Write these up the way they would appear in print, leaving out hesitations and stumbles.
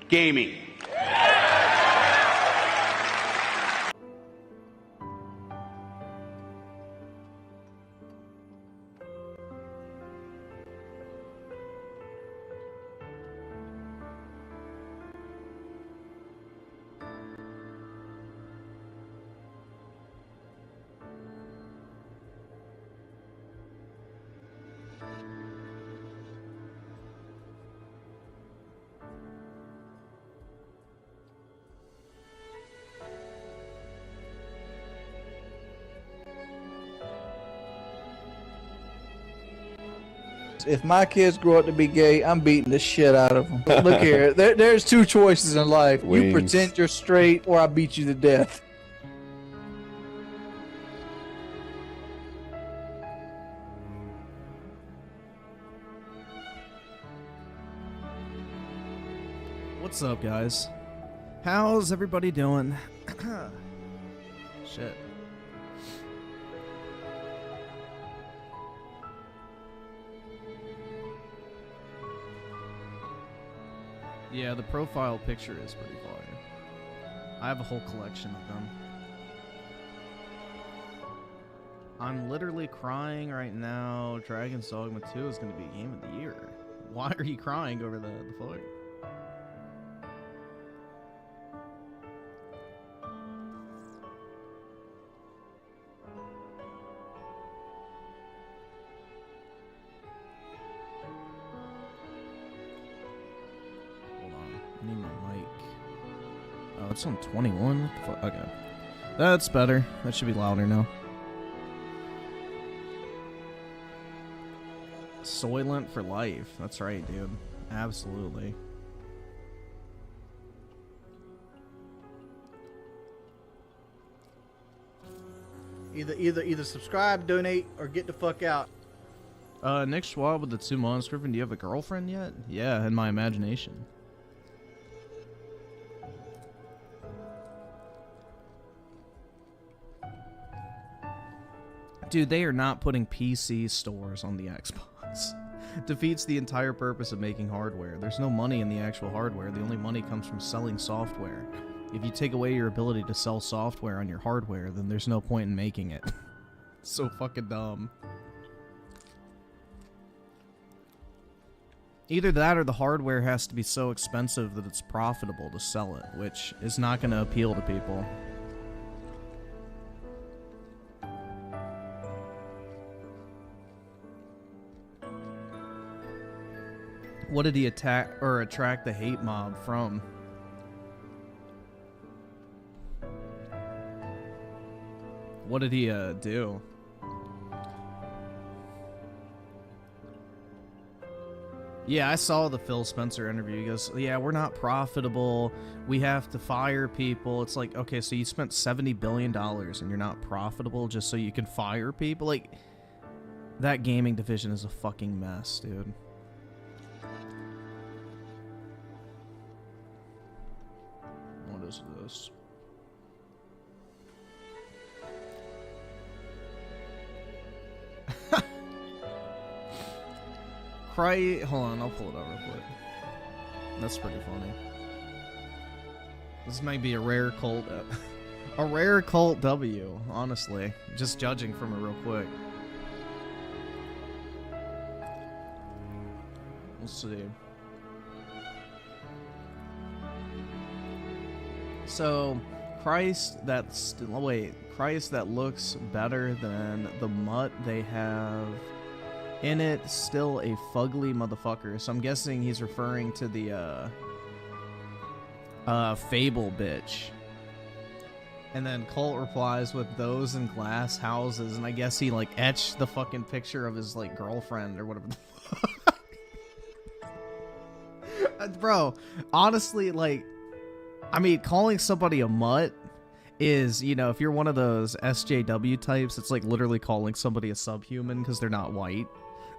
gaming. If my kids grow up to be gay, I'm beating the shit out of them. But look here, there's two choices in life. Wings. You pretend you're straight, or I beat you to death. What's up, guys? How's everybody doing? Shit. Yeah, the profile picture is pretty fire. I have a whole collection of them. I'm literally crying right now. Dragon's Dogma 2 is going to be Game of the Year. Why are you crying over the photo? It's on 21. What the fuck? Okay. That's better. That should be louder now. Soylent for life. That's right, dude. Absolutely. Either subscribe, donate, or get the fuck out. Nick Schwab with the 2 months. Griffin, do you have a girlfriend yet? Yeah, in my imagination. Dude, they are not putting PC stores on the Xbox. Defeats the entire purpose of making hardware. There's no money in the actual hardware. The only money comes from selling software. If you take away your ability to sell software on your hardware, then there's no point in making it. So fucking dumb. Either that or the hardware has to be so expensive that it's profitable to sell it, which is not going to appeal to people. What did he attack or attract the hate mob from? What did he do? Yeah, I saw the Phil Spencer interview. He goes, yeah, we're not profitable. We have to fire people. It's like, okay, so you spent $70 billion and you're not profitable just so you can fire people? Like, that gaming division is a fucking mess, dude. What is this? Hold on, I'll pull it up real quick. That's pretty funny. This might be a rare cult, a rare cult W, honestly. Just judging from it real quick. We'll see. So, Christ that looks better than the mutt they have in it, still a fugly motherfucker. So I'm guessing he's referring to the Fable bitch. And then Colt replies with those in glass houses, and I guess he like etched the fucking picture of his like girlfriend or whatever the fuck. Bro, honestly, like, I mean, calling somebody a mutt is, you know, if you're one of those SJW types, it's like literally calling somebody a subhuman because they're not white.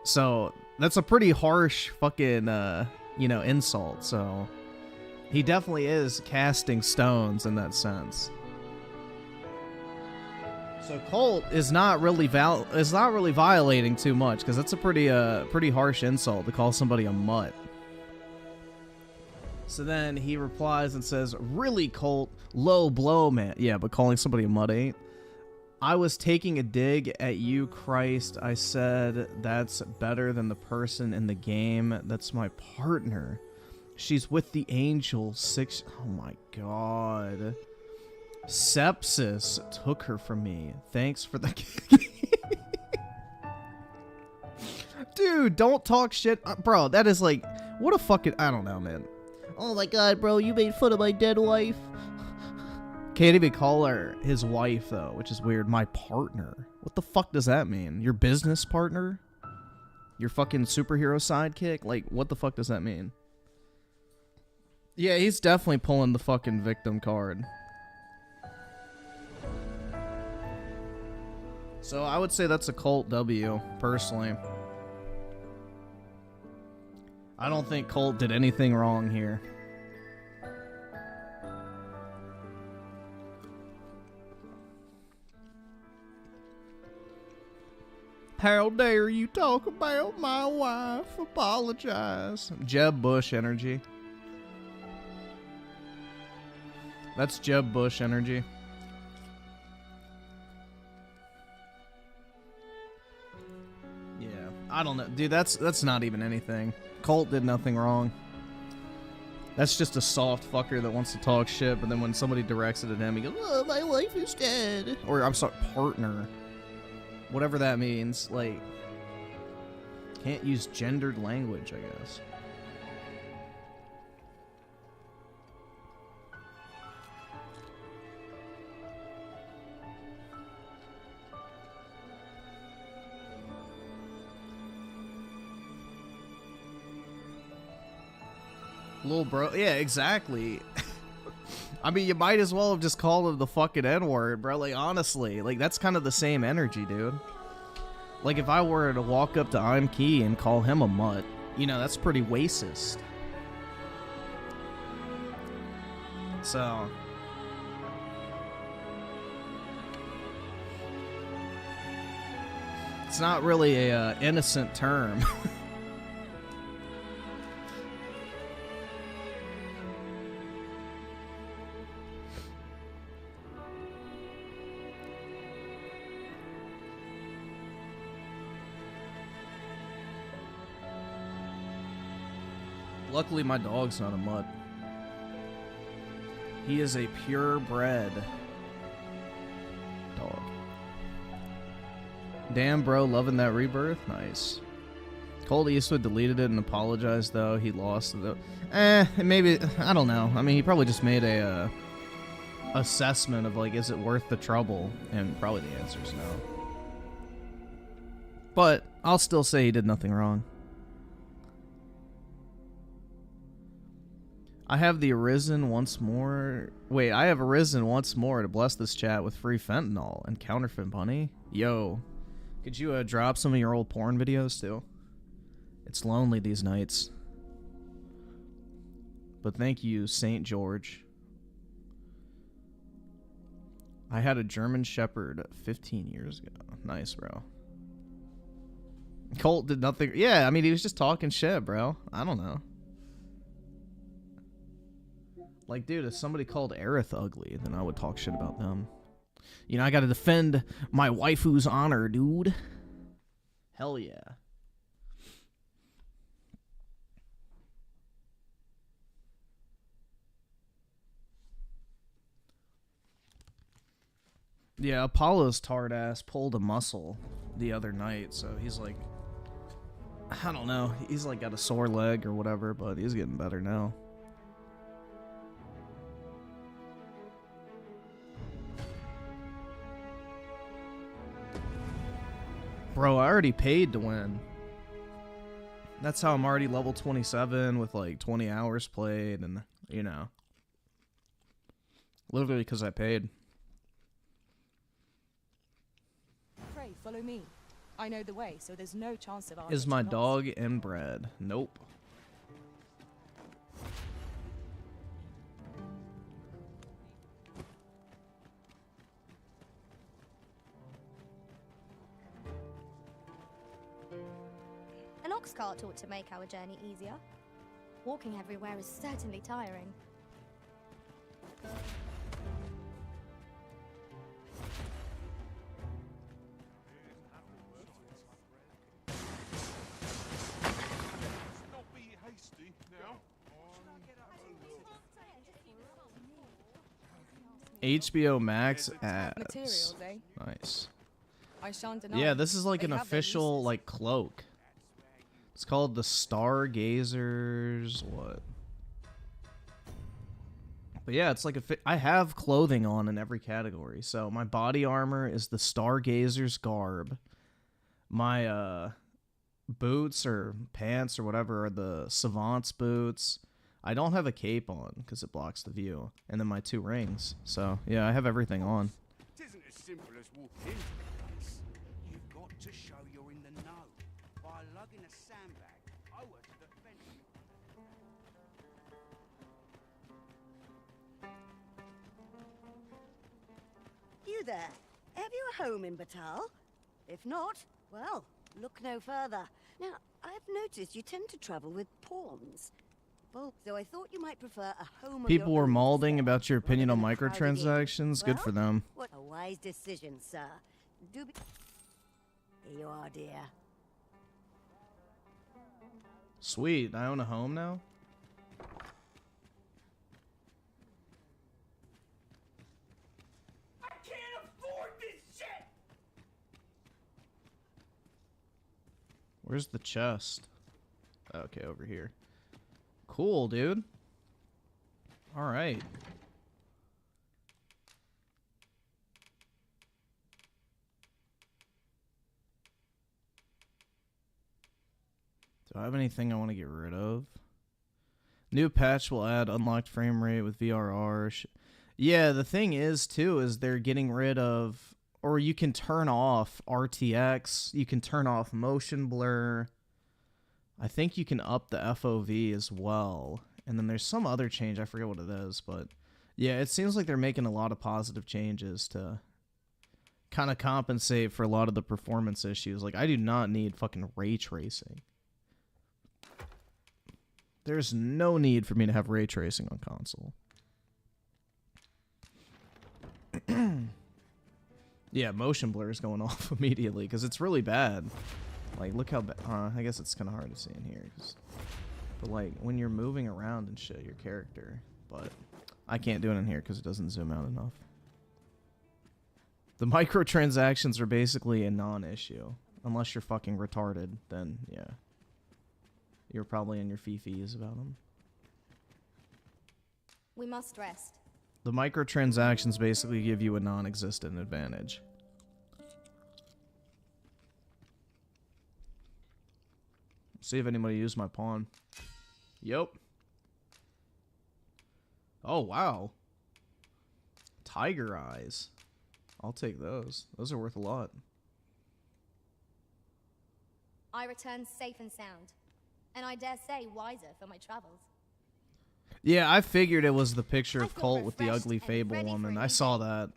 So that's a pretty harsh fucking, you know, insult. So he definitely is casting stones in that sense. So Colt is not really violating too much, because that's a pretty harsh insult to call somebody a mutt. So then he replies and says, really, Colt, low blow, man. Yeah, but calling somebody a mud ain't. I was taking a dig at you, Christ. I said that's better than the person in the game. That's my partner. She's with the angel. Oh my god. Sepsis took her from me. Thanks for the... Dude, don't talk shit. Bro, that is like... What a fucking... I don't know, man. Oh my god, bro, you made fun of my dead wife. Can't even call her his wife, though, which is weird. My partner. What the fuck does that mean? Your business partner? Your fucking superhero sidekick? Like, what the fuck does that mean? Yeah, he's definitely pulling the fucking victim card. So I would say that's a Colt W, personally. I don't think Colt did anything wrong here. How dare you talk about my wife? Apologize. Jeb Bush energy. That's Jeb Bush energy. Yeah, I don't know. Dude, that's not even anything. Colt did nothing wrong. That's just a soft fucker that wants to talk shit, but then when somebody directs it at him, he goes, oh, my wife is dead. Or, I'm sorry, partner. Whatever that means. Like, can't use gendered language, I guess. Little bro, yeah, exactly. I mean, you might as well have just called him the fucking N-word, bro. Like, honestly, like, that's kind of the same energy, dude. Like, if I were to walk up to I'm Key and call him a mutt, you know, that's pretty racist. So... it's not really a innocent term. Luckily, my dog's not a mutt. He is a purebred dog. Damn, bro, loving that rebirth? Nice. Colt Eastwood deleted it and apologized, though. He lost it. Maybe, I don't know. I mean, he probably just made a assessment of, like, is it worth the trouble? And probably the answer is no. But I'll still say he did nothing wrong. I have arisen once more. Wait, I have arisen once more to bless this chat with free fentanyl and counterfeit money. Yo, could you drop some of your old porn videos too? It's lonely these nights. But thank you, St. George. I had a German Shepherd 15 years ago. Nice, bro. Colt did nothing. Yeah, I mean, he was just talking shit, bro. I don't know. Like, dude, if somebody called Aerith ugly, then I would talk shit about them. You know, I gotta defend my waifu's honor, dude. Hell yeah. Yeah, Apollo's tard ass pulled a muscle the other night, so he's like, I don't know, he's like got a sore leg or whatever, but he's getting better now. Bro, I already paid to win. That's how I'm already level 27 with like 20 hours played and, you know. Literally because I paid. Pray, follow me. I know the way, so there's no chance of our... Is my dog inbred? Nope. An ox cart ought to make our journey easier. Walking everywhere is certainly tiring. Not be hasty now. HBO Max Materials, ads. eh? Nice. I shan't deny. Yeah, this is like they an have their official uses. like cloak. It's called the Stargazers. What? But yeah, it's like I have clothing on in every category. So my body armor is the Stargazer's garb. My boots or pants or whatever are the Savant's boots. I don't have a cape on because it blocks the view. And then my 2 rings. So yeah, I have everything on. It isn't as simple as walking into the place. You've got to show you're in the know by lugging a sandbag over to the fence. You there? Have you a home in Batal? If not, well, look no further. Now, I've noticed you tend to travel with pawns. Well, so I thought you might prefer a home of People your were own malding instead, about your opinion on rather than a crowded inn. microtransactions. Good for Well, them. What a wise decision, sir. Do be... Here you are, dear. Sweet, I own a home now? I can't afford this shit! Where's the chest? Okay, over here. Cool, dude. Alright. Do I have anything I want to get rid of? New patch will add unlocked frame rate with VRR. Yeah, the thing is, too, is they're getting rid of... Or you can turn off RTX. You can turn off motion blur. I think you can up the FOV as well. And then there's some other change. I forget what it is. But yeah, it seems like they're making a lot of positive changes to kind of compensate for a lot of the performance issues. Like, I do not need fucking ray tracing. There's no need for me to have ray tracing on console. Yeah, motion blur is going off immediately because it's really bad. Like, look how bad. I guess it's kind of hard to see in here. But, like, when you're moving around and shit, your character. But I can't do it in here because it doesn't zoom out enough. The microtransactions are basically a non-issue. Unless you're fucking retarded, then, yeah. You're probably in your fifis about them. We must rest. The microtransactions basically give you a non-existent advantage. See if anybody used my pawn. Yep. Oh, wow. Tiger eyes. I'll take those. Those are worth a lot. I return safe and sound, and I dare say wiser for my travels. Yeah, I figured it was the picture I of feel Colt with the refreshed ugly and Fable ready for woman. a I new saw day. that.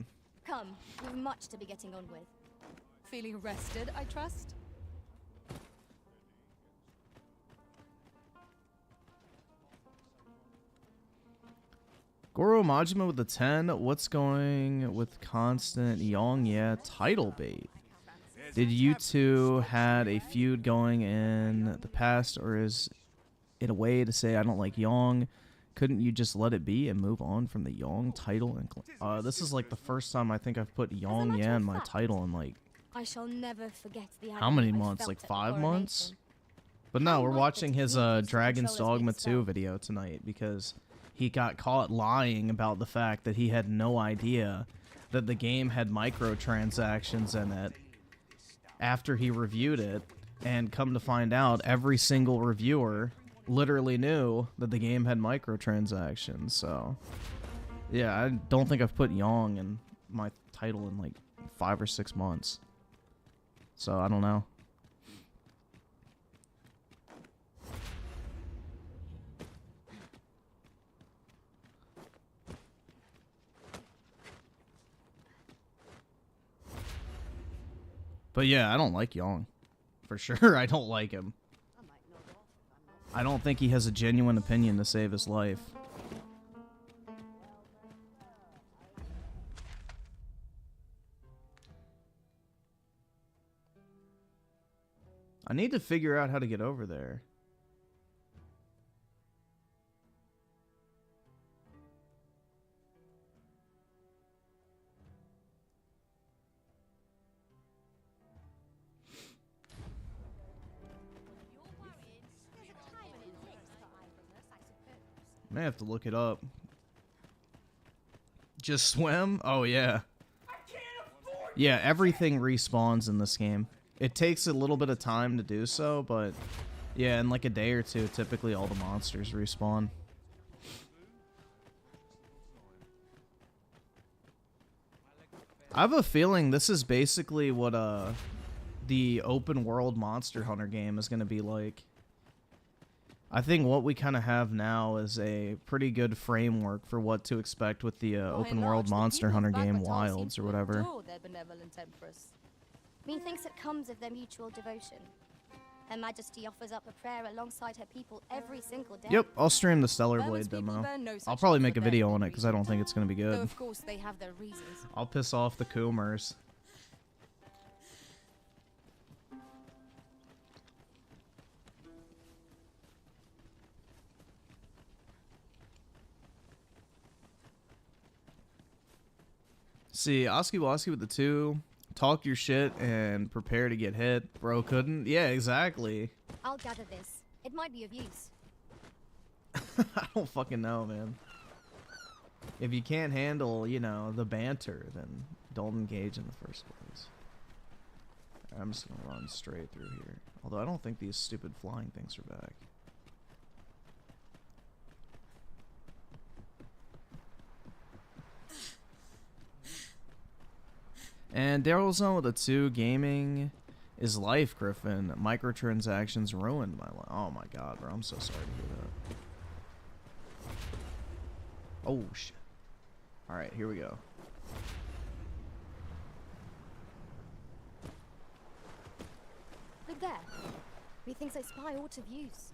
Come, we've much to be getting on with. Feeling rested, I trust? Goro Majima with the 10. What's going with constant Yong? Yeah, title bait. Did you two had a feud going in the past, or is it a way to say I don't like Yong? Couldn't you just let it be and move on from the Yong title? And this is like the first time I think I've put Yong matter yeah of in my fact, title in like I shall never forget the how agony many I months? felt Like at the 5 months? coronation. But no, How we're might watching the his community Dragon's controllers be Dogma 2 expelled? video tonight because he got caught lying about the fact that he had no idea that the game had microtransactions in it after he reviewed it, and come to find out every single reviewer literally knew that the game had microtransactions. So yeah, I don't think I've put Yong in my title in like 5 or 6 months. So I don't know. But yeah, I don't like Yong. For sure, I don't like him. I don't think he has a genuine opinion to save his life. I need to figure out how to get over there. May have to look it up. Just swim? Oh, yeah. Yeah, everything respawns in this game. It takes a little bit of time to do so, but yeah, in like a day or two, typically all the monsters respawn. I have a feeling this is basically what the open world Monster Hunter game is going to be like. I think what we kind of have now is a pretty good framework for what to expect with the open world Monster Hunter game Wilds or whatever. Their benevolent empress. Methinks it comes of their mutual devotion. Her Majesty offers up a prayer alongside her people every single day. Yep, I'll stream the Stellar Blade demo. I'll probably make a video on it because I don't think it's going to be Though good. of course they have their reasons. I'll piss off the Coomers. See, Oski Woski with the 2. Talk your shit and prepare to get hit. Bro couldn't. Yeah, exactly. I'll gather this. It might be of use. I don't fucking know, man. If you can't handle, you know, the banter, then don't engage in the first place. I'm just gonna run straight through here. Although I don't think these stupid flying things are back. And Daryl Zone with a 2. Gaming is life, Griffin. Microtransactions ruined my life. Oh my god, bro. I'm so sorry to hear that. Oh, shit. Alright, here we go. Look there. Methinks I spy aught of use.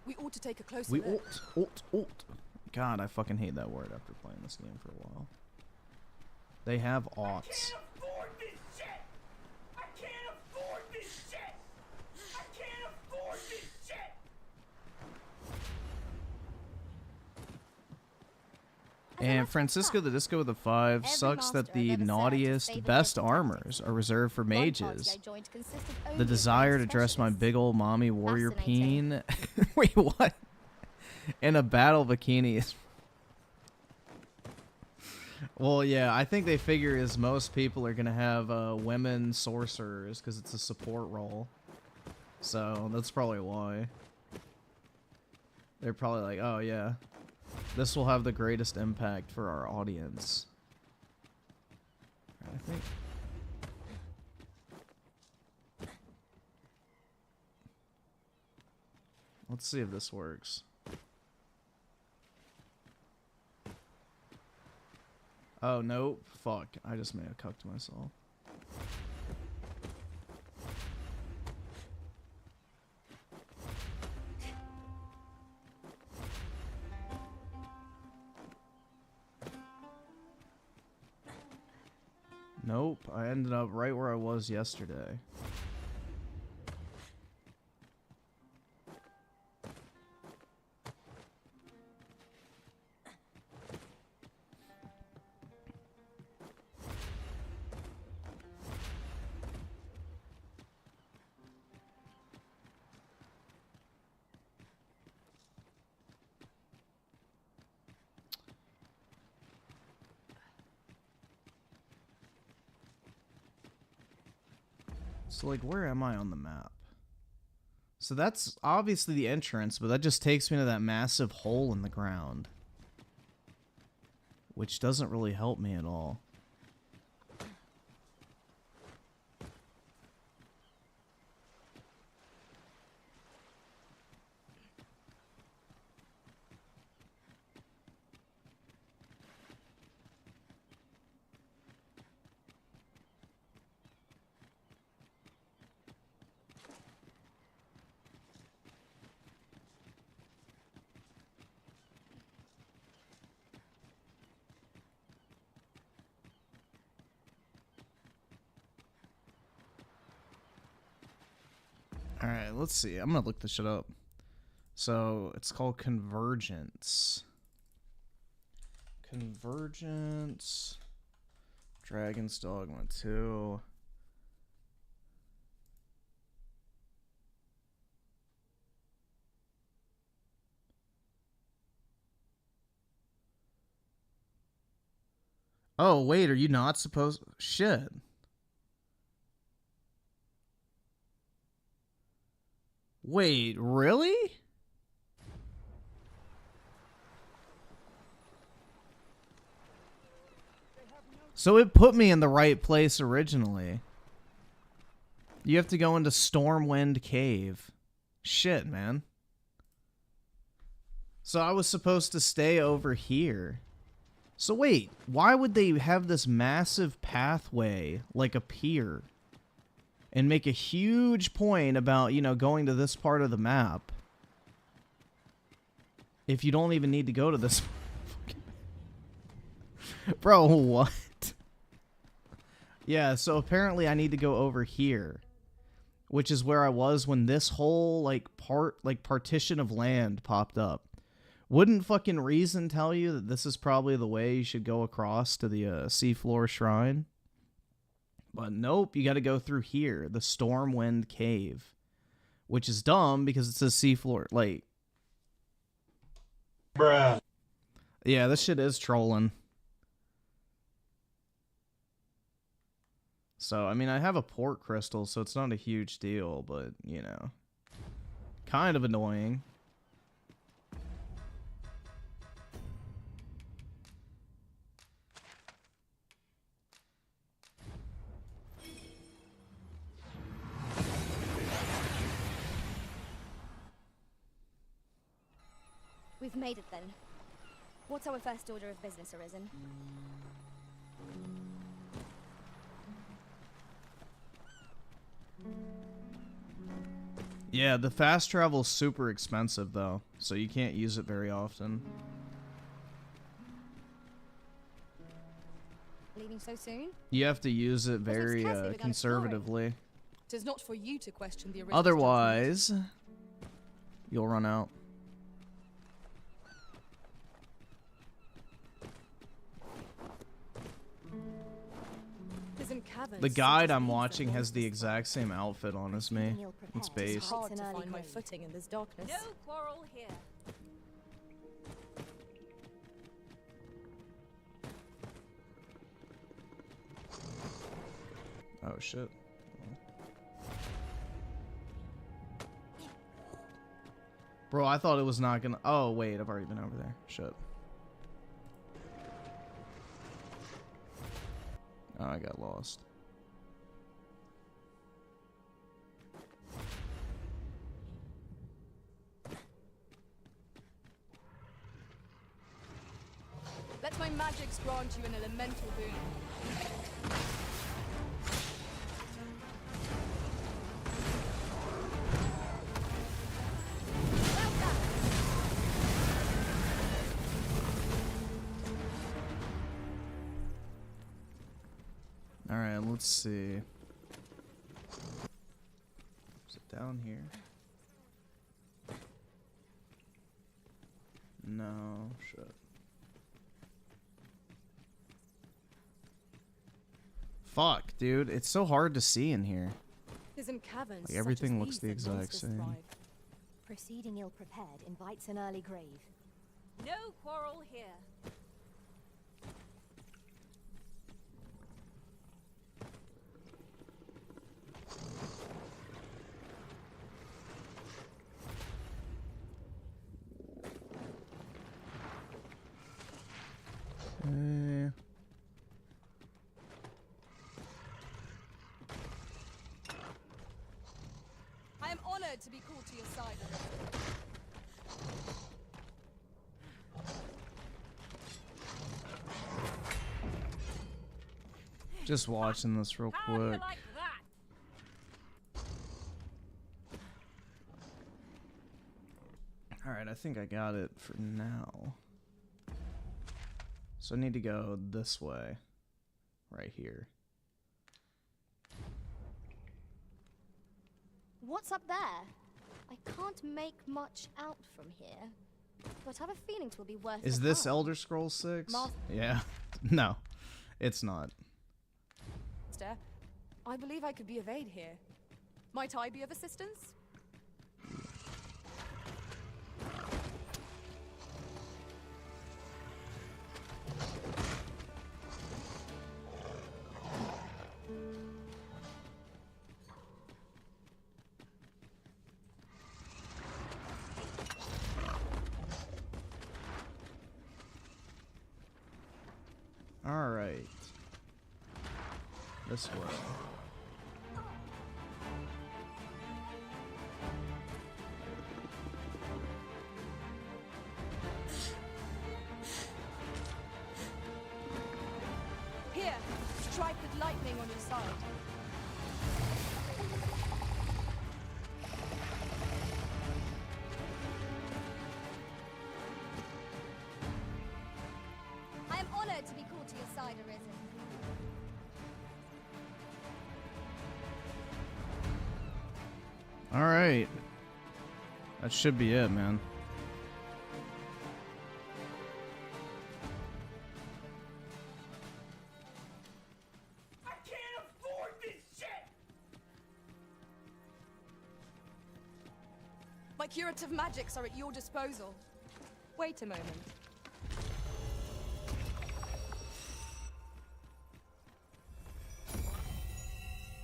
We ought to take a closer We look. ult. God, I fucking hate that word after playing this game for a while. They have aughts. And Francisco the Disco with a 5 sucks that the naughtiest, best armors are reserved for mages. The desire to dress my big old mommy warrior peen. Wait, what? In a battle bikini is. Well, yeah, I think they figure is most people are gonna have women sorcerers because it's a support role. So that's probably why. They're probably like, oh yeah, this will have the greatest impact for our audience. I think. Let's see if this works. Oh, nope. Fuck. I just may have cucked myself. Nope. I ended up right where I was yesterday. So, like, where am I on the map? So that's obviously the entrance, but that just takes me to that massive hole in the ground. Which doesn't really help me at all. Alright, let's see. I'm gonna look this shit up. So, it's called Convergence. Convergence. Dragon's Dogma 2. Oh, wait, are you not supposed... Shit. Wait, really? So it put me in the right place originally. You have to go into Stormwind Cave. Shit, man. So I was supposed to stay over here. So wait, why would they have this massive pathway, like a pier, and make a huge point about, you know, going to this part of the map if you don't even need to go to this? Bro, what? Yeah, so apparently I need to go over here, which is where I was when this whole, like, partition of land popped up. Wouldn't fucking reason tell you that this is probably the way you should go across to the seafloor shrine? But nope, you gotta go through here, the Stormwind Cave. Which is dumb because it says seafloor, like... Bruh. Yeah, this shit is trolling. So, I mean, I have a port crystal, so it's not a huge deal, but, you know. Kind of annoying. We've made it then. What's our first order of business, Arisen? Yeah, the fast travel's super expensive, though, so you can't use it very often. Leaving so soon? You have to use it very scarcely begun conservatively. It is not for you to question the Arisen's Otherwise, you'll run out. judgment. Caverns The guide such as I'm these watching that has once the was exact same outfit on as me. It's It's based. hard to find my footing in this darkness. No quarrel here. Oh shit. Bro, I thought it was not gonna... Oh, wait, I've already been over there. Shit. Oh, I got lost. Let my magics grant you an elemental boon. Alright, let's see. Is it down here? No, shit. Fuck, dude. It's so hard to see in here. It is in caverns Like, everything such as looks these the that exact monsters same. thrive. Proceeding ill-prepared invites an early grave. No quarrel here. I am honored to be called to your side. Just watching this real How do you quick. like that? Alright, I think I got it for now. So I need to go this way. Right here. What's up there? I can't make much out from here, but I have a feeling it will be worth Is the this time. Elder Scrolls 6? Master- Yeah. No, it's not. I believe I could be of aid here. Might I be of assistance? All right. This way. Here, strike with lightning on your side. I am honored to be called to your side, Arisen. All right. That should be it, man. I can't afford this shit! My curative magics are at your disposal. Wait a moment.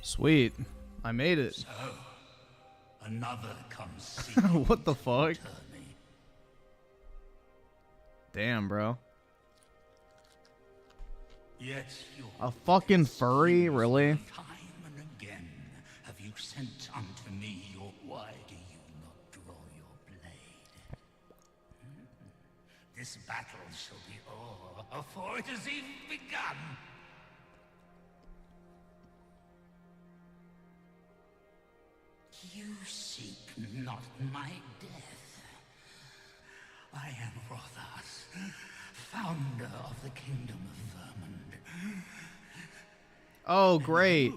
Sweet. I made it. So, another comes seek What the fuck? me. Damn, bro. Yet your A fucking furry? Really? time and again have you sent unto me your... Why do you not draw your blade? This battle shall be o'er before it has even begun. You seek not my death. I am Rothas, founder of the kingdom of Vermund. Oh, great.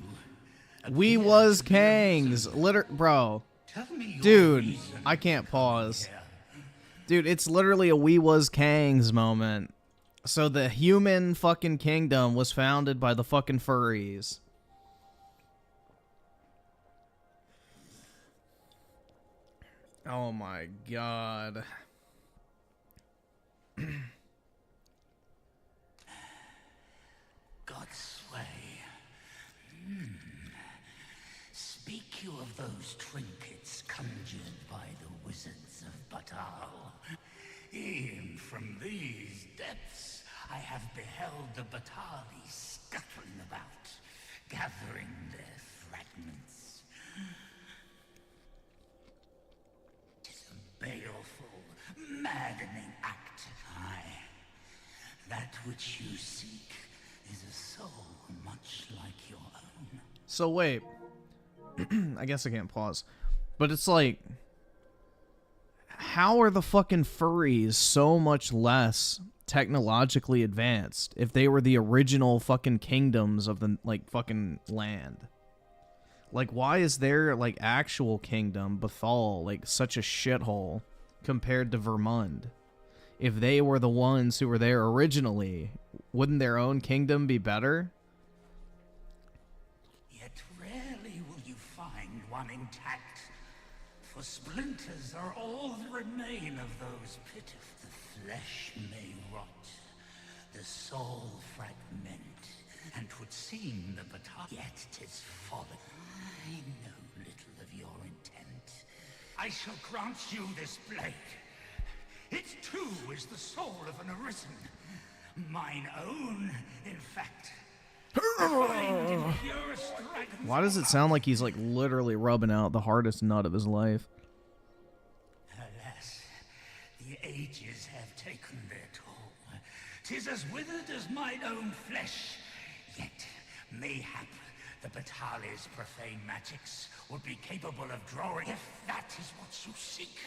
We was Kangs. Bro. Tell me your Dude, reason I can't for pause. coming here. Dude, it's literally a We Was Kangs moment. So the human fucking kingdom was founded by the fucking furries. Oh my god. God's way. Speak you of those trinkets conjured by the wizards of Batal. E'en from these depths I have beheld the Batali scuttling about, gathering their fragments. 'Tis a baleful, maddening act. Aye, that which you seek is a soul much like your own. So wait. I guess I can't pause. But it's like, how are the fucking furries so much less technologically advanced if they were the original fucking kingdoms of the, like, fucking land? Like, why is their, like, actual kingdom, Bethal, like, such a shithole compared to Vermund? If they were the ones who were there originally, wouldn't their own kingdom be better? Yet rarely will you find one intact, for splinters are all that remain of those pit. The flesh may rot, the soul fragment, and 'twould seem the baton. Yet 'tis folly. I know little of your intent. I shall grant you this blade. It too is the soul of an arisen. Mine own, in fact. Refined in purest dragon. Why does it sound like he's, like, literally rubbing out the hardest nut of his life? Alas, the ages have taken their toll. 'Tis as withered as mine own flesh. Yet, mayhap, the Batali's profane magics would be capable of drawing. If that is what you seek,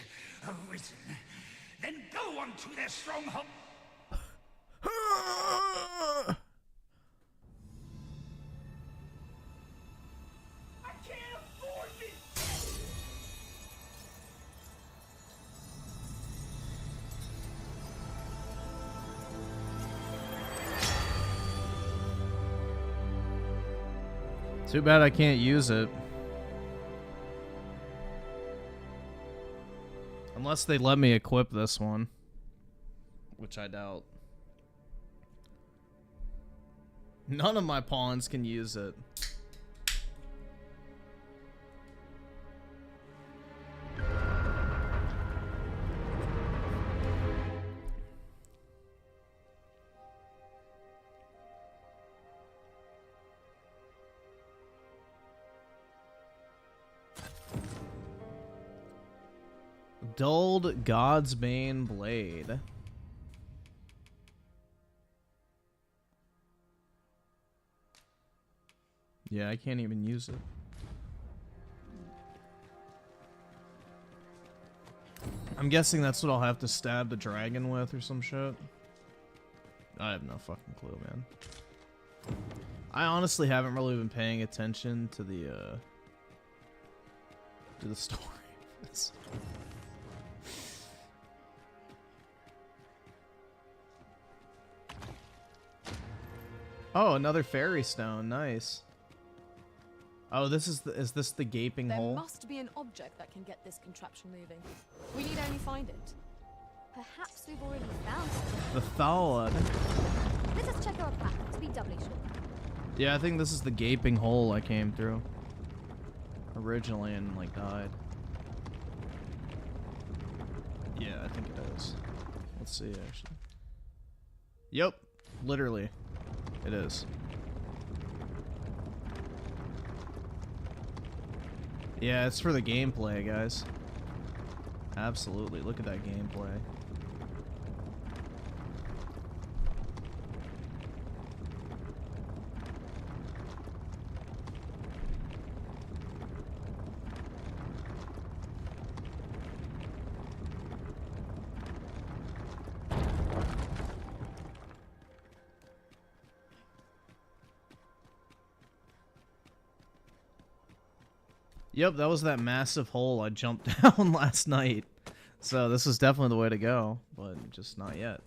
arisen, then go on to their stronghold. I can't afford this! Too bad I can't use it. Unless they let me equip this one. Which I doubt. None of my pawns can use it. Dulled God's Bane Blade. Yeah, I can't even use it. I'm guessing that's what I'll have to stab the dragon with or some shit. I have no fucking clue, man. I honestly haven't really been paying attention to the story. Oh, another fairy stone. Nice. Oh, is this the gaping There hole? must be an object that can get this contraption moving. We need only find it. Perhaps we've already found something. The Thalid. Let us check our path to be doubly sure. Yeah, I think this is the gaping hole I came through originally and like died. Yeah, I think it is. Let's see actually. Yep, literally. It is. Yeah, it's for the gameplay, guys. Absolutely. Look at that gameplay. Yep, that was that massive hole I jumped down last night. So this is definitely the way to go, but just not yet.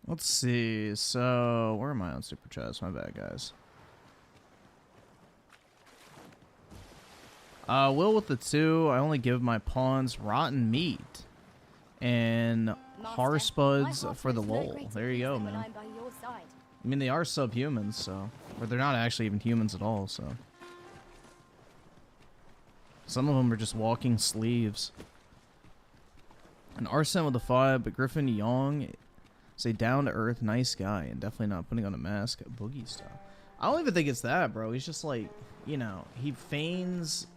Let's see. So, where am I on Super Chest? My bad, guys. Will with the 2, I only give my pawns rotten meat and harspuds for the lol. There you go, man. I mean, they are subhumans, so, or they're not actually even humans at all, so. Some of them are just walking sleeves. An Arsene with a 5, but Griffin Yong is a down-to-earth nice guy and definitely not putting on a mask boogie style. I don't even think it's that, bro. He's just like, you know, he feigns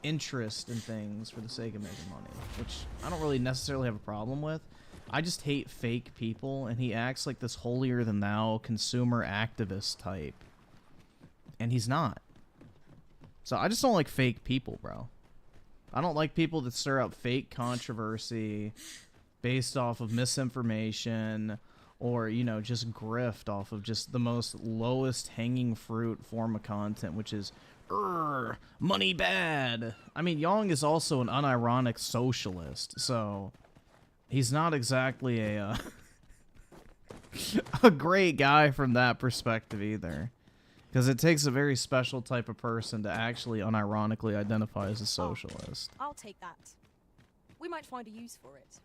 interest in things for the sake of making money, which I don't really necessarily have a problem with. I just hate fake people, and he acts like this holier-than-thou consumer activist type, and he's not. So I just don't like fake people, bro. I don't like people that stir up fake controversy based off of misinformation or, you know, just grift off of just the most lowest hanging fruit form of content, which is money bad. I mean, Yong is also an unironic socialist, so he's not exactly a a great guy from that perspective either, because it takes a very special type of person to actually unironically identify as a socialist. I'll take that. We might find a use for it.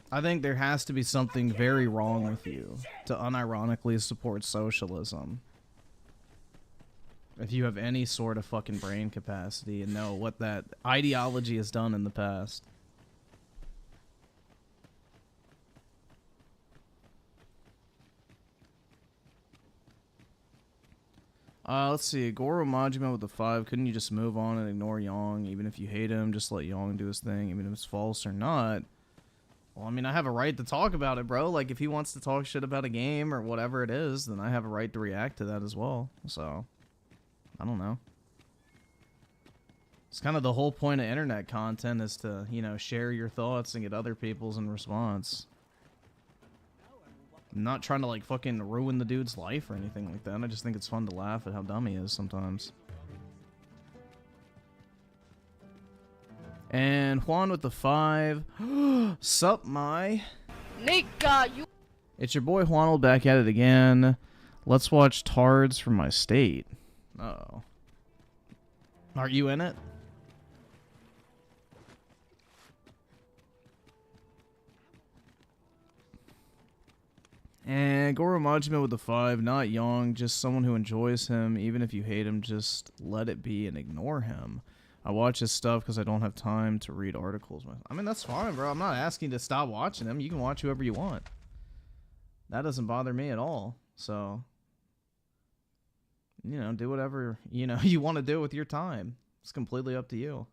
I think there has to be something very wrong with you to unironically support socialism. If you have any sort of fucking brain capacity and know what that ideology has done in the past. Let's see. Goro Majima with the 5. Couldn't you just move on and ignore Yong? Even if you hate him, just let Yong do his thing, even if it's false or not. Well, I mean, I have a right to talk about it, bro. Like, if he wants to talk shit about a game or whatever it is, then I have a right to react to that as well. So, I don't know. It's kind of the whole point of internet content is to, you know, share your thoughts and get other people's in response. I'm not trying to, like, fucking ruin the dude's life or anything like that. I just think it's fun to laugh at how dumb he is sometimes. And Juan with the 5. Sup, my? Nigga, you. It's your boy Juanel back at it again. Let's watch Tards from my state. Uh-oh. Are you in it? And Goro Majima with the 5. Not Yong, just someone who enjoys him. Even if you hate him, just let it be and ignore him. I watch his stuff because I don't have time to read articles. I mean, that's fine, bro. I'm not asking to stop watching him. You can watch whoever you want. That doesn't bother me at all. So, you know, do whatever, you know, you want to do with your time. It's completely up to you.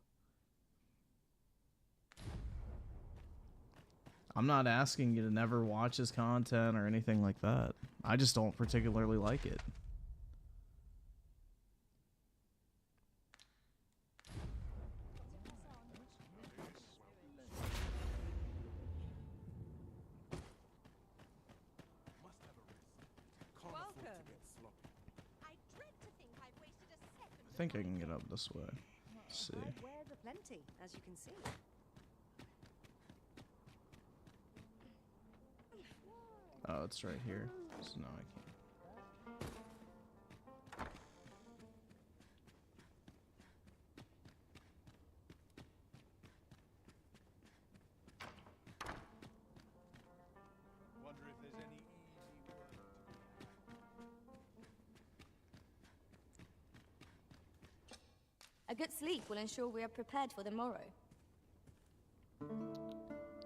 I'm not asking you to never watch his content or anything like that. I just don't particularly like it. I think I can get up this way. Let's see. Wares are plenty, as you can see. Oh, it's right here. So no, I can't. Wonder if there's any easy work. A good sleep will ensure we are prepared for the morrow.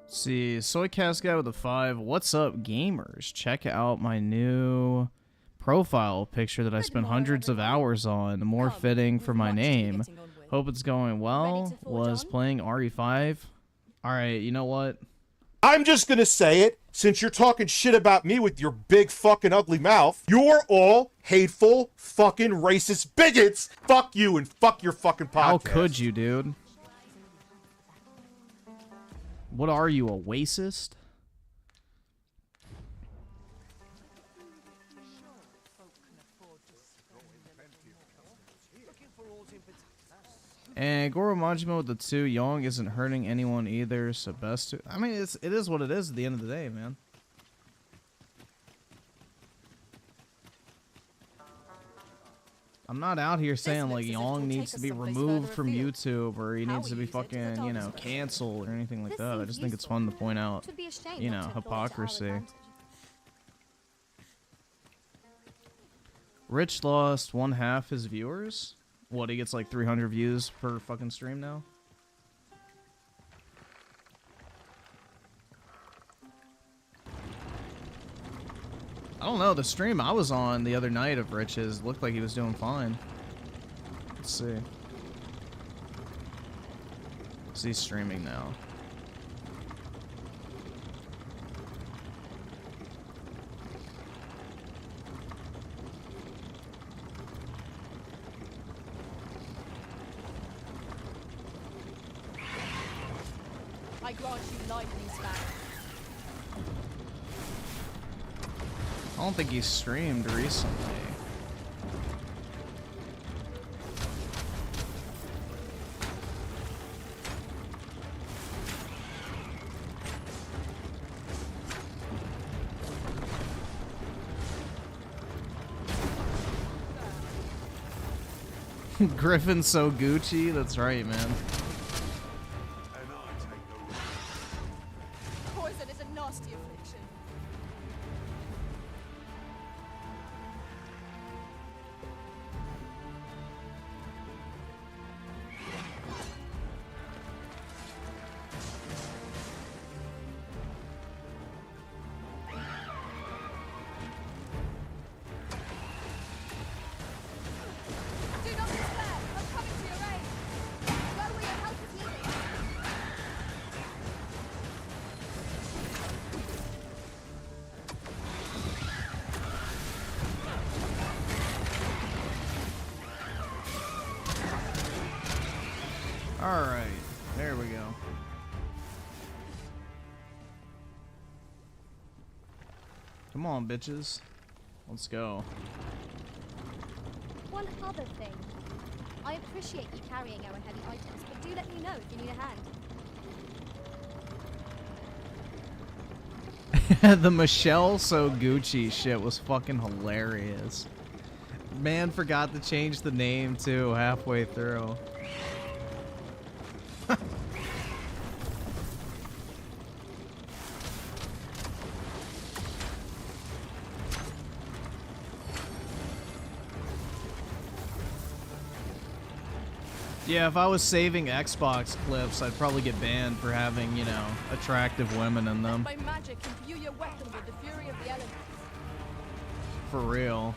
Let's see, Soycast guy with a 5. What's up, gamers? Check out my new profile picture that I spent hundreds of hours on. More fitting for my name. Hope it's going well. Was playing RE5. Alright, you know what? I'm just gonna say it, since you're talking shit about me with your big fucking ugly mouth. You're all hateful, fucking racist bigots. Fuck you and fuck your fucking podcast. How could you, dude? What are you, a racist? And Goro Majima with the 2. Yong isn't hurting anyone either, so best to... I mean, it is what it is at the end of the day, man. I'm not out here saying, like, Yong needs to be removed from YouTube or he needs to be fucking, you know, canceled or anything like that. I just think it's fun to point out, you know, hypocrisy. Rich lost 1/2 his viewers? What, he gets like 300 views per fucking stream now? I don't know, the stream I was on the other night of Rich's looked like he was doing fine. Let's see. He's streaming now. I grant you lightning span. I don't think he's streamed recently. Griffin so Gucci. That's right, man. Poison is a nasty affliction. Do not despair. I'm coming to your aid. Go where your help is needed. Alright, there we go. Come on, bitches. Let's go. One other thing. I appreciate you carrying our heavy items, but do let me know if you need a hand. The Michelle so Gucci shit was fucking hilarious. Man forgot to change the name too halfway through. Yeah, if I was saving Xbox clips, I'd probably get banned for having, you know, attractive women in them. By magic, imbue your weapon with the fury of the elements. For real.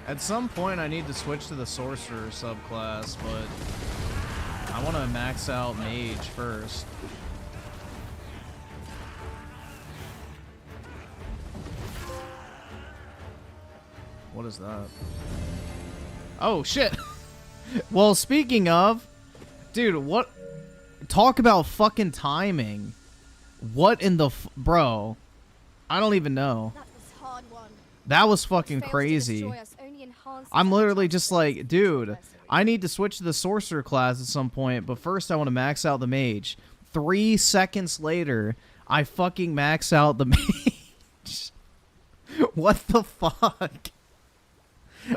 At some point, I need to switch to the sorcerer subclass, but I want to max out mage first. What is that? Oh, shit. Well, speaking of, dude, what? Talk about fucking timing. What in the bro? I don't even know. That was hard one. That was fucking Failed to crazy. destroy us, only enhanced I'm our literally chances just of like, success. dude, I need to switch to the sorcerer class at some point, but first I want to max out the mage. 3 seconds later, I fucking max out the mage. What the fuck?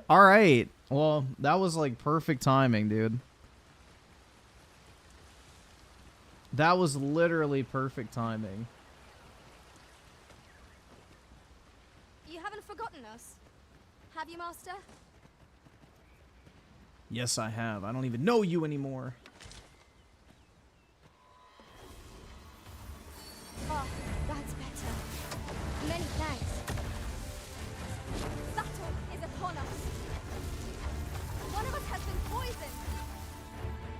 Alright. Well, that was like perfect timing, dude. That was literally perfect timing. You haven't forgotten us, have you, Master? Yes, I have. I don't even know you anymore. Ah, that's better. Many thanks. Battle is upon us. One of us has been poisoned.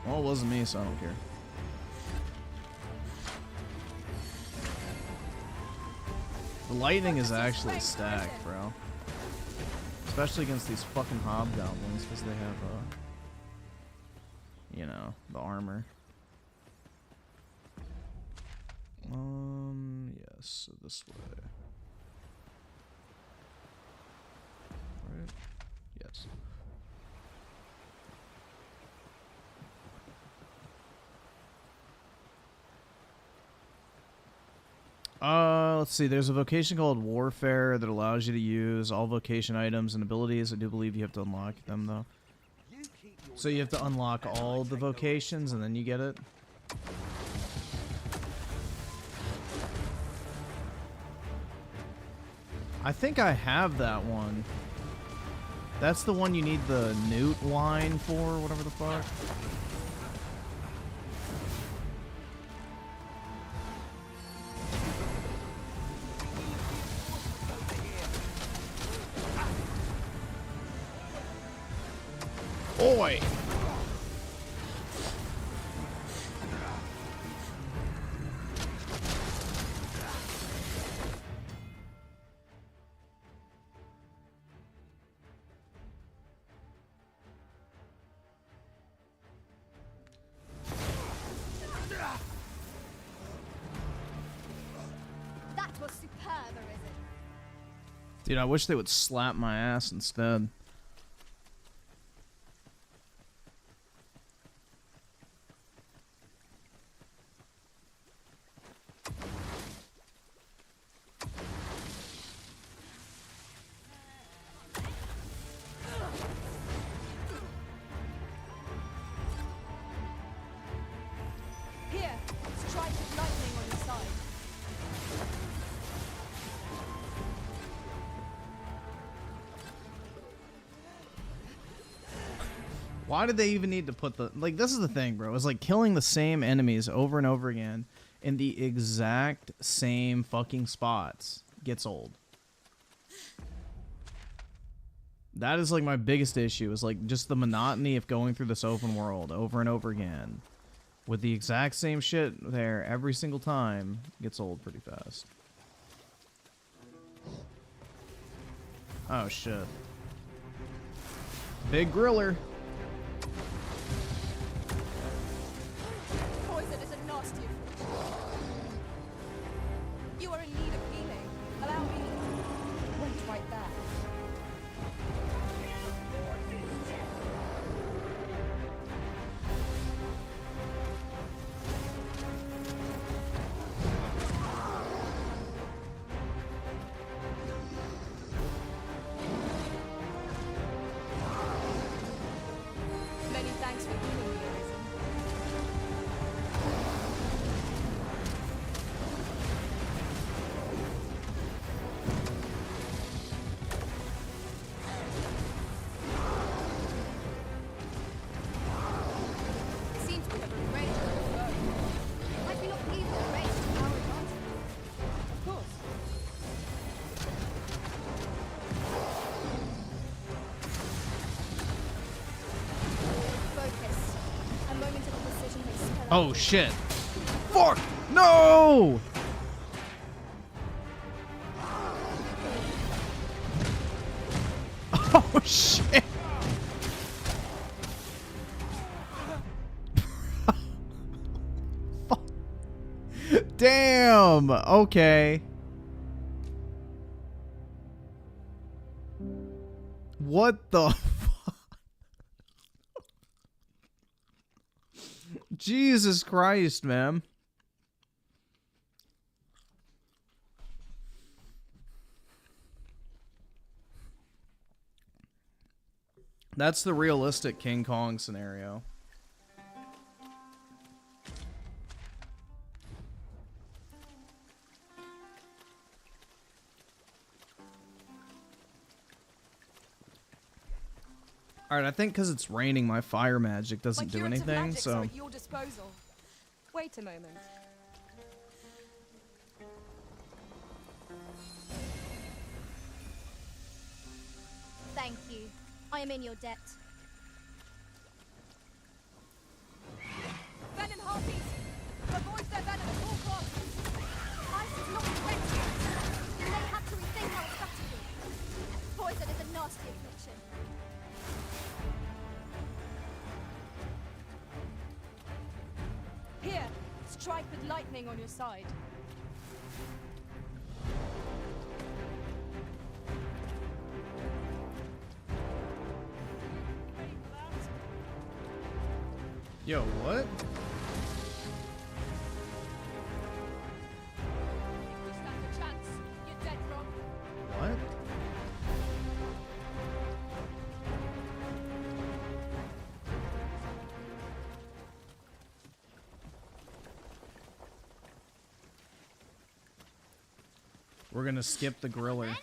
Well, it wasn't me, so I don't care. The lightning is actually stacked, bro. Especially against these fucking hobgoblins, because they have, you know, the armor. Yes, so this way. Right? Yes. Let's see. There's a vocation called Warfare that allows you to use all vocation items and abilities. I do believe you have to unlock them, though. So you have to unlock all the vocations, and then you get it? I think I have that one. That's the one you need the newt wine for, whatever the fuck. Oi! That was superb, Arisen. Dude, I wish they would slap my ass instead. Why did they even need to put the... Like, this is the thing, bro. It's like killing the same enemies over and over again in the exact same fucking spots gets old. That is, like, my biggest issue. Is, like, just the monotony of going through this open world over and over again. With the exact same shit there every single time gets old pretty fast. Oh, shit. Big griller. Poison is a nasty affliction. You are in need of healing. Allow me. Wait right there. Many thanks for healing me, Griffin. Seems we have arranged our work. I do not believe the race to our advantage. Of course. Focus. A moment of precision may spell out Oh, shit. Fuck! No! Oh, shit. Fuck. Damn. Okay. What the fuck? Jesus Christ, man. That's the realistic King Kong scenario. Alright, I think because it's raining, my fire magic doesn't do curative anything, magics so... are at your disposal. Wait a moment. Thank you. I am in your debt. Venom harpies! Avoid their venom at all costs! Ice is not defensive. You may have to rethink our strategy. Poison is a nasty affliction. Here, strike with lightning on your side. Yo, what? You stand a chance. You're dead wrong. What? We're gonna skip the griller.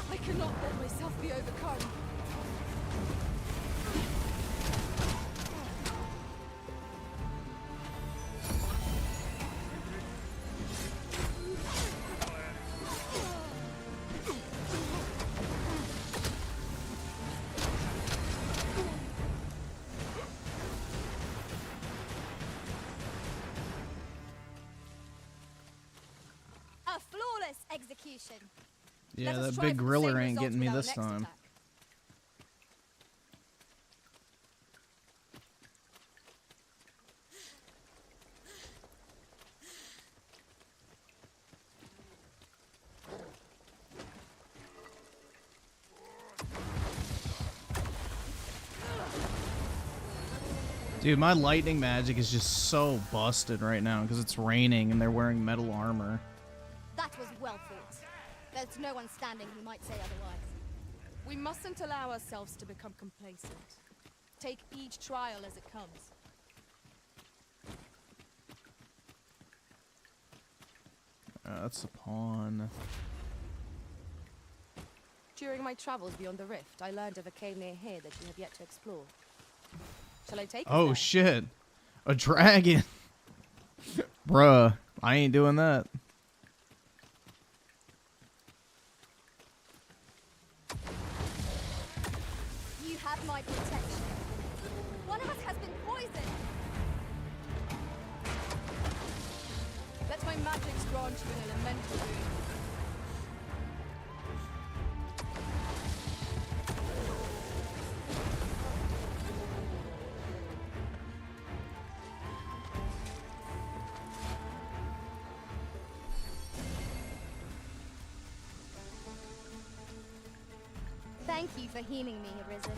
I cannot let myself be overcome. A flawless execution. Yeah, Let us that try big for the griller same ain't result getting me with our this next time. attack. Dude, my lightning magic is just so busted right now because it's raining and they're wearing metal armor. That was well fought. There's no one standing who might say otherwise. We mustn't allow ourselves to become complacent. Take each trial as it comes. That's a pawn. During my travels beyond the rift, I learned of a cave near here that you have yet to explore. Shall I take us Oh there? shit. A dragon. Bruh, I ain't doing that. You have my protection. One of us has been poisoned. Let my magics grant you an elemental boon. Thank you for healing me, Arisen.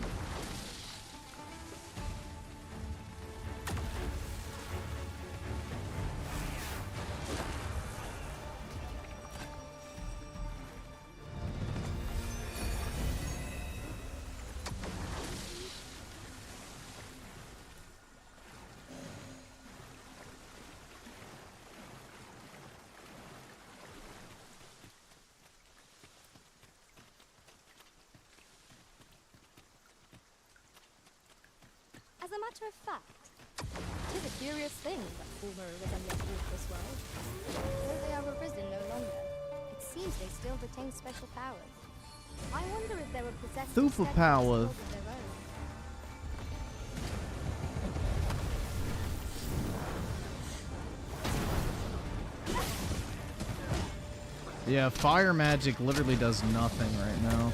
As a matter of fact, it is a curious thing that former Arisen yet walk this world. Though they are Arisen no longer, it seems they still retain special powers. I wonder if they were possessed Super instead of powers. of their own. Yeah, fire magic literally does nothing right now.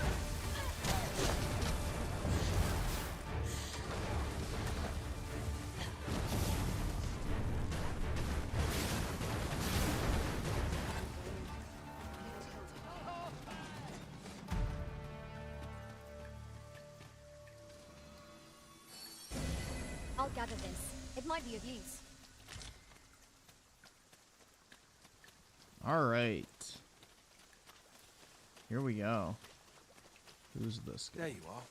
I'll gather this. It might be of use. All right. Here we go. Who's this guy? There you are.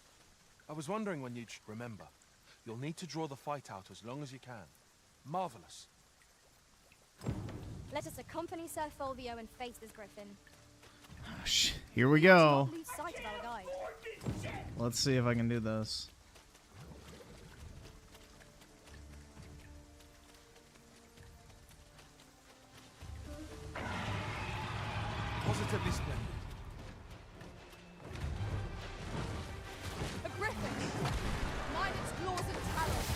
I was wondering when you'd remember. You'll need to draw the fight out as long as you can. Marvelous. Let us accompany Sir Fulvio and face this Griffin. Here we Do go. not lose sight of our guide. Let's see if I can do this. Positively splendid. A griffin! Mind its claws and talons!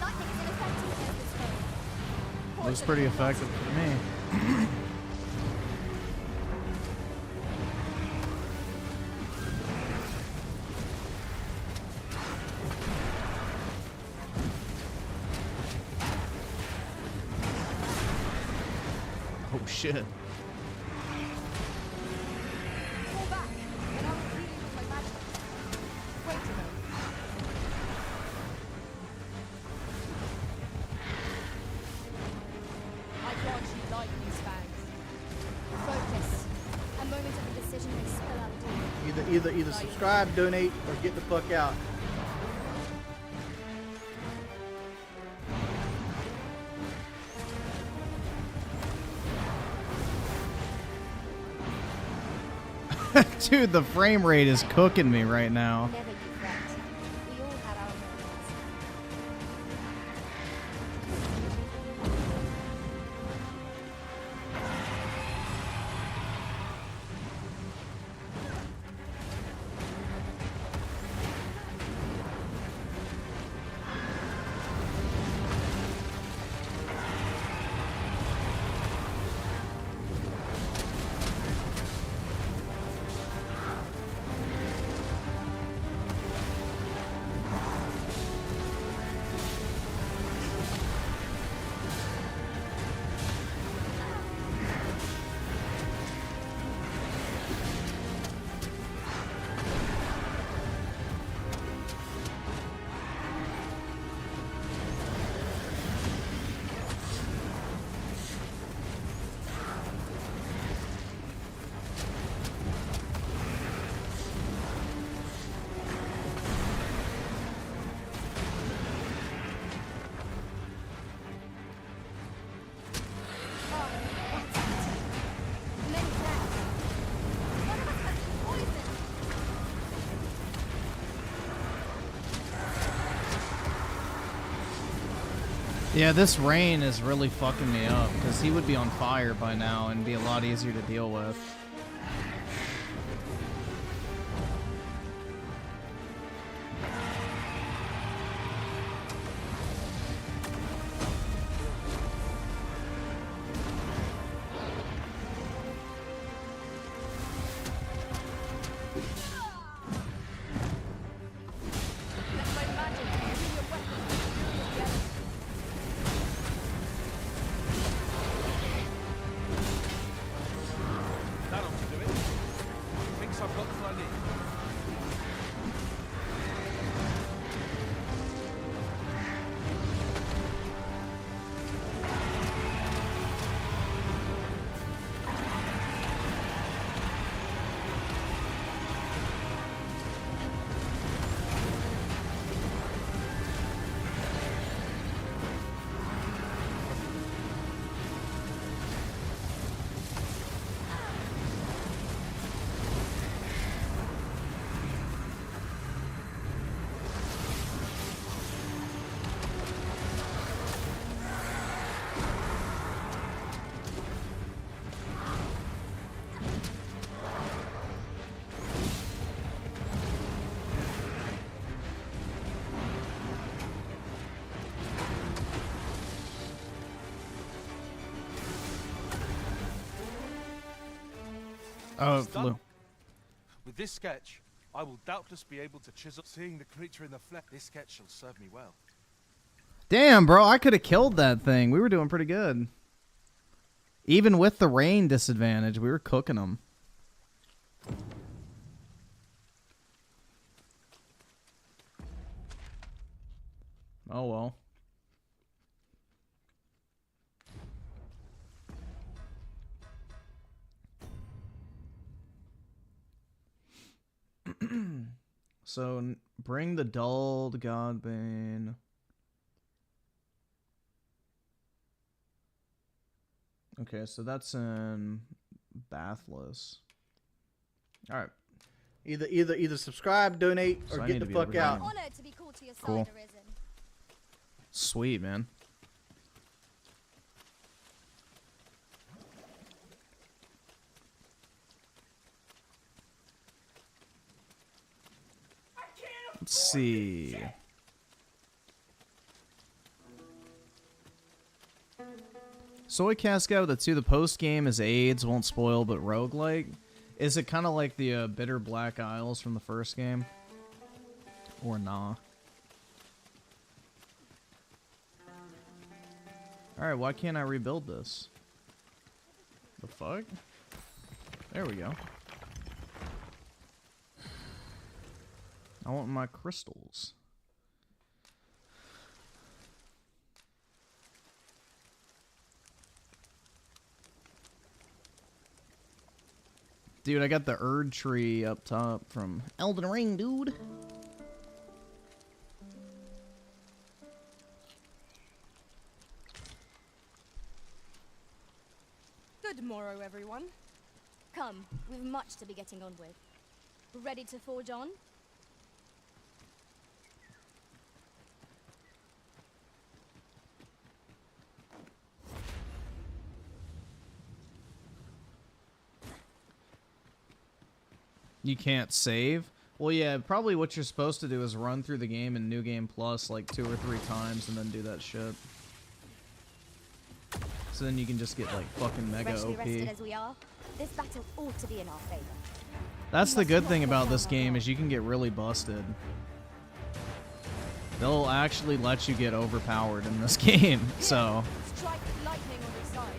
Lightning is ineffective against this foe. Looks pretty effective for me. Oh shit. Fall back, and I will heal you with my magic. Wait a moment. I grant you lightning's fangs. Focus. A moment of indecision may spill out doom. Either subscribe, donate, or get the fuck out. Dude, the frame rate is cooking me right now. Never you fret. We all have our moments. Yeah, this rain is really fucking me up, because he would be on fire by now and be a lot easier to deal with. Oh, Blue. With this sketch, I will doubtless be able to chisel. Seeing the creature in the flesh, this sketch shall serve me well. Damn, bro, I could have killed that thing. We were doing pretty good. Even with the rain disadvantage, we were cooking them. Oh, well. So, bring the dulled Godbane. Okay, so that's in Bathless. All right. Either subscribe, donate, or So I get need the to be fuck over out. here. Honored to be called to your side, Cool. Arisen. Sweet, man. Let's see. Soy Cascade with the 2. The post game is AIDS, won't spoil, but roguelike. Is it kind of like the Bitter Black Isles from the first game? Or nah? Alright, why can't I rebuild this? The fuck? There we go. I want my crystals. Dude, I got the Erd tree up top from Elden Ring, dude. Good morrow, everyone. Come, we've much to be getting on with. Ready to forge on? You can't save? Well, yeah, probably what you're supposed to do is run through the game in New Game Plus like 2 or 3 times and then do that shit. So then you can just get like fucking mega Freshly OP. rested as we are, this battle ought to be in our favor. That's the good thing about this game is you can get really busted. They'll actually let you get overpowered in this game, so... Strike lightning on your side.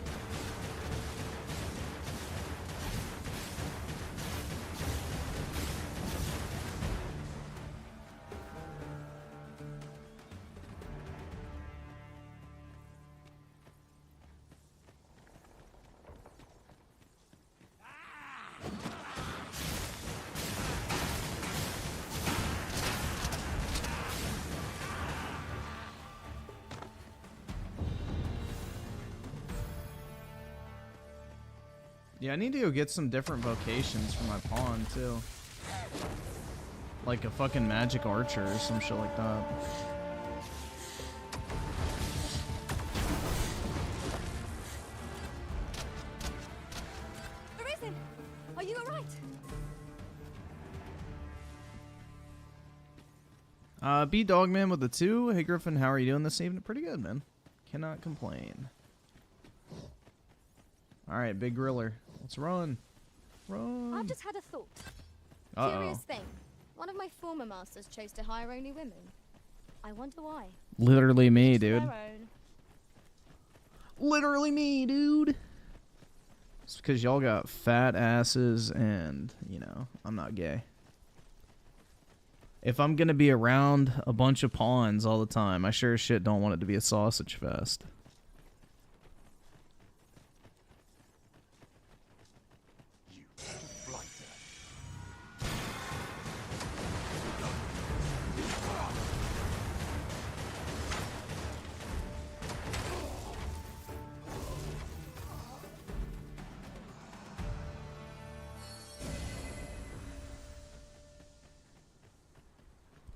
Yeah, I need to go get some different vocations for my pawn, too. Like a fucking magic archer or some shit like that. B Dogman with the 2. Hey Griffin, how are you doing this evening? Pretty good, man. Cannot complain. Alright, Big Griller. Let's run. Run. I've just had a thought. Uh-oh. Curious thing. One of my former masters chose to hire only women. I wonder why. Literally me, Each dude. their own. Literally me, dude. It's because y'all got fat asses and, you know, I'm not gay. If I'm gonna be around a bunch of pawns all the time, I sure as shit don't want it to be a sausage fest.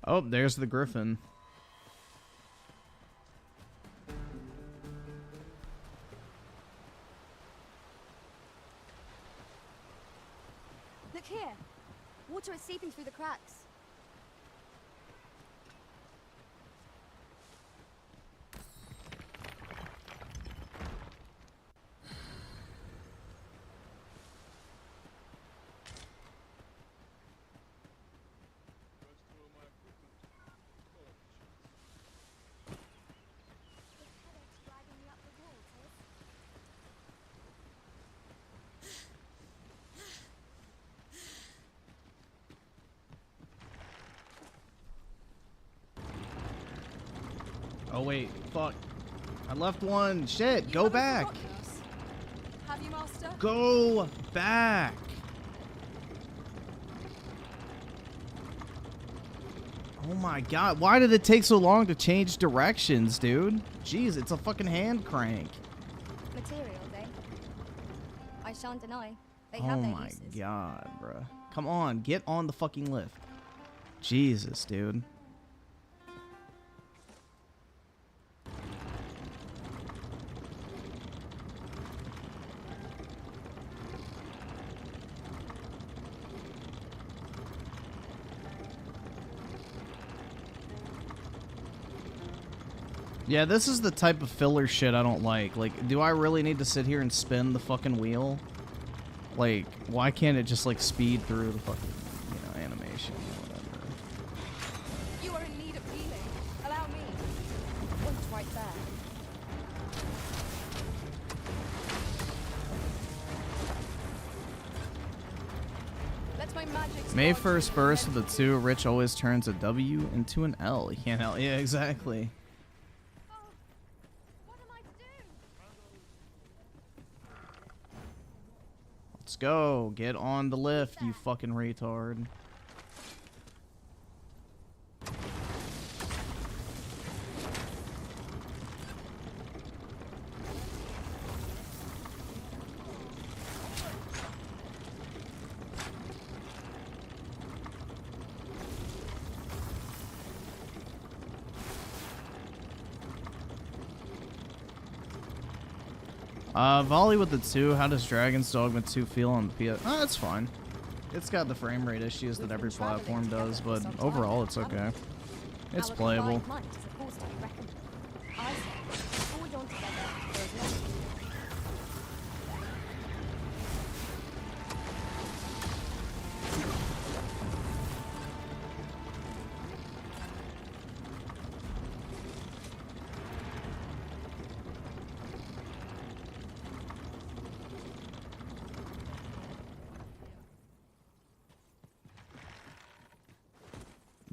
Oh, there's the Griffin. Look here. Water is seeping through the cracks. Oh wait, fuck. I left one. Shit, go back. Have you, Master? Go back. Oh my god, why did it take so long to change directions, dude? Jeez, it's a fucking hand crank. Materials, eh? I shan't deny. They Oh have their my uses. god, bruh. Come on, get on the fucking lift. Jesus, dude. Yeah, this is the type of filler shit I don't like. Like, do I really need to sit here and spin the fucking wheel? Like, why can't it just, like, speed through the fucking, you know, animation or whatever? You are in need of healing. Allow me. One's right there. Let my magic May spark 1st burst with a 2. Rich always turns a W into an L. He can't help. Yeah, exactly. Let's go. Get on the lift, you fucking retard. Volley with the 2. How does Dragon's Dogma 2 feel on the PS? Oh, that's fine. It's got the frame rate issues that every platform does, but overall it's okay. It's playable.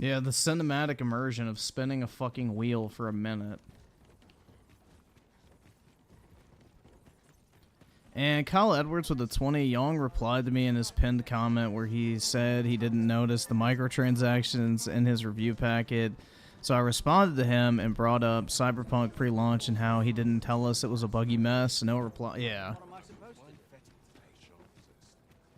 Yeah, the cinematic immersion of spinning a fucking wheel for a minute. And Kyle Edwards with a 20. Yong replied to me in his pinned comment where he said he didn't notice the microtransactions in his review packet. So I responded to him and brought up Cyberpunk pre-launch and how he didn't tell us it was a buggy mess. No reply. Yeah.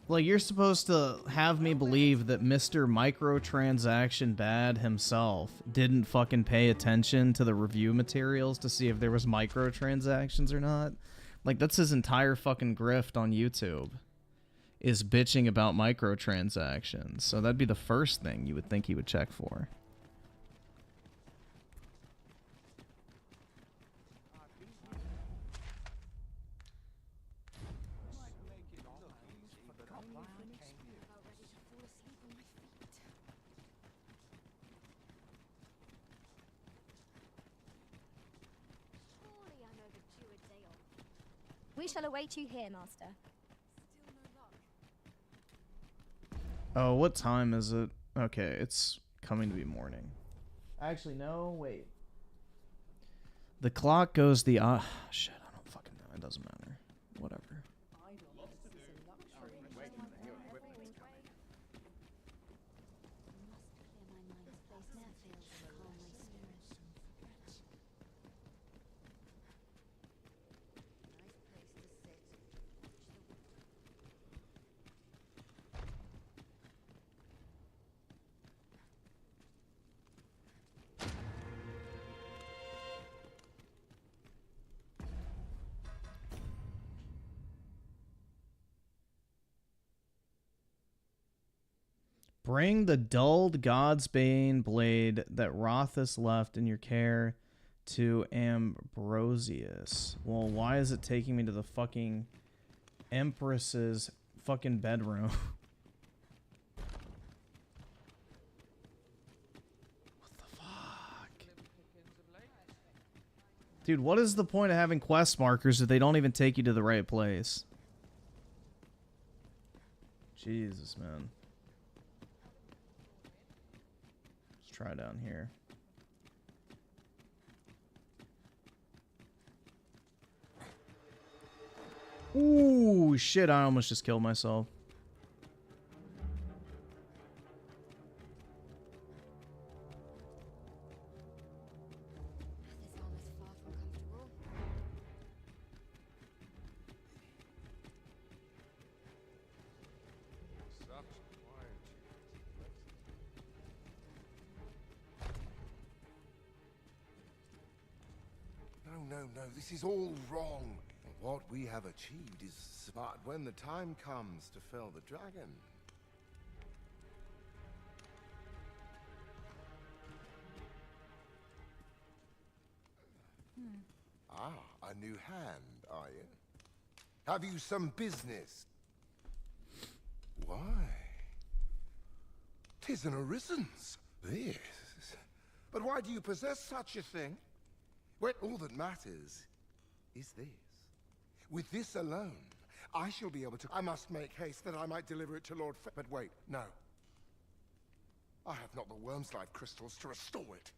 Like, you're supposed to have me believe that Mr. Microtransaction Bad himself didn't fucking pay attention to the review materials to see if there was microtransactions or not. Like, that's his entire fucking grift on YouTube, is bitching about microtransactions. So that'd be the first thing you would think he would check for. We shall await you here, Master. Oh, what time is it? Okay, it's coming to be morning. Actually, no, wait. The clock goes the shit, I don't fucking know. It doesn't matter. Whatever. Bring the dulled God's Bane blade that Rothus left in your care to Ambrosius. Well, why is it taking me to the fucking Empress's fucking bedroom? What the fuck? Dude, what is the point of having quest markers if they don't even take you to the right place? Jesus, man. Try down here. Ooh, shit, I almost just killed myself. No, this is all wrong. What we have achieved is smart when the time comes to fell the dragon. Ah, a new hand, are you? Have you some business? Why? 'Tis an orisons. This. But why do you possess such a thing? Well, all that matters is this. With this alone, I shall be able to... I must make haste that I might deliver it to Lord But wait, no. I have not the worm's life crystals to restore it.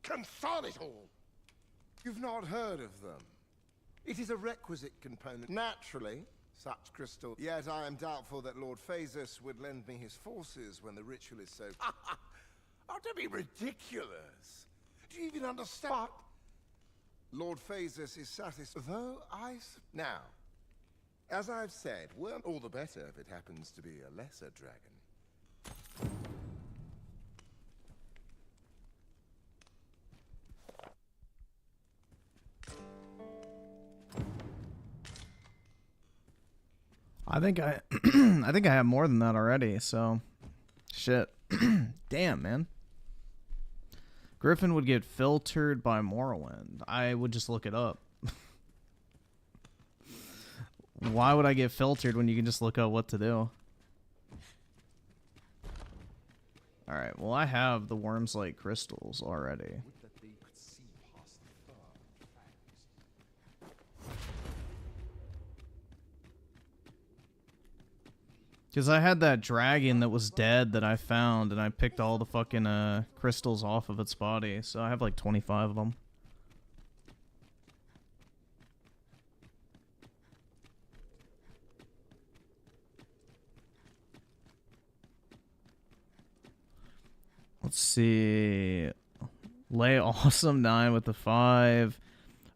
Confound it all! You've not heard of them. It is a requisite component. Naturally, such crystal... Yet I am doubtful that Lord Phasus would lend me his forces when the ritual is so... Oh, don't be ridiculous! Do you even understand? Lord Phasus is satisfied, though Now, as I've said, we're all the better if it happens to be a lesser dragon. I think I have more than that already, so shit. Damn, man. Griffin would get filtered by Morrowind. I would just look it up. Why would I get filtered when you can just look up what to do? Alright, well I have the Worm's Light crystals already. Because I had that dragon that was dead that I found, and I picked all the fucking crystals off of its body, so I have like 25 of them. Let's see. Lay awesome 9 with the 5.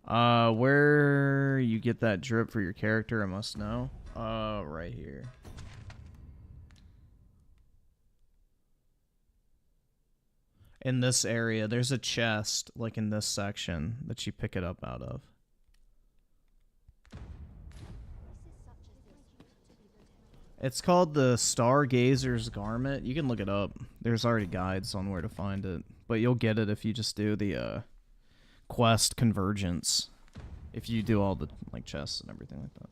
Where you get that drip for your character, I must know. Right here. In this area, there's a chest, like in this section, that you pick it up out of. It's called the Stargazer's Garment. You can look it up. There's already guides on where to find it. But you'll get it if you just do the quest Convergence. If you do all the like chests and everything like that.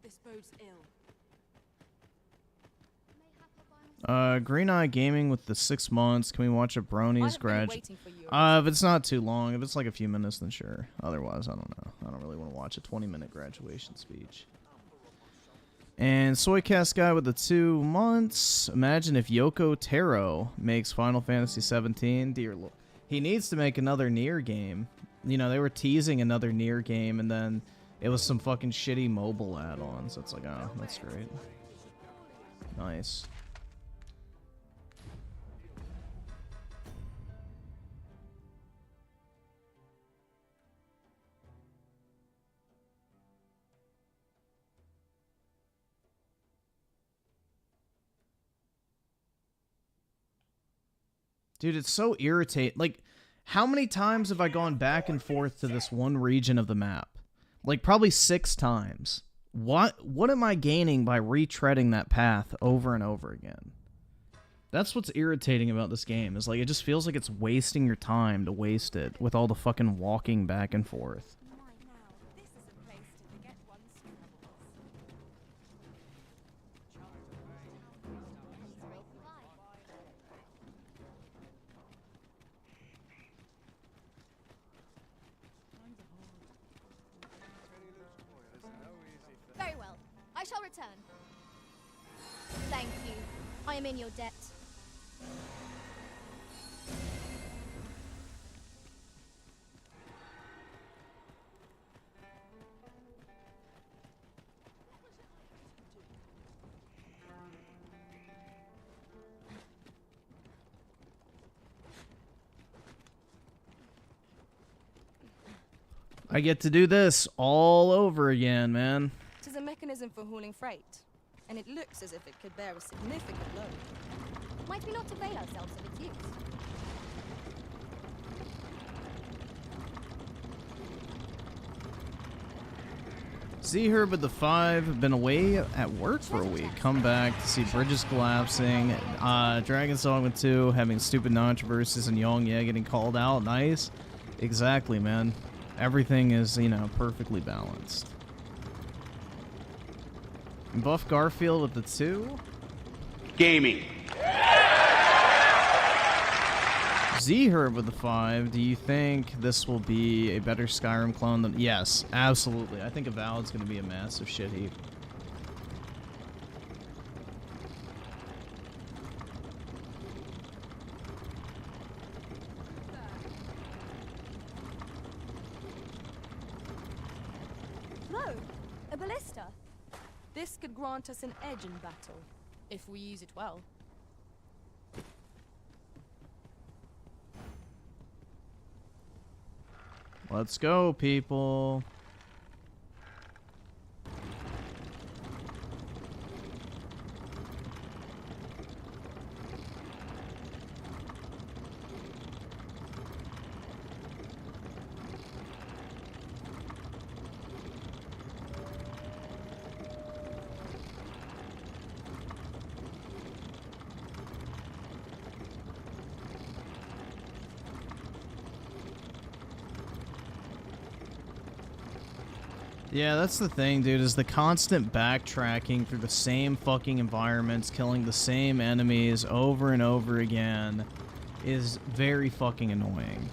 This bodes ill. Green Eye Gaming with the 6 months. Can we watch a Bronies grad? If it's not too long, if it's like a few minutes, then sure. Otherwise, I don't know. I don't really want to watch a 20-minute graduation speech. And Soycast guy with the 2 months. Imagine if Yoko Taro makes Final Fantasy 17. Dear Lord. He needs to make another Nier game. You know, they were teasing another Nier game, and then it was some fucking shitty mobile add-ons. So it's like, oh, that's great. Nice. Dude, it's so irritating. Like, how many times have I gone back and forth to this one region of the map? Like, probably 6 times. What am I gaining by retreading that path over and over again? That's what's irritating about this game, is like, it just feels like it's wasting your time to waste it with all the fucking walking back and forth. Very well. I shall return. Thank you. I am in your debt. I get to do this all over again, man. It is a mechanism for hauling freight, and it looks as if it could bear a significant load. Might we not avail ourselves of its use? Z-Herb with the 5, been away at work for a week. Come back to see bridges collapsing. Dragon's Dogma 2 having stupid non-traverses, and Yong, yeah, getting called out. Nice. Exactly, man. Everything is, you know, perfectly balanced. Buff Garfield with the 2. Gaming. Z-Herb with the 5. Do you think this will be a better Skyrim clone than... Yes, absolutely. I think Avowed's going to be a massive shit heap. No, a ballista. This could grant us an edge in battle, if we use it well. Let's go, people. Yeah, that's the thing, dude, is the constant backtracking through the same fucking environments, killing the same enemies over and over again is very fucking annoying.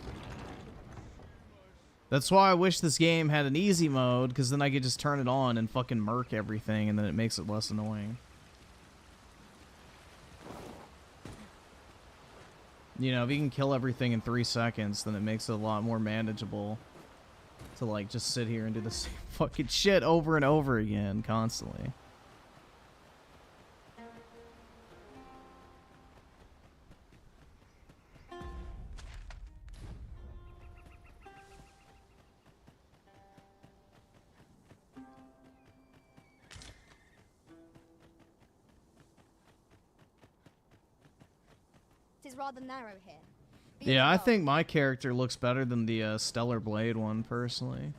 That's why I wish this game had an easy mode, because then I could just turn it on and fucking murk everything, and then it makes it less annoying. You know, if you can kill everything in 3 seconds, then it makes it a lot more manageable to, like, just sit here and do the same fucking shit over and over again, constantly. It is rather narrow here. Yeah, I think my character looks better than the Stellar Blade one, personally.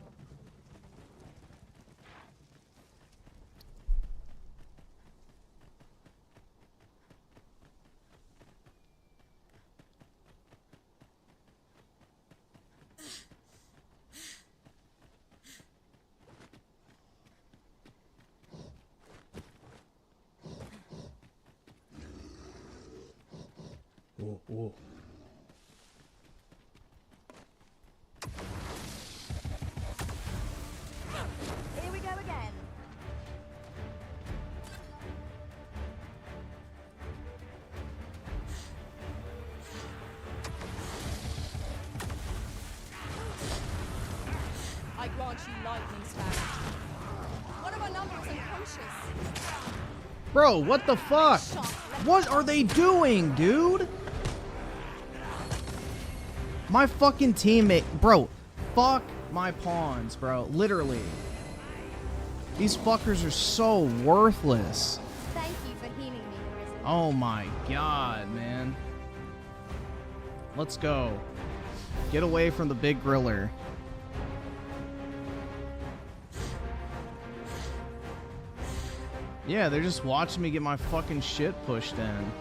Whoa. Here we go again. I grant you lightning stand. One of our number is unconscious. Bro, what the fuck? What are they doing, dude? My fucking teammate, bro. Fuck my pawns, bro. Literally. These fuckers are so worthless. Thank you for healing me, Griffin. Oh my god, man. Let's go. Get away from the big griller. Yeah, they're just watching me get my fucking shit pushed in.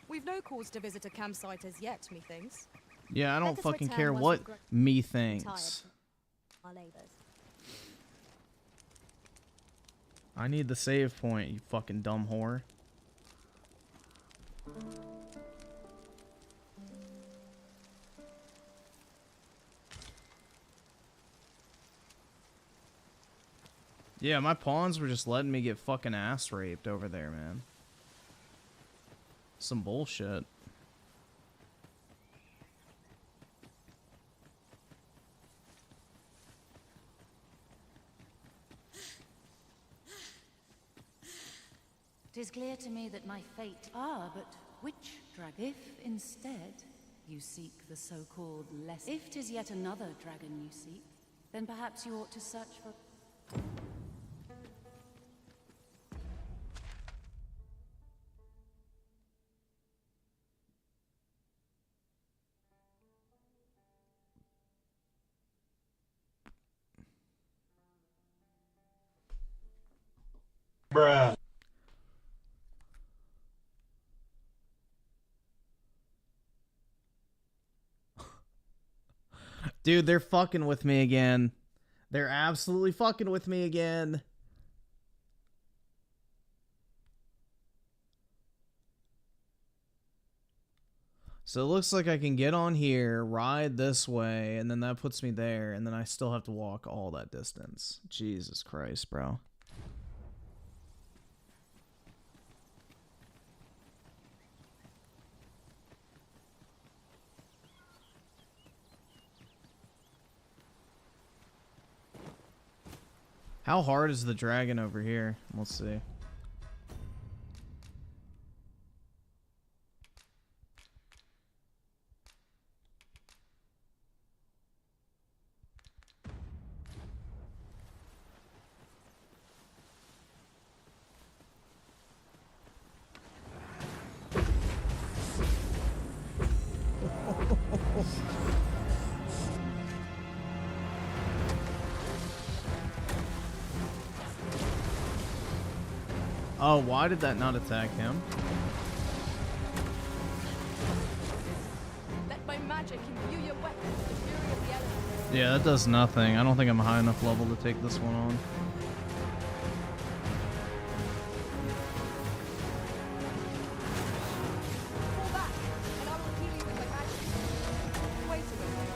We've no cause to visit a campsite as yet, methinks. Yeah, I don't Let us fucking return care once what we've me tired thinks. Our labors. I need the save point, you fucking dumb whore. Yeah, my pawns were just letting me get fucking ass raped over there, man. Some bullshit. Tis clear to me that my fate... Ah, but which dragon? If instead you seek the so-called less... If 'tis yet another dragon you seek, then perhaps you ought to search for... Bruh. Dude, they're fucking with me again. They're absolutely fucking with me again. So it looks like I can get on here, ride this way, and then that puts me there, and then I still have to walk all that distance. Jesus Christ, bro. How hard is the dragon over here? Let's see. Oh, why did that not attack him? Let my magic imbue your weapon with the fury of the elements. Yeah, that does nothing. I don't think I'm high enough level to take this one on. Fall back, and I will heal you with my magic. Wait a minute.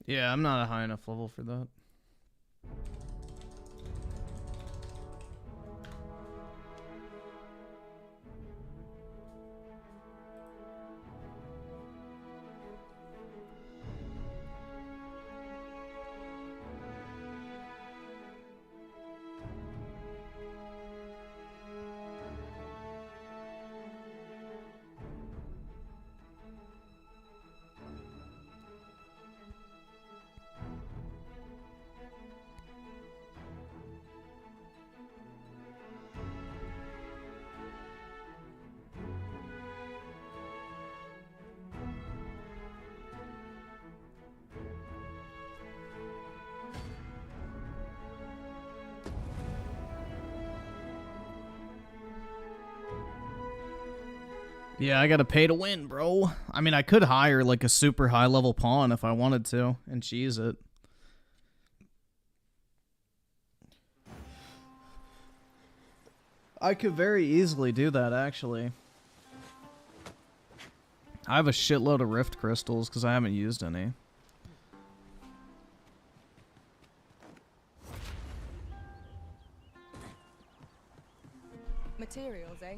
Yeah, I'm not a high enough level for that. Yeah, I gotta pay to win, bro. I mean, I could hire like a super high level pawn if I wanted to and cheese it. I could very easily do that, actually. I have a shitload of rift crystals because I haven't used any. Materials, eh?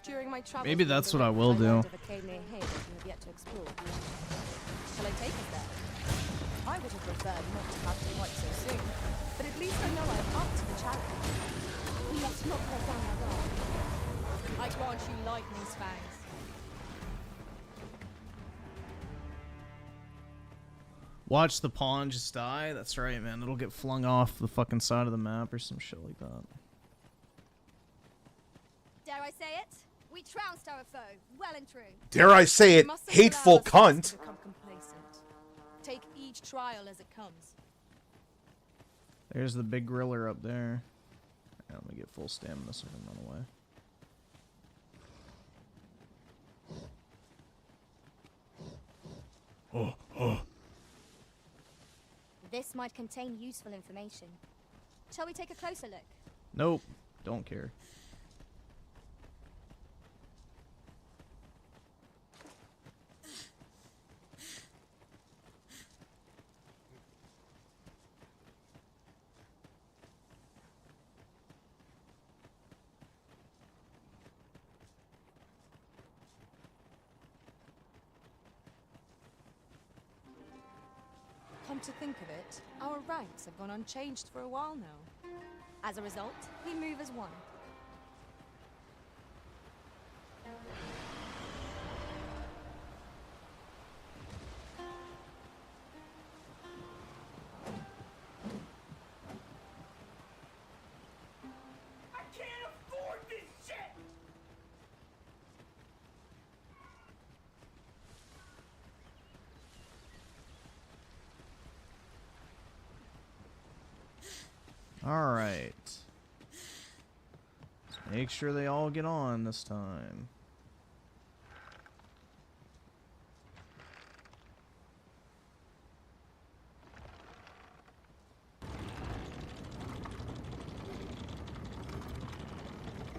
During my travels Maybe that's what I will do. of a cave near here that you have yet to explore. Shall I take it there? I would have preferred not to have to quite so soon, but at least I know I'm up to the challenge. We must not let down our guard. I grant you lightning's fangs. Watch the pawn just die? That's right, man. It'll get flung off the fucking side of the map or some shit like that. Dare I say it? We trounced our foe, well and true. Dare I say it, hateful cunt. Become complacent. Take each trial as it comes. There's the big griller up there. Yeah, let me get full stamina so I can run away. This might contain useful information. Shall we take a closer look? Nope, don't care. Come to think of it, our ranks have gone unchanged for a while now. As a result, we move as one. I can't afford this shit! Alright. Make sure they all get on this time.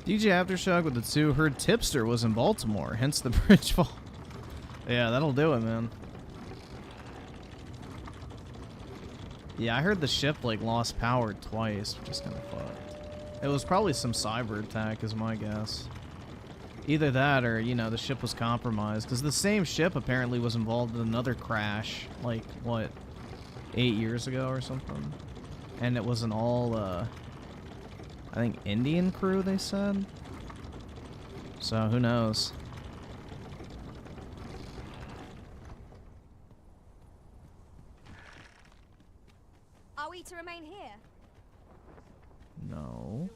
DJ Aftershock with the 2 heard Tipster was in Baltimore, hence the bridge fall. Yeah, that'll do it, man. Yeah, I heard the ship, like, lost power twice, which is kind of fucked. It was probably some cyber attack, is my guess. Either that or, you know, the ship was compromised. Because the same ship apparently was involved in another crash, like, what, 8 years ago or something? And it was an all, I think, Indian crew, they said? So, who knows? Are we to remain here? No.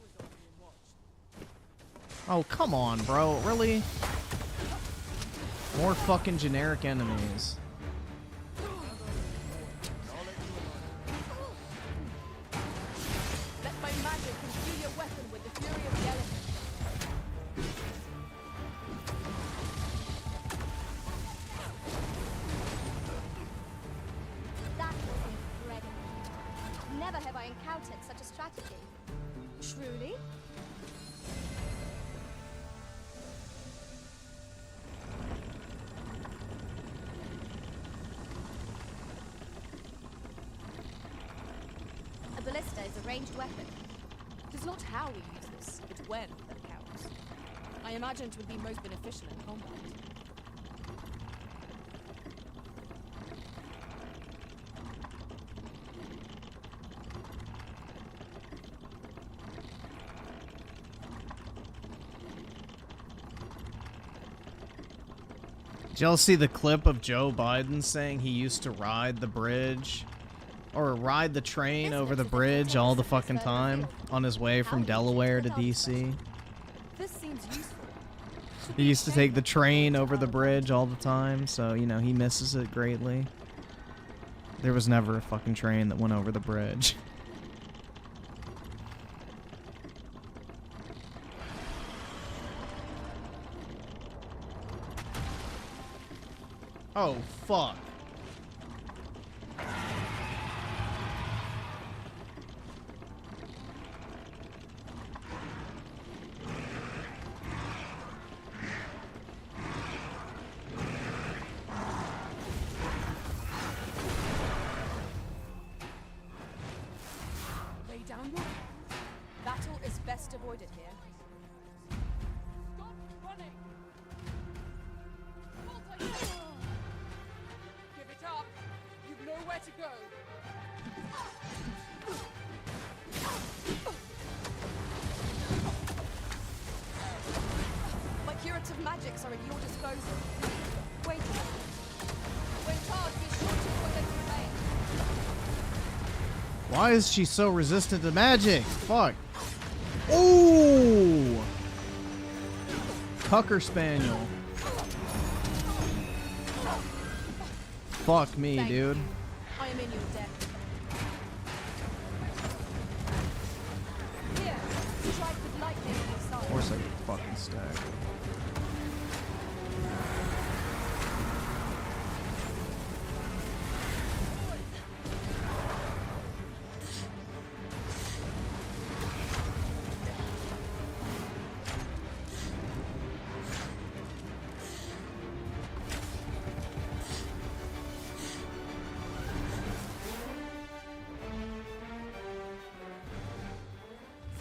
Oh, come on, bro. Really? More fucking generic enemies. Let my magic imbue your weapon with the fury of the elements. That was incredible. Never have I encountered such a strategy. Truly? A ballista is a ranged weapon. It is not how we use this, it's when that counts. I imagine it would be most beneficial in combat. Did y'all see the clip of Joe Biden saying he used to ride the bridge? Or ride the train over the bridge all the fucking time on his way from Delaware to DC? This seems useful. He used to take the train over the bridge all the time, so, you know, he misses it greatly. There was never a fucking train that went over the bridge. Oh, fuck. Lay down your... Battle is best avoided here. Stop running! Give it up! You've nowhere to go! My curative magics are at your disposal. Wait a minute. When charged, be sure to avoid any remain. Why is she so resistant to magic? Fuck. Ooh! Cocker Spaniel. Fuck me, Thank dude. you. I am in your debt. Here, strike with lightning on your side. Of course I get fucking stacked.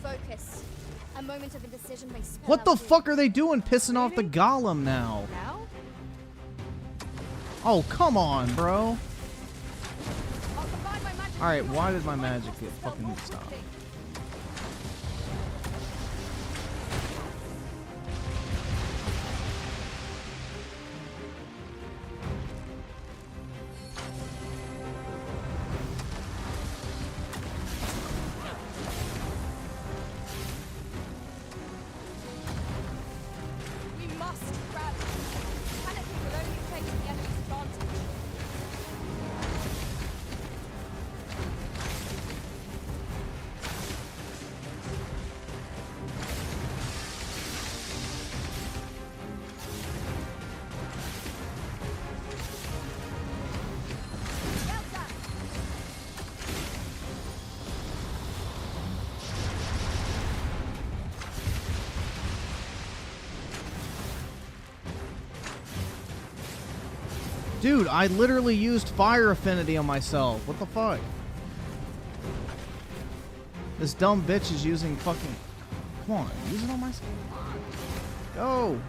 Focus. A moment of indecision may spell What the out fuck are they doing pissing off the golem now? now? Oh, come on, bro. I'll combine my magic. Alright, why did my magic get fucking stopped? We must grab it. Panicking will only take the enemy's advantage. Well done. Dude, I literally used fire affinity on myself. What the fuck? This dumb bitch is using fucking... Come on, use it on myself. Go!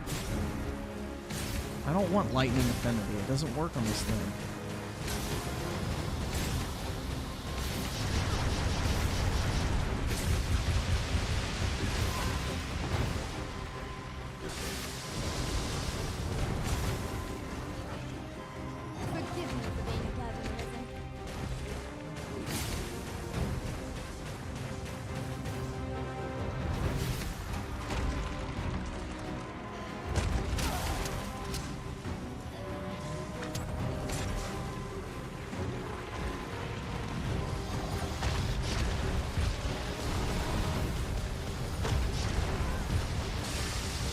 I don't want lightning affinity. It doesn't work on this thing. Forgive me for being a burden, Griffin.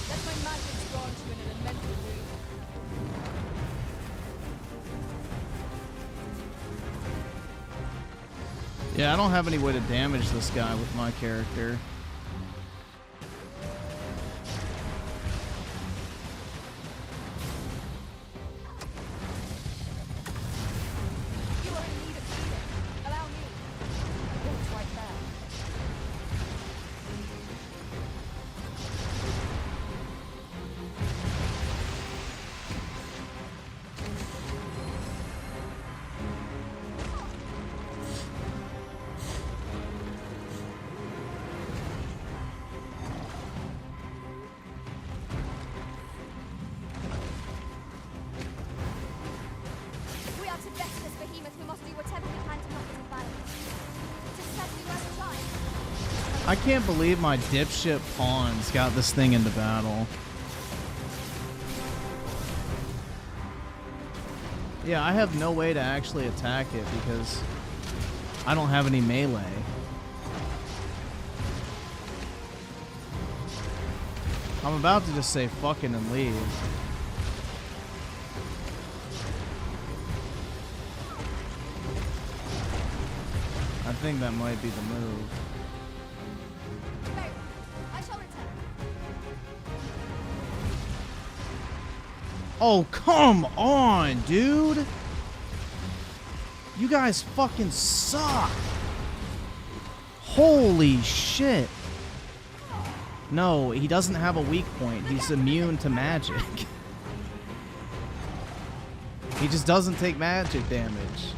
Let my magic grant you an elemental mood. Yeah, I don't have any way to damage this guy with my character. You are in need of healing. Allow me. Walk's right there. If we are to best this behemoth, we must do whatever we can to knock it in balance. It is certainly worth a try. I can't believe my dipshit pawns got this thing into battle. Yeah, I have no way to actually attack it because I don't have any melee. I'm about to just say fucking and leave. I think that might be the move. Very well. I shall return. Oh, come on, dude! You guys fucking suck! Holy shit! No, he doesn't have a weak point. He's immune to magic. He just doesn't take magic damage.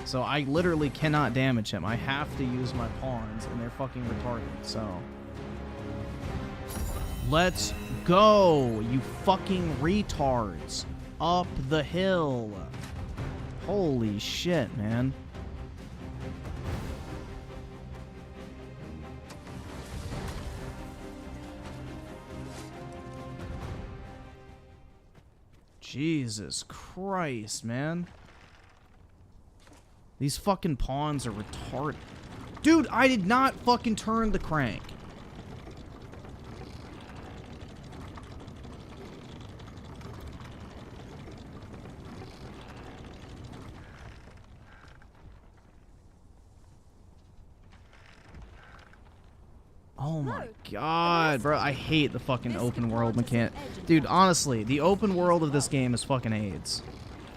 So I literally cannot damage him. I have to use my pawns, and they're fucking retarded, so... Let's go, you fucking retards. Up the hill. Holy shit, man. Jesus Christ, man. These fucking pawns are retarded. Dude, I did not fucking turn the crank. Oh my god, bro. I hate the fucking open world mechanic. Dude, honestly, the open world of this game is fucking AIDS.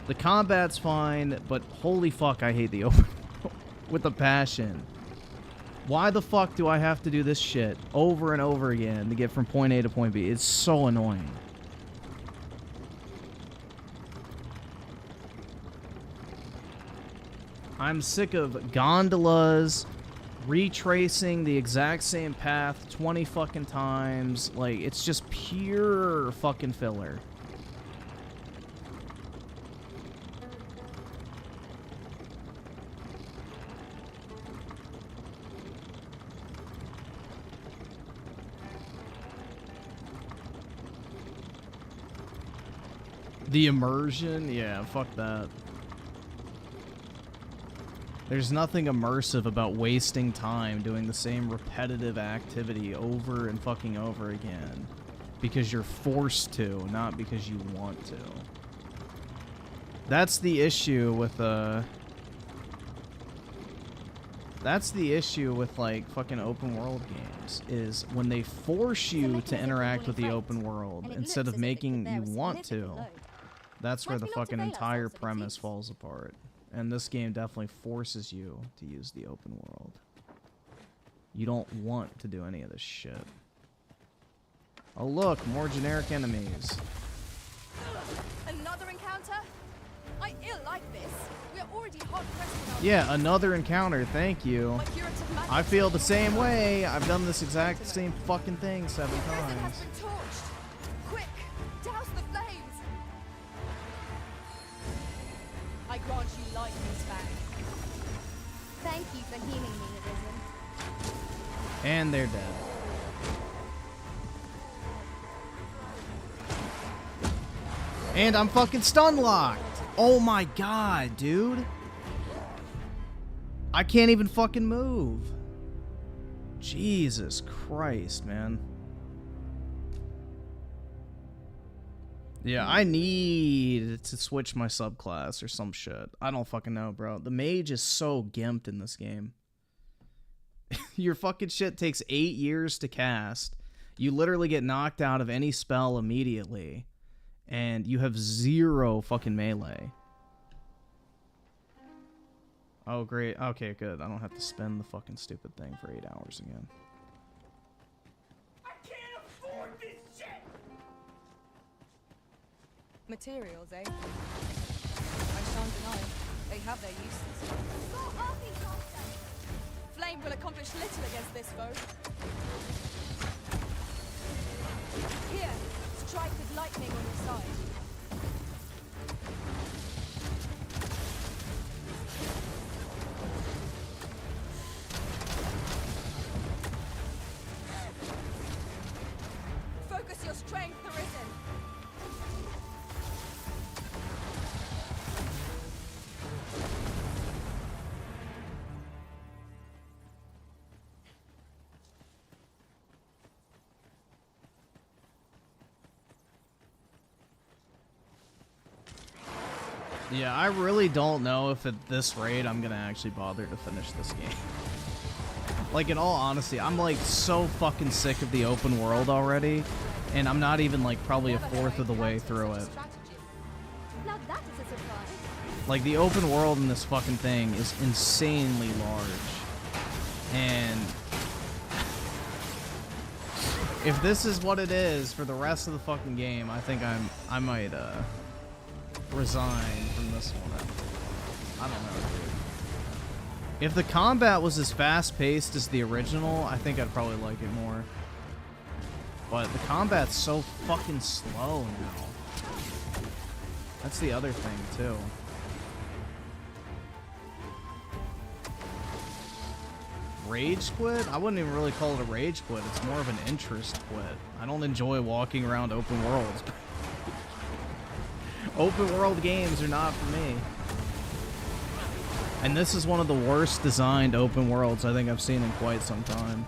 The combat's fine, but holy fuck, I hate the open world with a passion. Why the fuck do I have to do this shit over and over again to get from point A to point B? It's so annoying. I'm sick of gondolas, retracing the exact same path 20 fucking times. Like, it's just pure fucking filler. The immersion? Yeah, fuck that. There's nothing immersive about wasting time doing the same repetitive activity over and fucking over again. Because you're forced to, not because you want to. That's the issue with, That's the issue with, like, fucking open world games, is when they force you to interact with the open world instead of making you want to. That's where the fucking entire premise falls apart. And this game definitely forces you to use the open world. You don't want to do any of this shit. Oh look, more generic enemies. Another encounter? I ill like this. We're already hard pressed in our Yeah, another encounter, thank you. My curative magic I feel the same way. I've done this exact same fucking thing 7 Griffin has times. been torched. Quick, douse the flames. I grant you life, Miss Fang. Thank you for healing me, Arisen. And they're dead. And I'm fucking stun locked. Oh my god, dude. I can't even fucking move. Jesus Christ, man. Yeah, I need to switch my subclass or some shit. I don't fucking know, bro. The mage is so gimped in this game. Your fucking shit takes 8 years to cast. You literally get knocked out of any spell immediately. And you have 0 fucking melee. Oh, great. Okay, good. I don't have to spend the fucking stupid thing for 8 hours again. I can't afford this shit! Materials, eh? I shan't deny. They have their uses. Flame will accomplish little against this foe. Here, strike with lightning on your side. Focus your strength, Arisen. Yeah, I really don't know if at this rate I'm gonna actually bother to finish this game. Like, in all honesty, I'm like so fucking sick of the open world already, and I'm not even like probably a fourth of the way through it. Now that is a surprise. Like, the open world in this fucking thing is insanely large. And if this is what it is for the rest of the fucking game, I think I might resign from this one. I don't know, dude. If the combat was as fast-paced as the original, I think I'd probably like it more. But the combat's so fucking slow now. That's the other thing, too. Rage quit? I wouldn't even really call it a rage quit. It's more of an interest quit. I don't enjoy walking around open worlds. Open world games are not for me. And this is one of the worst designed open worlds I think I've seen in quite some time.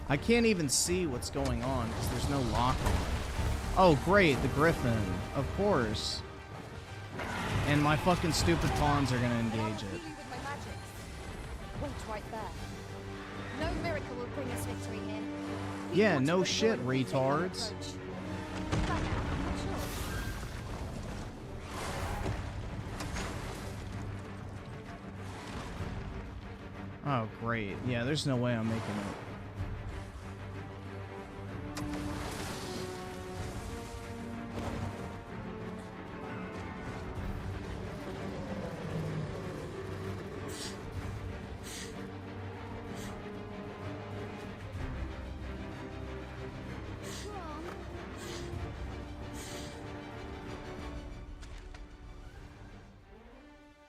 I can't even see what's going on because there's no lock on. Oh, great, the Griffin. Of course. And my fucking stupid pawns are gonna engage it. Wait right there. No miracle will bring us victory here. Yeah, no shit, retards. Oh, great. Yeah, there's no way I'm making it.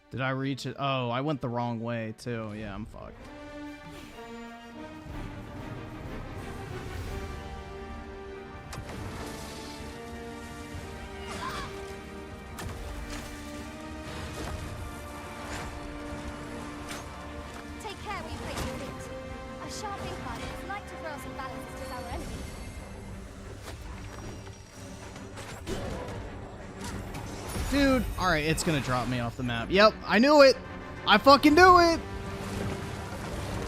Did I reach it? Oh, I went the wrong way, too. Yeah, I'm fucked. Take care when you place your hit. A sharp incline is like to throw some balances to our enemy. Dude, alright, it's gonna drop me off the map. Yep, I knew it! I fucking knew it!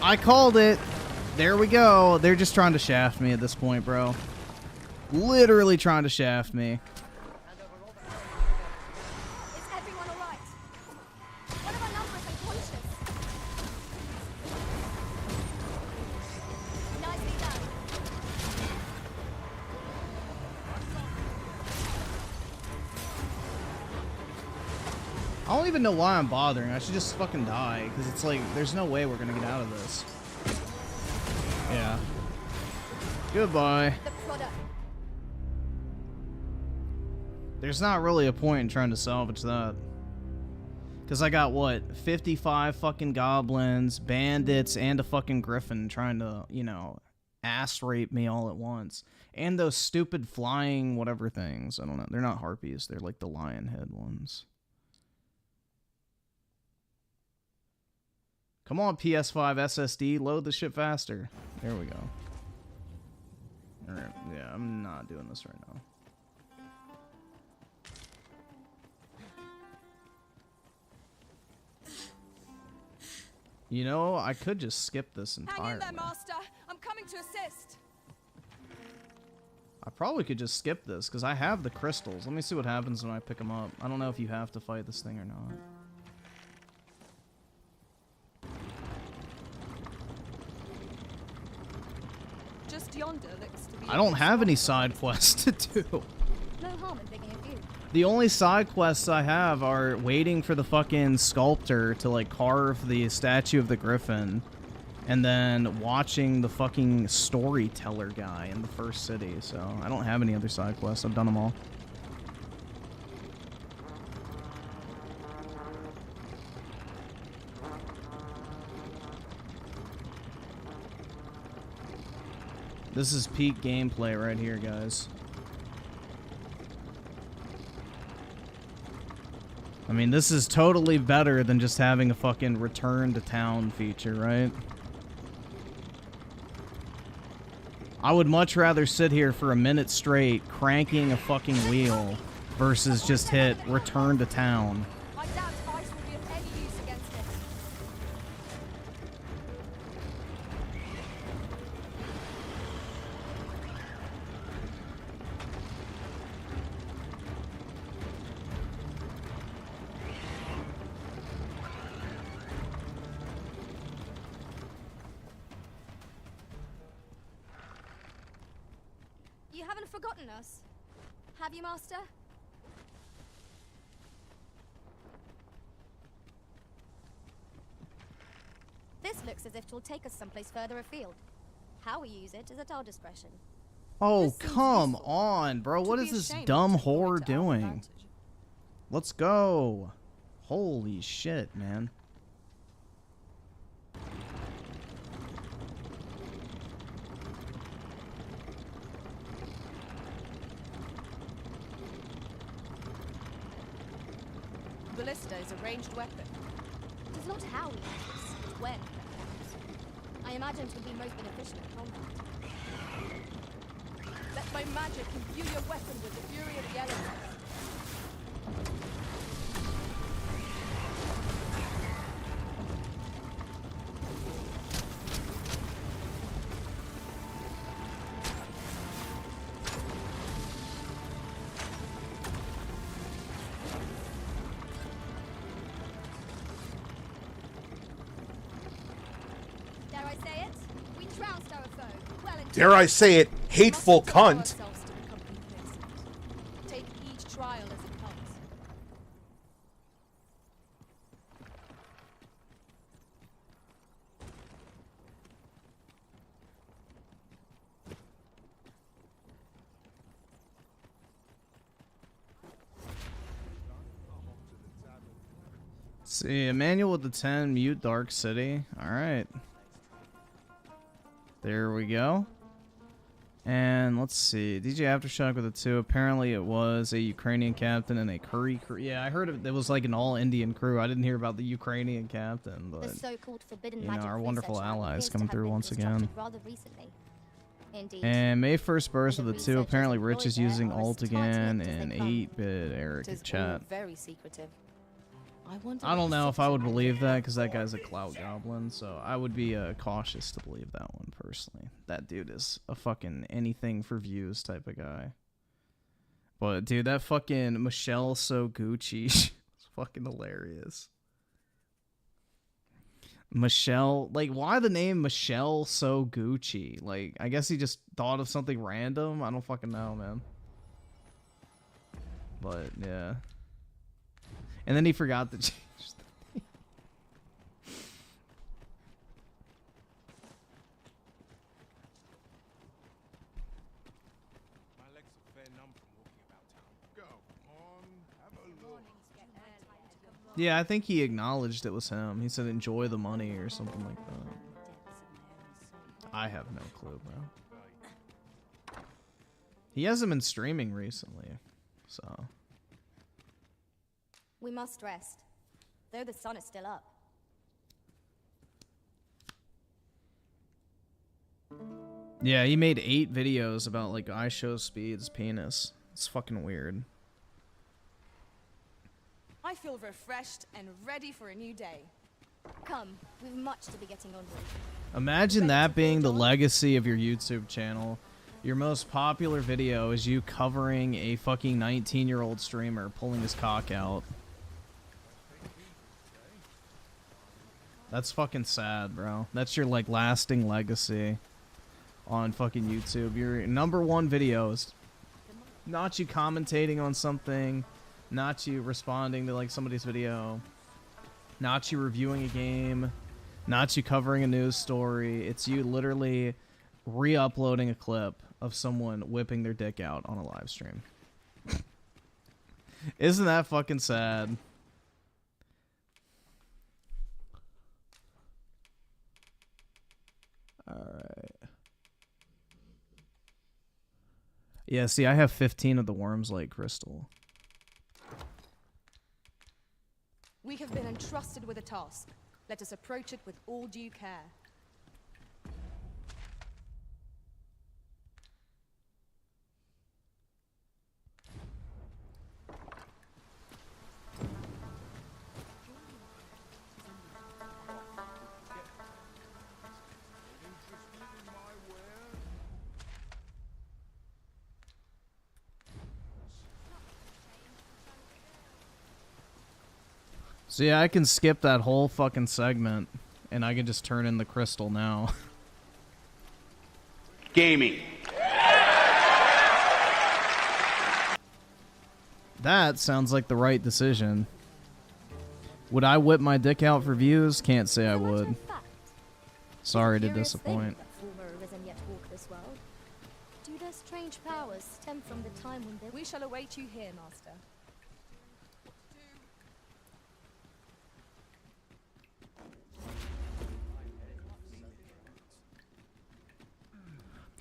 I called it! There we go. They're just trying to shaft me at this point, bro. Literally trying to shaft me. Is everyone alright? One of our numbers unconscious. Nicely done. I don't even know why I'm bothering. I should just fucking die, because it's like, there's no way we're gonna get out of this. Yeah. Goodbye. The product. There's not really a point in trying to salvage that. Because I got, what, 55 fucking goblins, bandits, and a fucking griffin trying to, you know, ass rape me all at once. And those stupid flying whatever things. I don't know. They're not harpies. They're like the lion head ones. Come on, PS5 SSD. Load the shit faster. There we go. Alright, yeah, I'm not doing this right now. You know, I could just skip this entirely. Hang in there, Master. I'm coming to assist. I probably could just skip this, because I have the crystals. Let me see what happens when I pick them up. I don't know if you have to fight this thing or not. Just yonder looks to be. I don't have any side quests to do. No harm in thinking of you. The only side quests I have are waiting for the fucking sculptor to, like, carve the statue of the Griffin. and then watching the fucking storyteller guy in the first city. So I don't have any other side quests. I've done them all. This is peak gameplay right here, guys. I mean, this is totally better than just having a fucking return to town feature, right? I would much rather sit here for a minute straight cranking a fucking wheel versus just hit return to town. I doubt ice will be of any use against it. You haven't forgotten us, have you, Master? This looks as if it will take us someplace further afield. How we use it is at our discretion. Oh, come on, bro. What is this dumb whore doing? Let's go. Holy shit, man. Ballista is a ranged weapon. It is not how we use this, it's when. I imagine it would be most beneficial in combat. Let my magic imbue your weapon with the fury of the elements. Dare I say it? We trounced our foe. Well and Dare I say it, hateful cunt. Take each trial as it comes. See, Emmanuel with the 10, mute Dark City. Alright. There we go. And let's see. DJ Aftershock with a 2. Apparently it was a Ukrainian captain and a Curry crew. Yeah, I heard it was like an all-Indian crew. I didn't hear about the Ukrainian captain, but the so-called forbidden you know, magic our wonderful research allies appears to coming have through been once constructed again. rather recently. Indeed. And May 1st burst with a 2. Apparently Rich is employed using there are as alt tight-lipped again as they and come. 8-bit Eric It in is all chat. very secretive. I don't know if I would believe that because that guy's a clout goblin, so I would be cautious to believe that one personally. That dude is a fucking anything for views type of guy. But dude, that fucking Michelle So Gucci is fucking hilarious. Michelle, like, why the name Michelle So Gucci? Like, I guess he just thought of something random. I don't fucking know, man. But yeah. And then he forgot to change the name. My legs are fair numb from walking about town. Go on, have a look. Yeah, I think he acknowledged it was him. He said enjoy the money or something like that. I have no clue, bro. He hasn't been streaming recently, so... We must rest, though the sun is still up. Yeah, he made 8 videos about, like, iShowSpeed's penis. It's fucking weird. I feel refreshed and ready for a new day. Come, we've much to be getting on with. Imagine that being the legacy of your YouTube channel. Your most popular video is you covering a fucking 19-year-old streamer pulling his cock out. That's fucking sad, bro. That's your, like, lasting legacy on fucking YouTube. Your #1 video is not you commentating on something, not you responding to, like, somebody's video, not you reviewing a game, Not you covering a news story. It's you literally re-uploading a clip of someone whipping their dick out on a live stream. Isn't that fucking sad? Alright. Yeah, see, I have 15 of the Worm's Lake crystal. We have been entrusted with a task. Let us approach it with all due care. So yeah, I can skip that whole fucking segment, and I can just turn in the crystal now. Gaming. That sounds like the right decision. Would I whip my dick out for views? Can't say I would. Sorry to disappoint. Former arisen yet walk this world. Do their strange powers stem from the time when they... We shall await you here, Master.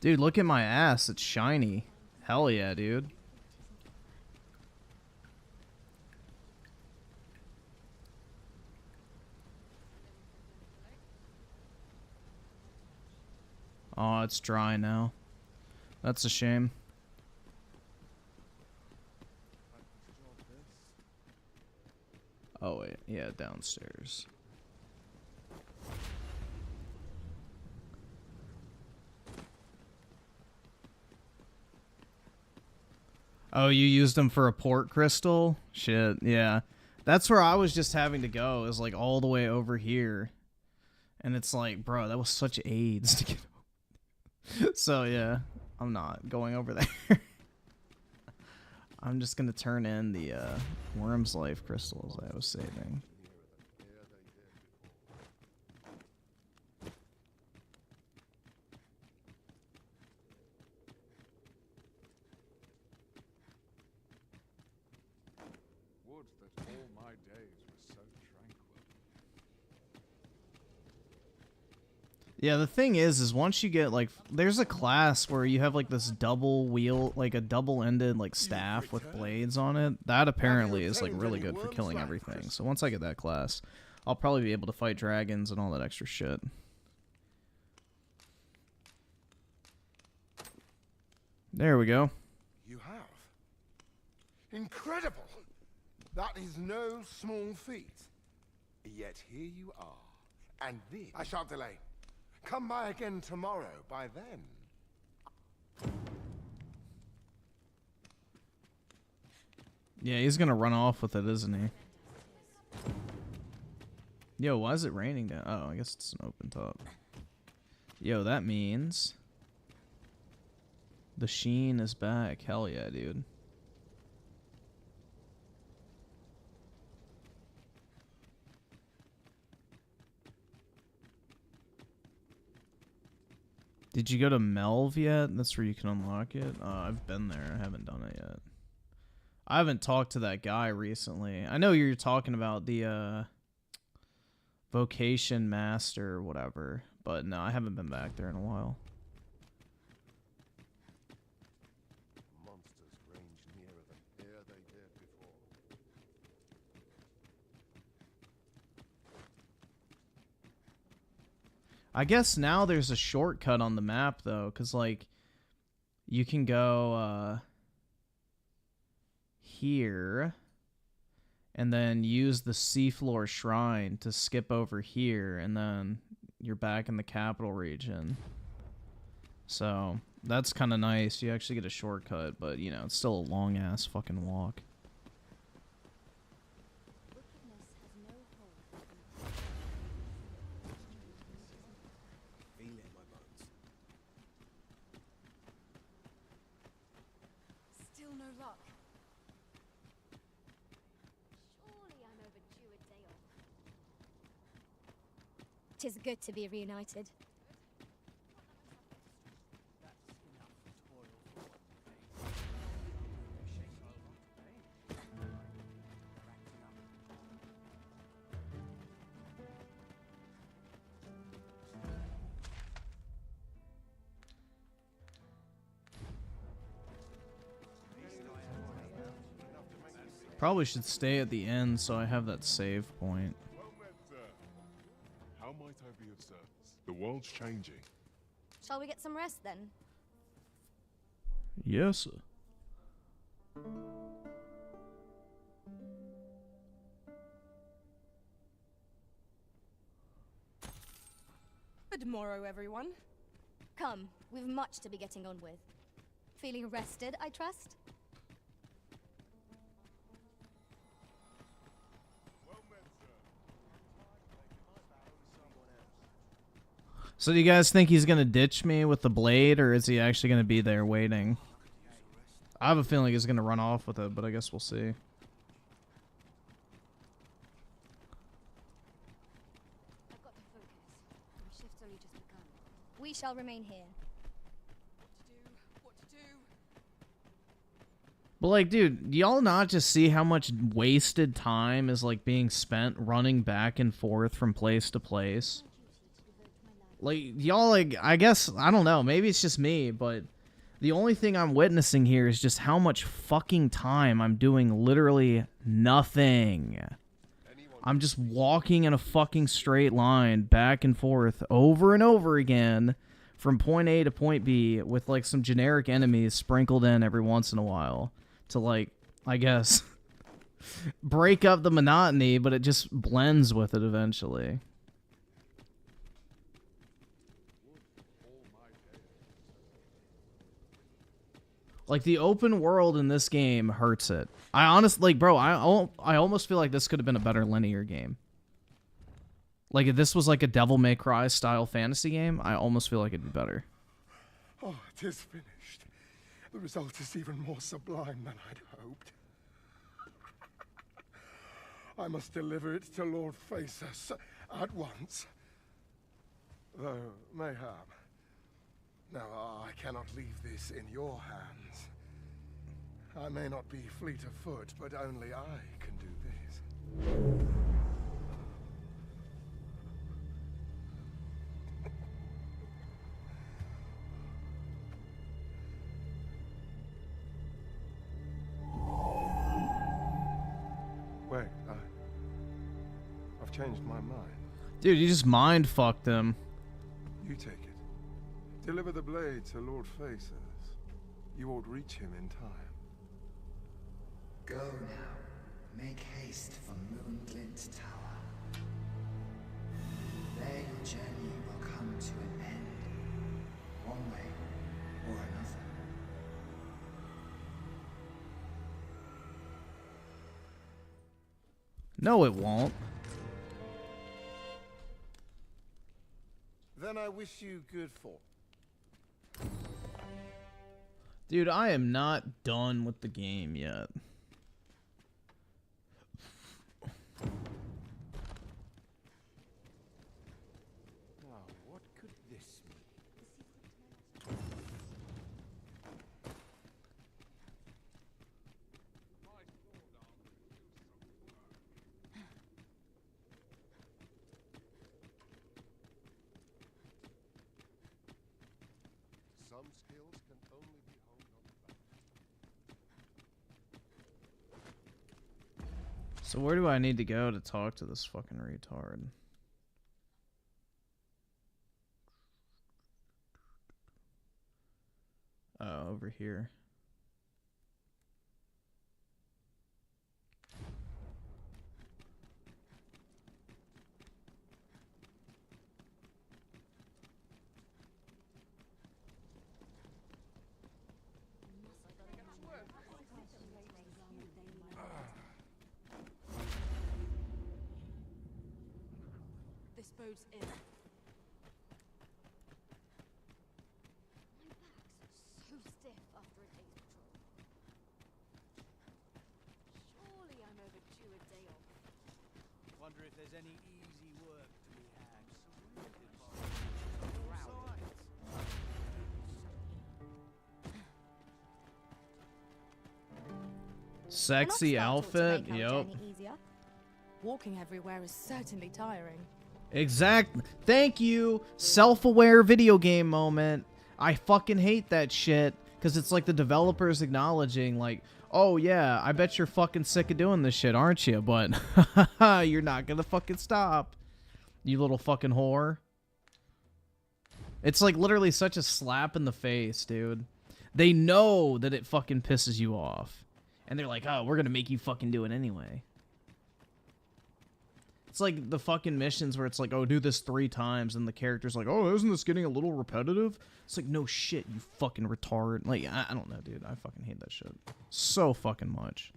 Dude, look at my ass. It's shiny. Hell yeah, dude. Oh, it's dry now. That's a shame. Oh, wait. Yeah, downstairs. Oh, you used them for a port crystal? Shit, yeah. That's where I was just having to go, is like all the way over here. And it's like, bro, that was such AIDS to get over. So yeah, I'm not going over there. I'm just gonna turn in the Worm's Life crystals I was saving. Would that all my days were so tranquil. Yeah, the thing is once you get like, there's a class where you have like this double wheel, like a double-ended like staff with blades on it. That apparently is like really good for killing everything. So once I get that class, I'll probably be able to fight dragons and all that extra shit. There we go. You have. Incredible! That is no small feat. Yet here you are. And this... I shan't delay. Come by again tomorrow. By then... Yeah, he's gonna run off with it, isn't he? Yo, why is it raining down? Oh, I guess it's an open top. Yo, that means... the sheen is back. Hell yeah, dude. Did you go to Melv yet? That's where you can unlock it. I've been there. I haven't done it yet. I haven't talked to that guy recently. I know you're talking about the vocation master or whatever, but no, I haven't been back there in a while. Monsters range nearer than e'er they dared before. I guess now there's a shortcut on the map though, because like you can go here and then use the seafloor shrine to skip over here, and then you're back in the capital region. So that's kind of nice. You actually get a shortcut, but you know, it's still a long ass fucking walk. Still no luck. Surely I'm overdue a day off. 'Tis good to be reunited. Probably should stay at the end so I have that save point. How might I be of service? The world's changing. Shall we get some rest then? Yes, sir. Good morrow, everyone. Come, we've much to be getting on with. Feeling rested, I trust? So do you guys think he's gonna ditch me with the blade, or is he actually gonna be there waiting? I have a feeling he's gonna run off with it, but I guess we'll see. I've got to focus. My shift's only just begun. We shall remain here. What to do? But like, dude, do y'all not just see how much wasted time is like being spent running back and forth from place to place? Like, y'all, like, I guess, I don't know, maybe it's just me, but the only thing I'm witnessing here is just how much fucking time I'm doing literally nothing. I'm just walking in a fucking straight line back and forth over and over again from point A to point B with, like, some generic enemies sprinkled in every once in a while to, like, I guess, break up the monotony, but it just blends with it eventually. Like, the open world in this game hurts it. I honestly, like, bro, I almost feel like this could have been a better linear game. Like, if this was like a Devil May Cry style fantasy game, I almost feel like it'd be better. Oh, it is finished. The result is even more sublime than I'd hoped. I must deliver it to Lord Faces at once. Though, mayhap. Now, I cannot leave this in your hands. I may not be fleet of foot, but only I can do this. Wait, I've changed my mind. Dude, you just mind fucked him. You take it. Deliver the blade to Lord Faces. You ought reach him in time. Go now. Make haste for Moonglint Tower. There your journey will come to an end. One way or another. No, it won't. Then I wish you good fortune. Dude, I am not done with the game yet. Now, what could this mean? Some skills can only be honed on the back. So where do I need to go to talk to this fucking retard? Oh, over here. This bode's in. My back's so stiff after a day's patrol. Surely I'm overdue a day off. Wonder if there's any easy work to be had. Sexy An ox cart ought to outfit. make our Yep. journey easier. Walking everywhere is certainly tiring. Exactly. Thank you. Self-aware video game moment. I fucking hate that shit because it's like the developers acknowledging like, oh yeah, I bet you're fucking sick of doing this shit, aren't you? But you're not gonna fucking stop, you little fucking whore. It's like literally such a slap in the face, dude. They know that it fucking pisses you off. And they're like, oh, we're gonna make you fucking do it anyway. It's like the fucking missions where it's like, oh, do this 3 times, and the character's like, oh, isn't this getting a little repetitive? It's like, no shit, you fucking retard. Like, I don't know, dude. I fucking hate that shit so fucking much.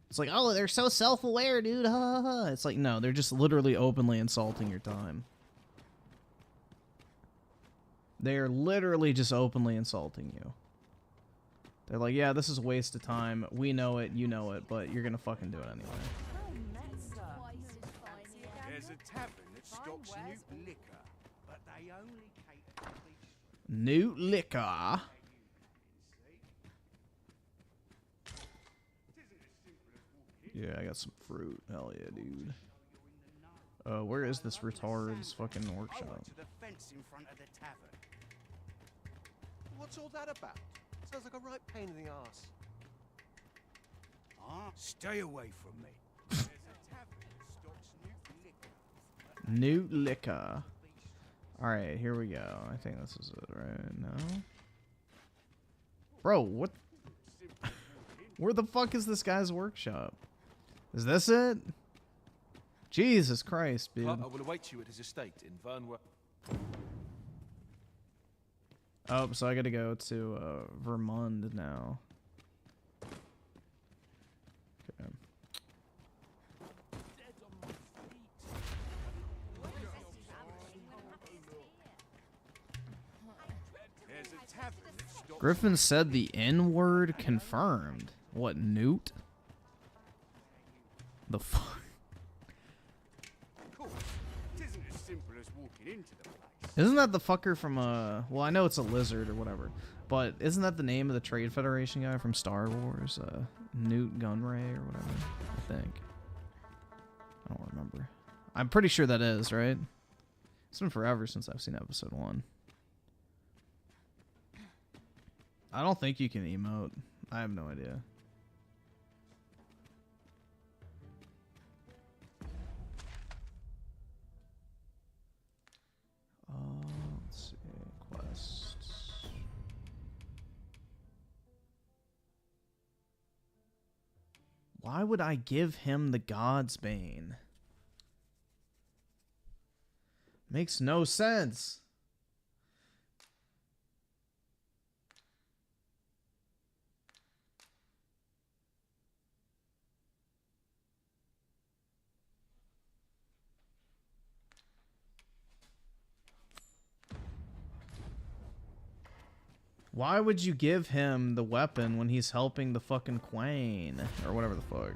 It's like, oh, they're so self-aware, dude. Ha, ha, ha. It's like, no, they're just literally openly insulting your time. They're literally just openly insulting you. They're like, yeah, this is a waste of time. We know it, you know it, but you're gonna fucking do it anyway. There's a tavern that stocks Newt liquor, but they only cater to these. Newt liquor. Yeah, I got some fruit. Hell yeah, dude. Where is this retard's fucking workshop? To the fence in front of the tavern. What's all that about? Sounds like a right pain in the ass. Ah, stay away from me. There's a tavern that stocks Newt liquor. Newt liquor. Alright, here we go. I think this is it, right? No? Bro, what? Where the fuck is this guy's workshop? Is this it? Jesus Christ, dude. I will await you at his estate in Vernworth. Oh, so I gotta go to Vermont now. Okay. Griffin said the N-word confirmed. What, Newt? The fuck? Isn't that the fucker from, well, I know it's a lizard or whatever, but isn't that the name of the Trade Federation guy from Star Wars? Newt Gunray or whatever, I think. I don't remember. I'm pretty sure that is, right? It's been forever since I've seen episode 1. I don't think you can emote. I have no idea. Let's see. Quests. Why would I give him the God's Bane? Makes no sense. Why would you give him the weapon when he's helping the fucking Queen? Or whatever the fuck.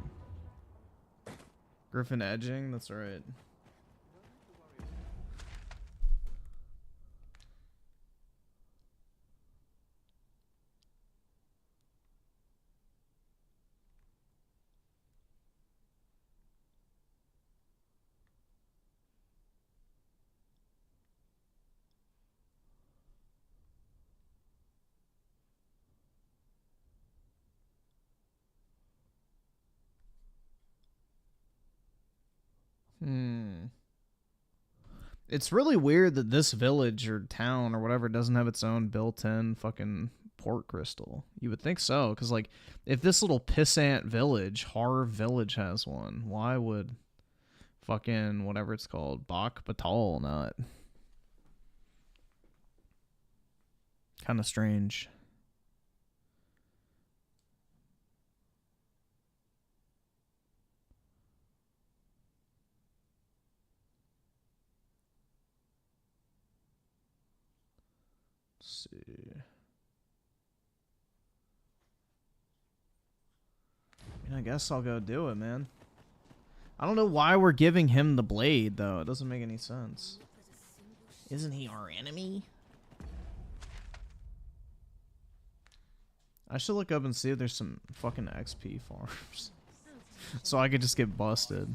Griffin edging? That's right. It's really weird that this village or town or whatever doesn't have its own built-in fucking port crystal. You would think so, because like, if this little pissant village, Har Village, has one, why would fucking whatever it's called, Bak Batal not? Kind of strange. See. I mean, I guess I'll go do it, man. I don't know why we're giving him the blade, though. It doesn't make any sense. Isn't he our enemy? I should look up and see if there's some fucking XP farms. So I could just get busted.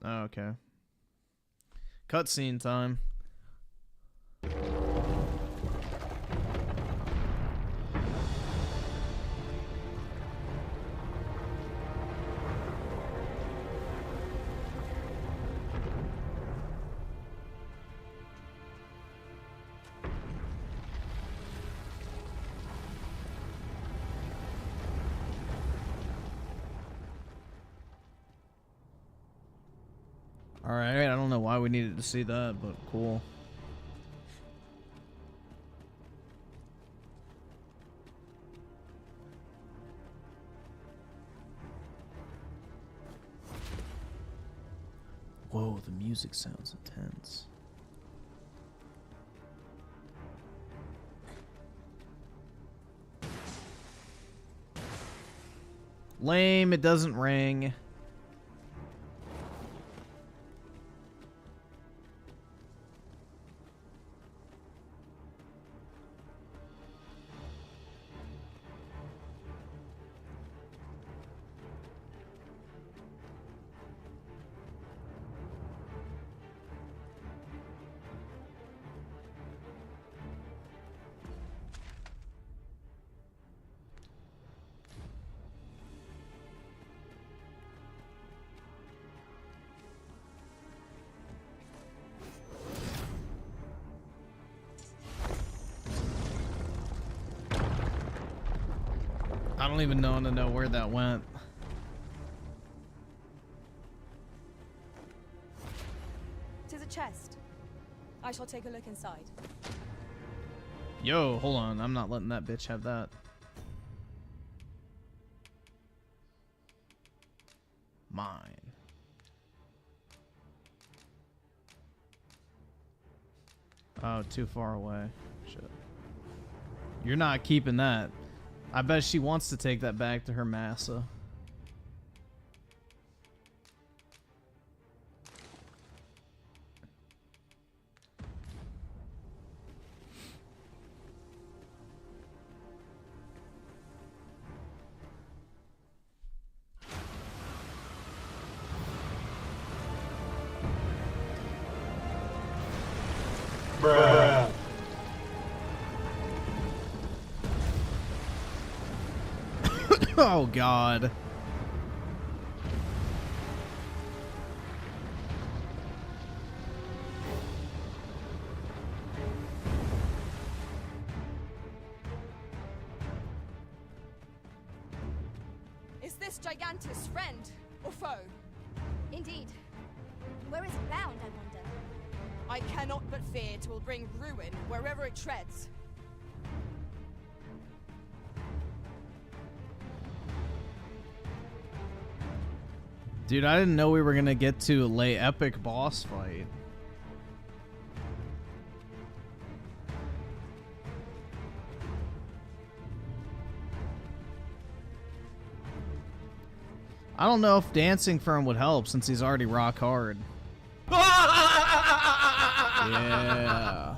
Oh, okay. Cutscene time. Alright, I don't know why we needed to see that, but cool. Whoa, the music sounds intense. Lame, it doesn't ring. I don't even know where that went. Tis a chest. I shall take a look inside. Yo, hold on. I'm not letting that bitch have that. Mine. Oh, too far away. Shit. You're not keeping that. I bet she wants to take that back to her massa. Bruh. Oh God. Is this Gigantus friend or foe? Indeed. Where is it bound, I wonder? I cannot but fear 'twill bring ruin wherever it treads. Dude, I didn't know we were gonna get to a late epic boss fight. I don't know if dancing for him would help since he's already rock hard. Yeah.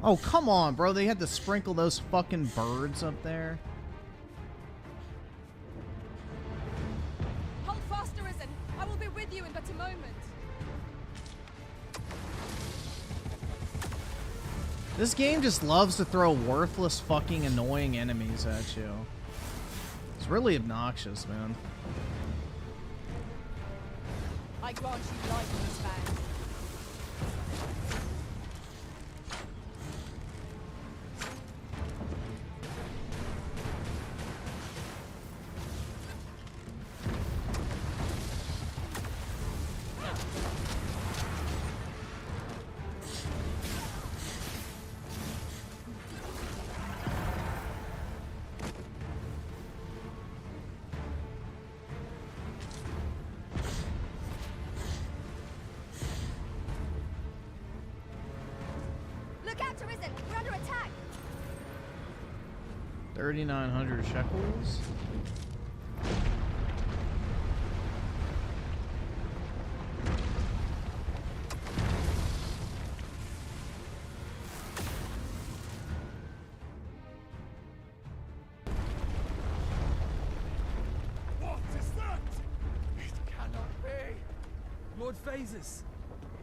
Oh, come on, bro. They had to sprinkle those fucking birds up there. Hold fast, Arisen. I will be with you in but a moment. This game just loves to throw worthless fucking annoying enemies at you. It's really obnoxious, man. I grant you life in this bag. Look out, Arisen! We're under attack! 3,900 shekels. What is that? It cannot be. Lord Phases.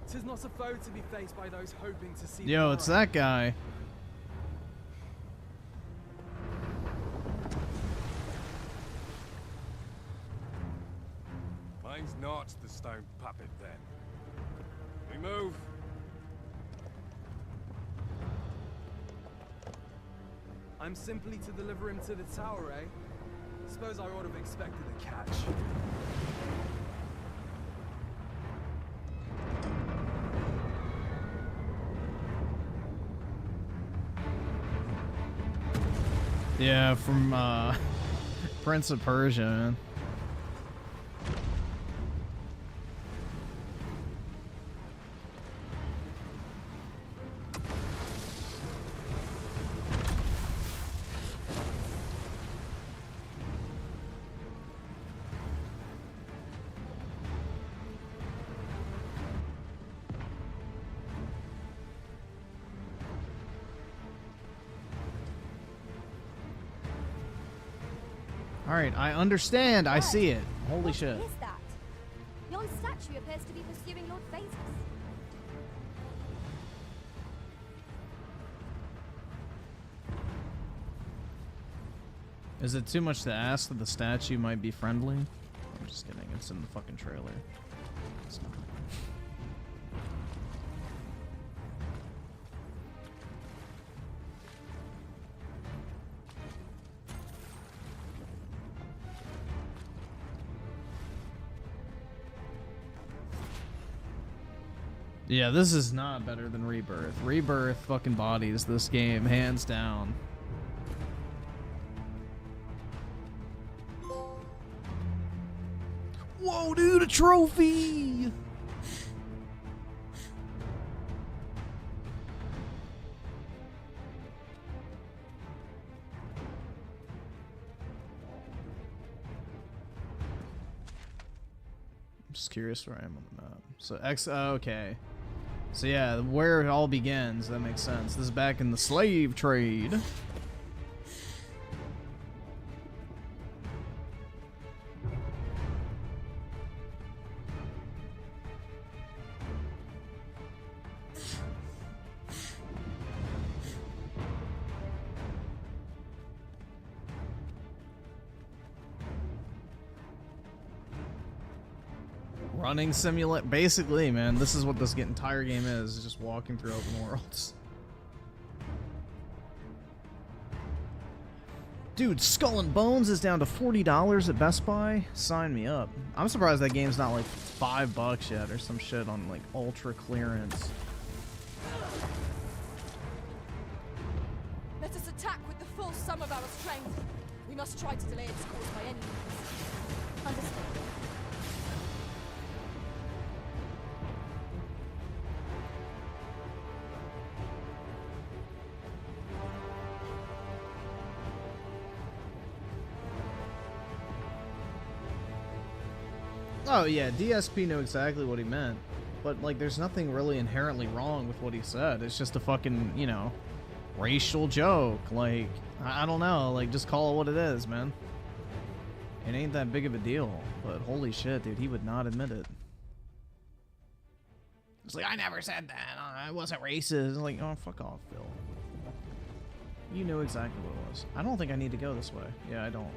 'Tis not a foe to be faced by those hoping to see. Yo, it's that guy. Mine's not the stone puppet then. We move. I'm simply to deliver him to the tower, eh? Suppose I ought to have expected a catch. Yeah, from Prince of Persia, man. Alright, I understand. I see it. Holy shit. What is that? Yon's statue appears to be pursuing Lord Phases. Is it too much to ask that the statue might be friendly? I'm just kidding. It's in the fucking trailer. It's not. Yeah, this is not better than Rebirth. Rebirth fucking bodies this game, hands down. Whoa, dude, a trophy! I'm just curious where I am on the map. So okay. So yeah, where it all begins, that makes sense. This is back in the slave trade. Running simulate, basically, man. This is what this entire game is just walking through open worlds. Dude, Skull and Bones is down to $40 at Best Buy. Sign me up. I'm surprised that game's not like $5 yet or some shit on like ultra clearance. Let us attack with the full sum of our strength. We must try to delay its course by any means. Understood. Oh yeah, DSP knew exactly what he meant. But like there's nothing really inherently wrong with what he said. It's just a fucking, you know, racial joke. Like, I don't know, like just call it what it is, man. It ain't that big of a deal. But holy shit, dude, he would not admit it. It's like, I never said that. I wasn't racist. Like, oh, fuck off, Phil. You knew exactly what it was. I don't think I need to go this way. Yeah, I don't.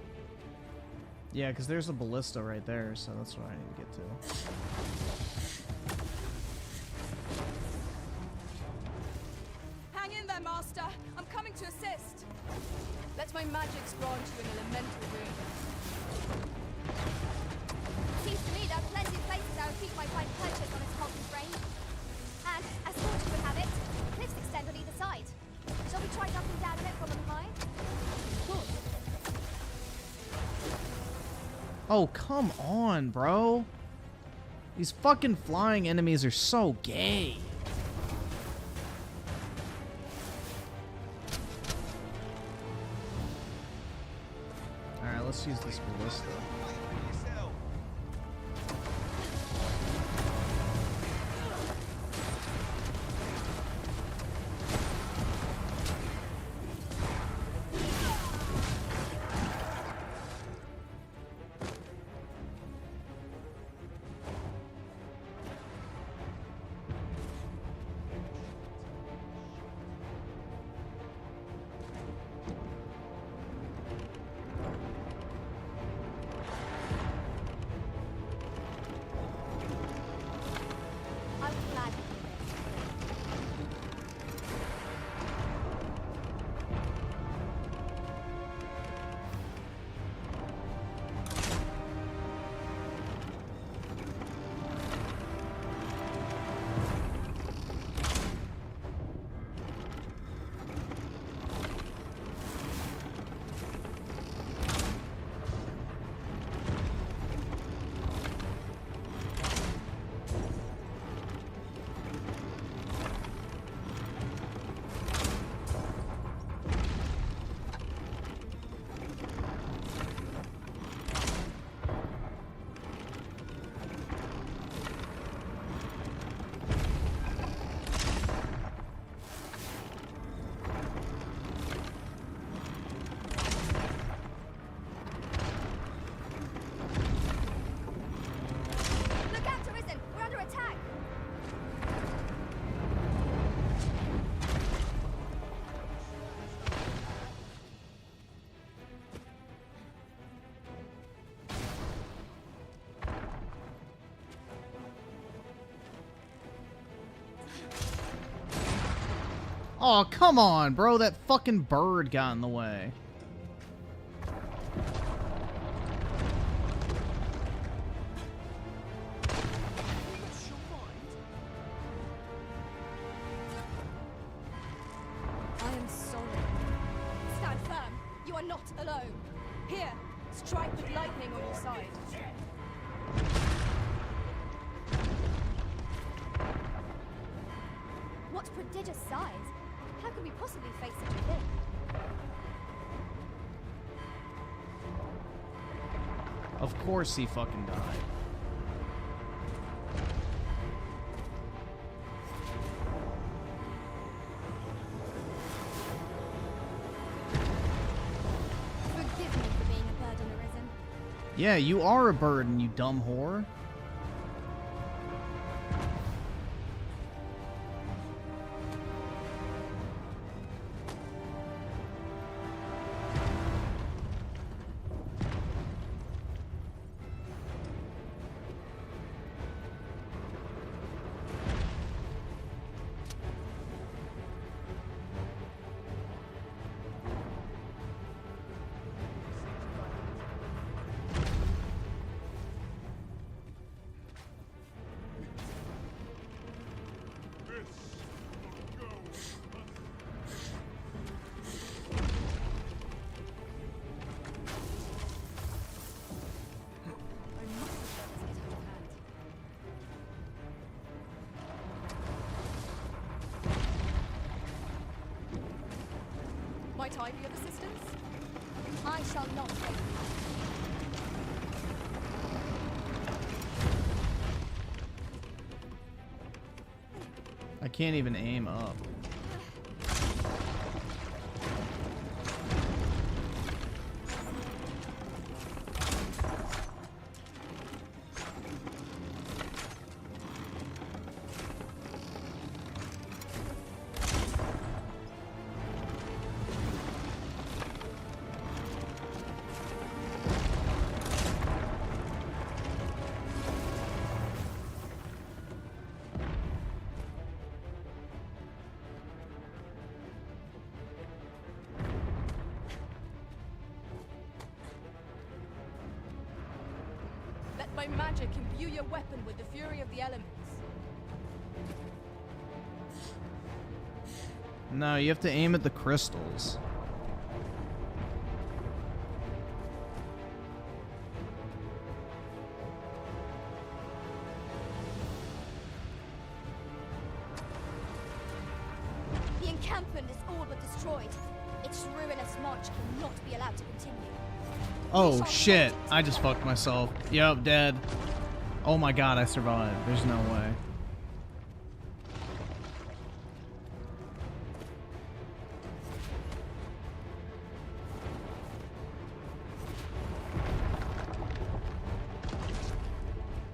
Yeah, because there's a ballista right there, so that's what I need to get to. Hang in there, Master. I'm coming to assist. Let my magics grant you an elemental wound. Seems to me there are plenty of places I would keep my fine purchase on its molten brain. And, as fortune would have it, cliffs extend on either side. Shall we try jumping down it from on high? Good. Oh, come on, bro. These fucking flying enemies are so gay. Alright, let's use this ballista. I'm glad you Look out, Arisen! We're under attack! Oh, come on, bro. That fucking bird got in the way. I am sorry. Stand firm. You are not alone. Here, strike with lightning on your side. What prodigious size! How could we possibly face such a thing? Of course he fucking died. Forgive me for being a burden, Arisen. Yeah, you are a burden, you dumb whore. Might I be of assistance? I shall not fail you. I can't even aim up. my magic imbue your weapon with the fury of the elements. No, you have to aim at the crystals. The encampment is all but destroyed. Its ruinous march cannot be allowed to continue. Oh shit, I just fucked myself. Yup, dead. Oh my god, I survived. There's no way.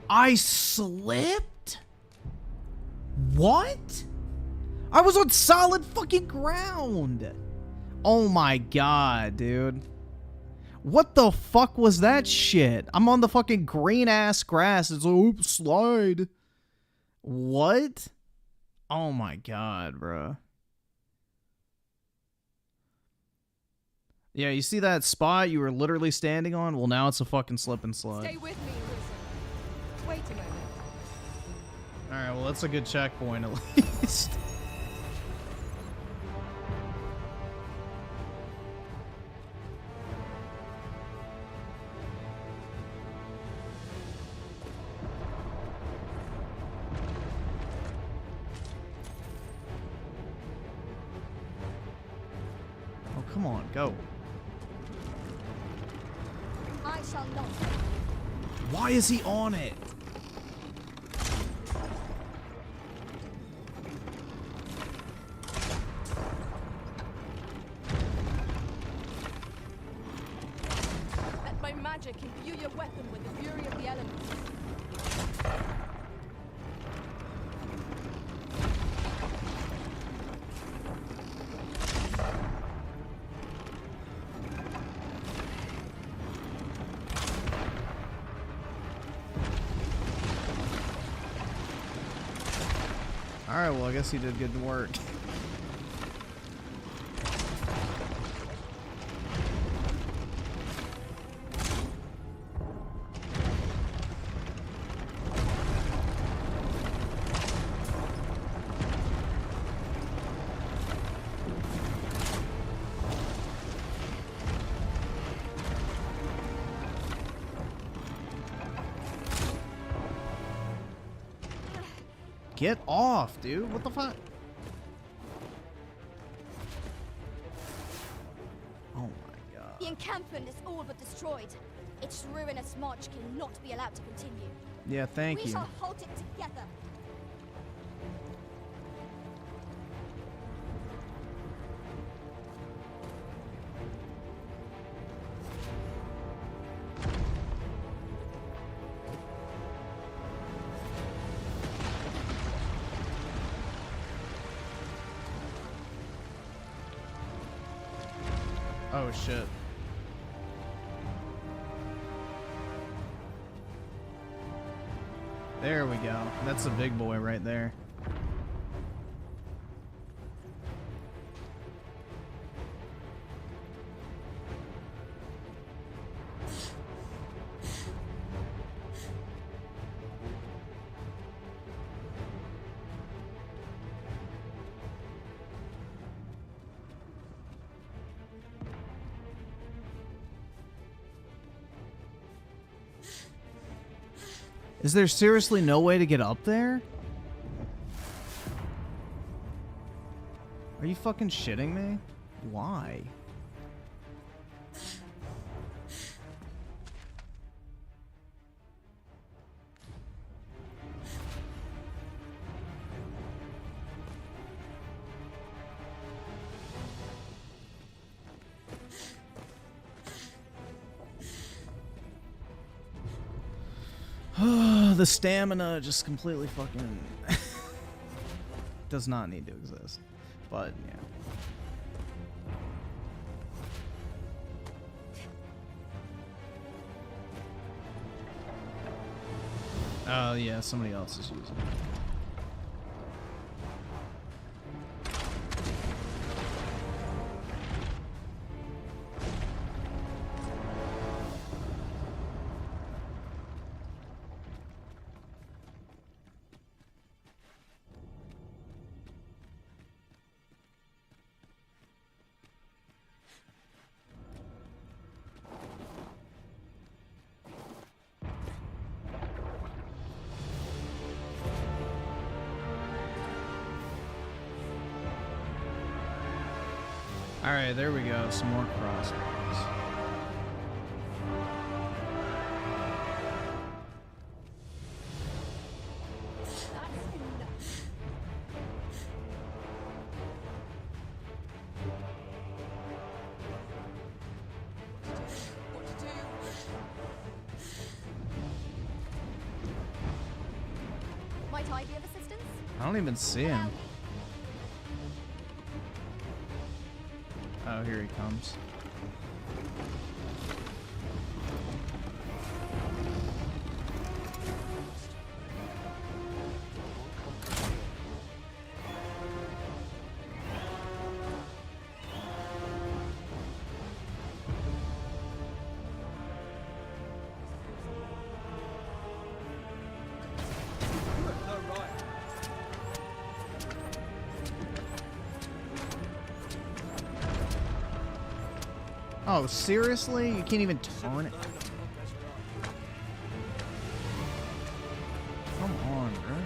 I slipped? What? I was on solid fucking ground. Oh my god, dude. What the fuck was that shit? I'm on the fucking green ass grass. It's like, oops, slide. What? Oh my god, bro. Yeah, you see that spot you were literally standing on? Well, now it's a fucking slip and slide. Stay with me, Risen. Wait a moment. Alright, well, that's a good checkpoint at least. Oh, come on, go. I shall not. Why is he on it? Let my magic imbue your weapon with the fury of the elements. Alright, well, I guess he did good work. Get off, dude. What the fuck? Oh my god. The encampment is all but destroyed. Its ruinous march cannot be allowed to continue. Yeah, thank We you. shall halt it together. Oh shit. There we go. That's the big boy right there. Is there seriously no way to get up there? Are you fucking shitting me? Why? The stamina just completely fucking does not need to exist. But yeah. Oh yeah, somebody else is using it. Alright, there we go. Some more crossbows. Might I be of assistance? I don't even see him. Oh, here he comes. Oh, seriously? You can't even turn it? Come on, bro.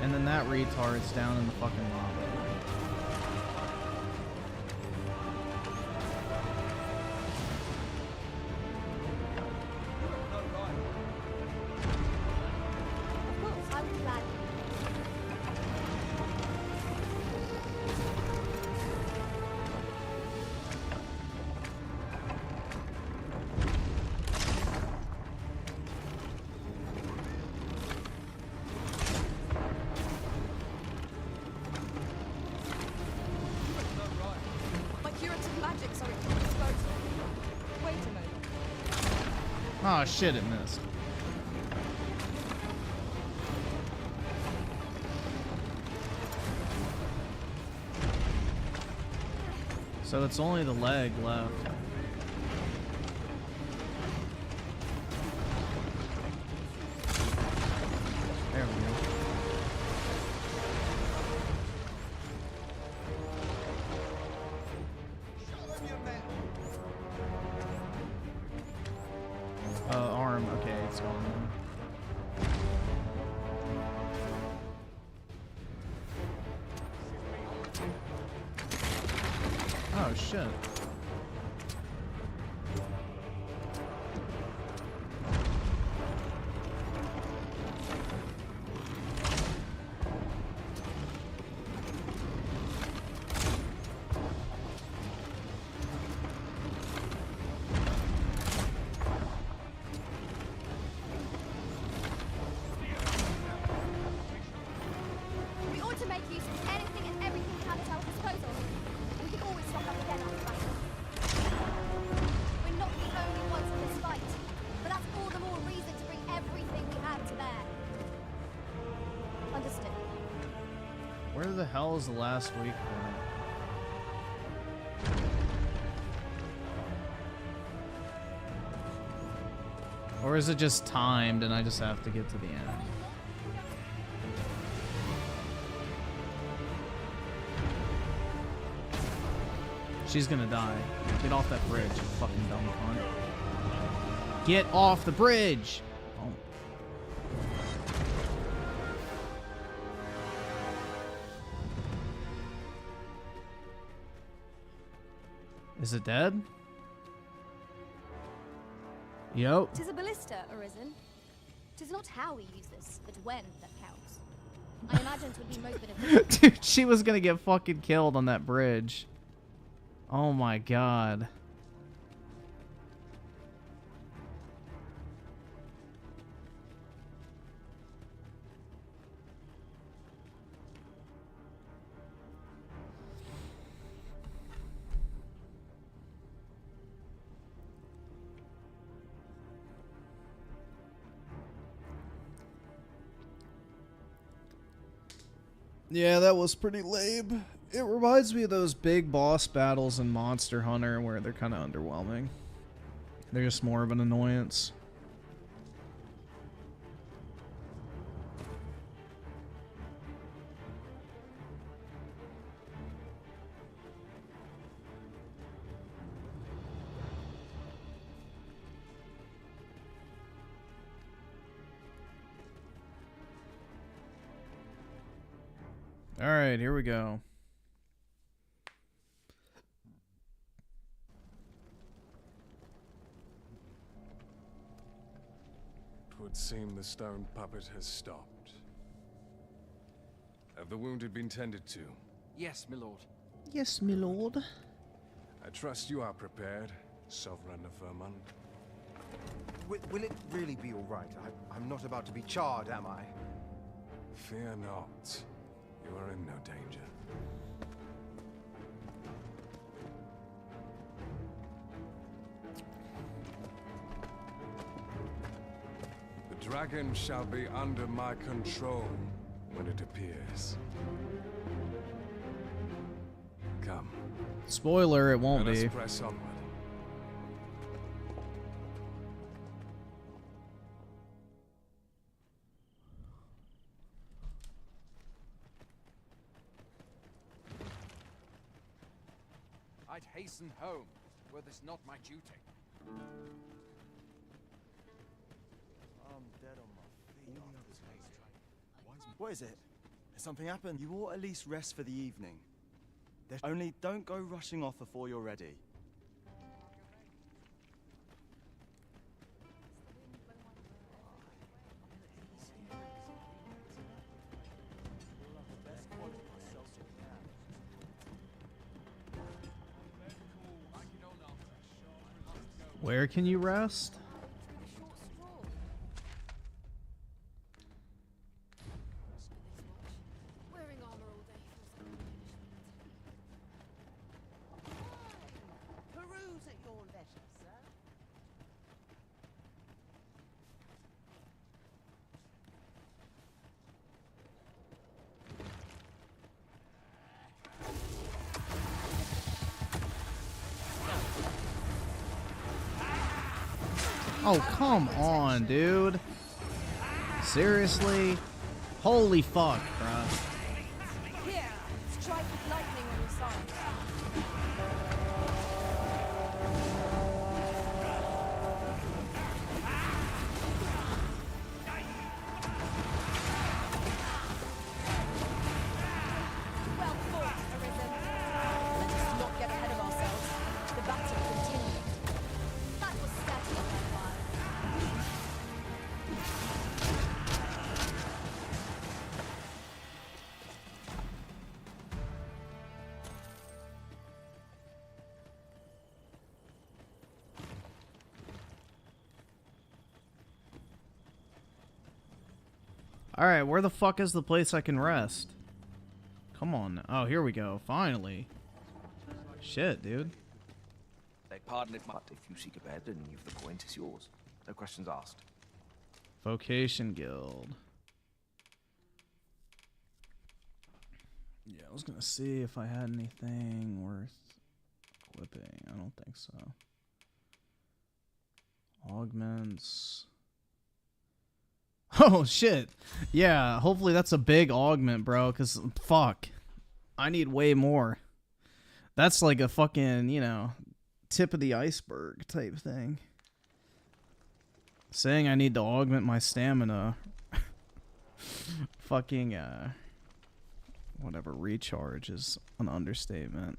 And then that retard's down in the fucking lava. Of course, I would be glad. My curative magics are at your disposal. Wait a moment. Oh shit, it missed. So it's only the leg left. There we go. Arm. Okay, it's gone now. Oh shit. We ought to make use of anything and everything we have at our disposal. We can always stock up again after battle. We're not the only ones in this fight, but that's all the more reason to bring everything we have to bear. Understood. Where the hell is the last week point? Or is it just timed and I just have to get to the end? She's gonna die. Get off that bridge, you fucking dumb cunt. Get off the bridge! Oh. Is it dead? Yep. 'Tis a ballista, Arisen. 'Tis not how we use this, but when that counts. I imagine it would be most beneficial. Dude, she was gonna get fucking killed on that bridge. Oh my god. Yeah, that was pretty lame. It reminds me of those big boss battles in Monster Hunter where they're kind of underwhelming. They're just more of an annoyance. Alright, here we go. seem the stone puppet has stopped. Have the wounded been tended to? Yes, my lord. Yes, my lord. I trust you are prepared, Sovereign of Vermont. Will it really be all right? I'm not about to be charred, am I? Fear not. You are in no danger. The dragon shall be under my control when it appears. Come. Spoiler, it won't Let us be. press onward. I'd hasten home, were this not my duty. I'm dead on my feet. What is it? Has something happened? You ought at least rest for the evening. Only don't go rushing off before you're ready. Where can you rest? Wearing armor all day Peruse at your leisure, sir. Oh, come on, dude. Seriously? Holy fuck, bruh. Here, strike with lightning on your side. Well fought, Arisen. Let us not get ahead of ourselves. The battle continues. That was certainly worthwhile. Alright, where the fuck is the place I can rest? Come on. Oh, here we go. Finally. Shit, dude. Beg pardon if you seek a bed and you've the point, it's yours. No questions asked. Vocation Guild. Yeah, I was gonna see if I had anything worth equipping. I don't think so. Augments. Oh, shit. Yeah, hopefully that's a big augment, bro, because, fuck. I need way more. That's like a fucking, you know, tip of the iceberg type thing. Saying I need to augment my stamina. Fucking, whatever, recharge is an understatement.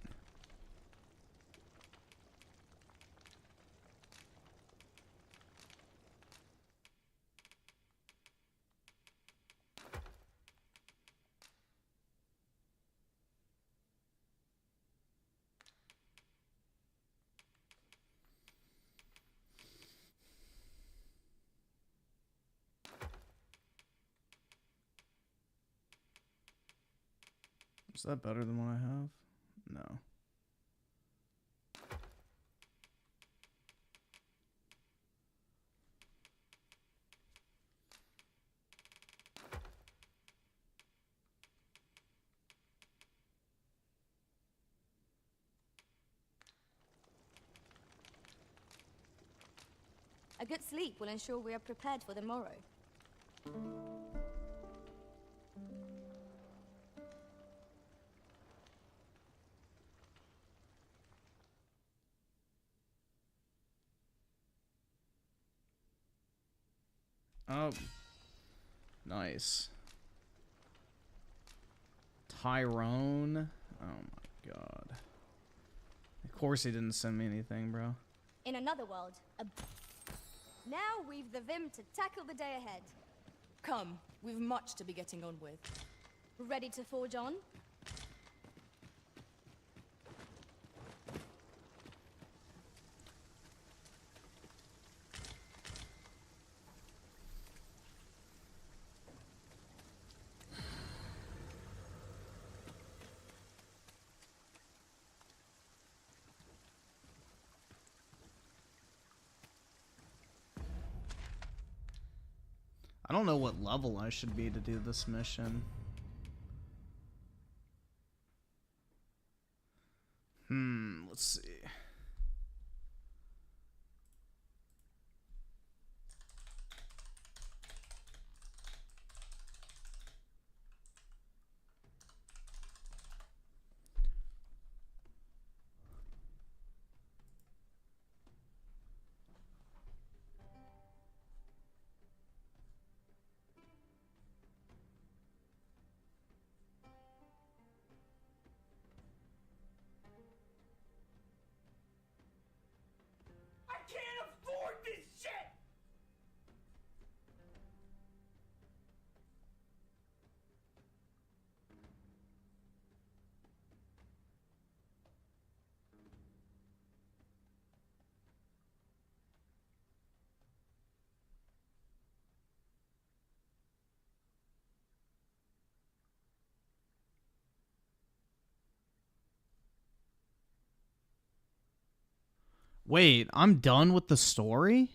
Is that better than what I have? No. A good sleep will ensure we are prepared for the morrow. Oh. Nice. Tyrone. Oh my god. Of course he didn't send me anything, bro. In another world, a Now we've the vim to tackle the day ahead. Come, we've much to be getting on with. Ready to forge on? I don't know what level I should be to do this mission. Let's see. I can't afford this shit! Wait, I'm done with the story?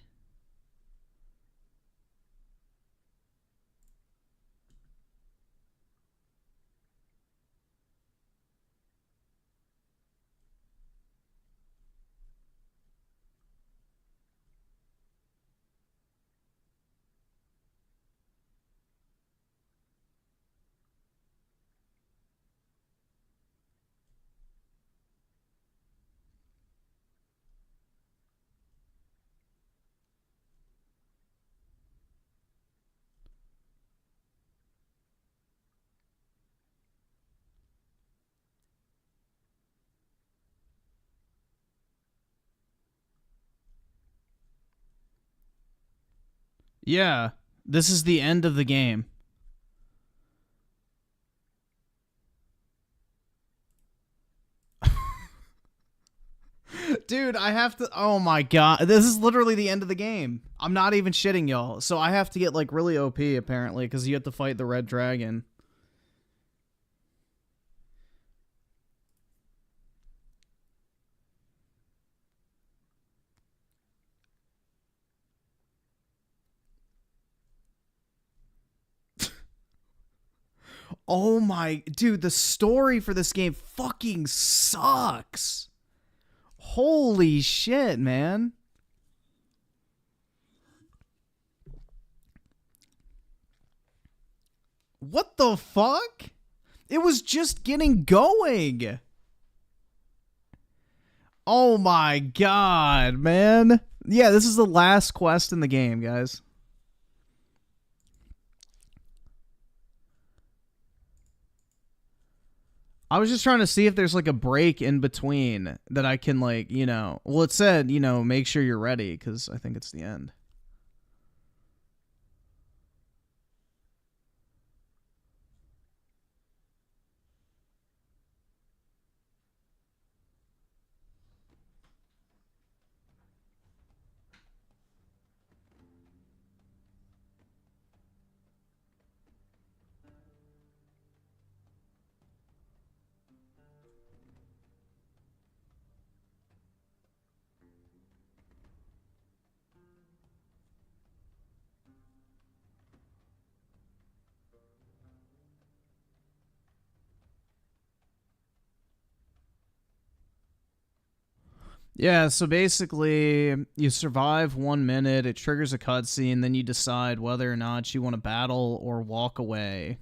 Yeah, this is the end of the game. Dude, I have to... Oh my god. This is literally the end of the game. I'm not even shitting y'all. So I have to get, like, really OP, apparently, because you have to fight the red dragon. Oh my... Dude, the story for this game fucking sucks. Holy shit, man. What the fuck? It was just getting going. Oh my god, man. Yeah, this is the last quest in the game, guys. I was just trying to see if there's like a break in between that I can like, you know, well it said, you know, make sure you're ready because I think it's the end. Yeah, so basically, you survive 1 minute, it triggers a cutscene, then you decide whether or not you want to battle or walk away.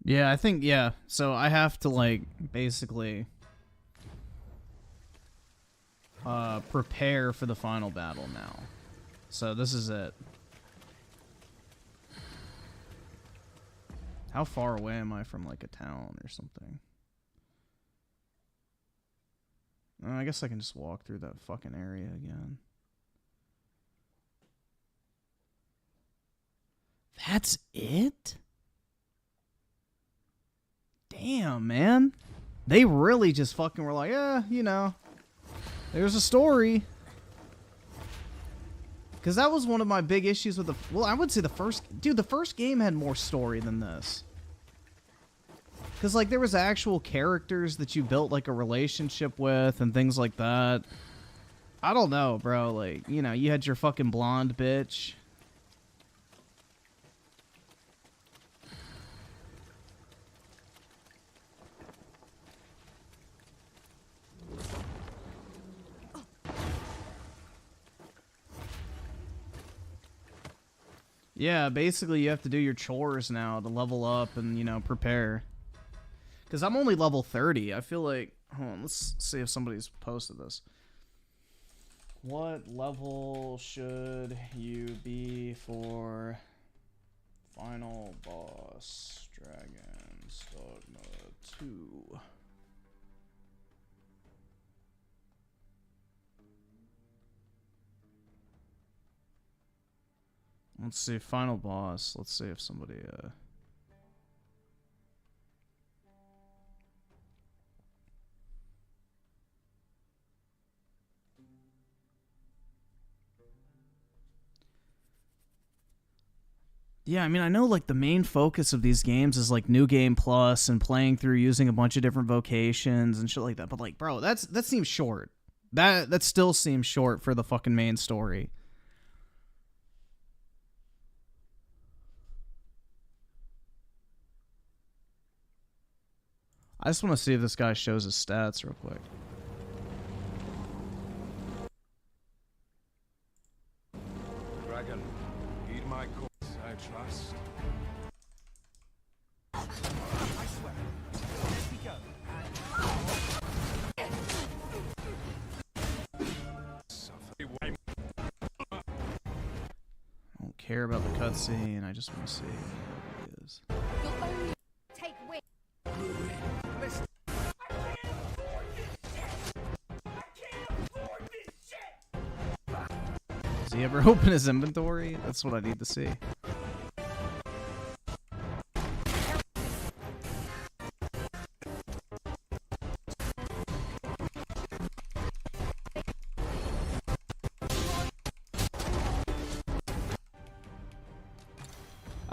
Yeah, I think, yeah. So I have to, like, basically prepare for the final battle now. So this is it. How far away am I from, like, a town or something? I guess I can just walk through that fucking area again. That's it? Damn, man. They really just fucking were like, yeah, you know, there's a story. Because that was one of my big issues with the... Well, I would say the first... Dude, the first game had more story than this. Because, like, there was actual characters that you built, like, a relationship with and things like that. I don't know, bro. Like, you know, you had your fucking blonde bitch. Yeah, basically you have to do your chores now to level up and, you know, prepare. Because I'm only level 30. I feel like... Hold on, let's see if somebody's posted this. What level should you be for Final Boss Dragons Dogma 2? Let's see, Final Boss. Let's see if somebody... Yeah, I mean, I know, like, the main focus of these games is, like, New Game Plus and playing through using a bunch of different vocations and shit like that. But, like, bro, that seems short. That still seems short for the fucking main story. I just want to see if this guy shows his stats real quick. Dragon, heed my course, I trust. I swear. Here we go. I don't care about the cutscene. I just want to see who he is. You'll only take win. Listen. Does he ever open his inventory? That's what I need to see.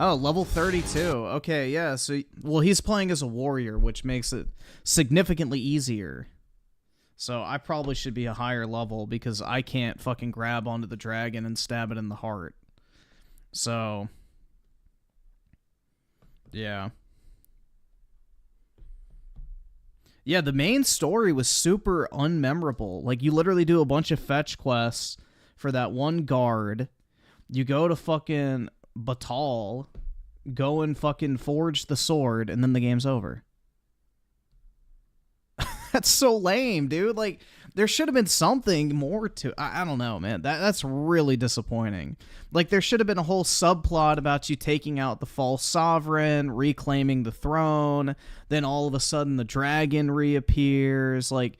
Oh, level 32. Okay, yeah. So, well, he's playing as a warrior, which makes it significantly easier. So I probably should be a higher level because I can't fucking grab onto the dragon and stab it in the heart. So, yeah. Yeah, the main story was super unmemorable. Like, you literally do a bunch of fetch quests for that one guard. You go to fucking Batal, go and fucking forge the sword, and then the game's over. That's so lame, dude. Like, there should have been something more to... I don't know, man. That's really disappointing. Like, there should have been a whole subplot about you taking out the false sovereign, reclaiming the throne, then all of a sudden the dragon reappears. Like,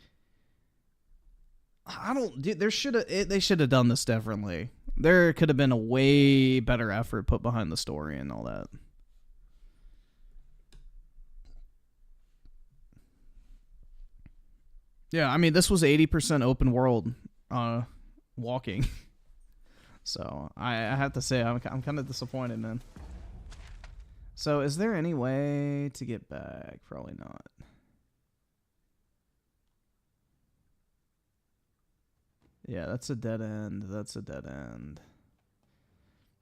I don't... Dude, they should have done this differently. There could have been a way better effort put behind the story and all that. Yeah, I mean, this was 80% open world walking. So, I have to say, I'm kind of disappointed, man. So, is there any way to get back? Probably not. Yeah, that's a dead end. That's a dead end.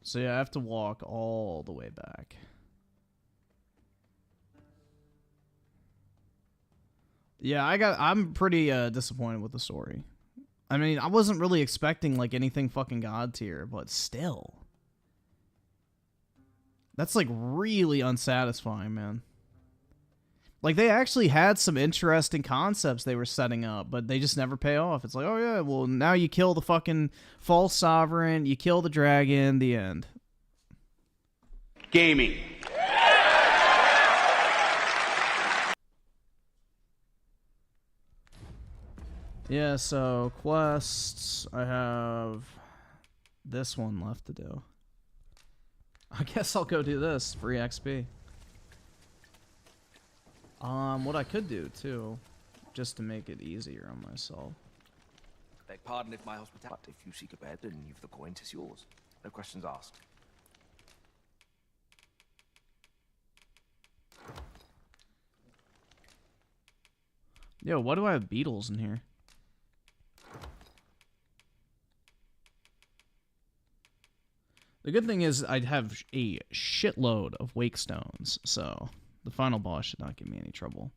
So, yeah, I have to walk all the way back. Yeah, I'm pretty disappointed with the story. I mean, I wasn't really expecting like anything fucking god tier, but still. That's like really unsatisfying, man. Like, they actually had some interesting concepts they were setting up, but they just never pay off. It's like, oh yeah, well, now you kill the fucking false sovereign, you kill the dragon, the end. Gaming. Yeah, so quests, I have this one left to do. I guess I'll go do this, free XP. What I could do too, just to make it easier on myself. Beg pardon if my hospitality. If you seek a bed and you've the coin, 'tis yours. No questions asked. Yo, why do I have beetles in here? The good thing is I'd have a shitload of wake stones, so the final boss should not give me any trouble.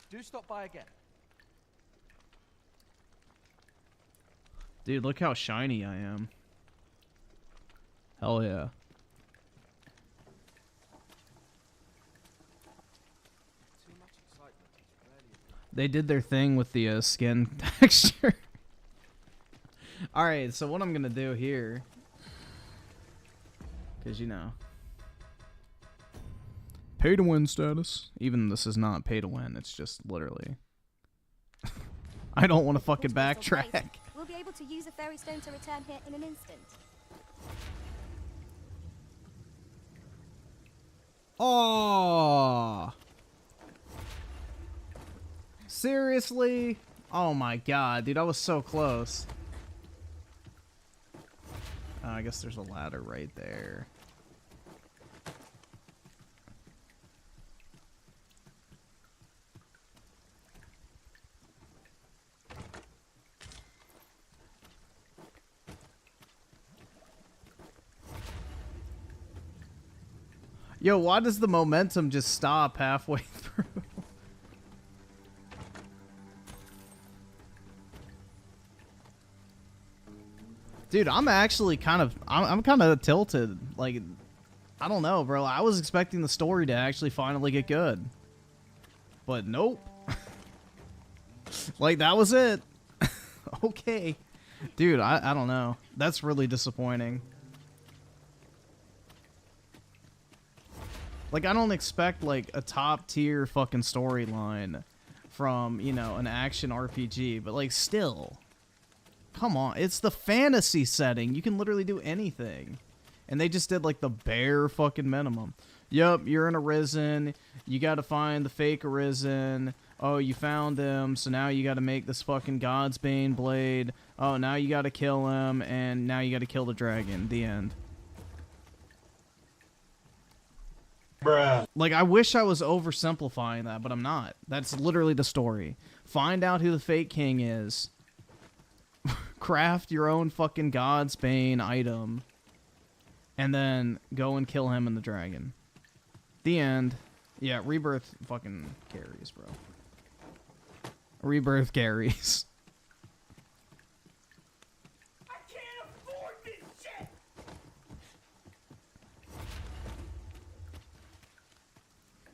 Do stop by again. Dude, look how shiny I am. Hell yeah. They did their thing with the skin texture. Alright, so what I'm gonna do here, because you know, pay to win status. Even this is not pay to win, it's just literally I don't want to fucking backtrack. We'll be able to use a fairy stone to return here in an instant. Oh, seriously? Oh my god, dude, I was so close. I guess there's a ladder right there. Yo, why does the momentum just stop halfway through? Dude, I'm actually I'm kind of tilted. Like, I don't know, bro. I was expecting the story to actually finally get good. But nope. Like, that was it. Okay. Dude, I don't know. That's really disappointing. Like, I don't expect, like, a top-tier fucking storyline from, you know, an action RPG, but, like, still. Come on, it's the fantasy setting. You can literally do anything. And they just did, like, the bare fucking minimum. Yup, you're in Arisen. You gotta find the fake Arisen. Oh, you found him, so now you gotta make this fucking God's Bane blade. Oh, now you gotta kill him, and now you gotta kill the dragon. The end. Bruh. Like, I wish I was oversimplifying that, but I'm not. That's literally the story. Find out who the fake king is. Craft your own fucking God's Bane item. And then go and kill him and the dragon. The end. Yeah, Rebirth fucking carries, bro. Rebirth carries.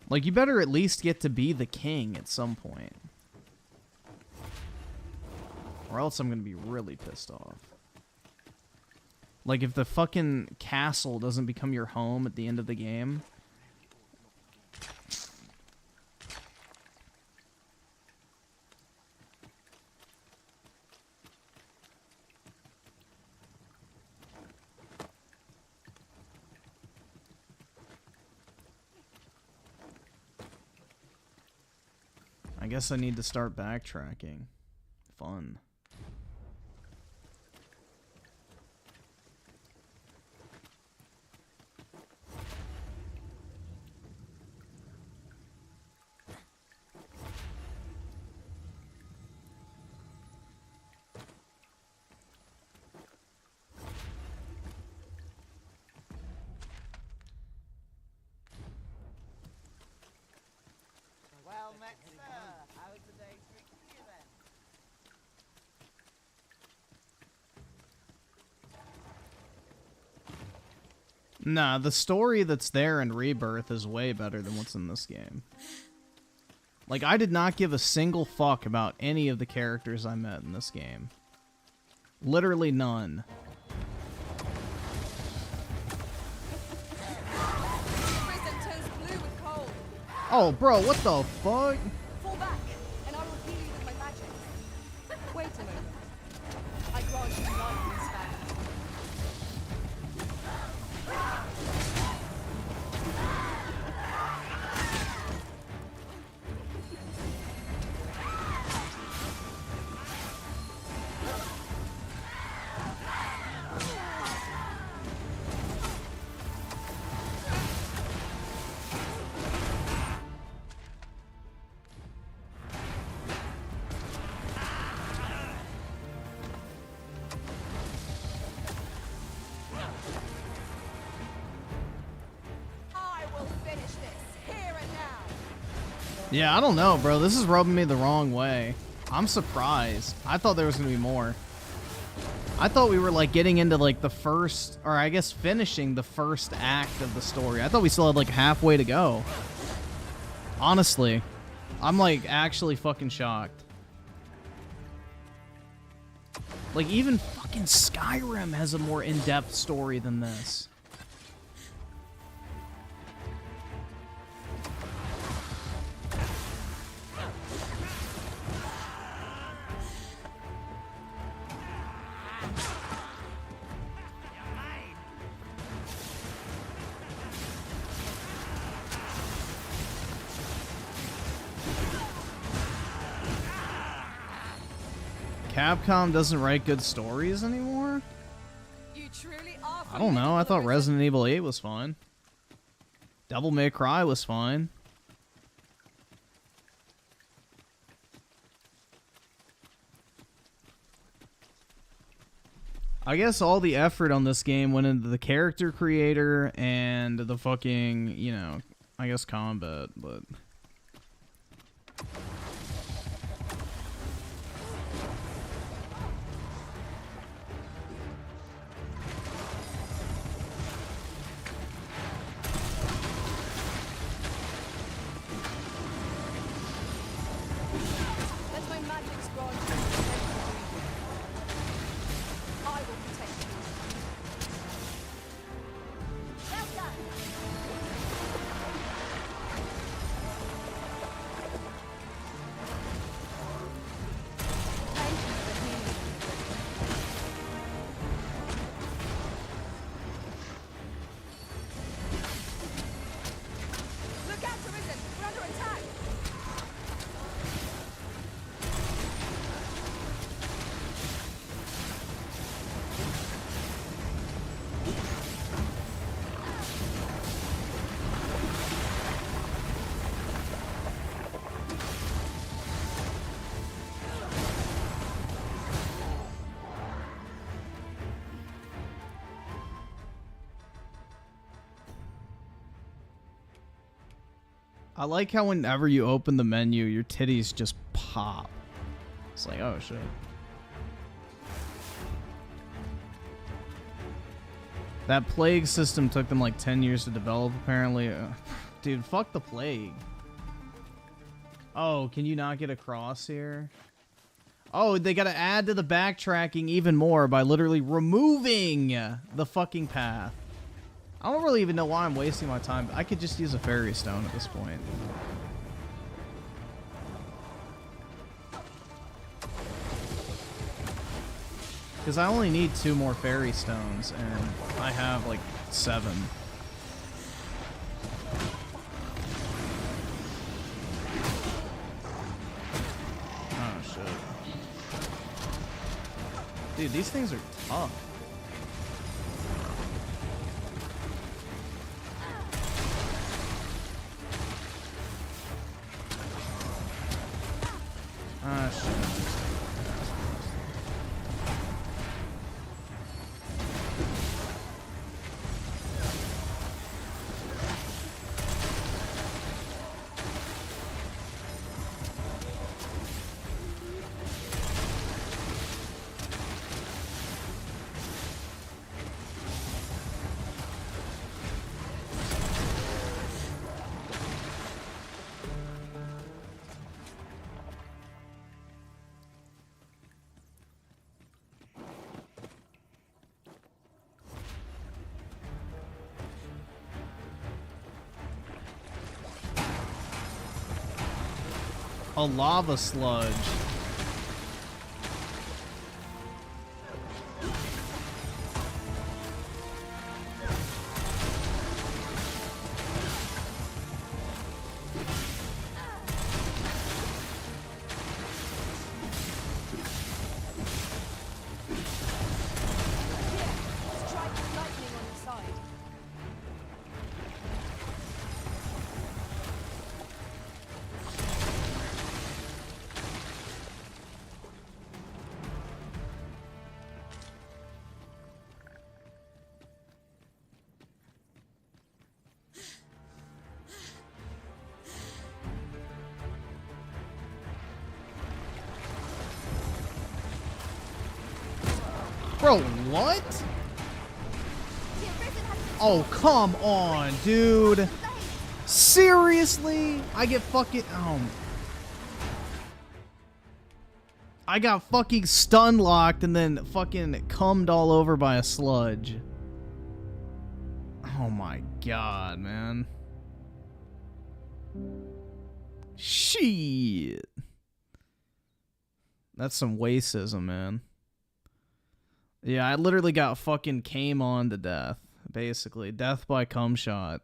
Like, you better at least get to be the king at some point. Or else I'm gonna be really pissed off. Like, if the fucking castle doesn't become your home at the end of the game. I guess I need to start backtracking. Fun. Well met, sir. How is the day treating you then? Nah, the story that's there in Rebirth is way better than what's in this game. Like, I did not give a single fuck about any of the characters I met in this game. Literally none. Oh, bro, what the fuck? Fall back, and I will heal you with my magic. Wait a moment. I grant you one piece back. Yeah, I don't know, bro. This is rubbing me the wrong way. I'm surprised. I thought there was going to be more. I thought we were, like, getting into, like, the first, or I guess finishing the first act of the story. I thought we still had, like, halfway to go. Honestly. I'm, like, actually fucking shocked. Like, even fucking Skyrim has a more in-depth story than this. Capcom doesn't write good stories anymore? I don't know. I thought Resident Evil 8 was fine. Devil May Cry was fine. I guess all the effort on this game went into the character creator and the fucking, you know, I guess combat, but... I like how whenever you open the menu, your titties just pop. It's like, oh shit. That plague system took them like 10 years to develop, apparently. Dude, fuck the plague. Oh, can you not get across here? Oh, they gotta add to the backtracking even more by literally removing the fucking path. I don't really even know why I'm wasting my time. I could just use a fairy stone at this point. Because I only need 2 more fairy stones, and I have like 7. Oh shit. Dude, these things are tough. Ah, shit. A lava sludge. Strike with lightning on your side. Bro, what? Oh, come on, dude. Seriously? I get fucking... I got fucking stun locked and then fucking cummed all over by a sludge. Oh my god, man. Shit. That's some wasteism, man. Yeah, I literally got fucking came on to death. Basically. Death by cum shot.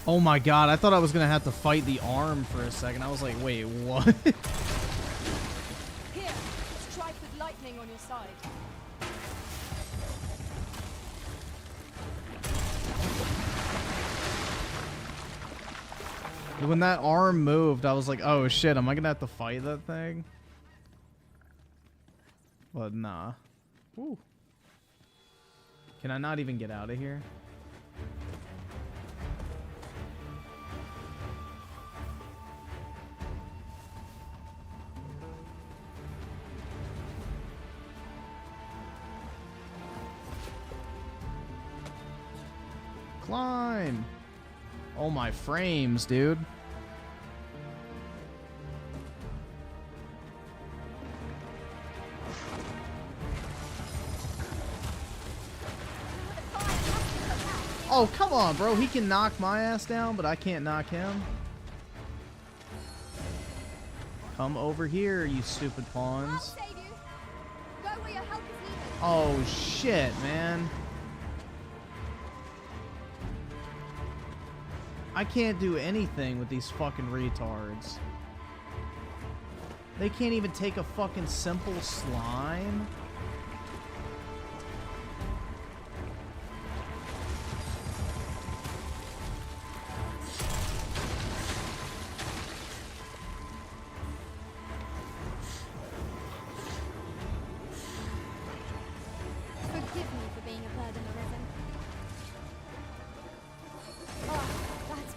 Oh my god, I thought I was gonna have to fight the arm for a second. I was like, wait, what? Here, strike with lightning on your side. When that arm moved, I was like, oh shit, am I gonna have to fight that thing? But nah. Ooh. Can I not even get out of here? Climb! Oh, my frames, dude. Oh, come on, bro. He can knock my ass down, but I can't knock him. Come over here, you stupid pawns. Oh, shit, man. I can't do anything with these fucking retards. They can't even take a fucking simple slime. Forgive me for being a burden, Arisen.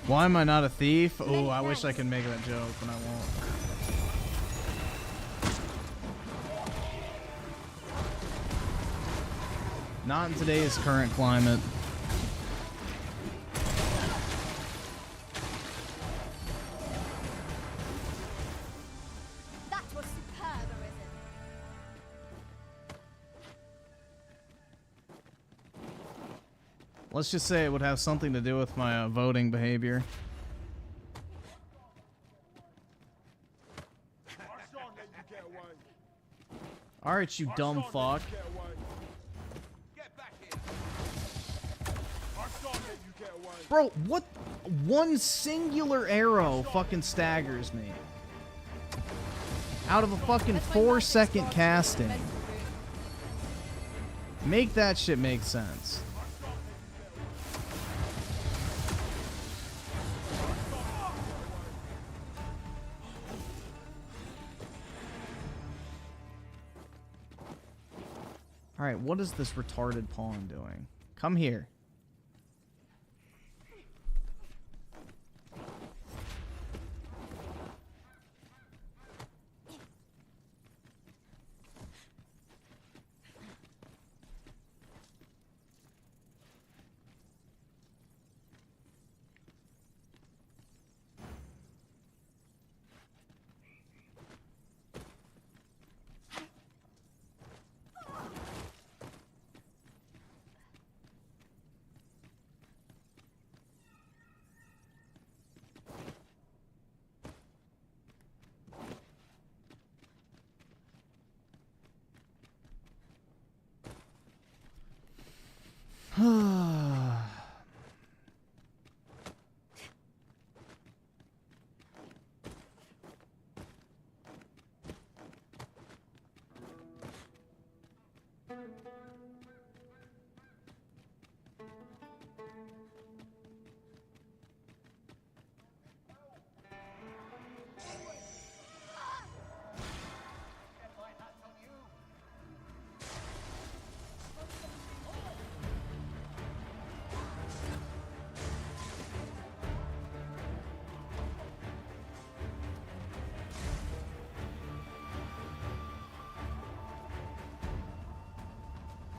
Why am I not a thief? Oh, I wish I could make that joke, but I won't. Not in today's current climate. That was superb, Arisen. Let's just say it would have something to do with my voting behavior. Alright, you dumb fuck. Bro, what? One singular arrow fucking staggers me. Out of a fucking 4-second casting. Make that shit make sense. Alright, what is this retarded pawn doing? Come here.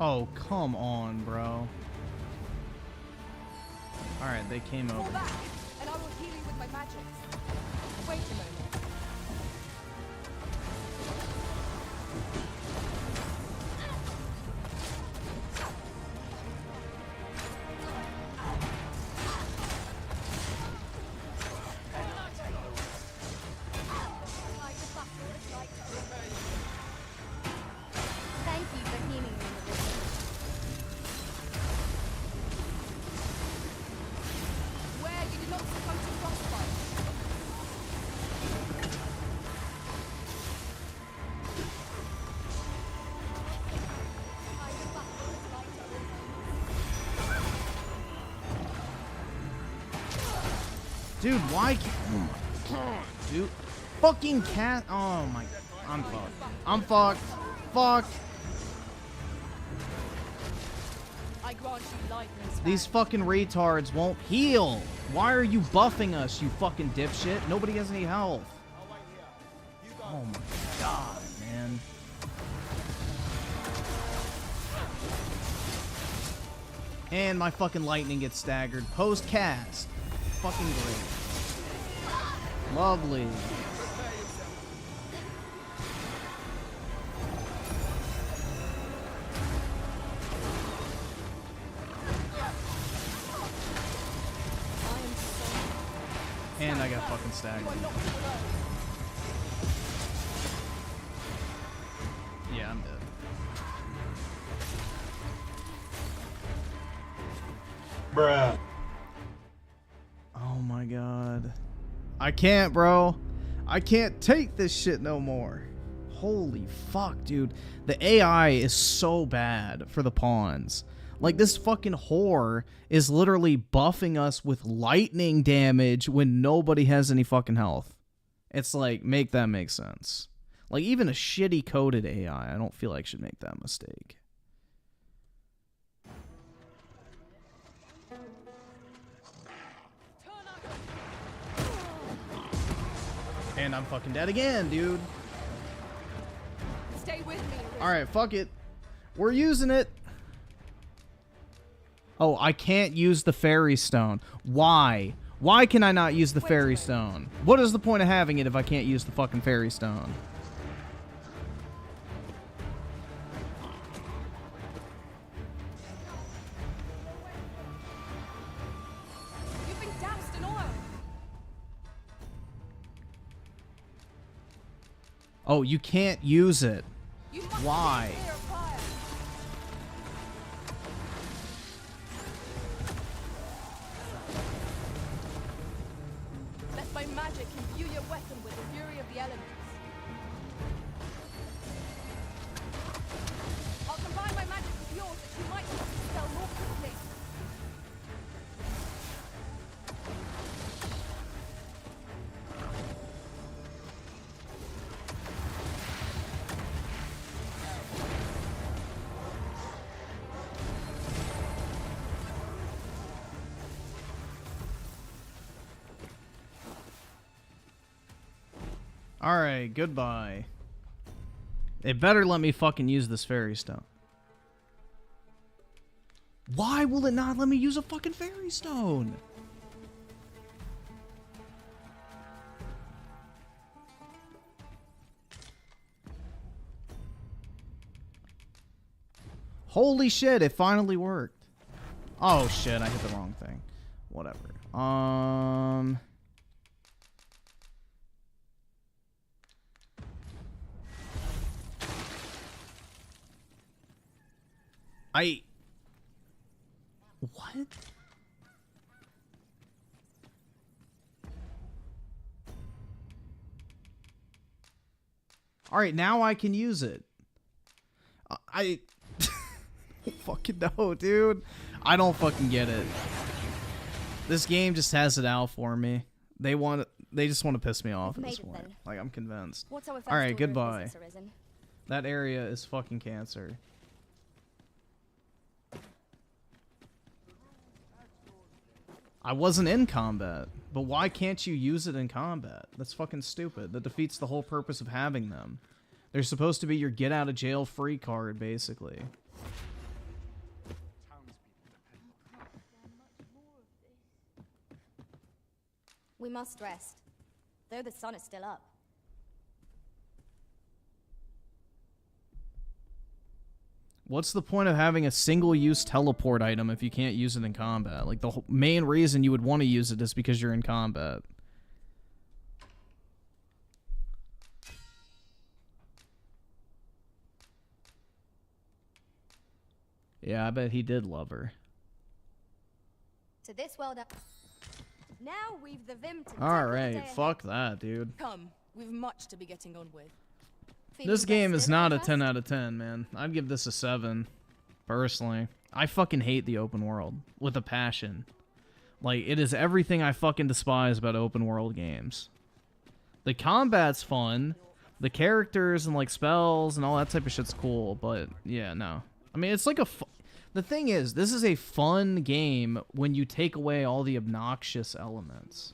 Oh, come on, bro. Alright, they came Fall over. back, and I will heal you with my magics. Wait a moment. Thank you for healing me with this. Where you did not succumb to frostbite. Dude, why can't... Oh my god, dude. Fucking cat... Oh my... I'm fucked. I'm fucked. Fucked. I grant you lightning span. These fucking retards won't heal. Why are you buffing us, you fucking dipshit? Nobody has any health. Oh my god, man. And my fucking lightning gets staggered. Post cast. Fucking great. Lovely. And I got fucking staggered. Yeah, I'm dead. Bruh. Oh my god. I can't, bro. I can't take this shit no more. Holy fuck, dude. The AI is so bad for the pawns. Like, this fucking whore is literally buffing us with lightning damage when nobody has any fucking health. It's like, make that make sense. Like, even a shitty coded AI, I don't feel like should make that mistake. And I'm fucking dead again, dude. Stay with me. Alright, fuck it. We're using it. Oh, I can't use the fairy stone. Why? Why can I not use the fairy stone? What is the point of having it if I can't use the fucking fairy stone? You've been doused in oil. Oh, you can't use it. You must Why? stay clear of fire. Let my magic imbue your weapon with the fury of the elements. I'll combine my magic with yours that you might be able to spell more quickly. Alright, goodbye. It better let me fucking use this fairy stone. Why will it not let me use a fucking fairy stone? Holy shit, it finally worked. Oh shit, I hit the wrong thing. Whatever. What? Alright, now I can use it. Fucking no, dude. I don't fucking get it. This game just has it out for me. They just want to piss me off at this point. Like, I'm convinced. Alright, goodbye. That area is fucking cancer. I wasn't in combat, but why can't you use it in combat? That's fucking stupid. That defeats the whole purpose of having them. They're supposed to be your get out of jail free card, basically. We must rest, though the sun is still up. What's the point of having a single-use teleport item if you can't use it in combat? Like, the main reason you would want to use it is because you're in combat. Yeah, I bet he did love her. To this world up. Now we've the vim to Alright, fuck that, dude. Come, we've much to be getting on with. This game is not a 10 out of 10, man. I'd give this a 7, personally. I fucking hate the open world with a passion. Like, it is everything I fucking despise about open world games. The combat's fun. The characters and, like, spells and all that type of shit's cool, but, yeah, no. I mean, it's like a... The thing is, this is a fun game when you take away all the obnoxious elements.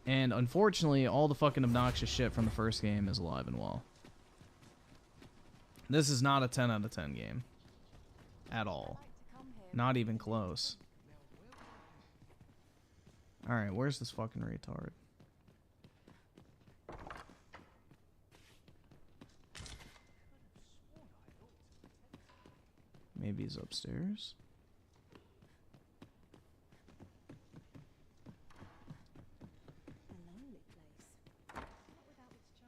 And, unfortunately, all the fucking obnoxious shit from the first game is alive and well. This is not a 10 out of 10 game. At all. Not even close. Alright, where's this fucking retard? Maybe he's upstairs.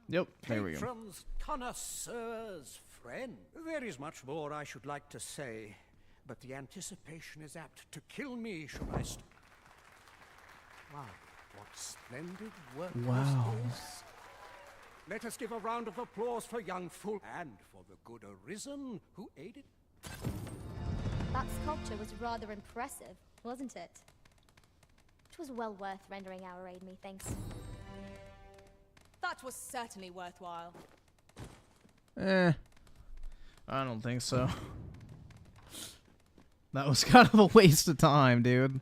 Yep, there we go. Patrons, connoisseurs, friend. There is much more I should like to say, but the anticipation is apt to kill me should I Wow, what splendid work Wow. was this. Let us give a round of applause for young Full and for the good Arisen who aided. That sculpture was rather impressive, wasn't it? It was well worth rendering our aid, methinks. That was certainly worthwhile. I don't think so. That was kind of a waste of time, dude.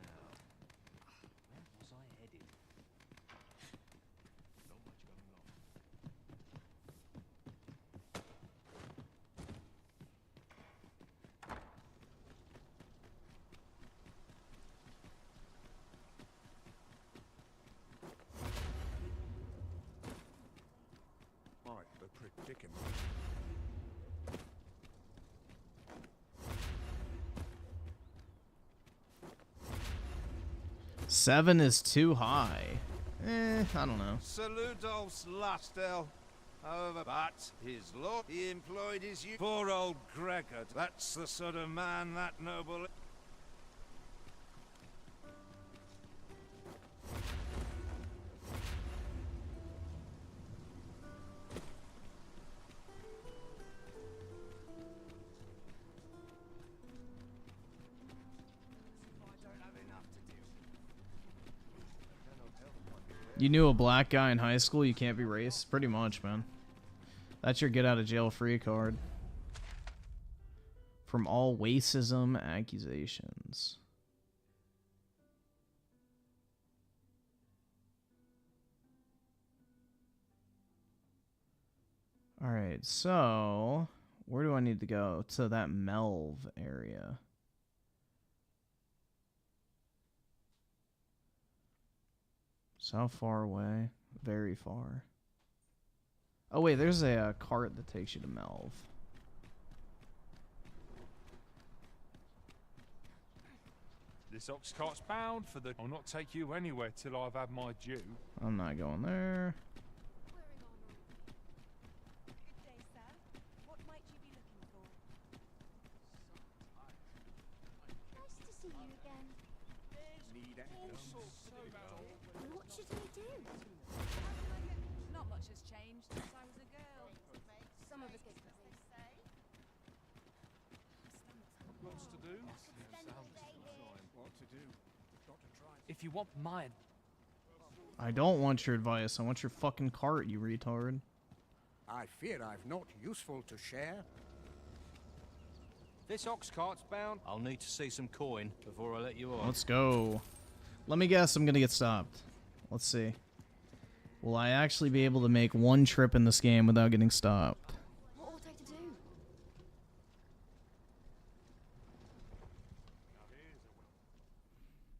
Predicament. 7 is too high. I don't know. Sir Ludolf's last elf. However, but his lord, he employed his youth. Poor old Gregor. That's the sort of man that noble. You knew a black guy in high school, you can't be racist? Pretty much, man. That's your get out of jail free card. From all racism accusations. Alright, so where do I need to go? To that Melv area. So how far away? Very far. Oh wait, there's a cart that takes you to Melv. This ox cart's bound for the... I'll not take you anywhere till I've had my due. I'm not going there. What should we do? Not much has changed since I was a girl. Some of us get else to do? What to do? If you want mine. I don't want your advice. I want your fucking cart, you retard. I fear I've not useful to share. This ox cart's bound. I'll need to see some coin before I let you on. Let's go. Let me guess I'm gonna get stopped. Let's see. Will I actually be able to make one trip in this game without getting stopped? What ought I to do?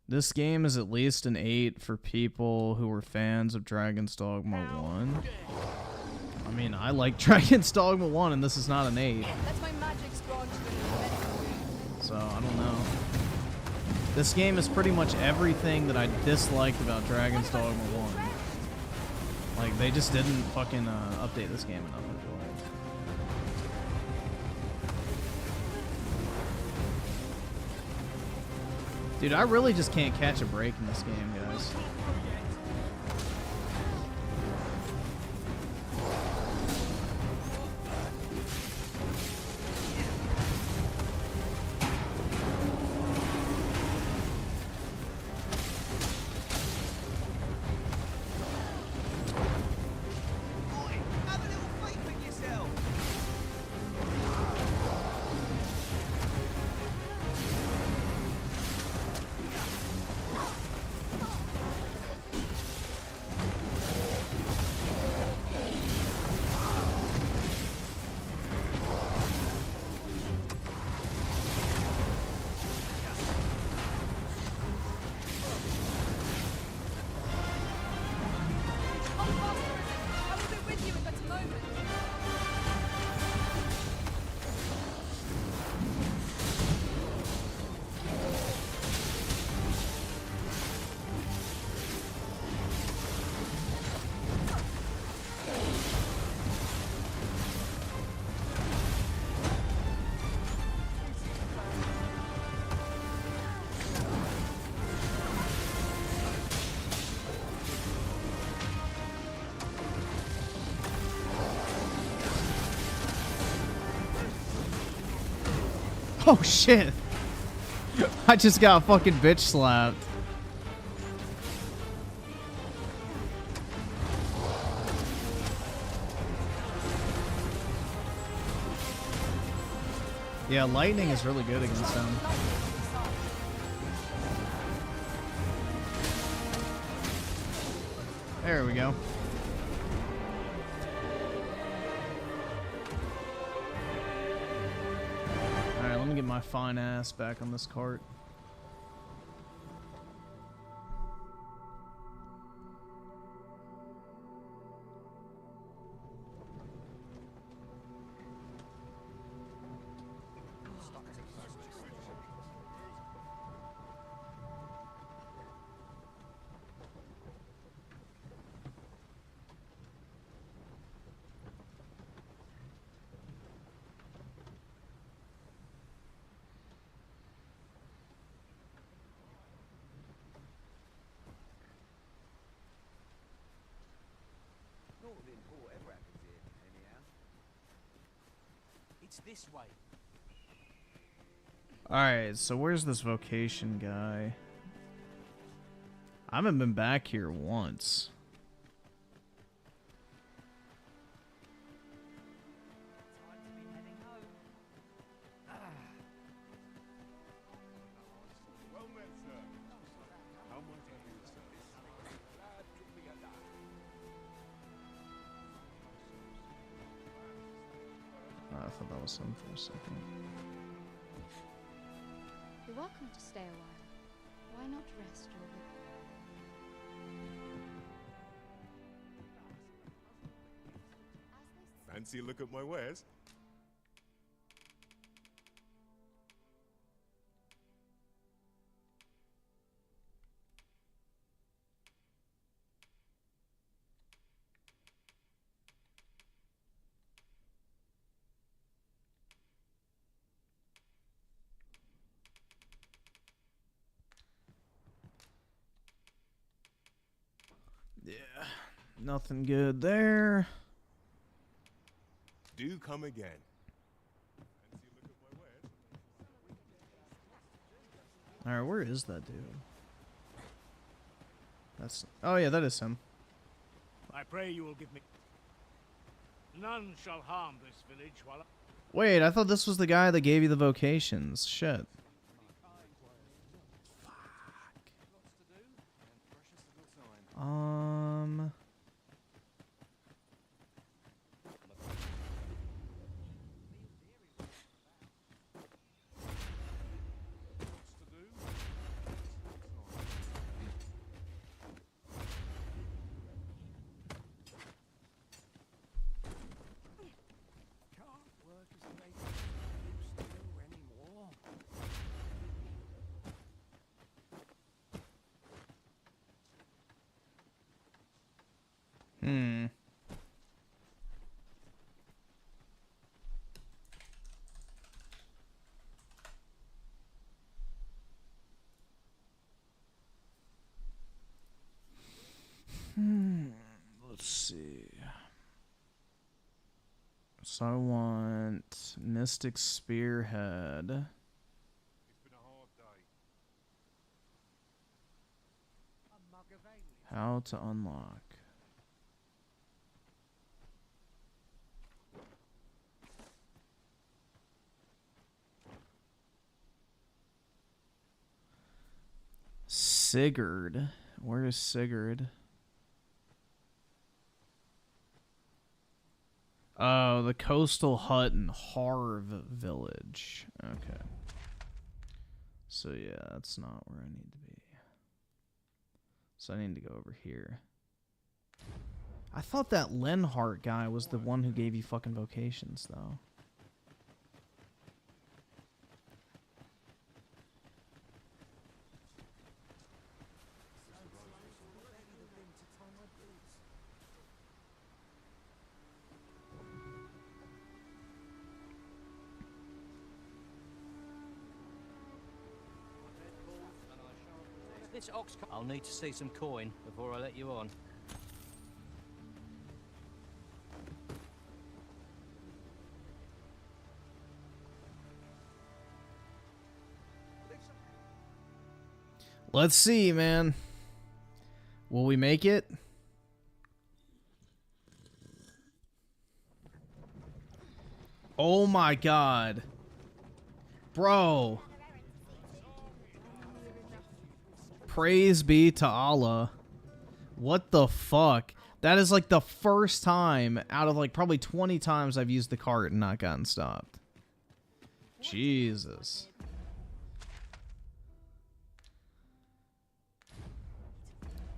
This game is at least an 8 for people who were fans of Dragon's Dogma 1. I mean, I like Dragon's Dogma 1, and this is not an 8. That's my magic strong to So, I don't know. This game is pretty much everything that I disliked about Dragon's Dogma 1. Like, they just didn't fucking update this game enough, I feel like. Dude, I really just can't catch a break in this game, guys. Oh shit! I just got fucking bitch slapped. Yeah, lightning is really good against them. There we go. Alright, let me get my fine ass back on this cart. It's this way. Alright, so where's this vocation guy? I haven't been back here once. I thought that was him for a second. You're welcome to stay a while. Why not rest your wit? Fancy a look at my wares? Yeah, nothing good there. Do come again. Alright, where is that dude? That's... Oh yeah, that is him. I pray you will give me... None shall harm this village while... Wait, I thought this was the guy that gave you the vocations. Shit. Fuck. Hmm. Let's see. So I want Mystic Spearhead. How to unlock. Sigurd. Where is Sigurd? Oh, the coastal hut in Harv village. Okay. So yeah, that's not where I need to be. So I need to go over here. I thought that Lenhart guy was the one who gave you fucking vocations, though. I'll need to see some coin before I let you on. Let's see, man. Will we make it? Oh my god. Bro. Praise be to Allah. What the fuck? That is like the first time out of like probably 20 times I've used the cart and not gotten stopped. Jesus.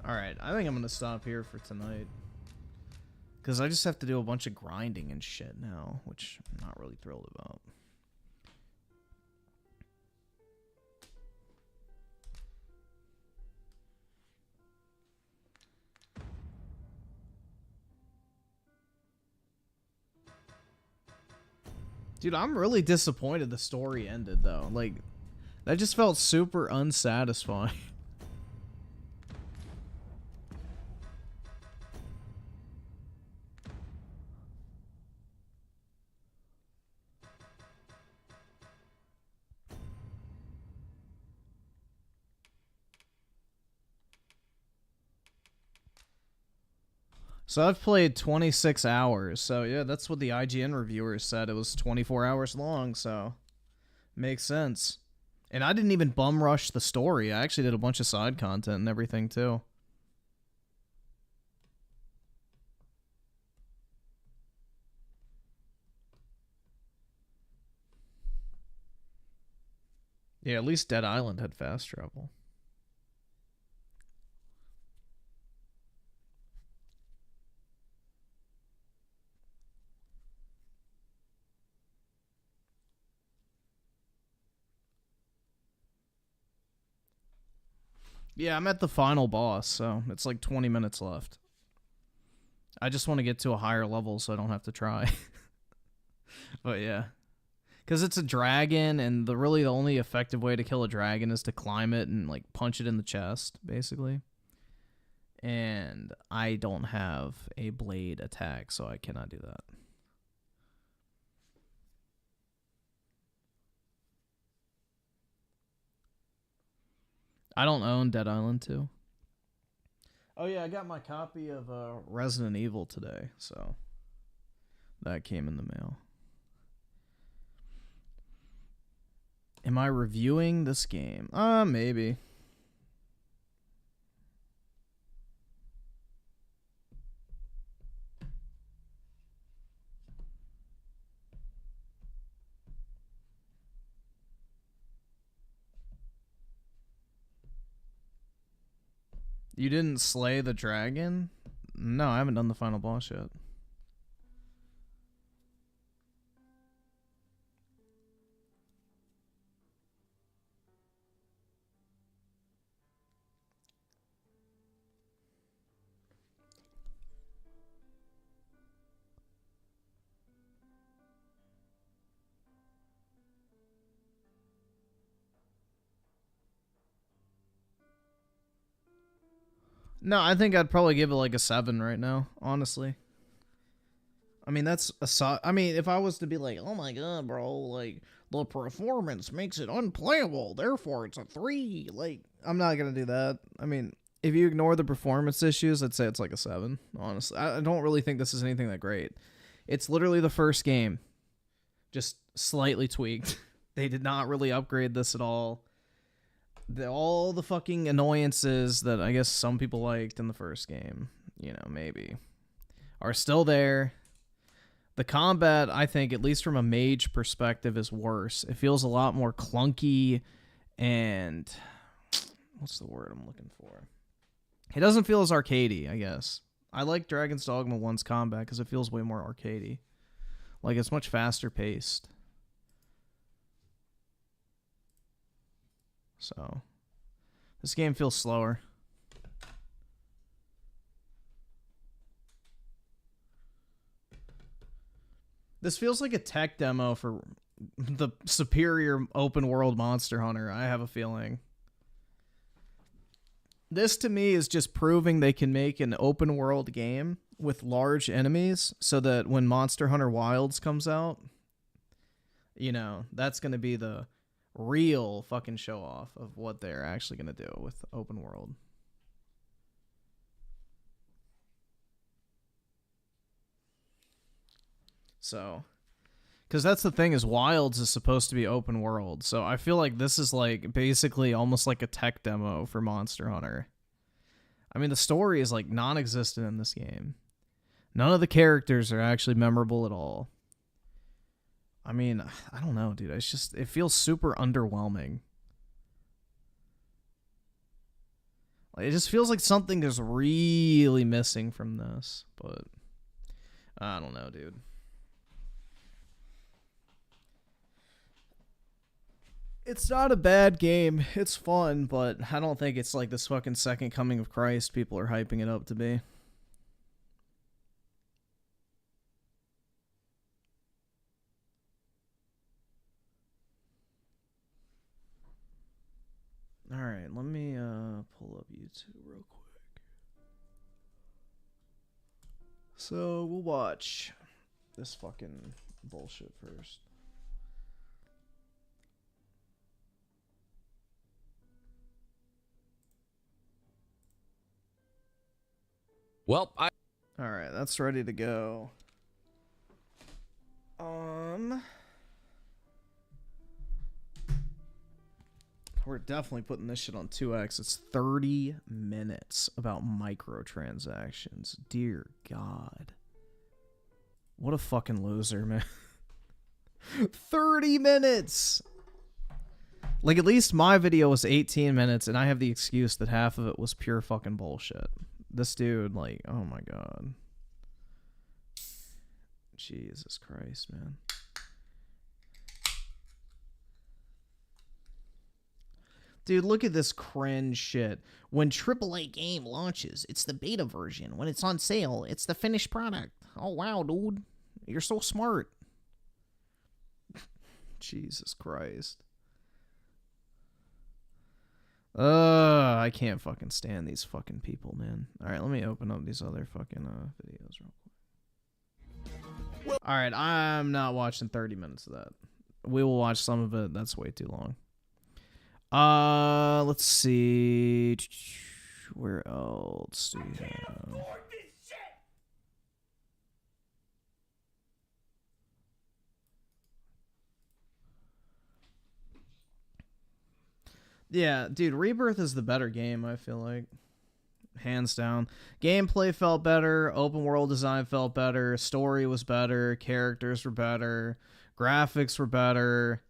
Alright, I think I'm gonna stop here for tonight. Because I just have to do a bunch of grinding and shit now, which I'm not really thrilled about. Dude, I'm really disappointed the story ended, though. Like, that just felt super unsatisfying. So I've played 26 hours, so yeah, that's what the IGN reviewers said. It was 24 hours long, so makes sense. And I didn't even bum rush the story. I actually did a bunch of side content and everything, too. Yeah, at least Dead Island had fast travel. Yeah, I'm at the final boss, so it's like 20 minutes left. I just want to get to a higher level so I don't have to try. But yeah. Because it's a dragon, and really the only effective way to kill a dragon is to climb it and like punch it in the chest, basically. And I don't have a blade attack, so I cannot do that. I don't own Dead Island 2. Oh yeah, I got my copy of Resident Evil today, so that came in the mail. Am I reviewing this game? Maybe. You didn't slay the dragon? No, I haven't done the final boss yet. No, I think I'd probably give it like a 7 right now, honestly. I mean, that's I mean, if I was to be like, oh my god, bro, like, the performance makes it unplayable, therefore it's a 3. Like, I'm not gonna do that. I mean, if you ignore the performance issues, I'd say it's like a 7, honestly. I don't really think this is anything that great. It's literally the first game, just slightly tweaked. They did not really upgrade this at all. All the fucking annoyances that I guess some people liked in the first game, you know, maybe, are still there. The combat, I think, at least from a mage perspective, is worse. It feels a lot more clunky and... what's the word I'm looking for? It doesn't feel as arcadey, I guess. I like Dragon's Dogma 1's combat because it feels way more arcadey. Like, it's much faster paced. So, this game feels slower. This feels like a tech demo for the superior open world Monster Hunter, I have a feeling. This to me is just proving they can make an open world game with large enemies so that when Monster Hunter Wilds comes out, you know, that's going to be the real fucking show off of what they're actually going to do with open world. So, because that's the thing, is Wilds is supposed to be open world. So I feel like this is like basically almost like a tech demo for Monster Hunter. I mean, the story is like non-existent in this game. None of the characters are actually memorable at all. I mean, I don't know, dude. It's just, it feels super underwhelming. Like, it just feels like something is really missing from this, but I don't know, dude. It's not a bad game. It's fun, but I don't think it's like this fucking second coming of Christ people are hyping it up to be. Alright, let me pull up YouTube real quick. So, we'll watch this fucking bullshit first. Well, Alright, that's ready to go. We're definitely putting this shit on 2x. It's 30 minutes about microtransactions. Dear God. What a fucking loser, man. 30 minutes! Like, at least my video was 18 minutes, and I have the excuse that half of it was pure fucking bullshit. This dude, like, oh my God. Jesus Christ, man. Dude, look at this cringe shit. When AAA game launches, it's the beta version. When it's on sale, it's the finished product. Oh, wow, dude. You're so smart. Jesus Christ. I can't fucking stand these fucking people, man. Alright, let me open up these other fucking videos real quick. Alright, I'm not watching 30 minutes of that. We will watch some of it. That's way too long. Let's see. Where else do we have? Yeah, dude, Rebirth is the better game, I feel like. Hands down. Gameplay felt better, open world design felt better, story was better, characters were better, graphics were better.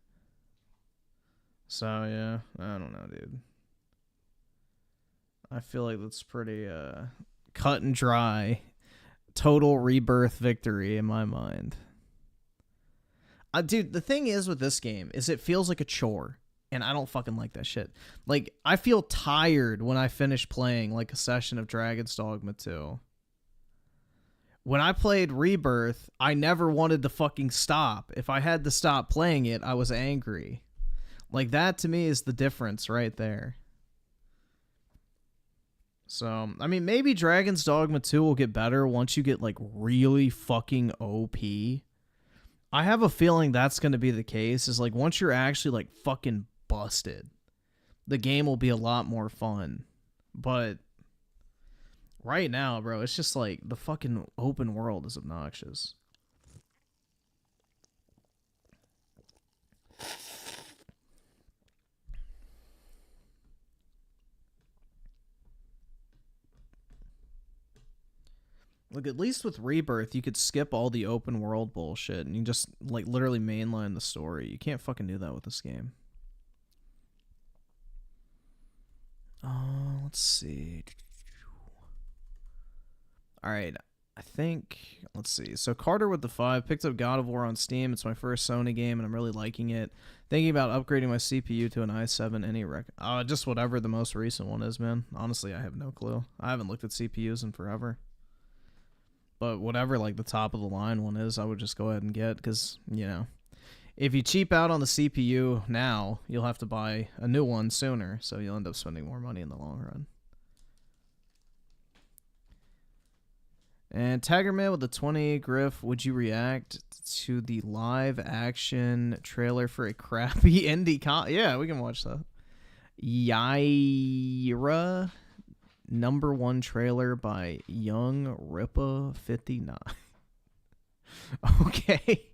So, yeah, I don't know, dude. I feel like that's pretty cut and dry. Total Rebirth victory in my mind. Dude, the thing is with this game is it feels like a chore. And I don't fucking like that shit. Like, I feel tired when I finish playing, like, a session of Dragon's Dogma 2. When I played Rebirth, I never wanted to fucking stop. If I had to stop playing it, I was angry. Like, that to me is the difference right there. So, I mean, maybe Dragon's Dogma 2 will get better once you get, like, really fucking OP. I have a feeling that's going to be the case, is, like, once you're actually, like, fucking busted, the game will be a lot more fun. But right now, bro, it's just like the fucking open world is obnoxious. Look, at least with Rebirth, you could skip all the open world bullshit and you just like literally mainline the story. You can't fucking do that with this game. Let's see. Alright, I think, let's see. So Carter with the 5, picked up God of War on Steam. It's my first Sony game, and I'm really liking it. Thinking about upgrading my CPU to an i7. Any just whatever the most recent one is, man. Honestly, I have no clue. I haven't looked at CPUs in forever. But whatever, like, the top of the line one is, I would just go ahead and get, because, you know, if you cheap out on the CPU now, you'll have to buy a new one sooner, so you'll end up spending more money in the long run. And Tigerman with the 20, Griff, would you react to the live action trailer for a crappy indie Yeah, we can watch that. Yaira #1 trailer by Young Rippa 59. Okay.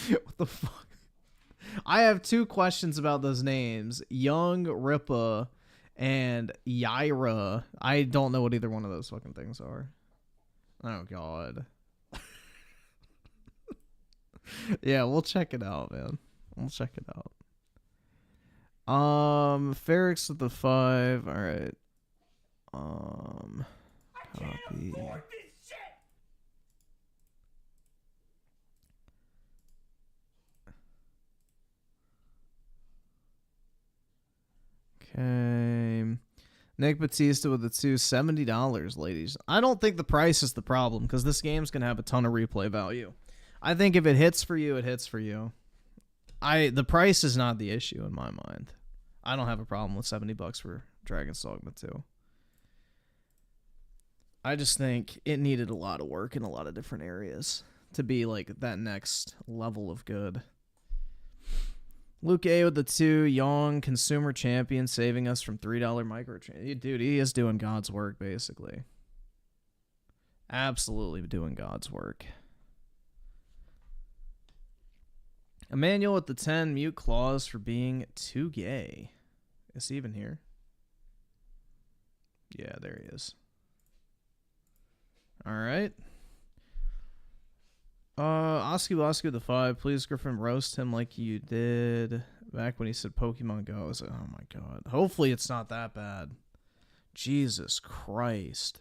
What the fuck? I have two questions about those names. Young Rippa and Yaira. I don't know what either one of those fucking things are. Oh, God. Yeah, we'll check it out, man. We'll check it out. Ferrix with the 5. All right. Copy. Okay. Nick Batista with the 2, $70, ladies. I don't think the price is the problem, because this game's going to have a ton of replay value. I think if it hits for you, it hits for you. The price is not the issue in my mind. I don't have a problem with $70 for Dragon's Dogma 2. I just think it needed a lot of work in a lot of different areas to be like that next level of good. Luke A with the 2, Yong, consumer champion, saving us from $3 microtransactions. Dude, he is doing God's work, basically. Absolutely doing God's work. Emmanuel with the 10, mute clause for being too gay. Is he even here? Yeah, there he is. Alright. Oscar the 5, please Griffin roast him like you did back when he said Pokemon Go. I was like, oh my God. Hopefully it's not that bad. Jesus Christ.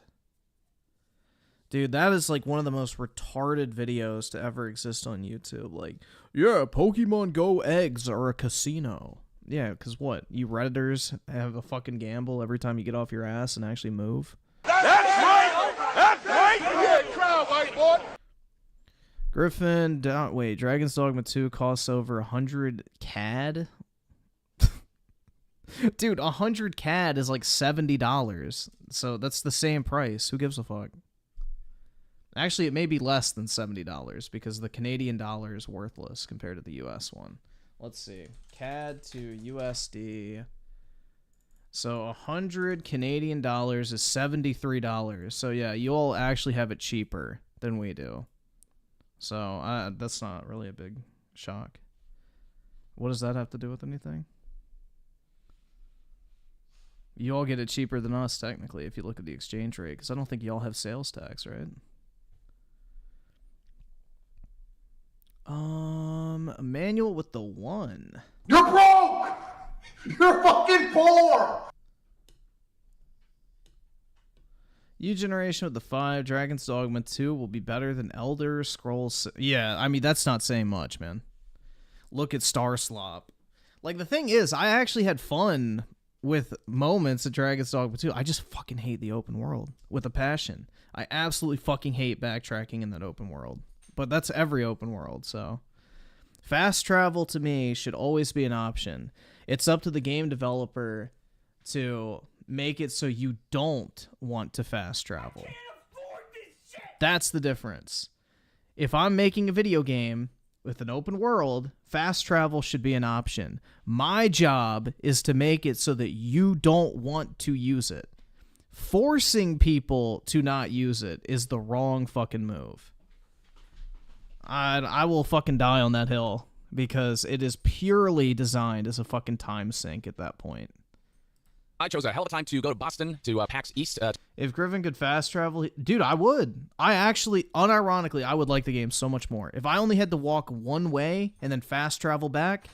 Dude, that is like one of the most retarded videos to ever exist on YouTube. Like, yeah, Pokemon Go eggs are a casino. Yeah, because what? You Redditors have a fucking gamble every time you get off your ass and actually move? That's right! That's right! Yeah, crowd, white boy! Griffin, wait, Dragon's Dogma 2 costs over 100 CAD? Dude, 100 CAD is like $70. So that's the same price. Who gives a fuck? Actually, it may be less than $70 because the Canadian dollar is worthless compared to the US one. Let's see. CAD to USD. So 100 Canadian dollars is $73. So yeah, you all actually have it cheaper than we do. So that's not really a big shock. What does that have to do with anything? You all get it cheaper than us, technically, if you look at the exchange rate, because I don't think y'all have sales tax, right? A manual with the 1. You're broke! You're fucking poor! New generation with the 5. Dragon's Dogma 2 will be better than Elder Scrolls. Yeah, I mean, that's not saying much, man. Look at Star Slop. Like, the thing is, I actually had fun with moments of Dragon's Dogma 2. I just fucking hate the open world with a passion. I absolutely fucking hate backtracking in that open world. But that's every open world, so. Fast travel, to me, should always be an option. It's up to the game developer to make it so you don't want to fast travel. That's the difference. If I'm making a video game with an open world, fast travel should be an option. My job is to make it so that you don't want to use it. Forcing people to not use it is the wrong fucking move. I will fucking die on that hill because it is purely designed as a fucking time sink at that point. I chose a hell of a time to go to Boston to PAX East. If Griffin could fast travel, dude, I would. I actually, unironically, I would like the game so much more. If I only had to walk one way and then fast travel back,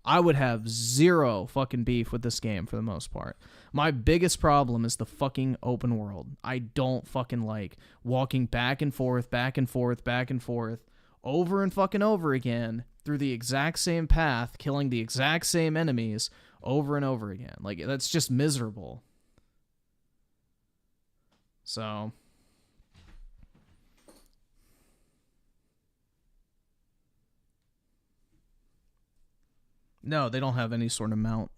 I would have zero fucking beef with this game for the most part. My biggest problem is the fucking open world. I don't fucking like walking back and forth, back and forth, back and forth, over and fucking over again through the exact same path, killing the exact same enemies over and over again. Like, that's just miserable. So no, they don't have any sort of mount.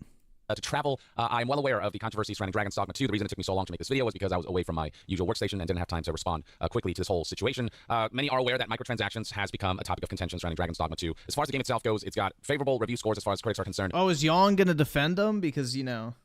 To travel, I'm well aware of the controversy surrounding Dragon's Dogma 2. The reason it took me so long to make this video was because I was away from my usual workstation and didn't have time to respond quickly to this whole situation. Many are aware that microtransactions has become a topic of contention surrounding Dragon's Dogma 2. As far as the game itself goes, it's got favorable review scores as far as critics are concerned. Oh, is Yong gonna defend them? Because, you know,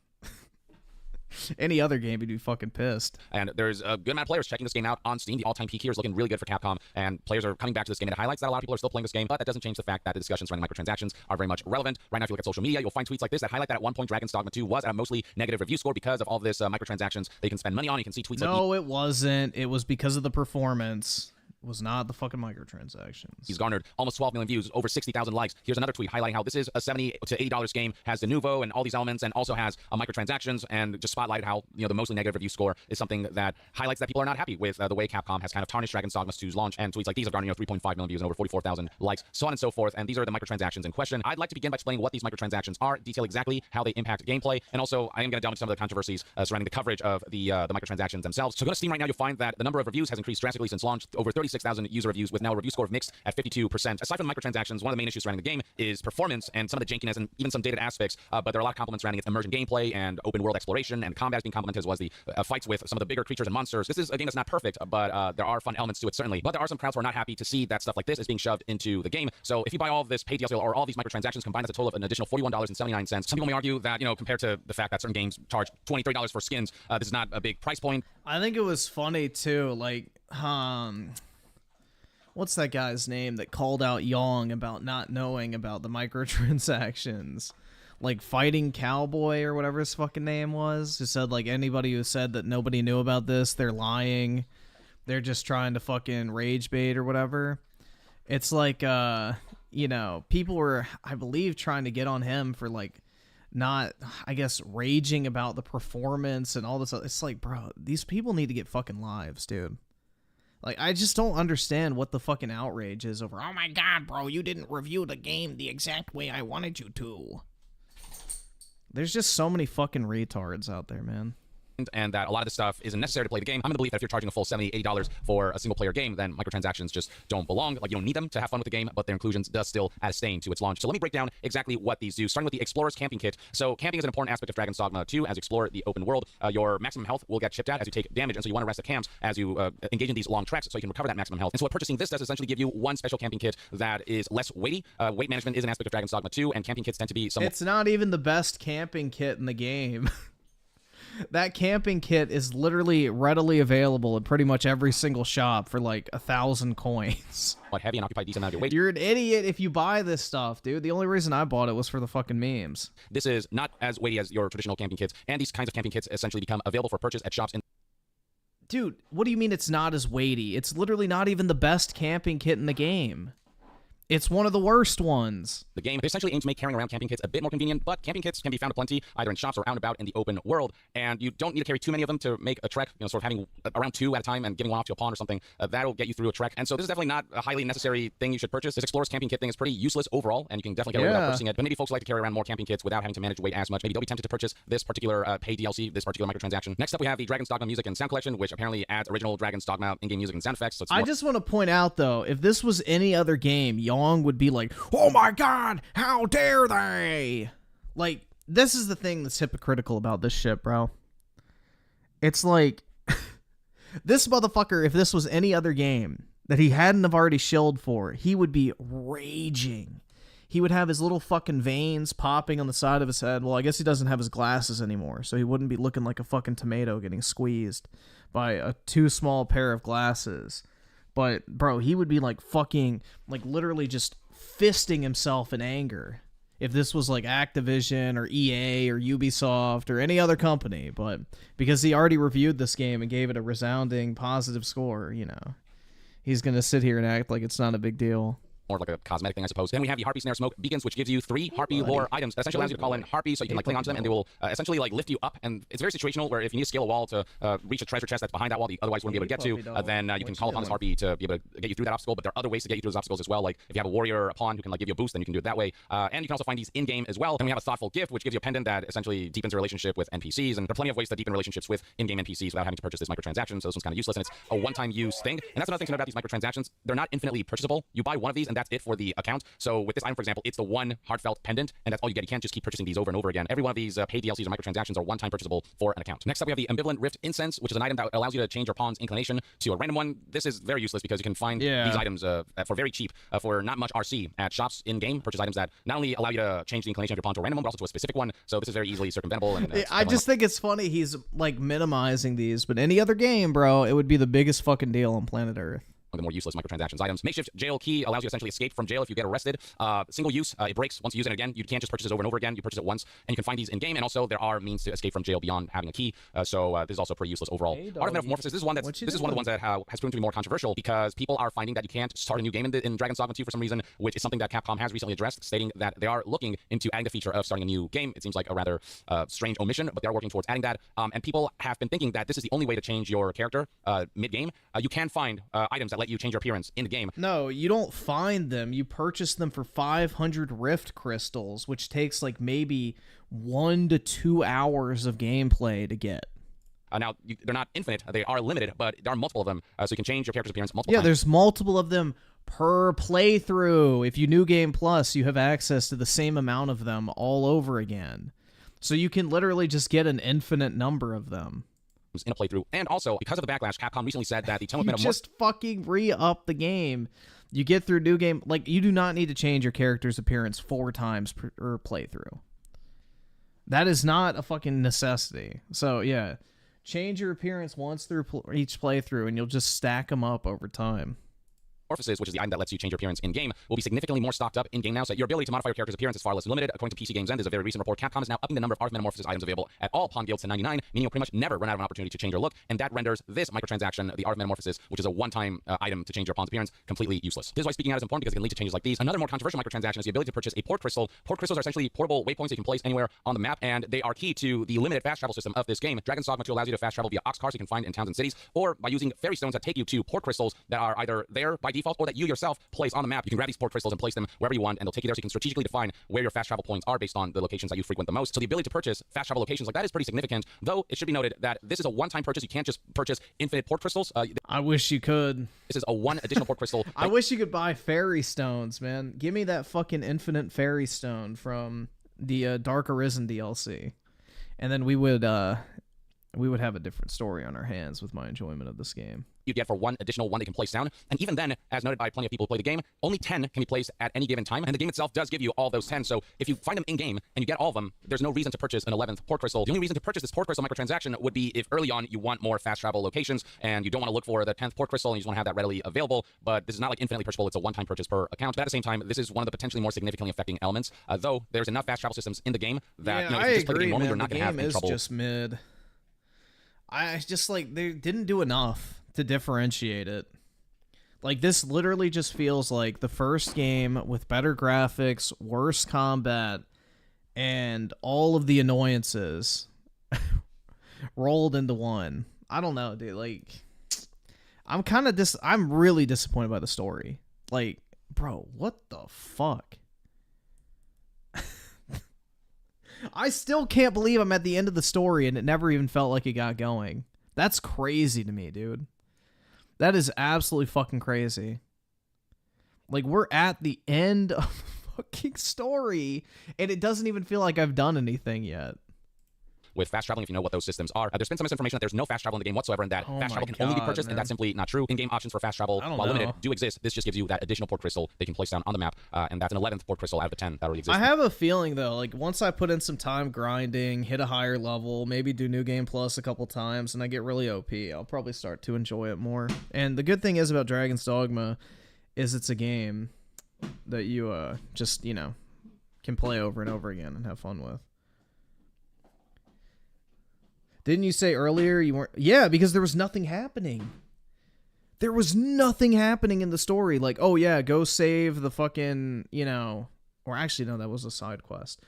any other game would be fucking pissed. And there's a good amount of players checking this game out on Steam. The all-time peak here is looking really good for Capcom, and players are coming back to this game. And it highlights that a lot of people are still playing this game, but that doesn't change the fact that the discussions surrounding microtransactions are very much relevant. Right now, if you look at social media, you'll find tweets like this that highlight that at one point Dragon's Dogma 2 was at a mostly negative review score because of all this microtransactions they can spend money on. You can see tweets like... No, it wasn't. It was because of the performance. It was not the fucking microtransactions. He's garnered almost 12 million views, over 60,000 likes. Here's another tweet highlighting how this is a $70 to $80 game, has the nouveau and all these elements, and also has microtransactions, and just spotlighted how, you know, the mostly negative review score is something that highlights that people are not happy with the way Capcom has kind of tarnished Dragon's Dogma 2's launch. And tweets like these have garnered 3.5 million views and over 44,000 likes, so on and so forth. And these are the microtransactions in question. I'd like to begin by explaining what these microtransactions are, detail exactly how they impact gameplay, and also I am going to delve into some of the controversies surrounding the coverage of the microtransactions themselves. So go to Steam right now, you'll find that the number of reviews has increased drastically since launch, over 36,000 user reviews, with now a review score of mixed at 52%. Aside from the microtransactions, one of the main issues surrounding the game is performance and some of the jankiness and even some dated aspects, but there are a lot of compliments surrounding its immersion gameplay and open world exploration, and combat is being complimented, as well as the fights with some of the bigger creatures and monsters. This is a game that's not perfect, but there are fun elements to it, certainly. But there are some crowds who are not happy to see that stuff like this is being shoved into the game. So if you buy all of this paid DLC or all these microtransactions combined, that's a total of an additional $41.79. Some people may argue that, you know, compared to the fact that certain games charge $20, $30 for skins, this is not a big price point. I think it was funny too, like, what's that guy's name that called out Yong about not knowing about the microtransactions? Like Fighting Cowboy or whatever his fucking name was. Who said, like, anybody who said that nobody knew about this, they're lying. They're just trying to fucking rage bait or whatever. It's like, you know, people were, I believe, trying to get on him for, like, not, I guess, raging about the performance and all this. It's like, bro, these people need to get fucking lives, dude. Like, I just don't understand what the fucking outrage is over, oh my god, bro, you didn't review the game the exact way I wanted you to. There's just so many fucking retards out there, man. And that a lot of this stuff isn't necessary to play the game. I'm going to believe that if you're charging a full $70, $80 for a single-player game, then microtransactions just don't belong. Like, you don't need them to have fun with the game, but their inclusion does still add a stain to its launch. So let me break down exactly what these do, starting with the Explorer's Camping Kit. So camping is an important aspect of Dragon's Dogma 2 as you explore the open world. Your maximum health will get chipped out as you take damage, and so you want to rest at camps as you engage in these long treks so you can recover that maximum health. And so what purchasing this does is essentially give you one special camping kit that is less weighty. Weight management is an aspect of Dragon's Dogma 2, and camping kits tend to be somewhat... It's not even the best camping kit in the game. That camping kit is literally readily available at pretty much every single shop for like 1,000 coins. What, heavy and occupy a decent amount of your weight. You're an idiot if you buy this stuff, dude. The only reason I bought it was for the fucking memes. This is not as weighty as your traditional camping kits, and these kinds of camping kits essentially become available for purchase at shops in... Dude, what do you mean it's not as weighty? It's literally not even the best camping kit in the game. It's one of the worst ones. The game, they essentially aim to make carrying around camping kits a bit more convenient, but camping kits can be found aplenty, either in shops or out and about in the open world, and you don't need to carry too many of them to make a trek, sort of having around 2 at a time and giving one off to a pawn or something. That'll get you through a trek, and so this is definitely not a highly necessary thing you should purchase. This Explorer's camping kit thing is pretty useless overall, and you can definitely get away without purchasing it, but maybe folks like to carry around more camping kits without having to manage weight as much. Maybe they'll be tempted to purchase this particular paid DLC, this particular microtransaction. Next up, we have the Dragon's Dogma music and sound collection, which apparently adds original Dragon's Dogma in-game music and sound effects. So it's I just want to point out, though, if this was any other game, Yong would be like, oh my god, how dare they? Like, this is the thing that's hypocritical about this shit, bro. It's like, this motherfucker, if this was any other game that he hadn't have already shilled for, he would be raging. He would have his little fucking veins popping on the side of his head. Well, I guess he doesn't have his glasses anymore, so he wouldn't be looking like a fucking tomato getting squeezed by a too small pair of glasses. But, bro, he would be like fucking, like literally just fisting himself in anger if this was like Activision or EA or Ubisoft or any other company. But because he already reviewed this game and gave it a resounding positive score, he's gonna sit here and act like it's not a big deal. More like a cosmetic thing, I suppose. Then we have the Harpy Snare Smoke Beacons, which gives you 3 Harpy lore items. That essentially allows you to call in Harpy so you can like cling onto them, and they will essentially like lift you up. And it's very situational, where if you need to scale a wall to reach a treasure chest that's behind that wall that you otherwise wouldn't be able to get to, then you can call upon this Harpy to be able to get you through that obstacle. But there are other ways to get you through those obstacles as well. Like if you have a warrior or a pawn who can like give you a boost, then you can do it that way. And you can also find these in-game as well. Then we have a thoughtful gift, which gives you a pendant that essentially deepens your relationship with NPCs. And there are plenty of ways to deepen relationships with in-game NPCs without having to purchase this microtransaction. So this one's kind of useless, and it's a one-time use thing. And that's another thing to know about these microtransactions. They're not infinitely purchasable. You buy one of these, and that's it for the account. So with this item, for example, it's the one heartfelt pendant, and that's all you get. You can't just keep purchasing these over and over again. Every one of these paid DLCs or microtransactions are one-time purchasable for an account. Next up, we have the Ambivalent Rift Incense, which is an item that allows you to change your pawn's inclination to a random one. This is very useless because you can find these items for very cheap, for not much RC at shops in-game. Purchase items that not only allow you to change the inclination of your pawn to a random one, but also to a specific one. So this is very easily circumventable. And I just think it's funny he's like minimizing these, but any other game, bro, it would be the biggest fucking deal on planet Earth. One of the more useless microtransactions items. Makeshift jail key allows you to essentially escape from jail if you get arrested. Single use, it breaks once you use it again. You can't just purchase it over and over again. You purchase it once, and you can find these in game. And also, there are means to escape from jail beyond having a key. So this is also pretty useless overall. Art of Metamorphosis. This is one of the ones that has proven to be more controversial because people are finding that you can't start a new game in Dragon's Dogma 2 for some reason, which is something that Capcom has recently addressed, stating that they are looking into adding the feature of starting a new game. It seems like a rather strange omission, but they are working towards adding that. And people have been thinking that this is the only way to change your character mid-game. You can find items that let you change your appearance in the game. No, you don't find them. You purchase them for 500 Rift Crystals, which takes like maybe 1 to 2 hours of gameplay to get. Now, they're not infinite. They are limited, but there are multiple of them, so you can change your character's appearance multiple times. Yeah, there's multiple of them per playthrough. If you New Game Plus, you have access to the same amount of them all over again. So you can literally just get an infinite number of them in a playthrough. And also, because of the backlash, Capcom recently said that the Tome of Metamorphosis... just fucking re-up the game. You get through New Game... Like, you do not need to change your character's appearance 4 times per playthrough. That is not a fucking necessity. So, yeah. Change your appearance once through each playthrough, and you'll just stack them up over time. Metamorphosis, which is the item that lets you change your appearance in-game, will be significantly more stocked up in-game now, so your ability to modify your character's appearance is far less limited. According to PC Games End, there's a very recent report, Capcom is now upping the number of Art of Metamorphosis items available at all pawn guilds to 99, meaning you'll pretty much never run out of an opportunity to change your look, and that renders this microtransaction, the Art of Metamorphosis, which is a one-time item to change your pawn's appearance, completely useless. This is why speaking out is important, because it can lead to changes like these. Another more controversial microtransaction is the ability to purchase a port crystal. Port crystals are essentially portable waypoints you can place anywhere on the map, and they are key to the limited fast travel system of this game. Dragon's Dogma 2 allows you to fast travel via ox cars you can find in towns and cities, or by using fairy stones that take you to port crystals that are either there by default or that you yourself place on the map. You can grab these port crystals and place them wherever you want, and they'll take you there, so you can strategically define where your fast travel points are based on the locations that you frequent the most. So the ability to purchase fast travel locations like that is pretty significant, though it should be noted that this is a one-time purchase. You can't just purchase infinite port crystals. I wish you could. This is a one additional port crystal. I wish you could buy fairy stones, man. Give me that fucking infinite fairy stone from the Dark Arisen DLC, and then we would have a different story on our hands with my enjoyment of this game. you get for one additional one they can place down. And even then, as noted by plenty of people who play the game, only 10 can be placed at any given time. And the game itself does give you all those 10. So if you find them in-game and you get all of them, there's no reason to purchase an 11th port crystal. The only reason to purchase this port crystal microtransaction would be if early on you want more fast travel locations and you don't want to look for the 10th port crystal and you just want to have that readily available. But this is not like infinitely purchasable. It's a one-time purchase per account. But at the same time, this is one of the potentially more significantly affecting elements. Though there's enough fast travel systems in the game that yeah, you know, if I you just play the agree, game normally, man. you're not The going to have game any is trouble. just mid. I just like they didn't do enough to differentiate it. Like this literally just feels like the first game with better graphics, worse combat, and all of the annoyances rolled into one. I don't know, dude. Like I'm really disappointed by the story. Like, bro, what the fuck? I still can't believe I'm at the end of the story and it never even felt like it got going. That's crazy to me, dude. That is absolutely fucking crazy. Like, we're at the end of the fucking story and it doesn't even feel like I've done anything yet. With fast traveling, if you know what those systems are. There's been some misinformation that there's no fast travel in the game whatsoever and that fast travel can only be purchased, and that's simply not true. In-game options for fast travel, while limited, do exist. This just gives you that additional port crystal they can place down on the map, and that's an 11th port crystal out of the 10 that already exists. I have a feeling, though, like, once I put in some time grinding, hit a higher level, maybe do New Game Plus a couple times, and I get really OP, I'll probably start to enjoy it more. And the good thing is about Dragon's Dogma is it's a game that you just, you know, can play over and over again and have fun with. Didn't you say earlier you weren't? Yeah, because there was nothing happening. There was nothing happening in the story. Like, oh yeah, go save the fucking, you know, or actually no, that was a side quest.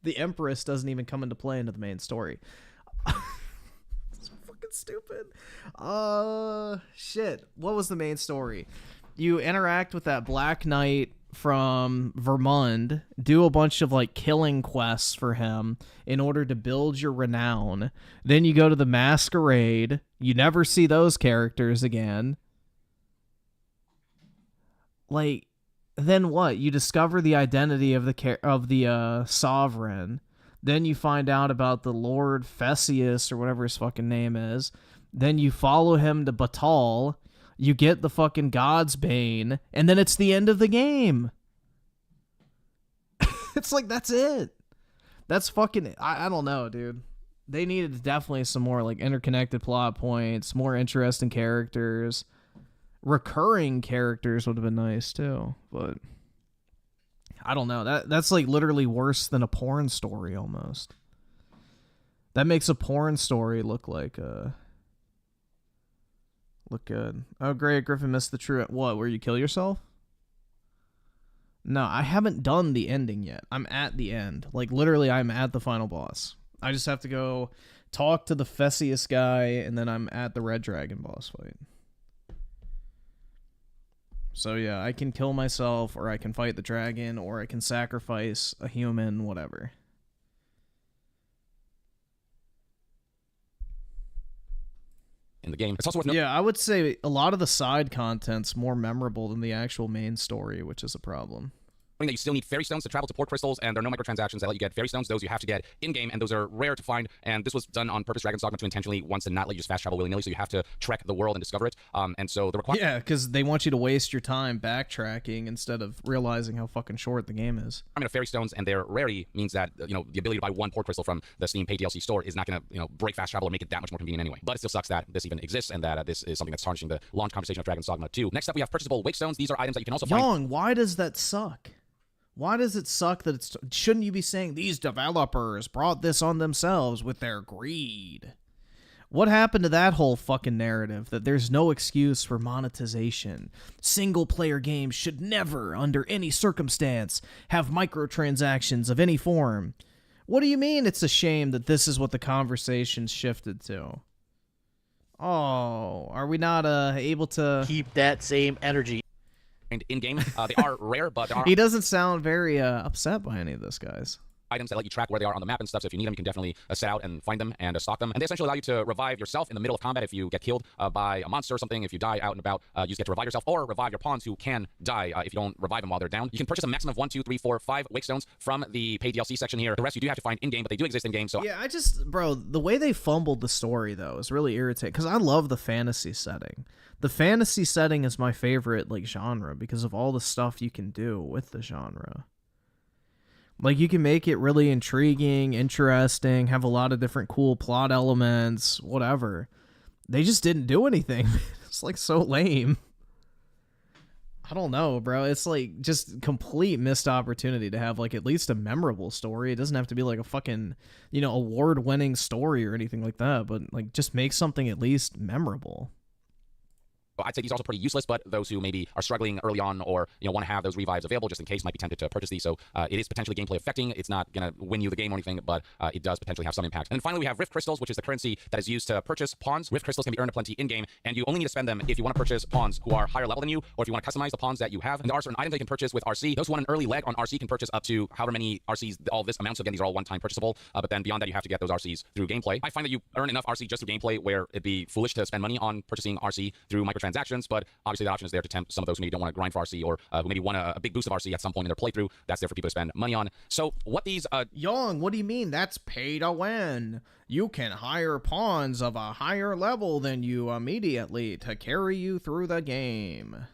The Empress doesn't even come into play into the main story. So fucking stupid. Shit. What was the main story? You interact with that Black Knight from Vermund, do a bunch of like killing quests for him in order to build your renown. Then you go to the Masquerade. You never see those characters again. Like, then what? You discover the identity of the sovereign. Then you find out about the Lord Theseus or whatever his fucking name is. Then you follow him to Batal. You get the fucking God's Bane, and then it's the end of the game. It's like, that's it. That's fucking, I don't know, dude. They needed definitely some more, like, interconnected plot points, more interesting characters. Recurring characters would have been nice, too, but I don't know. That's, like, literally worse than a porn story, almost. That makes a porn story look like, look good. Oh, great. Griffin missed the true... What, where you kill yourself? No, I haven't done the ending yet. I'm at the end. Like, literally, I'm at the final boss. I just have to go talk to the Theseus guy, and then I'm at the Red Dragon boss fight. So, yeah, I can kill myself, or I can fight the dragon, or I can sacrifice a human, whatever. In the game. It's also worth noting. Yeah, I would say a lot of the side content's more memorable than the actual main story, which is a problem. That you still need fairy stones to travel to port crystals, and there are no microtransactions that let you get fairy stones. Those you have to get in-game, and those are rare to find, and this was done on purpose, Dragon's Dogma, to intentionally wants to not let you just fast travel willy-nilly, so you have to trek the world and discover it. And so the requirement... Yeah, because they want you to waste your time backtracking instead of realizing how fucking short the game is. I mean, fairy stones and their rarity means that, you know, the ability to buy one port crystal from the Steam paid DLC store is not going to, you know, break fast travel or make it that much more convenient anyway. But it still sucks that this even exists, and that this is something that's tarnishing the launch conversation of Dragon's Dogma 2. Next up, we have purchasable wake stones. These are items that you can also find... Yong, why does that suck? Why does it suck that it's... Shouldn't you be saying these developers brought this on themselves with their greed? What happened to that whole fucking narrative that there's no excuse for monetization? Single-player games should never, under any circumstance, have microtransactions of any form. What do you mean it's a shame that this is what the conversation's shifted to? Oh, are we not able to... Keep that same energy. In game, they are rare, but there are... He doesn't sound very upset by any of this, guys. items that let you track where they are on the map and stuff. So if you need them, you can definitely set out and find them and stock them. And they essentially allow you to revive yourself in the middle of combat if you get killed by a monster or something. If you die out and about, you just get to revive yourself or revive your pawns who can die if you don't revive them while they're down. You can purchase a maximum of 1, 2, 3, 4, 5 wake stones from the paid DLC section here. The rest you do have to find in-game, but they do exist in-game. So yeah, bro, the way they fumbled the story though is really irritating because I love the fantasy setting. The fantasy setting is my favorite like genre because of all the stuff you can do with the genre. Like you can make it really intriguing, interesting, have a lot of different cool plot elements, whatever. They just didn't do anything. It's like so lame. I don't know, bro. It's like just complete missed opportunity to have like at least a memorable story. It doesn't have to be like a fucking, award-winning story or anything like that, but like just make something at least memorable. I'd say these are also pretty useless, but those who maybe are struggling early on or want to have those revives available just in case might be tempted to purchase these. So it is potentially gameplay affecting. It's not going to win you the game or anything, but it does potentially have some impact. And then finally, we have Rift Crystals, which is the currency that is used to purchase pawns. Rift Crystals can be earned plenty in-game, and you only need to spend them if you want to purchase pawns who are higher level than you, or if you want to customize the pawns that you have. And there are certain items they can purchase with RC. Those who want an early leg on RC can purchase up to however many RCs all this amounts. So again, these are all one-time purchasable, but then beyond that, you have to get those RCs through gameplay. I find that you earn enough RC just through gameplay where it'd be foolish to spend money on purchasing RC through microtransactions, but obviously that option is there to tempt some of those who maybe don't want to grind for RC or who maybe want a big boost of RC at some point in their playthrough. That's there for people to spend money on. So what these Yong, what do you mean? That's pay to win. You can hire pawns of a higher level than you immediately to carry you through the game.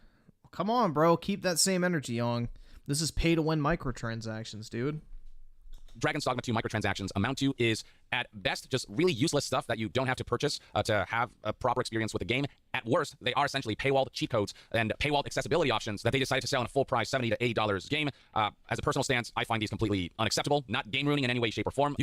Come on, bro. Keep that same energy, Yong. This is pay to win microtransactions, dude. Dragon's Dogma 2 microtransactions amount to is, at best, just really useless stuff that you don't have to purchase to have a proper experience with the game. At worst, they are essentially paywalled cheat codes and paywalled accessibility options that they decided to sell in a full-price $70 to $80 game. As a personal stance, I find these completely unacceptable, not game-ruining in any way, shape, or form.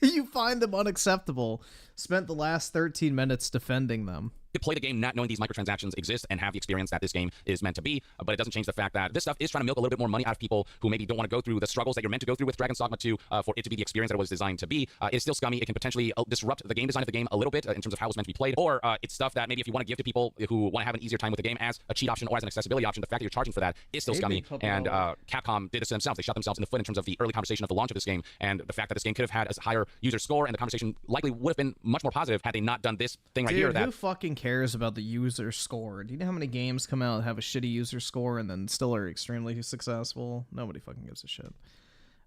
You find them unacceptable. Spent the last 13 minutes defending them. You could play the game not knowing these microtransactions exist and have the experience that this game is meant to be, but it doesn't change the fact that this stuff is trying to milk a little bit more money out of people who maybe don't want to go through the struggles that you're meant to go through with Dragon's Dogma 2 for it to be the experience that it was designed to be. It's still scummy. It can potentially disrupt the game design of the game a little bit in terms of how it's meant to be played, or it's stuff that maybe if you want to give to people who want to have an easier time with the game as a cheat option or as an accessibility option, the fact that you're charging for that is still scummy, and Capcom did this to themselves. They shot themselves in the foot in terms of the early conversation of the launch of this game, and the fact that this game could have had a higher user score, and the conversation likely would have been much more positive had they not done this thing right here. Who fucking cares about the user score? Do you know how many games come out that have a shitty user score and then still are extremely successful? Nobody fucking gives a shit.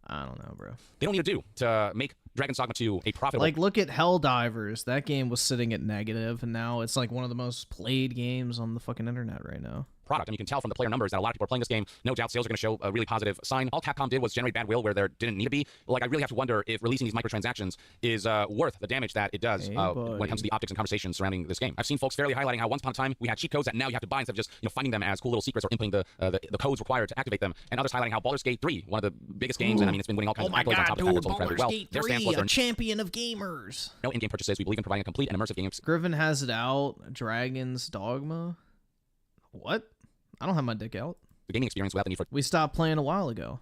I don't know, bro. They don't need to do to make Dragon's Dogma 2 a profitable. Like, look at Helldivers. That game was sitting at negative, and now it's like one of the most played games on the fucking internet right now. Product, and you can tell from the player numbers that a lot of people are playing this game. No doubt sales are going to show a really positive sign. All Capcom did was generate bad will where there didn't need to be. Like, I really have to wonder if releasing these microtransactions is worth the damage that it does when it comes to the optics and conversations surrounding this game. I've seen folks fairly highlighting how once upon a time we had cheat codes that now you have to buy instead of just finding them as cool little secrets or implementing the codes required to activate them. And others highlighting how Baldur's Gate 3, one of the biggest games, and I mean it's been winning all kinds of accolades on top of the fact that it's sold incredibly well. Their stance was a champion of gamers. No in-game purchases. We believe in providing a complete and immersive game. Griffin has it out. Dragon's Dogma. What? I don't have my dick out. The gaming experience without the need for... We stopped playing a while ago.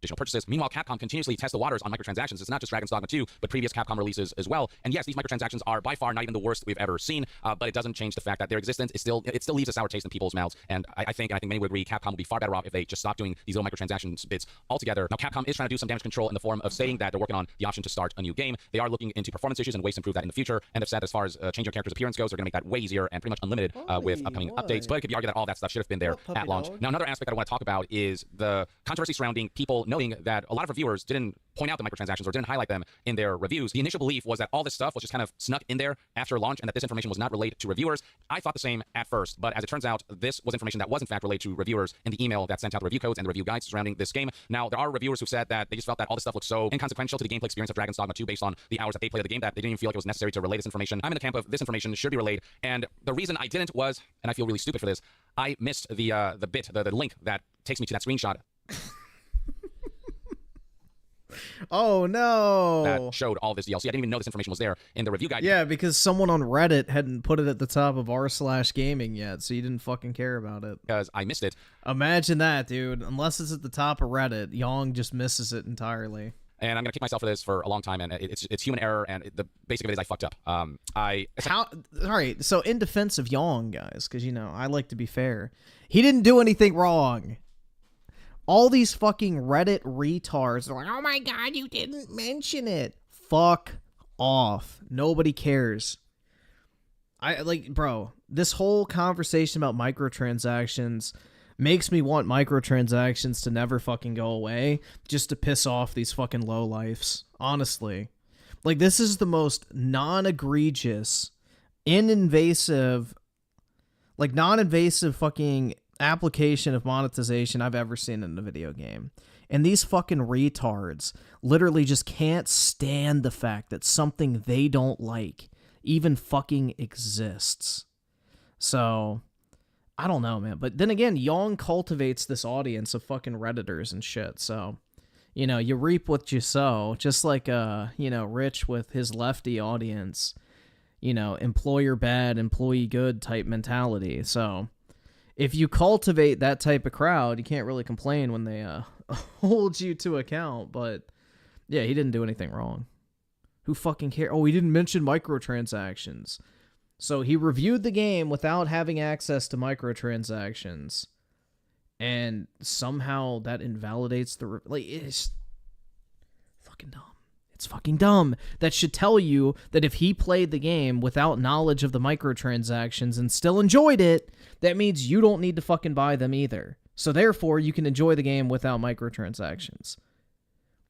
Additional purchases. Meanwhile, Capcom continuously tests the waters on microtransactions. It's not just Dragon's Dogma 2, but previous Capcom releases as well. And yes, these microtransactions are by far not even the worst we've ever seen, but it doesn't change the fact that their existence is still leaves a sour taste in people's mouths. And I think many would agree, Capcom would be far better off if they just stopped doing these little microtransaction bits altogether. Now, Capcom is trying to do some damage control in the form of saying that they're working on the option to start a new game. They are looking into performance issues and ways to improve that in the future. And have said as far as changing your character's appearance goes, they're going to make that way easier and pretty much unlimited with upcoming updates. But it could be argued that all that stuff should have been there at launch. Now, another aspect that I want to talk about is the controversy surrounding people knowing that a lot of reviewers didn't point out the microtransactions or didn't highlight them in their reviews. The initial belief was that all this stuff was just kind of snuck in there after launch and that this information was not related to reviewers. I thought the same at first, but as it turns out, this was information that was in fact related to reviewers in the email that sent out the review codes and the review guides surrounding this game. Now, there are reviewers who said that they just felt that all this stuff looked so inconsequential to the gameplay experience of Dragon's Dogma 2 based on the hours that they played the game that they didn't even feel like it was necessary to relay this information. I'm in the camp of this information should be relayed, and the reason I didn't was, and I feel really stupid for this, I missed the link that takes me to that screenshot. Oh no! That showed all this DLC. I didn't even know this information was there in the review guide. Yeah, because someone on Reddit hadn't put it at the top of r/gaming yet, so you didn't fucking care about it. Because I missed it. Imagine that, dude. Unless it's at the top of Reddit, Yong just misses it entirely. And I'm gonna kick myself for this for a long time, and it's human error, and the basic of it is I fucked up. All right, so in defense of Yong, guys, because I like to be fair, he didn't do anything wrong. All these fucking Reddit retards are like, oh my god, you didn't mention it. Fuck off. Nobody cares. Bro, this whole conversation about microtransactions makes me want microtransactions to never fucking go away just to piss off these fucking lowlifes. Honestly. Like, this is the most non-egregious, non-invasive fucking application of monetization I've ever seen in a video game. And these fucking retards literally just can't stand the fact that something they don't like even fucking exists. So, I don't know, man. But then again, Yong cultivates this audience of fucking Redditors and shit, so... You know, you reap what you sow, just like, Rich with his lefty audience, employer bad, employee good type mentality. So, if you cultivate that type of crowd, you can't really complain when they hold you to account. But, yeah, he didn't do anything wrong. Who fucking cares? Oh, he didn't mention microtransactions. So, he reviewed the game without having access to microtransactions. And somehow that invalidates the... it's fucking dumb. It's fucking dumb. That should tell you that if he played the game without knowledge of the microtransactions and still enjoyed it, that means you don't need to fucking buy them either. So therefore, you can enjoy the game without microtransactions.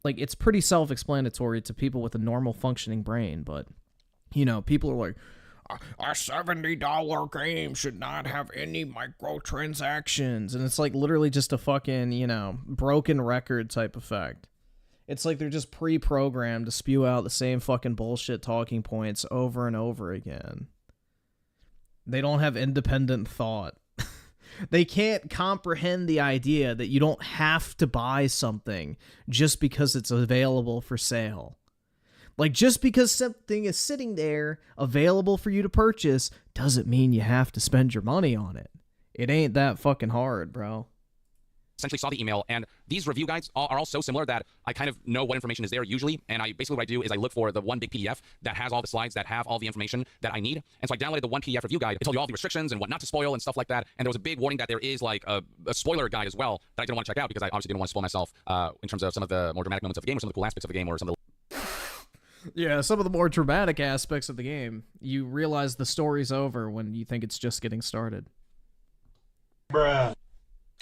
Like, it's pretty self-explanatory to people with a normal functioning brain, but, people are like... A $70 game should not have any microtransactions. And it's like literally just a fucking, broken record type effect. It's like they're just pre-programmed to spew out the same fucking bullshit talking points over and over again. They don't have independent thought. They can't comprehend the idea that you don't have to buy something just because it's available for sale. Like, just because something is sitting there available for you to purchase doesn't mean you have to spend your money on it. It ain't that fucking hard, bro. Essentially saw the email, and these review guides are all so similar that I kind of know what information is there usually, and basically what I do is I look for the one big PDF that has all the slides that have all the information that I need, and so I downloaded the one PDF review guide. It told you all the restrictions and what not to spoil and stuff like that, and there was a big warning that there is like a spoiler guide as well that I didn't want to check out because I obviously didn't want to spoil myself in terms of some of the more dramatic moments of the game or some of the cool aspects of the game or some of the... Yeah, some of the more dramatic aspects of the game. You realize the story's over when you think it's just getting started. Bruh.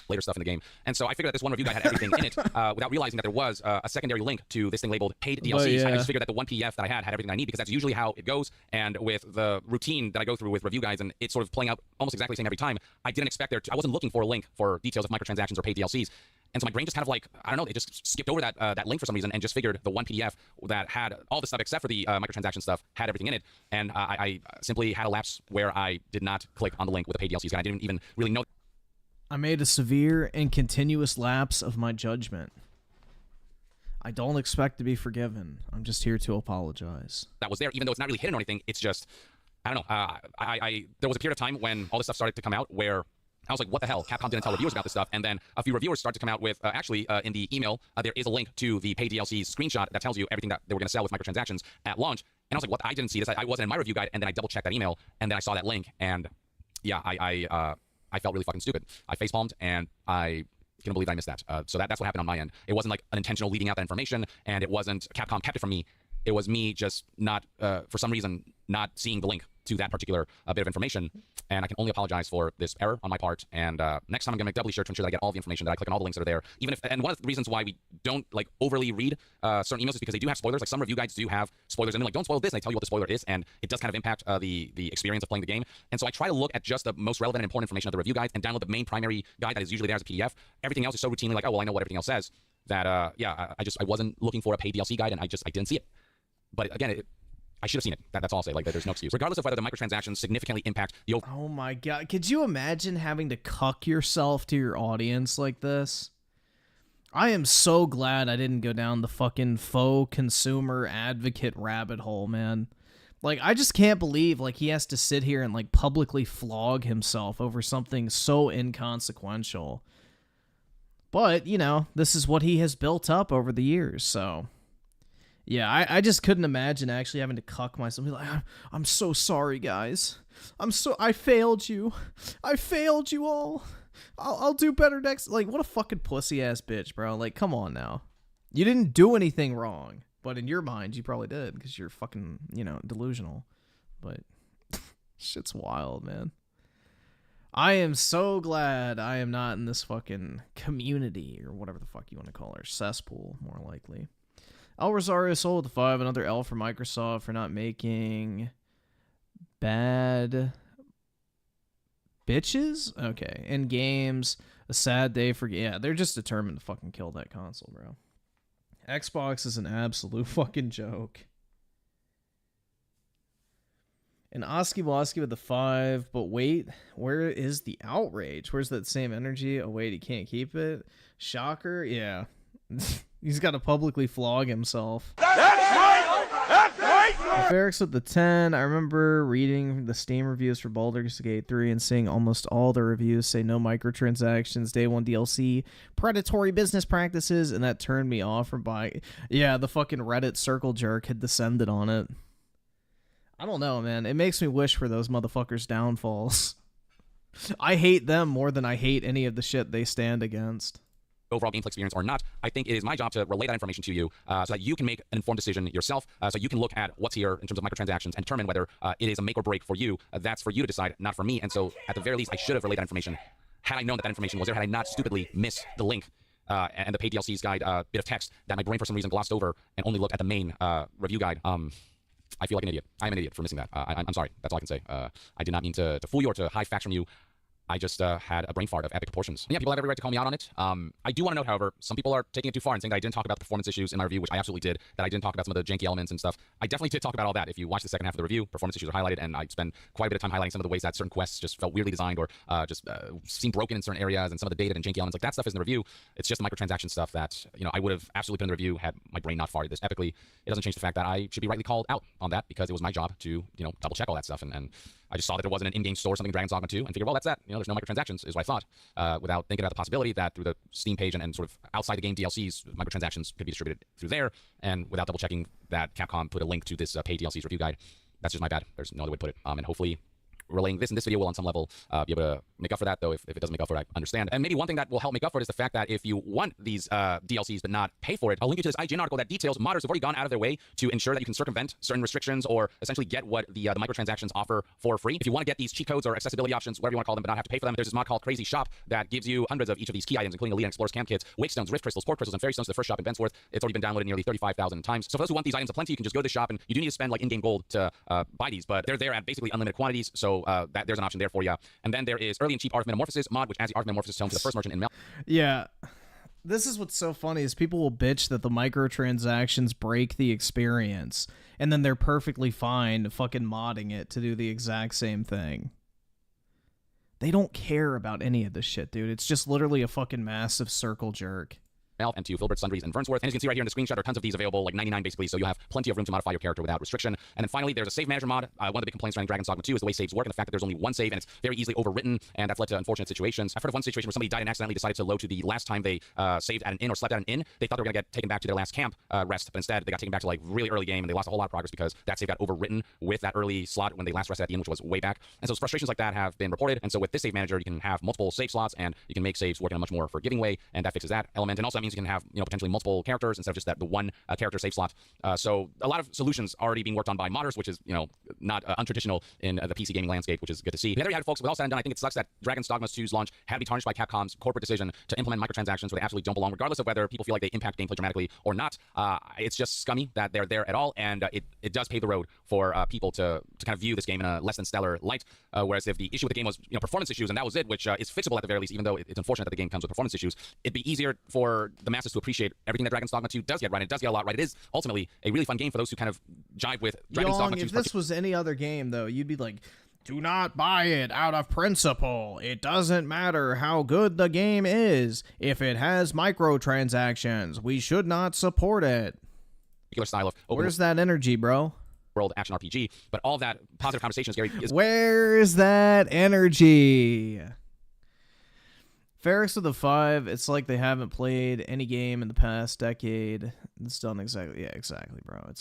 Later stuff in the game. And so I figured that this one review guide had everything in it without realizing that there was a secondary link to this thing labeled paid DLCs. Yeah. I just figured that the one PDF that I had everything I need because that's usually how it goes. And with the routine that I go through with review guides and it's sort of playing out almost exactly the same every time, I didn't expect I wasn't looking for a link for details of microtransactions or paid DLCs. And so my brain just kind of like, I don't know, it just skipped over that link for some reason and just figured the one PDF that had all the stuff except for the microtransaction stuff had everything in it. And I simply had a lapse where I did not click on the link with the paid DLCs. And I didn't even really know. I made a severe and continuous lapse of my judgment. I don't expect to be forgiven. I'm just here to apologize. That was there, even though it's not really hidden or anything. It's just, I don't know. There was a period of time when all this stuff started to come out where I was like, what the hell? Capcom didn't tell reviewers about this stuff. And then a few reviewers started to come out with, in the email, there is a link to the paid DLCs screenshot that tells you everything that they were going to sell with microtransactions at launch. And I was like, what? I didn't see this. I wasn't in my review guide. And then I double checked that email. And then I saw that link. And yeah, I felt really fucking stupid. I facepalmed and I couldn't believe I missed that. So that's what happened on my end. It wasn't like an intentional leading out that information. And it wasn't Capcom kept it from me. It was me just not, for some reason, not seeing the link to that particular bit of information. And I can only apologize for this error on my part. And next time I'm going to make doubly sure to ensure that I get all the information, that I click on all the links that are there. And one of the reasons why we don't like overly read certain emails is because they do have spoilers. Like some review guides do have spoilers and they're like, don't spoil this. And they tell you what the spoiler is. And it does kind of impact the experience of playing the game. And so I try to look at just the most relevant and important information of the review guides and download the main primary guide that is usually there as a PDF. Everything else is so routinely like, oh, well, I know what everything else says that, I wasn't looking for a paid DLC guide and I didn't see it. But again, I should have seen it. That's all I'll say. Like, there's no excuse. Regardless of whether the microtransactions significantly impact the overall... Oh my god. Could you imagine having to cuck yourself to your audience like this? I am so glad I didn't go down the fucking faux consumer advocate rabbit hole, man. Like, I just can't believe, like, he has to sit here and, like, publicly flog himself over something so inconsequential. But, you know, this is what he has built up over the years, so... Yeah, I just couldn't imagine actually having to cuck myself. Be like, I'm so sorry, guys. I failed you. I failed you all. I'll do better next. Like, what a fucking pussy ass bitch, bro. Like, come on now. You didn't do anything wrong, but in your mind, you probably did because you're fucking, delusional. But shit's wild, man. I am so glad I am not in this fucking community or whatever the fuck you want to call it. Cesspool, more likely. El Rosario sold with 5. Another L for Microsoft for not making bad bitches? Okay. In games, a sad day for... Yeah, they're just determined to fucking kill that console, bro. Xbox is an absolute fucking joke. And Oski Woski with the 5, but wait, where is the outrage? Where's that same energy? Oh wait, he can't keep it? Shocker? Yeah. He's got to publicly flog himself. That's right! That's right! Ferrex with the 10. I remember reading the Steam reviews for Baldur's Gate 3 and seeing almost all the reviews say no microtransactions, day 1 DLC, predatory business practices, and that turned me off from buying. Yeah, the fucking Reddit circle jerk had descended on it. I don't know, man. It makes me wish for those motherfuckers' downfalls. I hate them more than I hate any of the shit they stand against. Overall gameplay experience or not, I think it is my job to relay that information to you so that you can make an informed decision yourself, so you can look at what's here in terms of microtransactions and determine whether it is a make or break for you. That's for you to decide, not for me. And so at the very least, I should have relayed that information had I known that that information was there, had I not stupidly missed the link and the paid DLCs guide bit of text that my brain for some reason glossed over and only looked at the main review guide. I feel like an idiot. I'm an idiot for missing that. I'm sorry. That's all I can say. I did not mean to fool you or to hide facts from you. I just had a brain fart of epic proportions. And yeah, people have every right to call me out on it. I do want to note, however, some people are taking it too far and saying that I didn't talk about the performance issues in my review, which I absolutely did, that I didn't talk about some of the janky elements and stuff. I definitely did talk about all that. If you watch the second half of the review, performance issues are highlighted, and I spend quite a bit of time highlighting some of the ways that certain quests just felt weirdly designed or just seemed broken in certain areas, and some of the data and janky elements. Like, that stuff is in the review. It's just the microtransaction stuff that, I would have absolutely put in the review had my brain not farted this epically. It doesn't change the fact that I should be rightly called out on that because it was my job to, double check all that stuff. And I just saw that there wasn't an in-game store or something in Dragon's Dogma 2 and figured, well, that's that. There's no microtransactions, is what I thought, without thinking about the possibility that through the Steam page and sort of outside the game DLCs, microtransactions could be distributed through there, and without double checking that Capcom put a link to this paid DLCs review guide. That's just my bad. There's no other way to put it. And hopefully relaying this in this video will on some level be able to make up for that, though if it doesn't make up for it, I understand. And maybe one thing that will help make up for it is the fact that if you want these DLCs but not pay for it, I'll link you to this IGN article that details modders have already gone out of their way to ensure that you can circumvent certain restrictions or essentially get what the microtransactions offer for free. If you want to get these cheat codes or accessibility options, whatever you want to call them, but not have to pay for them, there's this mod called Crazy Shop that gives you hundreds of each of these key items, including Elite and Explorer's Camp Kits, Wake Stones, Rift Crystals, Port Crystals, and Fairy Stones to the first shop in Bensworth. It's already been downloaded nearly 35,000 times. So for those who want these items aplenty, you can just go to the shop, and you do need to spend like in-game gold to buy these, but they're there at basically unlimited quantities, so there's an option there for you. And then there is early and cheap Art of Metamorphosis mod, which adds the Art of Metamorphosis tome to the first merchant in Mel. Yeah. This is what's so funny is people will bitch that the microtransactions break the experience, and then they're perfectly fine fucking modding it to do the exact same thing. They don't care about any of this shit, dude. It's just literally a fucking massive circle jerk. And to Filbert, Sundries, and Vernsworth. And as you can see right here in the screenshot, there are tons of these available, like 99 basically, so you'll have plenty of room to modify your character without restriction. And then finally, there's a save manager mod. One of the big complaints around Dragon's Dogma 2 is the way saves work and the fact that there's only one save and it's very easily overwritten, and that's led to unfortunate situations. I've heard of one situation where somebody died and accidentally decided to load to the last time they saved at an inn or slept at an inn. They thought they were going to get taken back to their last camp rest, but instead they got taken back to like really early game, and they lost a whole lot of progress because that save got overwritten with that early slot when they last rested at the inn, which was way back. And so frustrations like that have been reported. And so with this save manager, you can have multiple save slots, and you can make saves work in a much more forgiving way, and that fixes that element. And also that means you can have potentially multiple characters instead of just the one character save slot. So a lot of solutions already being worked on by modders, which is not untraditional in the PC gaming landscape, which is good to see. But there you have it, folks. With all said and done, I think it sucks that Dragon's Dogma 2's launch had to be tarnished by Capcom's corporate decision to implement microtransactions where they absolutely don't belong, regardless of whether people feel like they impact gameplay dramatically or not. It's just scummy that they're there at all, and it does pave the road for people to kind of view this game in a less than stellar light. Whereas if the issue with the game was performance issues, and that was it, which is fixable at the very least, even though it's unfortunate that the game comes with performance issues, it'd be easier for the masses to appreciate everything that Dragon's Dogma 2 does get right. It does get a lot right. It is ultimately a really fun game for those who kind of jive with Dragon's Dogma 2's. If this was any other game, though, you'd be like, do not buy it out of principle. It doesn't matter how good the game is. If it has microtransactions, we should not support it. Particular style of where's that energy, bro? World action RPG, but all of that positive conversation is Gary. Where's that energy? Ferrex with a 5, it's like they haven't played any game in the past decade. It's done exactly, yeah, exactly, bro.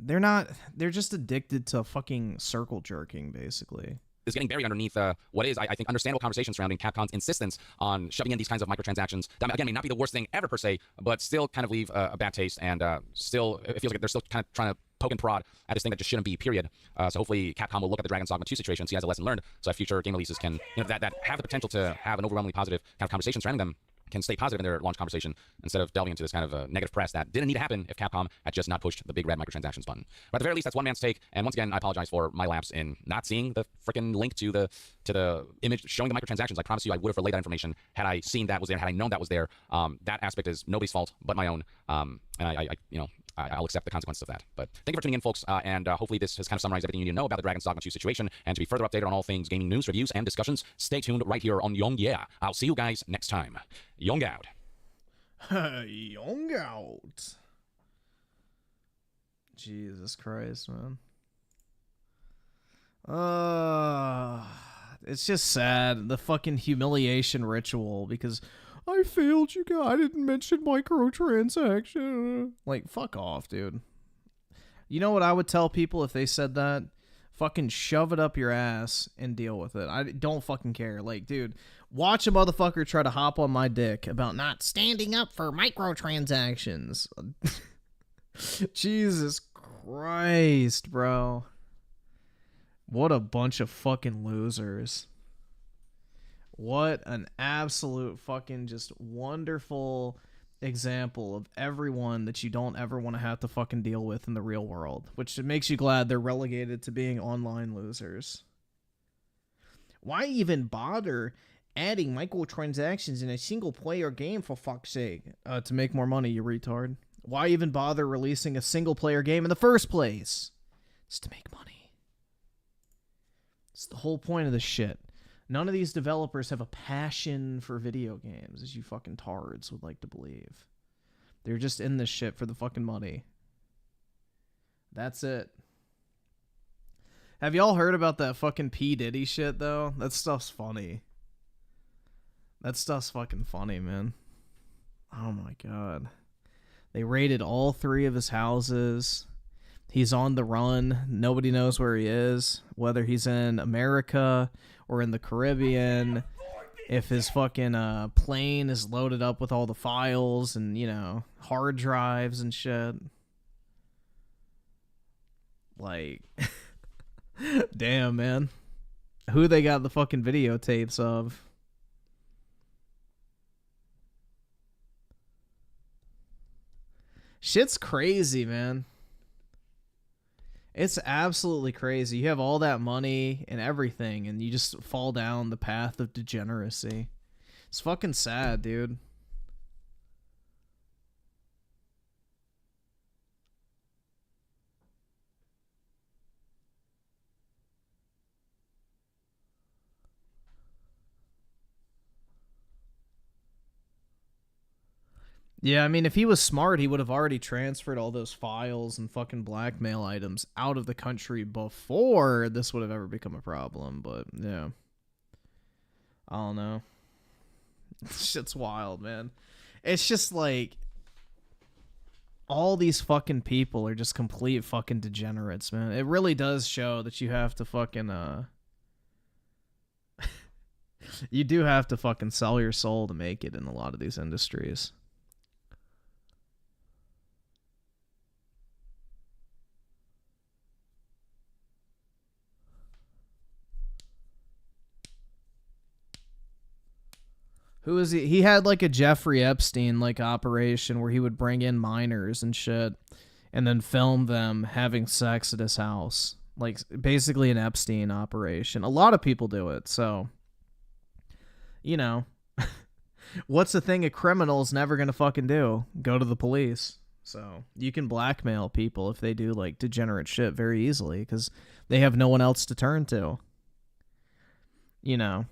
They're just addicted to fucking circle jerking, basically. is getting buried underneath what is, I think, understandable conversation surrounding Capcom's insistence on shoving in these kinds of microtransactions. That, again, may not be the worst thing ever per se, but still kind of leave a bad taste, and still, it feels like they're still kind of trying to poke and prod at this thing that just shouldn't be, period. So hopefully Capcom will look at the Dragon's Dogma 2 situation, see as a lesson learned, so that future game releases can, that have the potential to have an overwhelmingly positive kind of conversation surrounding them, can stay positive in their launch conversation instead of delving into this kind of negative press that didn't need to happen if Capcom had just not pushed the big red microtransactions button. But at the very least, that's one man's take. And once again, I apologize for my lapse in not seeing the freaking link to the image showing the microtransactions. I promise you, I would have relayed that information had I seen that was there, had I known that was there. That aspect is nobody's fault but my own. And I'll accept the consequences of that. But thank you for tuning in, folks, and hopefully this has kind of summarized everything you need to know about the Dragon's Dogma 2 situation. And to be further updated on all things gaming news, reviews, and discussions, stay tuned right here on Yong. Yeah, I'll see you guys next time. Yong out. Yong out. Jesus Christ, man. It's just sad, the fucking humiliation ritual, because I failed you guys. I didn't mention microtransaction. Like, fuck off, dude. You know what I would tell people if they said that? Fucking shove it up your ass and deal with it. I don't fucking care. Like, dude, watch a motherfucker try to hop on my dick about not standing up for microtransactions. Jesus Christ, bro. What a bunch of fucking losers. What an absolute fucking just wonderful example of everyone that you don't ever want to have to fucking deal with in the real world, which makes you glad they're relegated to being online losers. Why even bother adding microtransactions in a single player game, for fuck's sake? To make more money, you retard. Why even bother releasing a single player game in the first place? It's to make money. It's the whole point of this shit. None of these developers have a passion for video games, as you fucking tards would like to believe. They're just in this shit for the fucking money. That's it. Have y'all heard about that fucking P. Diddy shit, though? That stuff's funny. That stuff's fucking funny, man. Oh my god. They raided all 3 of his houses. He's on the run. Nobody knows where he is. Whether he's in America or in the Caribbean. If his fucking plane is loaded up with all the files and, you know, hard drives and shit. Like, damn, man. Who they got the fucking videotapes of? Shit's crazy, man. It's absolutely crazy. You have all that money and everything, and you just fall down the path of degeneracy. It's fucking sad, dude. Yeah, I mean, if he was smart, he would have already transferred all those files and fucking blackmail items out of the country before this would have ever become a problem, but, yeah. I don't know. Shit's wild, man. It's just like, all these fucking people are just complete fucking degenerates, man. It really does show that you have to fucking, you do have to fucking sell your soul to make it in a lot of these industries. Who is he? He had like a Jeffrey Epstein like operation where he would bring in minors and shit and then film them having sex at his house. Like basically an Epstein operation. A lot of people do it, so you know. What's the thing a criminal's never gonna fucking do? Go to the police. So you can blackmail people if they do like degenerate shit very easily because they have no one else to turn to. You know.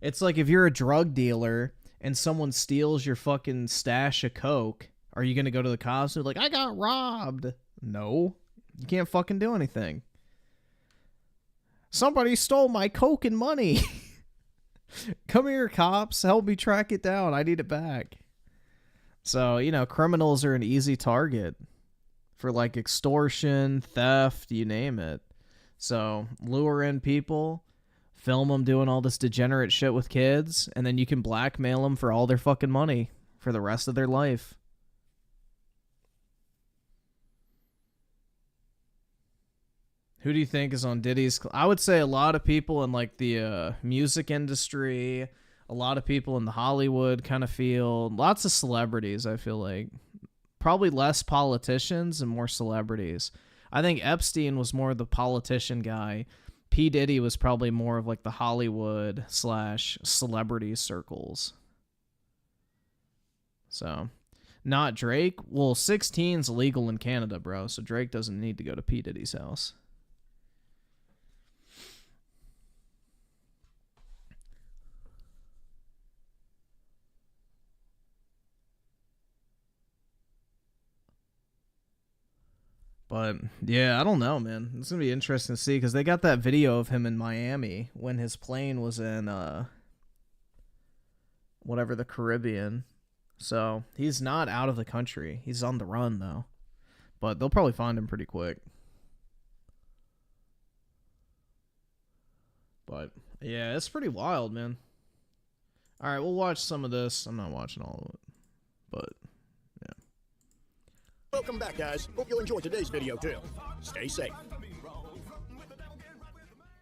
It's like if you're a drug dealer and someone steals your fucking stash of coke, are you going to go to the cops and be like, I got robbed? No. You can't fucking do anything. Somebody stole my coke and money. Come here, cops. Help me track it down. I need it back. So, you know, criminals are an easy target for like extortion, theft, you name it. So lure in people, film them doing all this degenerate shit with kids, and then you can blackmail them for all their fucking money for the rest of their life. Who do you think is on Diddy's? I would say a lot of people in like the music industry, a lot of people in the Hollywood kind of field, lots of celebrities, I feel like. Probably less politicians and more celebrities. I think Epstein was more the politician guy. P. Diddy was probably more of like the Hollywood / celebrity circles. So, not Drake. Well, 16's legal in Canada, bro, so Drake doesn't need to go to P. Diddy's house. But, yeah, I don't know, man. It's going to be interesting to see because they got that video of him in Miami when his plane was in, whatever, the Caribbean. So, he's not out of the country. He's on the run, though. But they'll probably find him pretty quick. But, yeah, it's pretty wild, man. All right, we'll watch some of this. I'm not watching all of it. But... Welcome back, guys. Hope you'll enjoy today's video, too. Stay safe.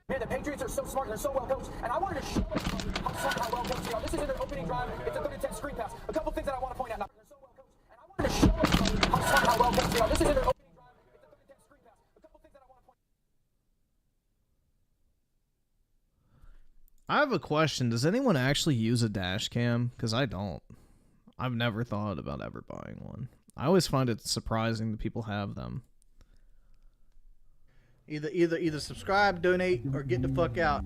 Man, the Patriots are so smart and they're so well coached, and I wanted to show how smart and how well coached they are. This is in their opening drive. It's a 30-10 screen pass. A couple things that I want to point out. Now, they're so well coached, and I wanted to show how smart and how well coached they are. This is in their opening drive. It's a 30-10 screen pass. A couple things that I want to point out. I have a question. Does anyone actually use a dash cam? Because I don't. I've never thought about ever buying one. I always find it surprising that people have them. Either subscribe, donate, or get the fuck out.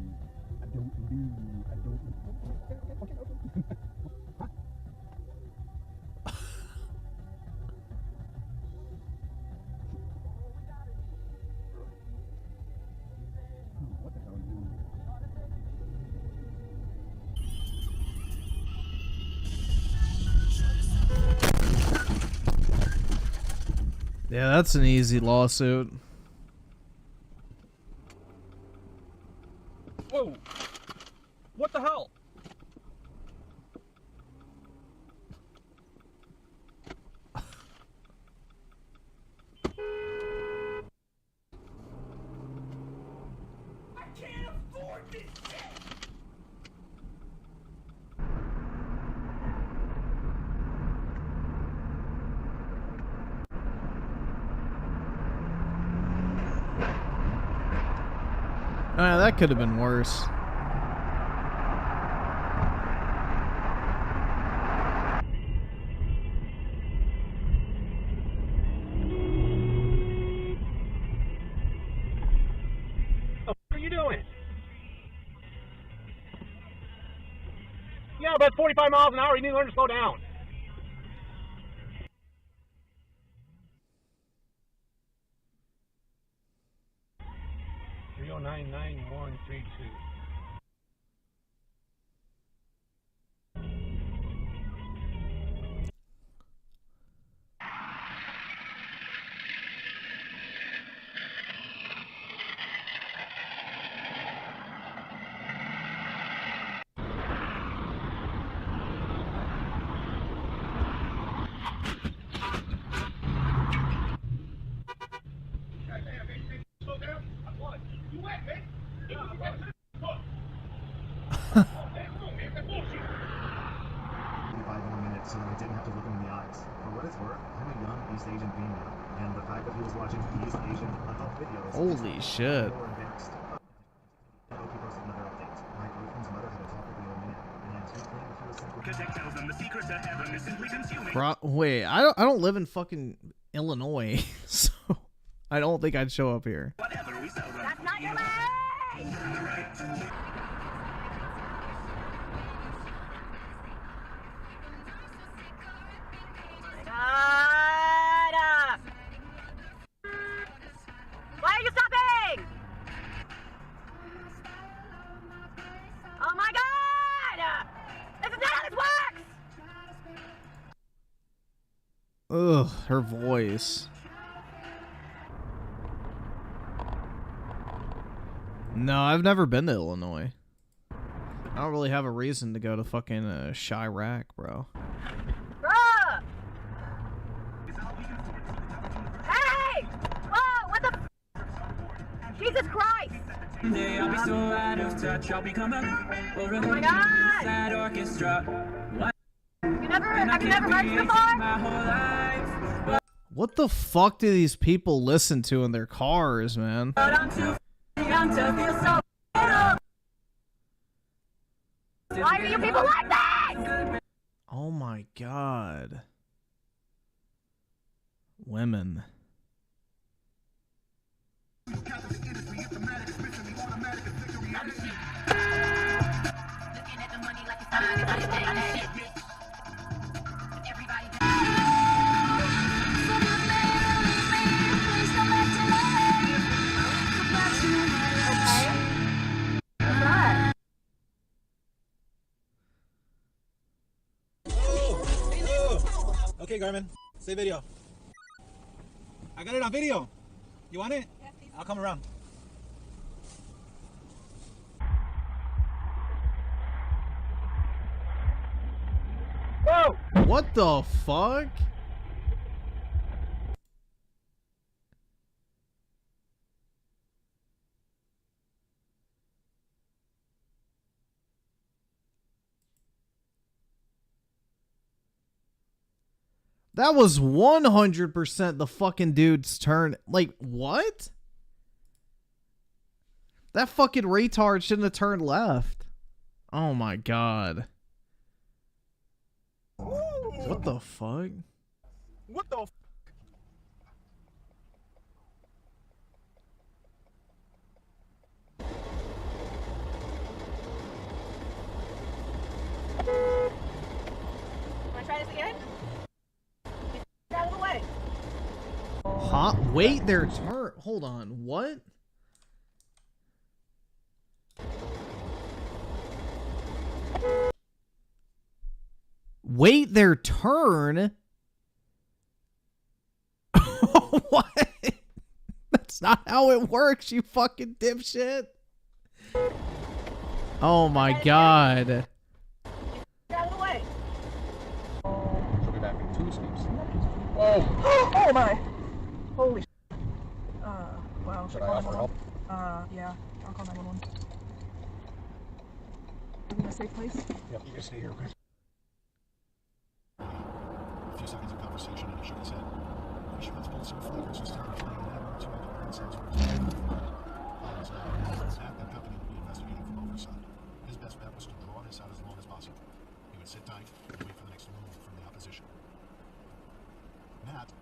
Yeah, that's an easy lawsuit. Whoa! What the hell? I can't afford this shit! That could have been worse. What are you doing? Yeah, about 45 miles an hour. You need to learn to slow down. Oh, 99132. So I didn't have to look him in the eyes. For what it's worth, I'm a young East Asian female, and the fact that he was watching East Asian adult videos. Holy shit. More embarrassed. I hope he posted another update. My girlfriend's mother had a talk with the old man, and he claimed that he was simply. Kontent tells them the secrets that Evan is simply consuming. Wait, I don't live in fucking Illinois, so I don't think I'd show up here. Whatever we sell them. That's not your way! Why are you stopping? Oh my god! This is not how this works! Ugh, her voice. No, I've never been to Illinois. I don't really have a reason to go to fucking Chirac, bro. Bruh! Hey! Whoa, what the f? Jesus Christ! Someday I'll be so out of touch, I'll become a Oh my God! sad orchestra. Have you never heard this before? My whole life. What the fuck do these people listen to in their cars, man? But I'm too young to feel so. Why are you people like this? Oh my god. Women. Okay, Garmin, say video. I got it on video. You want it? Yes, please. I'll come around. Whoa! What the fuck? That was 100% the fucking dude's turn. Like, what? That fucking retard shouldn't have turned left. Oh my god. What the fuck? What the f? Wanna try this again? Out of the way. Huh? Wait their turn. Hold on. What? Wait their turn? What? That's not how it works, you fucking dipshit. Oh my god. Out of the way. She'll be back in 2 sweeps. Oh! Oh my! Holy sh**. Wow. Should I offer help? Yeah. I'll call 911. Are we in a safe place? Yep, you can stay here, okay? A few seconds of conversation and he shook his head. Fisherman's pulled some flavors and started filling an ammo to make a sense for his life. Matt and company would be investigating from oversight. His best bet was to draw this out as long as possible. He would sit tight and wait for the next move from the opposition. Matt.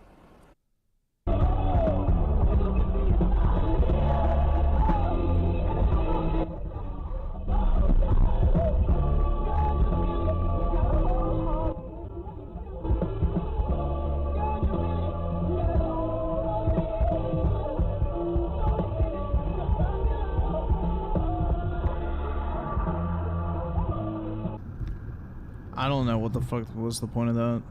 I don't know what the fuck was the point of that.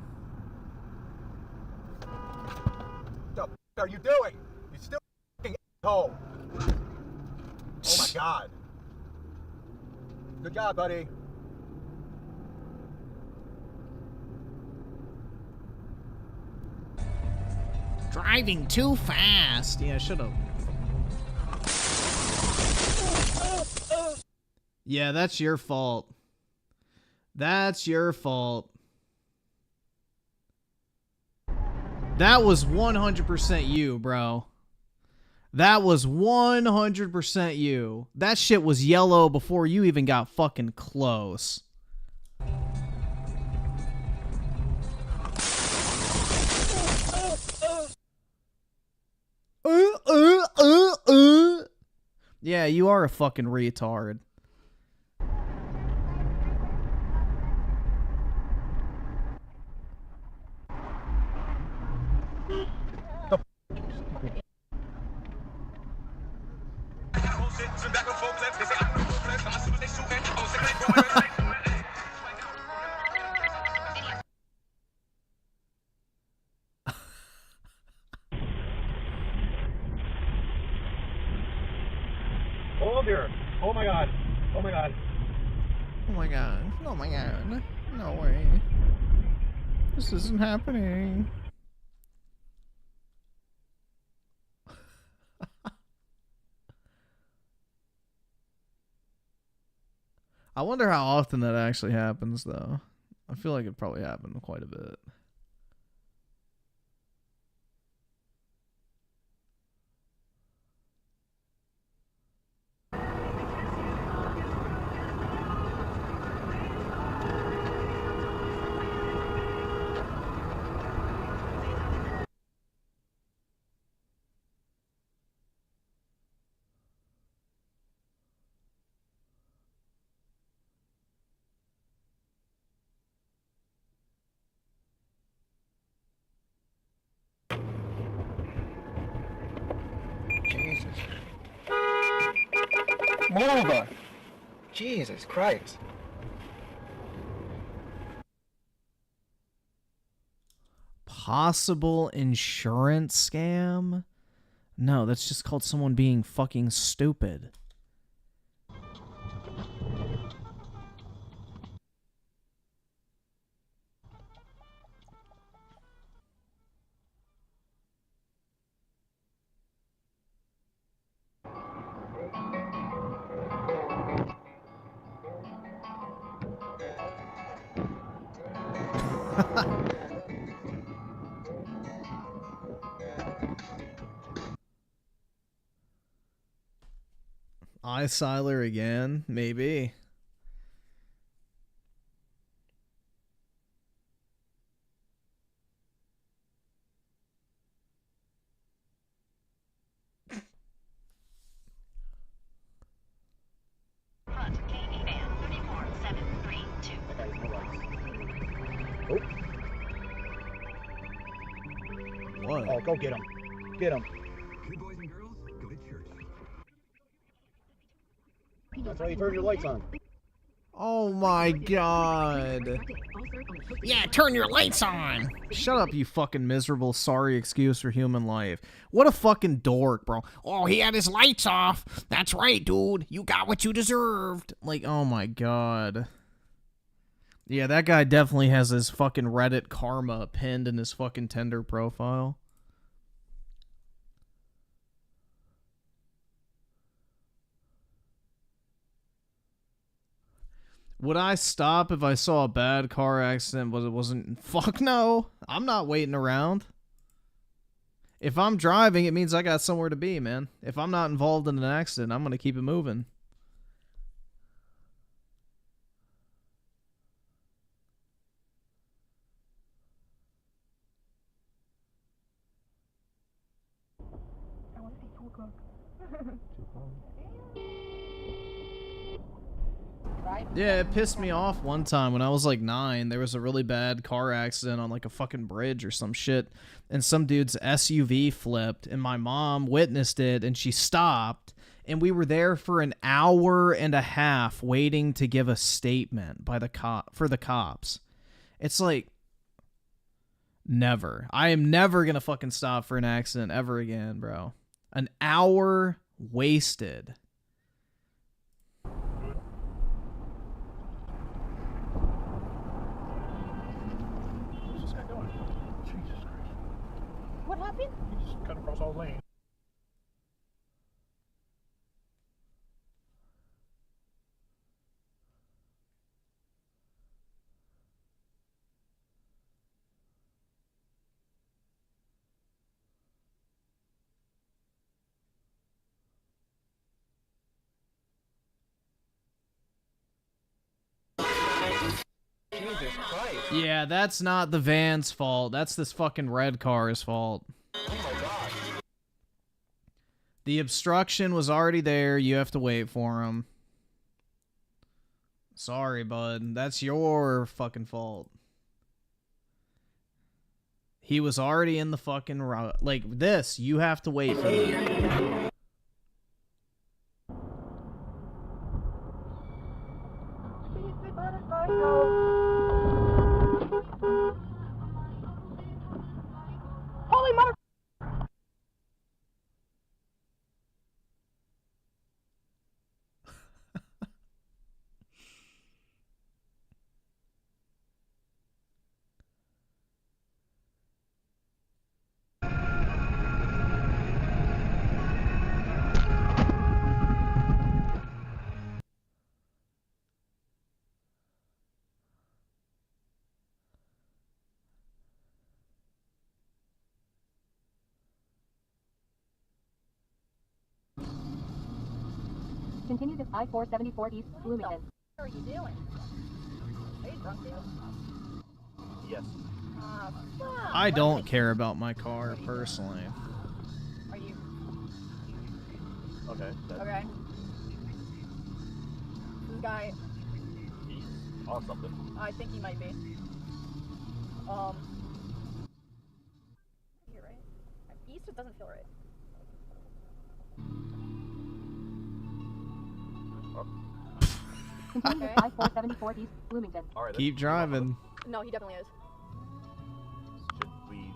What the f are you doing? You still f***ing asshole. Oh my god. Good job, buddy. Driving too fast. Yeah, shut up. Yeah, that's your fault. That's your fault. That was 100% you, bro. That was 100% you. That shit was yellow before you even got fucking close. Yeah, you are a fucking retard. Hold here. Oh my god. Oh my god. Oh my god. Oh my god. No way. This isn't happening. I wonder how often that actually happens, though. I feel like it probably happened quite a bit. Jesus. Moreover. Jesus Christ. Possible insurance scam? No, that's just called someone being fucking stupid. Siler again? Maybe. What? Oh, go get him. Get him. You boys and girls, go to church. That's why you turn your lights on. Oh my god. Yeah, turn your lights on. Shut up, you fucking miserable sorry excuse for human life. What a fucking dork, bro. Oh, he had his lights off. That's right, dude. You got what you deserved. Like, oh my god. Yeah, that guy definitely has his fucking Reddit karma pinned in his fucking Tinder profile. Would I stop if I saw a bad car accident but it wasn't... Fuck no! I'm not waiting around. If I'm driving, it means I got somewhere to be, man. If I'm not involved in an accident, I'm gonna keep it moving. Yeah, it pissed me off one time when I was like 9. There was a really bad car accident on like a fucking bridge or some shit. And some dude's SUV flipped and my mom witnessed it and she stopped. And we were there for an hour and a half waiting to give a statement by the for the cops. It's like, never. I am never gonna fucking stop for an accident ever again, bro. An hour wasted. What happened? He just cut across all lanes. Jesus Christ. Yeah, that's not the van's fault. That's this fucking red car's fault. Oh my god. The obstruction was already there. You have to wait for him. Sorry, bud. That's your fucking fault. He was already in the fucking route. Like this, you have to wait for him. Holy mother! Continue to I-474 East, Bloomington. What are you doing? Are you drunk, dude? Yes. Fuck. I don't care about my car personally. Are you? Okay. Okay. This guy, He's on something. I think he might be. You're right. East just doesn't feel right. Continue Okay. to I-474 East, Bloomington. All right. Keep driving. No, he definitely is. Should we?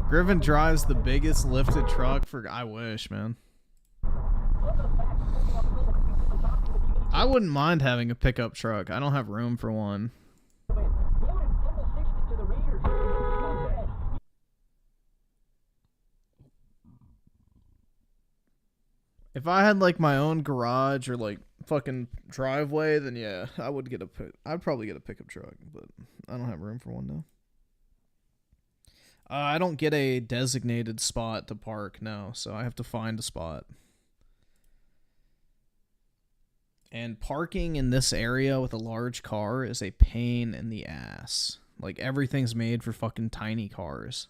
Griffin drives the biggest lifted truck for. I wish, man. I wouldn't mind having a pickup truck. I don't have room for one. If I had like my own garage or like fucking driveway, then yeah, I would get I'd probably get a pickup truck, but I don't have room for one now. I don't get a designated spot to park, no, so I have to find a spot. And parking in this area with a large car is a pain in the ass. Like, everything's made for fucking tiny cars.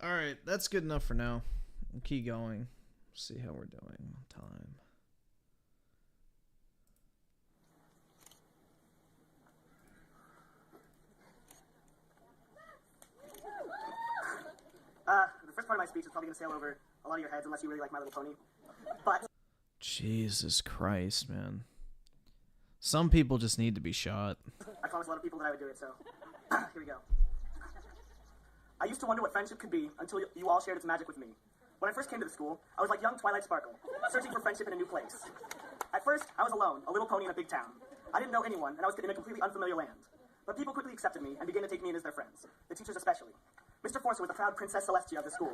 Alright, that's good enough for now. We'll keep going. See how we're doing on time. The first part of my speech is probably going to sail over a lot of your heads unless you really like My Little Pony. But Jesus Christ, man. Some people just need to be shot. I promised a lot of people that I would do it, so here we go. I used to wonder what friendship could be until you all shared its magic with me. When I first came to the school, I was like young Twilight Sparkle, searching for friendship in a new place. At first, I was alone, a little pony in a big town. I didn't know anyone, and I was in a completely unfamiliar land. But people quickly accepted me and began to take me in as their friends, the teachers especially. Mr. Forcer was the proud Princess Celestia of the school.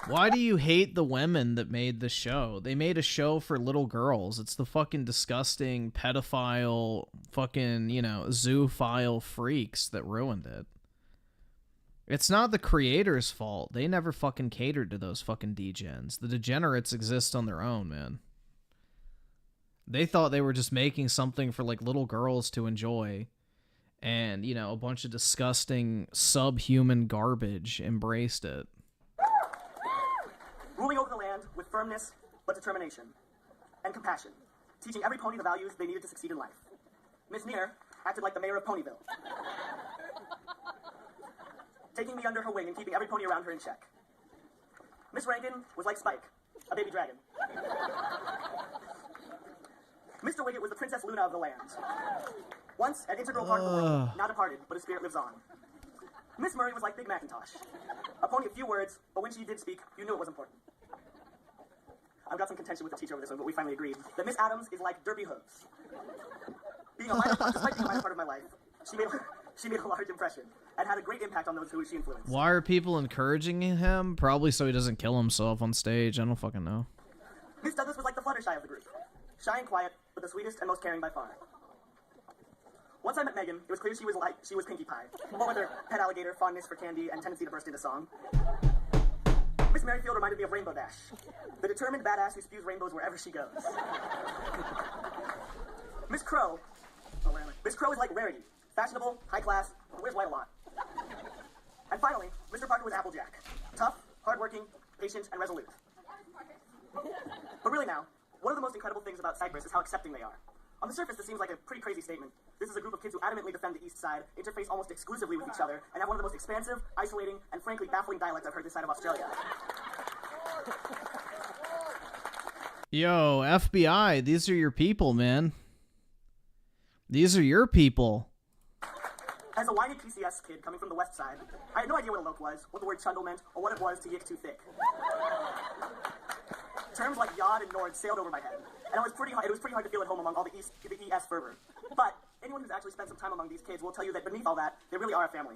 Why do you hate the women that made the show? They made a show for little girls. It's the fucking disgusting pedophile fucking, zoophile freaks that ruined it. It's not the creators' fault. They never fucking catered to those fucking degens. The degenerates exist on their own, man. They thought they were just making something for, like, little girls to enjoy. And, a bunch of disgusting subhuman garbage embraced it. Ruling over the land with firmness, but determination. And compassion. Teaching every pony the values they needed to succeed in life. Miss Near acted like the mayor of Ponyville. Taking me under her wing and keeping every pony around her in check. Miss Rankin was like Spike, a baby dragon. Mr. Wiggett was the Princess Luna of the land. Once an integral part of the world, now departed, but his spirit lives on. Miss Murray was like Big Macintosh. A pony of few words, but when she did speak, you knew it was important. I've got some contention with the teacher over this one, but we finally agreed that Miss Adams is like Derby Hooves. Despite being a minor part of my life, she made a large impression and had a great impact on those who she influenced. Why are people encouraging him? Probably so he doesn't kill himself on stage. I don't fucking know. Miss Douglas was like the Fluttershy of the group. Shy and quiet, but the sweetest and most caring by far. Once I met Megan, it was clear she was Pinkie Pie. What with her pet alligator, fondness for candy, and tendency to burst into song. Miss Merrifield reminded me of Rainbow Dash, the determined badass who spews rainbows wherever she goes. Miss Crow is like Rarity, fashionable, high class, and wears white a lot. And finally, Mr. Parker was Applejack, tough, hardworking, patient, and resolute. But really now, one of the most incredible things about Cyprus is how accepting they are. On the surface, this seems like a pretty crazy statement. This is a group of kids who adamantly defend the East Side, interface almost exclusively with each other, and have one of the most expansive, isolating, and frankly baffling dialects I've heard this side of Australia. Yo, FBI, these are your people, man. These are your people. As a whiny PCS kid coming from the west side, I had no idea what a loke was, what the word chundle meant, or what it was to yick too thick. Terms like yod and nord sailed over my head, and it was pretty hard to feel at home among all the ES fervor. But anyone who's actually spent some time among these kids will tell you that beneath all that, they really are a family.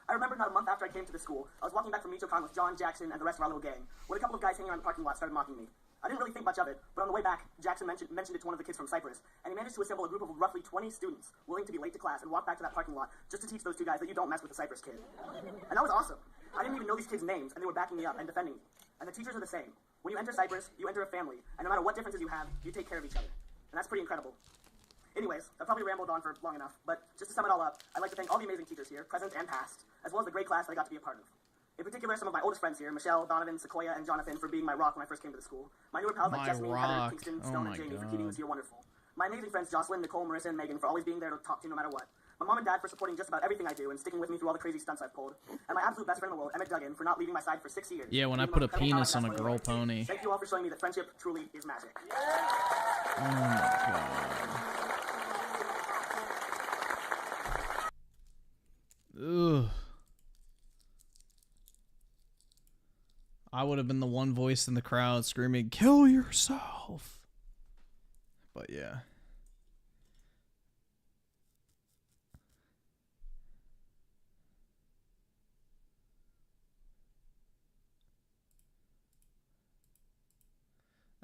I remember not a month after I came to the school, I was walking back from MechoCon with John, Jackson, and the rest of our little gang, when a couple of guys hanging around the parking lot started mocking me. I didn't really think much of it, but on the way back, Jackson mentioned it to one of the kids from Cyprus, and he managed to assemble a group of roughly 20 students willing to be late to class and walk back to that parking lot just to teach those two guys that you don't mess with a Cyprus kid. And that was awesome. I didn't even know these kids' names, and they were backing me up and defending me. And the teachers are the same. When you enter Cyprus, you enter a family, and no matter what differences you have, you take care of each other. And that's pretty incredible. Anyways, I've probably rambled on for long enough, but just to sum it all up, I'd like to thank all the amazing teachers here, present and past, as well as the great class that I got to be a part of. In particular, some of my oldest friends here, Michelle, Donovan, Sequoia, and Jonathan, for being my rock when I first came to the school. My newer pals like Jessamy, Heather, Kingston, Stone, and Jamie for keeping this year wonderful. My amazing friends Jocelyn, Nicole, Marissa, and Megan for always being there to talk to no matter what. My mom and dad for supporting just about everything I do and sticking with me through all the crazy stunts I've pulled. And my absolute best friend in the world, Emmett Duggan, for not leaving my side for 6 years. Yeah, when I put a penis on a girl pony. Thank you all for showing me that friendship truly is magic. Oh my god. Ugh. I would have been the one voice in the crowd screaming, "Kill yourself!" But yeah.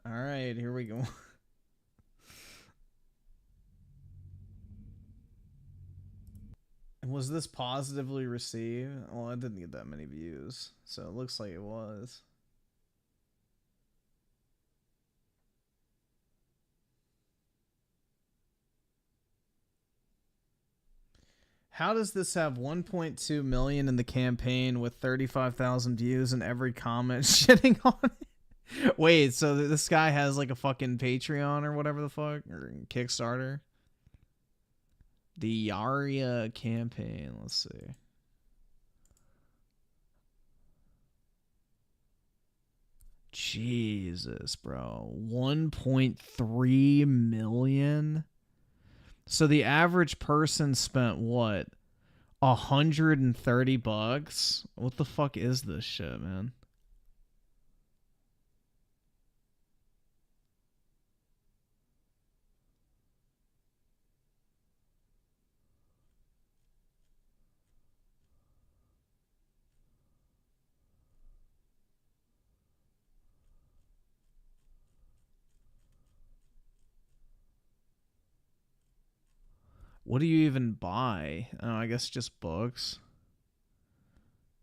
Alright, here we go. Was this positively received? Well, it didn't get that many views, so it looks like it was. How does this have 1.2 million in the campaign with 35,000 views and every comment shitting on it? Wait, so this guy has like a fucking Patreon or whatever the fuck? Or Kickstarter? The Yaria campaign, let's see. Jesus, bro. 1.3 million? So the average person spent what? $130? What the fuck is this shit, man? What do you even buy? Oh, I guess just books.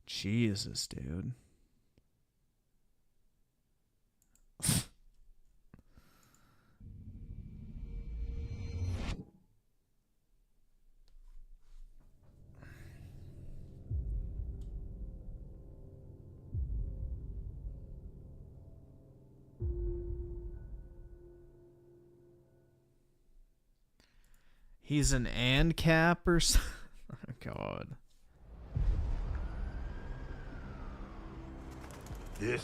Jesus, dude. He's an ANCAP or something? Oh, God. This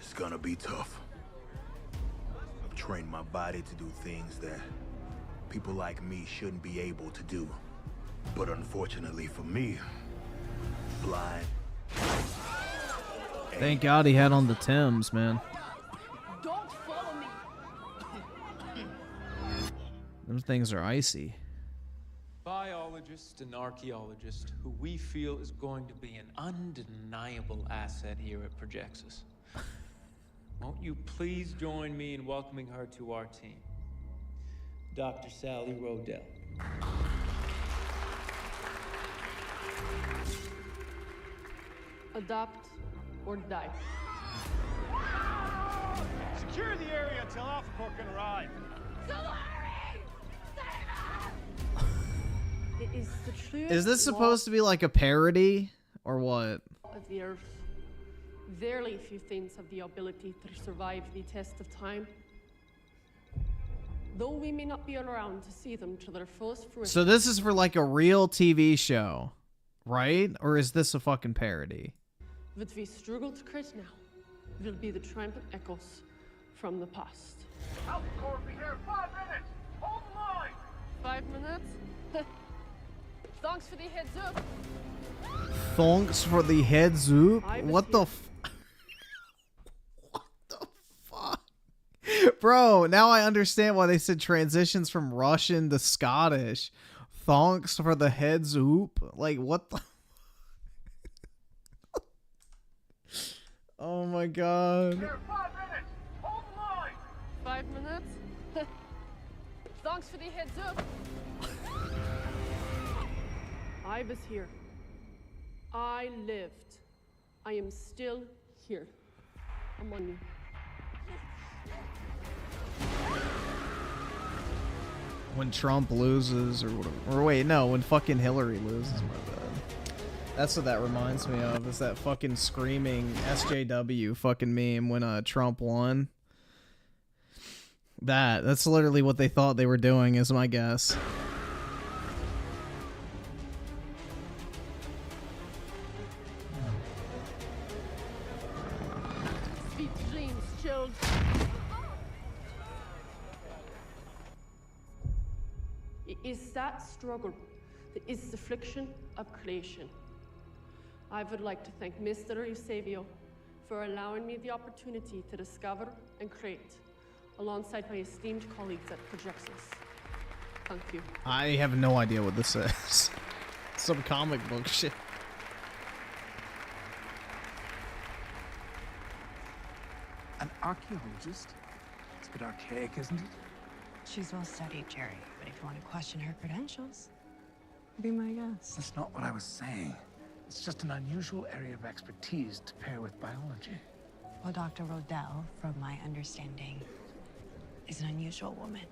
is gonna be tough. I've trained my body to do things that people like me shouldn't be able to do. But unfortunately for me, flying. Thank God he had on the Timbs, man. Don't follow me. Those things are icy. Biologist and archaeologist who we feel is going to be an undeniable asset here at Projexus. Won't you please join me in welcoming her to our team? Dr. Sally Rodell. Adopt or die. Secure the area until Alpha Corps can arrive. It is the truest Is this supposed to be like a parody or what? of the Earth. Very few things have the ability to survive the test of time. Though we may not be around to see them to their fullest fruition. So this is for like a real TV show, right? Or is this a fucking parody? What we struggle to create now will be the triumphant echoes from the past. Alpha Corps will be here in 5 minutes. Hold the line. 5 minutes? It's Thanks for the heads up. Thonks for the head zoop? What the Bro, now I understand why they said transitions from Russian to Scottish. Thonks for the head zoop? Like, what the... Oh my god. Here, 5 minutes! Hold the line! 5 minutes? Thanks for the heads up. I was here. I lived. I am still here. I'm on you. When Trump loses or whatever. Or wait, no, when fucking Hillary loses, my bad. That's what that reminds me of, is that fucking screaming SJW fucking meme when Trump won. That's literally what they thought they were doing, is my guess. Sweet dreams, children. It is that struggle that is the affliction of creation. I would like to thank Mr. Eusebio for allowing me the opportunity to discover and create alongside my esteemed colleagues at Projexus. Thank you. I have no idea what this is. Some comic book shit. An archaeologist? It's a bit archaic, isn't it? She's well studied, Jerry, but if you want to question her credentials, be my guest. That's not what I was saying. It's just an unusual area of expertise to pair with biology. Well, Dr. Rodell, from my understanding, is an unusual woman.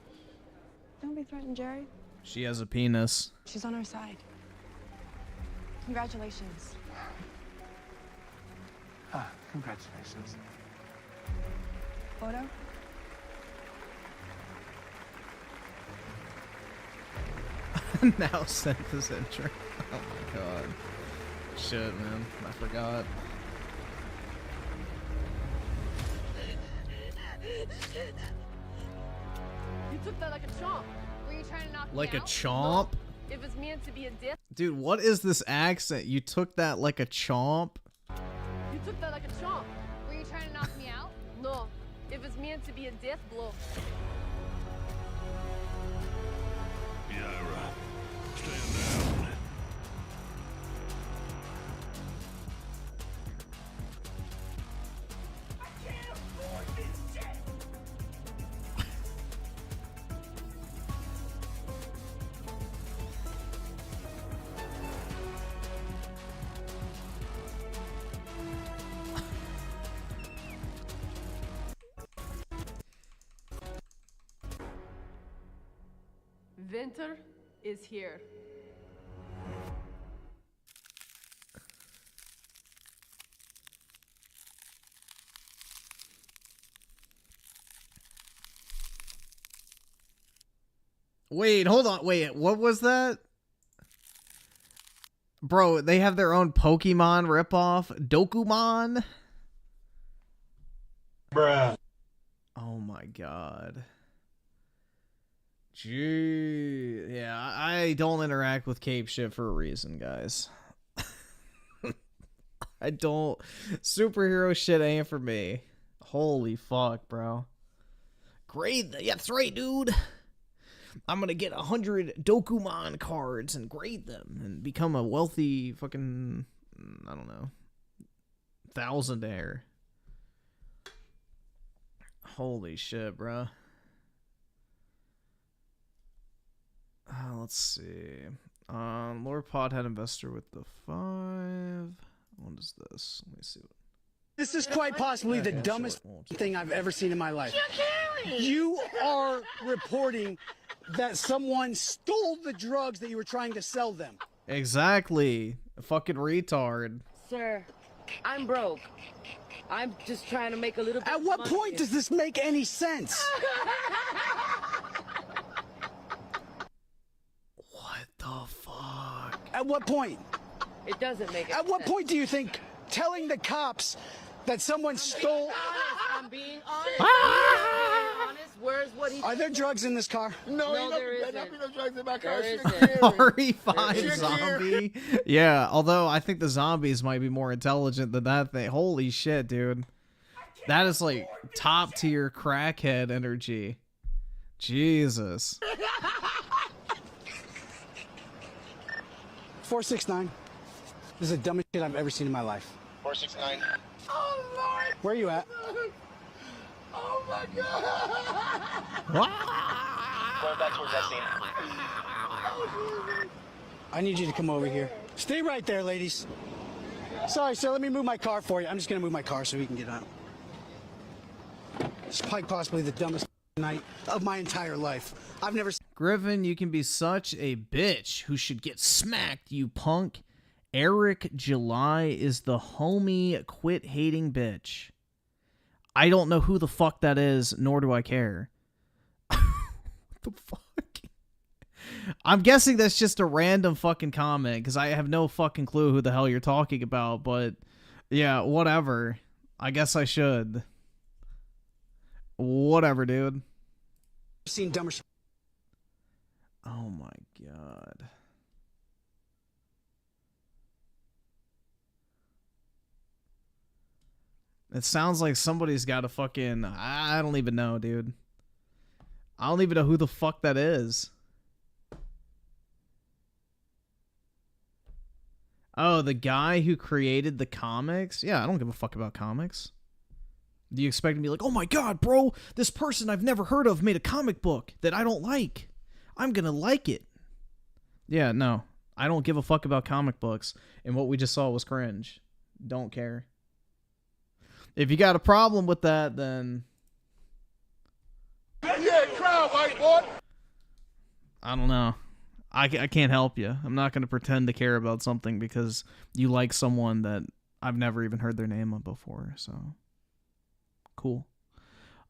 Don't be threatened, Jerry. She has a penis. She's on our side. Congratulations. Congratulations. Photo? Now sent this entry. Oh my god. Shit, man. I forgot. You took that like a chomp. Were you trying to knock Like me a out? chomp? It was meant to be a death. Dude, what is this accent? You took that like a chomp? You took that like a chomp. Were you trying to knock me out? No, it was meant to be a death blow. Yaira, stand down. Winter is here. Wait, hold on. Wait, what was that? Bro, they have their own Pokemon ripoff. Dokumon? Bruh. Oh my god. Gee. Yeah, I don't interact with Cape shit for a reason, guys. I don't. Superhero shit ain't for me. Holy fuck, bro. Great. Yeah, that's right, dude. I'm gonna get 100 Dokumon cards and grade them and become a wealthy fucking, I don't know, thousandaire. Holy shit, bro. Let's see. Lord Podhead Investor with the 5. What is this? Let me see. This is quite possibly the dumbest thing I've ever seen in my life. You are reporting that someone stole the drugs that you were trying to sell them. Exactly. A fucking retard. Sir, I'm broke. I'm just trying to make a little bit At what point does this make any sense? What the fuck? At what point? It doesn't make At what point do you think telling the cops that someone stole... I'm being honest. I'm being honest. Where's what 40. Are there drugs in this car? No, there isn't. There no drugs in my car. There Shit, isn't. RE5 zombie. Yeah, although I think the zombies might be more intelligent than that thing. Holy shit, dude. That is like top tier crackhead energy. Jesus. 469. This is the dumbest shit I've ever seen in my life. 469. Oh, Lord. Where are you at? Oh, my God. Going back towards that scene. I need you to come over here. Stay right there, ladies. Sorry, sir. Let me move my car for you. I'm just going to move my car so we can get out. It's quite possibly the dumbest night of my entire life. I've never... Griffin, you can be such a bitch who should get smacked, you punk. Eric July is the homie quit hating bitch. I don't know who the fuck that is, nor do I care. What the fuck? I'm guessing that's just a random fucking comment, because I have no fucking clue who the hell you're talking about, but yeah, whatever. I guess I should. Whatever, dude. Seen dumber shit. Oh my god. It sounds like somebody's got a fucking... I don't even know, dude. I don't even know who the fuck that is. Oh, the guy who created the comics? Yeah, I don't give a fuck about comics. Do you expect me to be like, oh my god, bro, this person I've never heard of made a comic book that I don't like. I'm gonna like it. Yeah, no. I don't give a fuck about comic books, and what we just saw was cringe. Don't care. If you got a problem with that, then... Yeah, crowd, white boy. I don't know. I can't help you. I'm not going to pretend to care about something because you like someone that I've never even heard their name of before, so... Cool.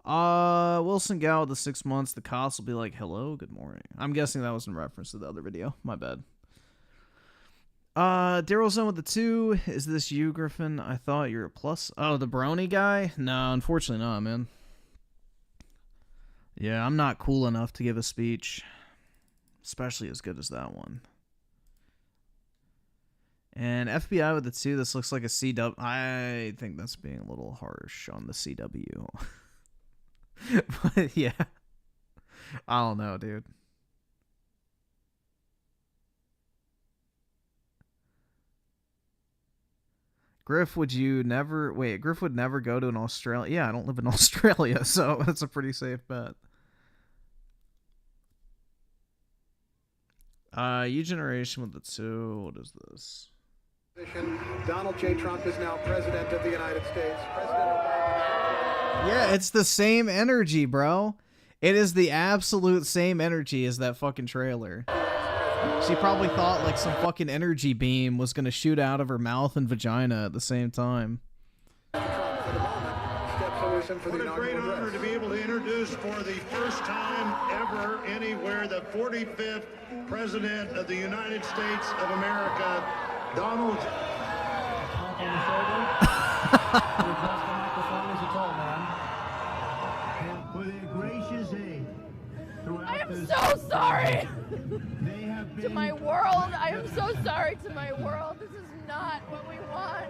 Wilson Gal with the 6 months. The cost will be like, hello, good morning. I'm guessing that was in reference to the other video. My bad. Daryl Zone with the 2. Is this you, Griffin? I thought you were a plus. Oh, the brony guy? No, unfortunately not, man. Yeah, I'm not cool enough to give a speech. Especially as good as that one. And FBI with the 2. This looks like a CW. I think that's being a little harsh on the CW. But yeah. I don't know, dude. Griff, would you never... Wait, Griff would never go to an Australia... Yeah, I don't live in Australia, so that's a pretty safe bet. U-Generation with the 2. What is this? Donald J. Trump is now president of the United States. Yeah, it's the same energy, bro. It is the absolute same energy as that fucking trailer. She probably thought like some fucking energy beam was gonna shoot out of her mouth and vagina at the same time. What a great honor to be able to introduce for the first time ever anywhere the 45th President of the United States of America, Donald. I am so sorry to my world. I am so sorry to my world. This is not what we want.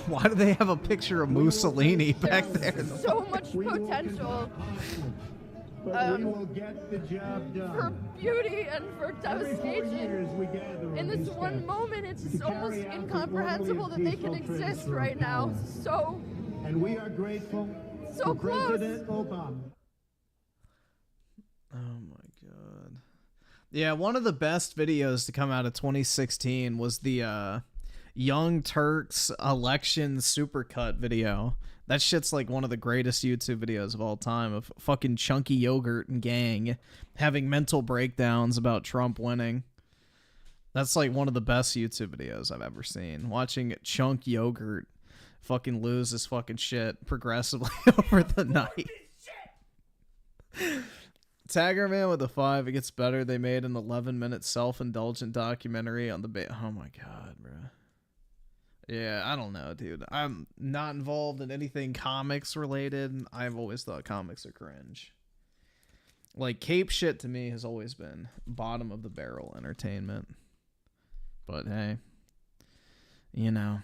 Why do they have a picture of Mussolini back there? So much potential for beauty and for devastation. In this one moment, it's just almost incomprehensible that they can exist right now. So, and we are grateful so to close. President Obama. Oh my god. Yeah, one of the best videos to come out of 2016 was the Young Turks election supercut video. That shit's like one of the greatest YouTube videos of all time of fucking Chunky Yogurt and gang having mental breakdowns about Trump winning. That's like one of the best YouTube videos I've ever seen. Watching Chunk Yogurt fucking lose his fucking shit progressively over the night. Tagger Man with a 5. It gets better. They made an 11-minute self-indulgent documentary on the oh my god, bro. Yeah, I don't know, dude. I'm not involved in anything comics related. I've always thought comics are cringe. Like, cape shit to me has always been bottom of the barrel entertainment. But hey, you know,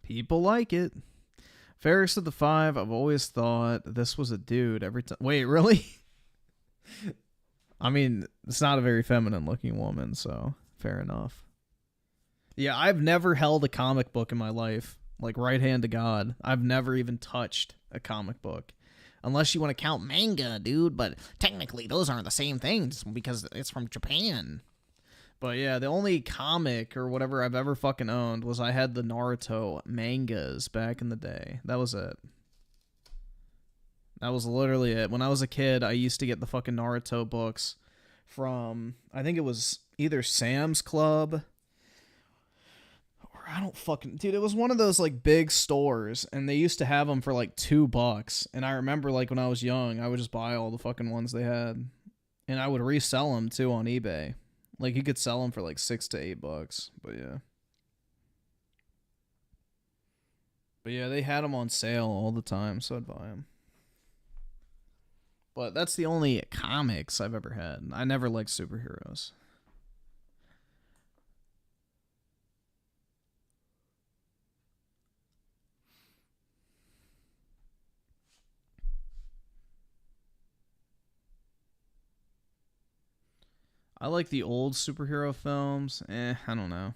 people like it. Fairest of the five, I've always thought this was a dude every time. Wait, really? I mean, it's not a very feminine looking woman, so fair enough. Yeah, I've never held a comic book in my life. Like, right hand to God. I've never even touched a comic book. Unless you want to count manga, dude, but technically those aren't the same things because it's from Japan. But yeah, the only comic or whatever I've ever fucking owned was I had the Naruto mangas back in the day. That was it. That was literally it. When I was a kid, I used to get the fucking Naruto books from, I think it was either Sam's Club, or I don't fucking, dude, it was one of those like big stores, and they used to have them for like $2. And I remember like when I was young, I would just buy all the fucking ones they had, and I would resell them too on eBay. Like, you could sell them for like $6 to $8, but yeah. But yeah, they had them on sale all the time, so I'd buy them. But that's the only comics I've ever had. I never liked superheroes. I like the old superhero films. I don't know.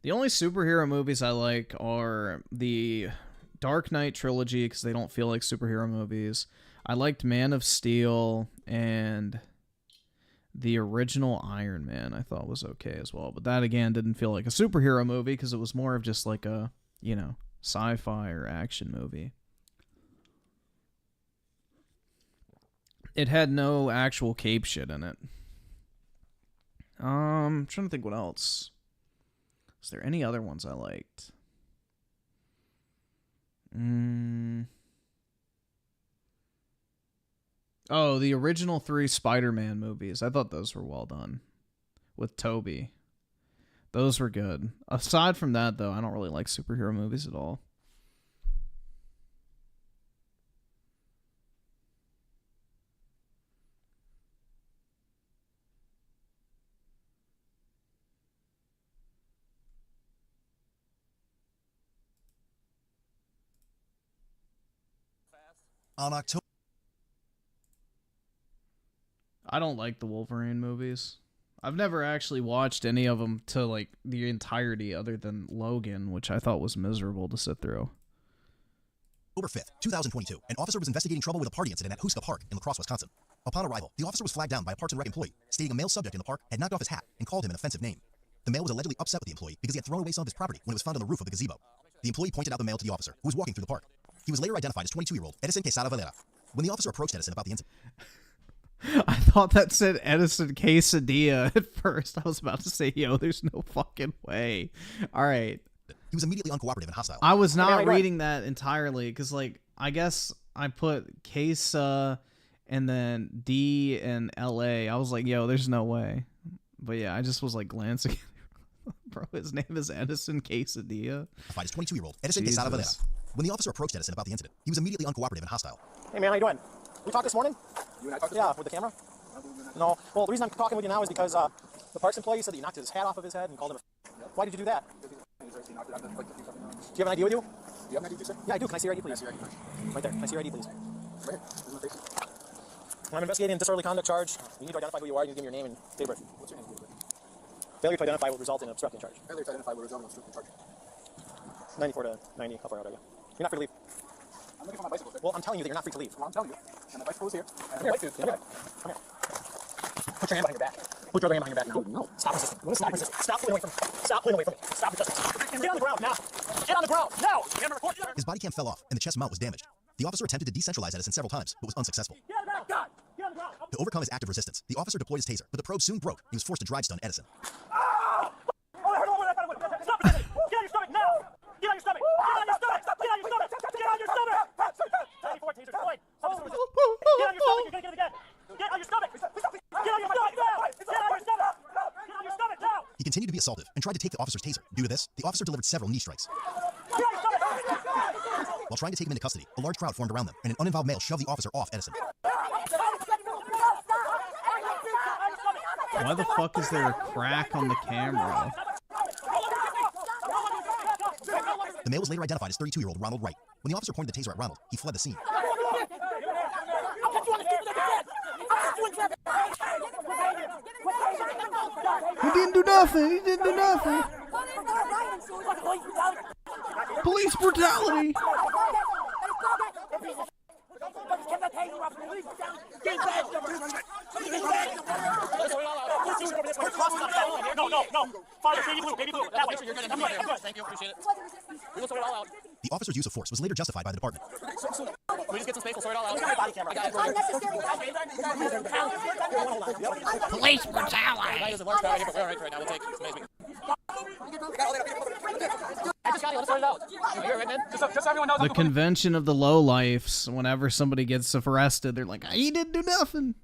The only superhero movies I like are the Dark Knight trilogy because they don't feel like superhero movies. I liked Man of Steel, and the original Iron Man I thought was okay as well. But that, again, didn't feel like a superhero movie because it was more of just like a, you know, sci-fi or action movie. It had no actual cape shit in it. I'm trying to think what else. Is there any other ones I liked? Oh, the original 3 Spider-Man movies. I thought those were well done. With Tobey. Those were good. Aside from that, though, I don't really like superhero movies at all. On October, I don't like the Wolverine movies. I've never actually watched any of them to like the entirety other than Logan, which I thought was miserable to sit through. October 5th, 2022, an officer was investigating trouble with a party incident at Huska Park in La Crosse, Wisconsin. Upon arrival, the officer was flagged down by a Parks and Rec employee, stating a male subject in the park had knocked off his hat and called him an offensive name. The male was allegedly upset with the employee because he had thrown away some of his property when it was found on the roof of the gazebo. The employee pointed out the male to the officer, who was walking through the park. He was later identified as 22-year-old Edison Quesada Valera. When the officer approached Edison about the incident, I thought that said Edison Quesadilla at first. I was about to say, yo, there's no fucking way. All right. He was immediately uncooperative and hostile. I was not reading that entirely because, like, I guess I put Queso and then D and LA. I was like, yo, there's no way. But yeah, I just was like glancing. Bro, his name is Edison Quesadilla. Identified as 22-year-old Edison Quesada Valera. When the officer approached Edison about the incident, he was immediately uncooperative and hostile. Hey man, how you doing? We talked this morning? You and I talked this Yeah, morning? with the camera? No. Well, the reason I'm talking with you now is because the parks employee said that you knocked his hat off of his head and called him a... Why did you do that? Do you have an ID with you? Do you have an ID, sir? Yeah, I do. Can I see your ID, please? Can I see your ID first? Right there. Can I see your ID, please? Right here. This is my face. I'm investigating a disorderly conduct charge. You need to identify who you are. You need to give me your name and date of birth. What's your name? Date of birth? Failure to identify will result in obstructing charge. Failure to identify will result in obstructing charge. 94 to 90. How far out are you? You're not free to leave. I'm looking for my bicycle, sir. Well, I'm telling you that you're not free to leave. Well, I'm telling you. And the bicycle is here. And Here, the bike is come here. Come here. Put your hand behind your back. Put your other hand behind your back now. No. Stop resisting. Stop resisting. Stop pulling away from me. Stop pulling away from me. Stop resisting. Get on the ground now. Get on the ground now. His body cam fell off, and the chest mount was damaged. The officer attempted to decentralize Edison several times, but was unsuccessful. Get on the ground. Get on the ground. To overcome his active resistance, the officer deployed his taser, but the probe soon broke. He was forced to drive stun Edison. Oh, I heard one. Stop resisting. Get on your stomach now. Get on your stomach. Get on your stomach. Get on your stomach. Get on your stomach. 94 taser deployed. Get on your stomach. You're gonna get it again. Get on your stomach. Get on your stomach now. Get on your stomach. Get on your stomach now. He continued to be assaultive and tried to take the officer's taser. Due to this, the officer delivered several knee strikes. Get on your stomach. While trying to take him into custody, a large crowd formed around them, and an uninvolved male shoved the officer off Edison. Why the fuck is there a crack on the camera? The male was later identified as 32-year-old Ronald Wright. When the officer pointed the taser at Ronald, he fled the scene. He didn't do nothing. He didn't do nothing. Police brutality. No. Father, baby blue. That way. You're good. I'm good. Thank you. Appreciate it. We'll sort it all out. The officer's use of force was later justified by the department. Can we just get some space? We'll sort it all out. Body camera. Police brutality. There's a large crowd here, but we're all right now. We'll take it. It's amazing. I just got it. Let's sort it out. You're right, man. Just so everyone knows. The convention of the lowlifes. Whenever somebody gets arrested, they're like, he didn't do nothing.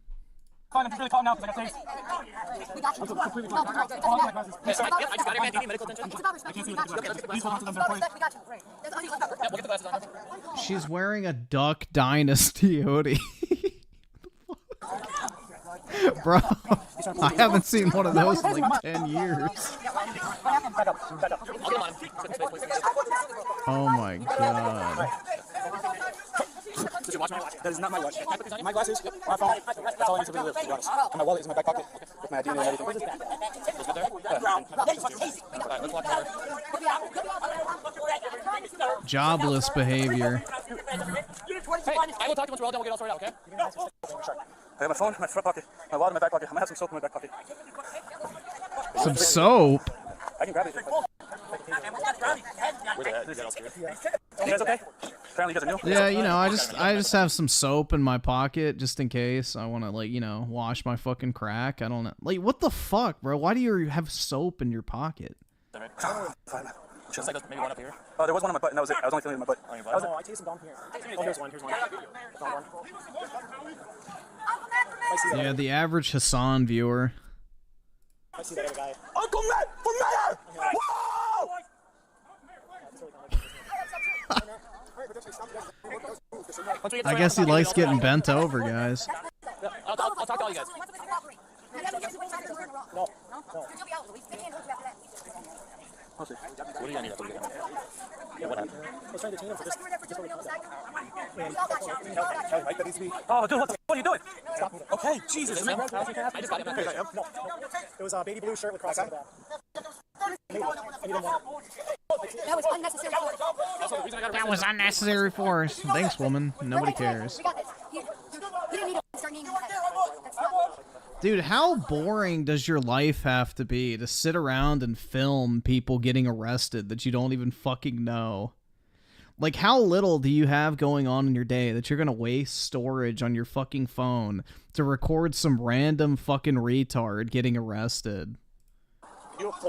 Fine, I'm just really calm now because I got things. I'm completely fine. I just got it, man. Do you need medical attention? I can't see what please hold on to them. They're please. Yeah, we'll get the glasses on. She's wearing a Duck Dynasty hoodie. Bro, I haven't seen one of those in like 10 years. Oh my god. Did you watch my watch? That is not my watch. My glasses, my phone. That's all I need to really live, to be honest. And my wallet is in my back pocket with my identity and everything. Where's this bag? Is it there? Alright, let's walk over. Jobless behavior. Hey, I will talk to you once we're all done. We'll get all sorted out, okay? I have my phone in my front pocket, my wallet in my back pocket. I'm gonna have some soap in my back pocket. Some soap? I can grab it. Where's that? Is that all scared? You guys okay? Apparently you guys are new. Yeah, you know, I just have some soap in my pocket just in case I want to, like, you know, wash my fucking crack. I don't know. Like, what the fuck, bro? Why do you have soap in your pocket? Fine. Just like maybe one up here. Oh, there was one on my butt, and that was it. I was only feeling it in my butt. On your butt? I tasted some down here. Oh, here's one. Yeah, the average Hassan viewer. I see that other guy. Uncle Matt for mayor! Whoa! I guess he likes getting bent over, guys. I'll talk to all you guys. No. What do you need? What happened? I was trying to change him for just before we close that. Oh, dude, what are you doing? Stop moving. Okay, Jesus, man. I just got it. No. It was a baby blue shirt with crosses on the back. That was unnecessary force. That was unnecessary force. Thanks, woman. Nobody cares. We got this. You didn't need to start naming your head. Dude, how boring does your life have to be to sit around and film people getting arrested that you don't even fucking know? Like, how little do you have going on in your day that you're gonna waste storage on your fucking phone to record some random fucking retard getting arrested? It's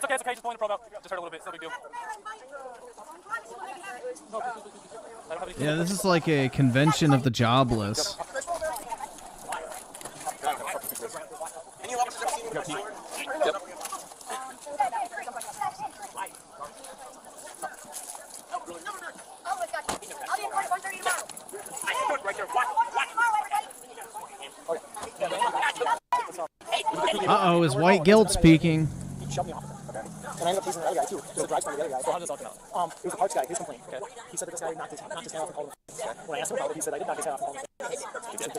okay, just pulling the probe out. Just hurt a little bit, it's no big deal. Yeah, this is like a convention of the jobless. Yep. Uh-oh, is white guilt speaking? He shoved me off. Okay. And I ended up chasing the other guy too. It was a drive by the other guy. So how does this all come out? It was a parts guy, his complaint. Okay. He said that this guy knocked his hand off and called him. Okay. When I asked him about it, he said I did knock his hand off and called him. He did.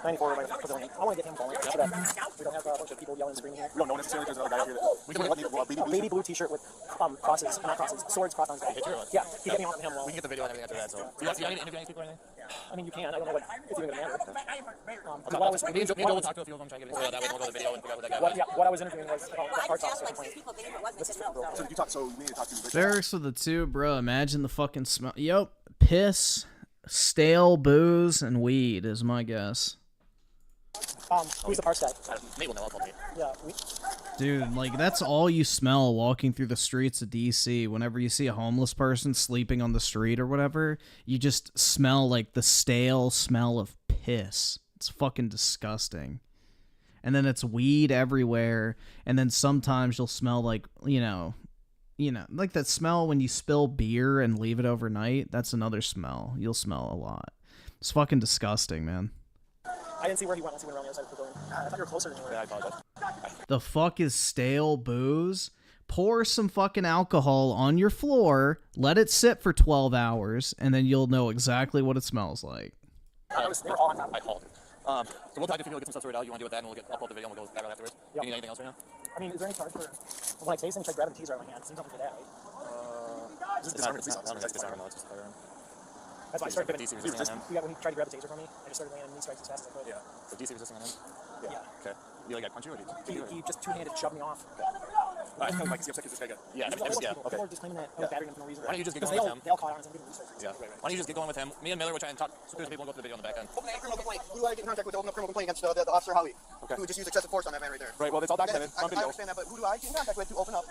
94 by Pavilion. I want to get him calling. After that, we don't have a bunch of people yelling and screaming here. We don't know necessarily because there's another guy here. We can a baby blue t-shirt with crosses, not crosses, swords crossed on his back. Yeah, he hit me off with him. We can get the video and everything after that. So, do you want to interview any people or anything? I mean, you can. I don't know what it's even going to matter. We'll talk to a few of them, try to get it. That way we'll go to the video and figure out who that guy was. What I was interviewing was the parts officer complaint. So you talk. So we need to talk to you. Barracks with the two, bro. Imagine the fucking smell. Yep, piss, stale booze, and weed is my guess. Who's the parts guy? Nate will know. I'll me. Yeah. Dude, like, that's all you smell walking through the streets of DC. Whenever you see a homeless person sleeping on the street or whatever, you just smell, like, the stale smell of piss. It's fucking disgusting. And then it's weed everywhere, and then sometimes you'll smell like, you know, you know, like that smell when you spill beer and leave it overnight. That's another smell. You'll smell a lot. It's fucking disgusting, man. I didn't see where he went once he went around the other side of the building. I thought you were closer than you were. Yeah, I apologize. The fuck is stale booze? Pour some fucking alcohol on your floor, let it sit for 12 hours, and then you'll know exactly what it smells like. They were all on top. I called. So we'll talk if you get some stuff sorted out. You want to deal with that, and we'll upload the video, and we'll go back out afterwards. Yep. You need anything else right now? I mean, is there any charge for when I taste and try grabbing the teaser out of my hand? It seems something for that, right? Just disarm the police officer. Disarm, it's just firearm. That's why I started DC resisting on him. When he tried to grab the taser from me, I just started laying knee strikes as fast as I could. Yeah. So DC resisting on him? Yeah. Okay. You like punch you, or did he just two-handed shoved me off. Okay. I feel like, see, upset because this guy got... Yeah, okay. People are just claiming that I was battering him for no reason. Why don't you just get going with him? They all caught on us and giving research. Yeah. Why don't you just get going with him? Me and Miller will try and talk to people and go through the video on the back end. Open a criminal complaint. Who do I get in contact with to open a criminal complaint against the officer Howie? Okay. Who just used excessive force on that man right there. Right, well, it's all documented. I understand that, but who do I get in contact with to open up?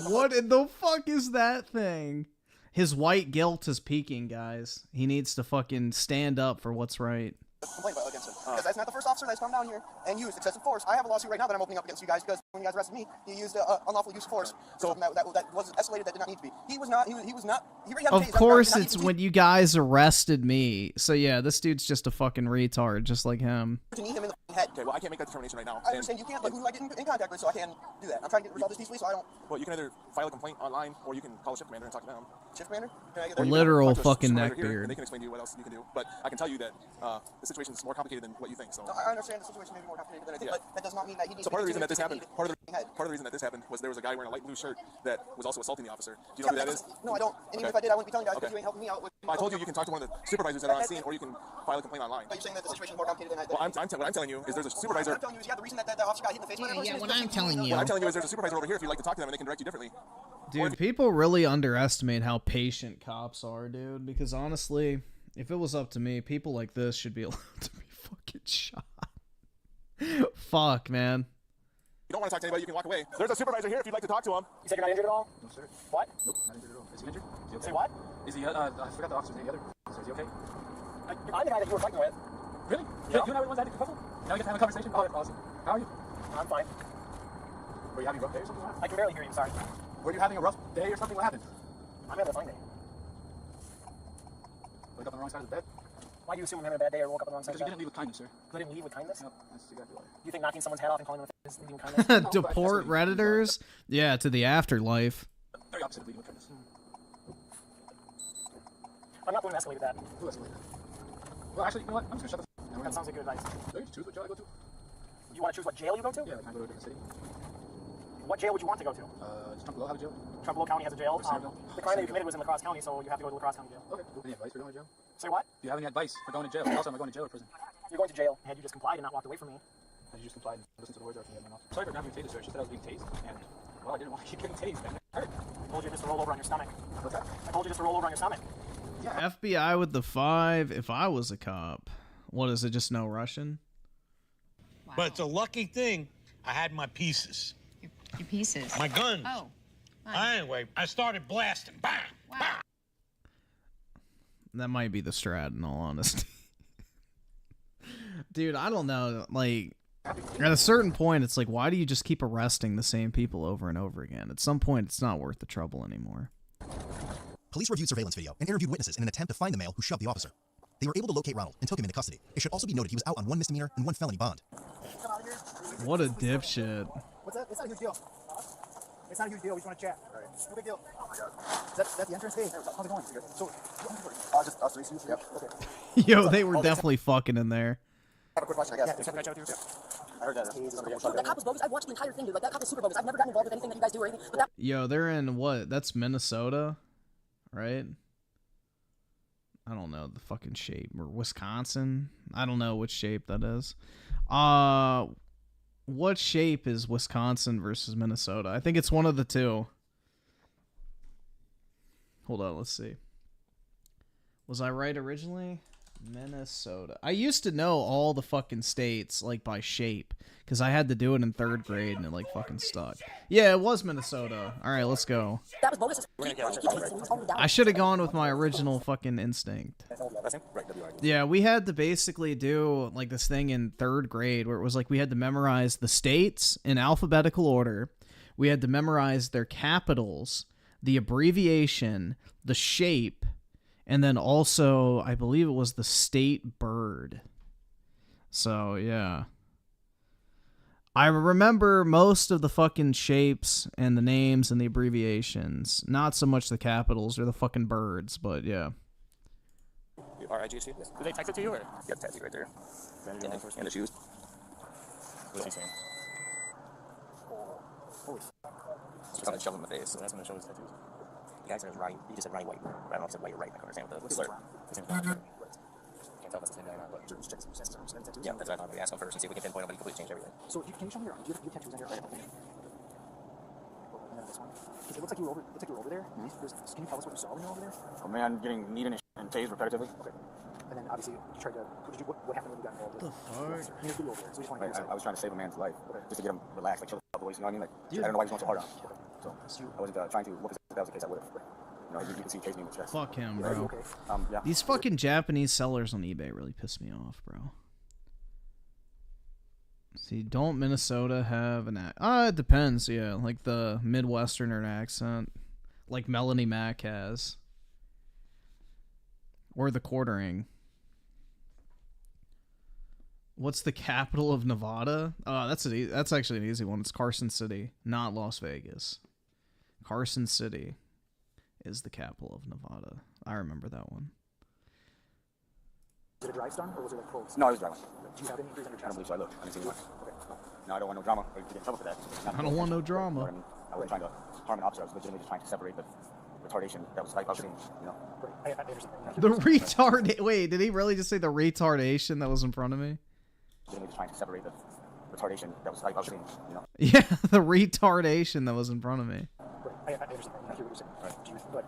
What in the fuck is that thing? His white guilt is peaking, guys. He needs to fucking stand up for what's right. Complaint against him. Because that's not the first officer that's come down here and used excessive force. I have a lawsuit right now that I'm opening up against you guys because when you guys arrested me, he used unlawful use of force. So that was escalated. That did not need to be. He was not. He was not. He already had Of course, it's when you guys arrested me. So yeah, this dude's just a fucking retard, just like him. To knee him in the head. Okay, well, I can't make that determination right now. I understand you can't, but who do I get in contact with so I can do that? I'm trying to resolve this peacefully, so I don't. Well, you can either file a complaint online or you can call the shift commander and talk to them. Shift commander? Literal fucking neckbeard. They can explain to you what else you can do, but I can tell you that the situation is more complicated than what you think. So no, I understand the situation may be more complicated than I think, but that does not mean that he needs so part of the reason that this happened, part of the reason that this happened was there was a guy wearing a light blue shirt that was also assaulting the officer. Do you know who that is? No, I don't. And even if I did, I wouldn't be telling you guys because you ain't helping me out with. Well, I told you can talk to one of the supervisors that are on scene, or you can file a complaint online. But you're saying that the situation is more complicated than I. Well, what I'm telling you is there's a supervisor. What I'm telling you is, the reason that the officer got hit in the face. What I'm telling you. What I'm telling you is there's a supervisor over here if you'd like to talk to them and they can direct you differently. Dude, people really underestimate how patient cops are, dude. Because honestly, if it was up to me, people like this should be allowed to be fucking shot. Fuck, man. You don't want to talk to anybody, you can walk away. There's a supervisor here if you'd like to talk to him. You said you're not injured at all? No, sir. What? Nope, not injured at all. Is he injured? Is he okay? Say what? Is he, I forgot the officer's name. The other officer. Is he okay? I'm the guy that you were fighting with. Really? Yeah. You and I were the ones that had the kerfuffle? Now we get to have a conversation? Oh, that's awesome. How are you? I'm fine. Were you having a rough day or something? I can barely hear you, sorry. Were you having a rough day or something? What happened? I'm having a fine day. Wake up on the wrong side of the bed? Why do you assume I'm having a bad day or woke up on the wrong side of the bed? Because you didn't leave with kindness, sir. Because I didn't leave with kindness? Yep, that's exactly why. You think knocking someone's head off and calling them a is leaving kindness? Deport Redditors? Yeah, to the afterlife. Very opposite of leaving with kindness. I'm not going to escalate that. Who escalated that? Well, actually, you know what? I'm just going to shut the That sounds like good advice. So you choose what jail I go to? You want to choose what jail you go to? Yeah, can I go to a different city? What jail would you want to go to? Does Trumbull have a jail? Trumbull County has a jail. The crime that you committed was in La Crosse County, so you have to go to La Crosse County jail. Okay. Any advice for going to jail? Say what? Do you have any advice for going to jail? Also, am I going to jail or prison? You're going to jail. Had you just complied and not walked away from me? Had you just complied and listened to the words I was from my mouth? Sorry for grabbing your taser, sir. It's just that I was being tased, and well, I didn't want to keep getting tased. Man. It hurt. I told you just to roll over on your stomach. What's that? I told you just to roll over on your stomach. Yeah. FBI with the 5. If I was a cop, what is it? Just no Russian? Wow. But it's a lucky thing I had my pieces. Your pieces? My guns. Oh. Anyway, I started blasting. Bam! Wow. Bam! That might be the strat, in all honesty. Dude, I don't know. Like, at a certain point, it's like, why do you just keep arresting the same people over and over again? At some point, it's not worth the trouble anymore. Police reviewed surveillance video and interviewed witnesses in an attempt to find the male who shoved the officer. They were able to locate Ronald and took him into custody. It should also be noted he was out on 1 misdemeanor and 1 felony bond. What a dipshit. What's that? It's not a huge deal. It's not a huge deal. We just want to chat. All right. No big deal. That's the entrance. Hey, how's it going? So, just us 3 suits. Yep. Okay. Yo, they were definitely fucking in there. I have a quick question, I guess. Yeah, can I chat with you? I heard that. That cop was bogus. I watched the entire thing, dude. Like, that cop is super bogus. I've never gotten involved with anything that you guys do or anything. But that. Yo, they're in what? That's Minnesota, right? I don't know the fucking shape. Or Wisconsin? I don't know which shape that is. What shape is Wisconsin versus Minnesota? I think it's one of the two. Hold on, let's see. Was I right originally? Minnesota. I used to know all the fucking states, like, by shape. Because I had to do it in 3rd grade and it, like, fucking stuck. Yeah, it was Minnesota. Alright, let's go. That was bogus. I should have gone with my original fucking instinct. Yeah, we had to basically do, like, this thing in 3rd grade where it was like we had to memorize the states in alphabetical order. we had to memorize their capitals, the abbreviation, the shape, and then also, I believe it was the state bird. So, yeah. I remember most of the fucking shapes and the names and the abbreviations. Not so much the capitals or the fucking birds, but yeah. R-I-G-H-T? Yes. Did they text it to you, or? Yeah, tattoo right there. And the shoes. What's he saying? Holy fuck. Just trying to shove him in the face. So that's when it shows tattoos. The guy said it was Roddy. He just said Roddy White. I don't know if he said white or right. I couldn't understand what the slur. Can't tell if that's the same guy or not, but... Yeah, that's what I thought. We asked him first and see if we can pinpoint him, but he completely changed everything. So can you show me your arm? Do you have tattoos on your arm? This one. Because it looks like you were over there. Can you tell us what you saw when you were over there? A man getting kneed and tased repetitively. Okay. And then obviously you tried to. What happened when you got involved? What the fuck? There's video over there, so we just want to I was trying to save a man's life, just to get him relaxed, like chill out the voice. You know what I mean? Like, I don't know why he was going so hard on him. So I wasn't trying to whoop his. If that was the case, I would have. You know, you can see he chased me with stress. Fuck him, bro. Okay. Yeah. These fucking Japanese sellers on eBay really piss me off, bro. See, don't Minnesota have an it depends, yeah. Like the Midwesterner accent. Like Melanie Mack has. Or the quartering. What's the capital of Nevada? That's actually an easy one. It's Carson City, not Las Vegas. Carson City is the capital of Nevada. I remember that one. Was it a drive stun or was it like close? No, it was driving. Do you have any injuries on your I don't chest? believe so. I looked. I didn't see anyone. Okay. No, I don't want no drama. Or to get in trouble for that. I don't want no drama. I mean, I wasn't trying to harm an officer. I was legitimately just trying to separate the retardation that was like I was seeing, you know. Right. I understand. The retard. Wait, did he really just say the retardation that was in front of me? Legitimately just trying to separate the retardation that was like I was seeing, you know. Yeah, the retardation that was in front of me. Right. I understand. I hear what you're saying. Right.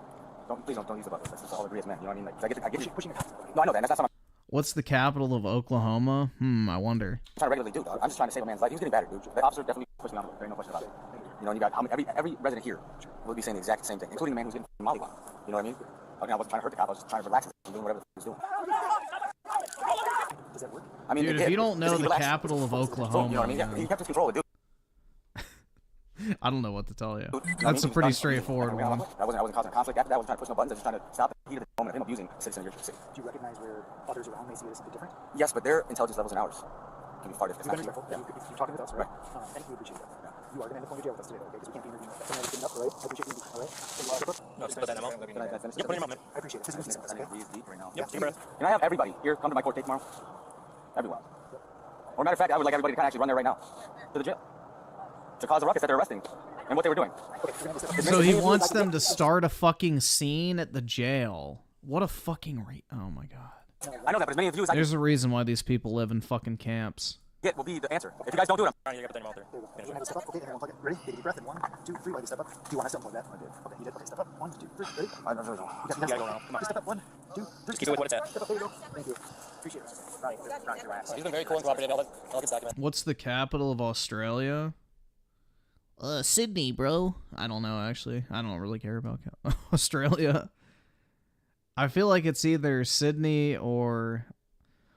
Please don't use the butt. Let's just all agree as men. You know what I mean? Like, I get you pushing it. No, I know that. That's not something What's the capital of Oklahoma? I wonder. I'm trying to regularly do, dog. I'm just trying to save a man's life. He was getting battered, dude. The officer definitely pushed me on the There ain't no question about it. You know, and you got every resident here will be saying the exact same thing, including the man who's getting mollywopped. You know what I mean? I wasn't trying to hurt the cop. I was just trying to relax him and doing whatever he was doing. Does that work? I mean, dude, if you don't know the capital of Oklahoma, you know what I mean? Yeah, he kept his control, dude. I don't know what to tell you. That's a pretty straightforward one. I wasn't causing conflict. After that, I wasn't trying to push no buttons. I was just trying to stop the heat of the moment of him abusing a citizen of your city. Do you recognize where others around may see it as something different? Yes, but their intelligence levels and ours can be far different. You're talking with us, right? And we appreciate that. You are going to end up going to jail with us today, okay? Because we can't be interviewing that. Something good enough, all right? I appreciate you, all right? No, just put that in my mouth. Yeah, put it in my mouth. I appreciate it. This is okay? Breathe deep right now. Yep, deep breath. Can I have everybody here come to my court date tomorrow? Everyone. Or matter of fact, I would like everybody to kind of actually run there right now to the jail to cause a ruckus that they're arresting and what they were doing. So he wants them to start a fucking scene at the jail. What a fucking oh my god. I know that, but as many of you as There's a reason why these people live in fucking camps. get will be the answer. If you guys don't do it, I'm You got that in your mouth there. You want to step up? Okay, everyone plug it. Ready? Take a deep breath in 1, 2, 3. While you step up. Do you want us to unplug that? I did. Okay, you did. Okay, step up. 1, 2, 3. Ready? I don't know. You gotta go around. Come on. Just step up. 1, 2, 3. Just keep it with what it's at. Step up. There you go. Thank you. Appreciate it. Right. He's been very cool and cooperative. All gets documented. What's the capital of Australia? Sydney, bro. I don't know, actually. I don't really care about Australia. I feel like it's either Sydney or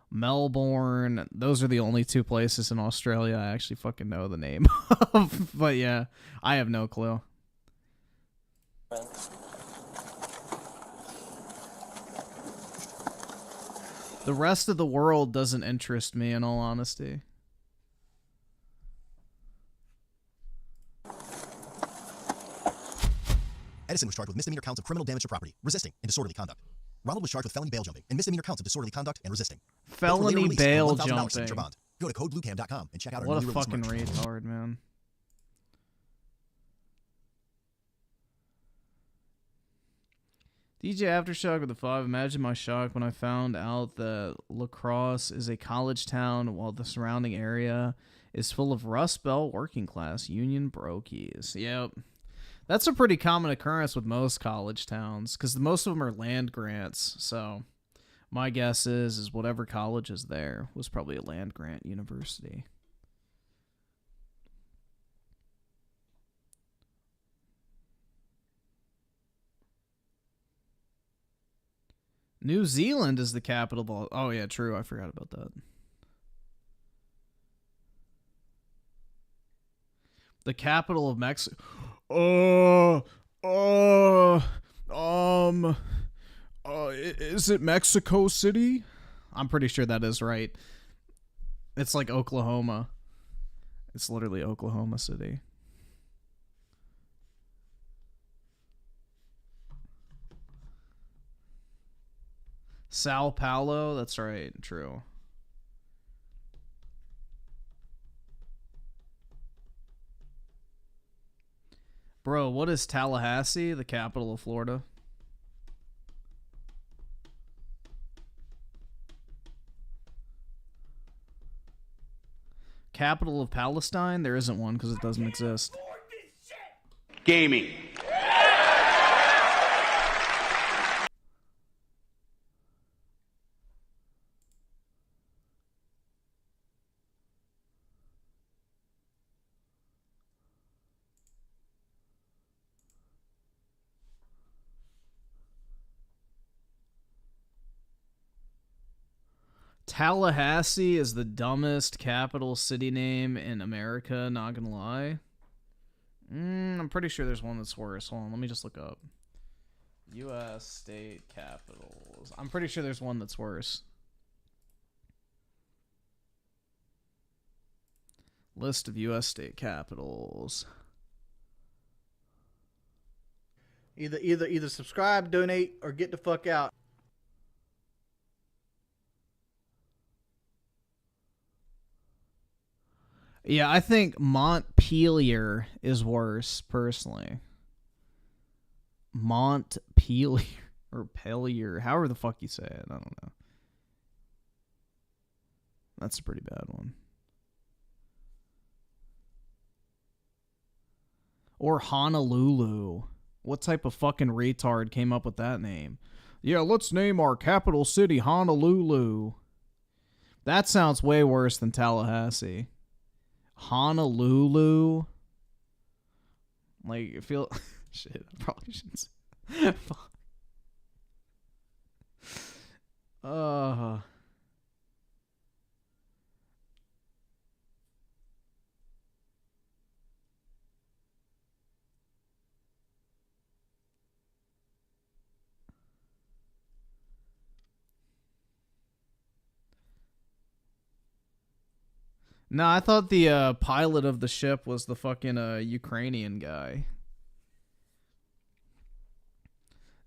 Melbourne. Those are the only two places in Australia I actually fucking know the name of. But yeah, I have no clue. The rest of the world doesn't interest me, in all honesty. Edison was charged with misdemeanor counts of criminal damage to property, resisting, and disorderly conduct. Ronald was charged with felony bail jumping and misdemeanor counts of disorderly conduct and resisting. Felony bail jumping. Go to codebluecam.com and check out our What a newly released fucking merch. retard, man. DJ Aftershock with the 5. Imagine my shock when I found out that La Crosse is a college town while the surrounding area is full of Rust Belt working class union brokies. Yep. That's a pretty common occurrence with most college towns because most of them are land grants. So my guess is whatever college is there was probably a land grant university. New Zealand is the capital of all... Oh, yeah, true. I forgot about that. The capital of Mexico. Is it Mexico City? I'm pretty sure that is right. It's like Oklahoma. It's literally Oklahoma City. Sao Paulo, that's right, true. Bro, what is Tallahassee, the capital of Florida? Capital of Palestine? There isn't one because it doesn't exist. Gaming. Tallahassee is the dumbest capital city name in America, not gonna lie. I'm pretty sure there's one that's worse. Hold on, let me just look up. U.S. state capitals. I'm pretty sure there's one that's worse. List of U.S. state capitals. Either subscribe, donate, or get the fuck out. Yeah, I think Montpelier is worse, personally. Montpelier or Pellier, however the fuck you say it, I don't know. That's a pretty bad one. Or Honolulu. What type of fucking retard came up with that name? Yeah, let's name our capital city Honolulu. That sounds way worse than Tallahassee. Honolulu. Like, I feel... Shit, I probably shouldn't say... Fuck. No, I thought the pilot of the ship was the fucking Ukrainian guy.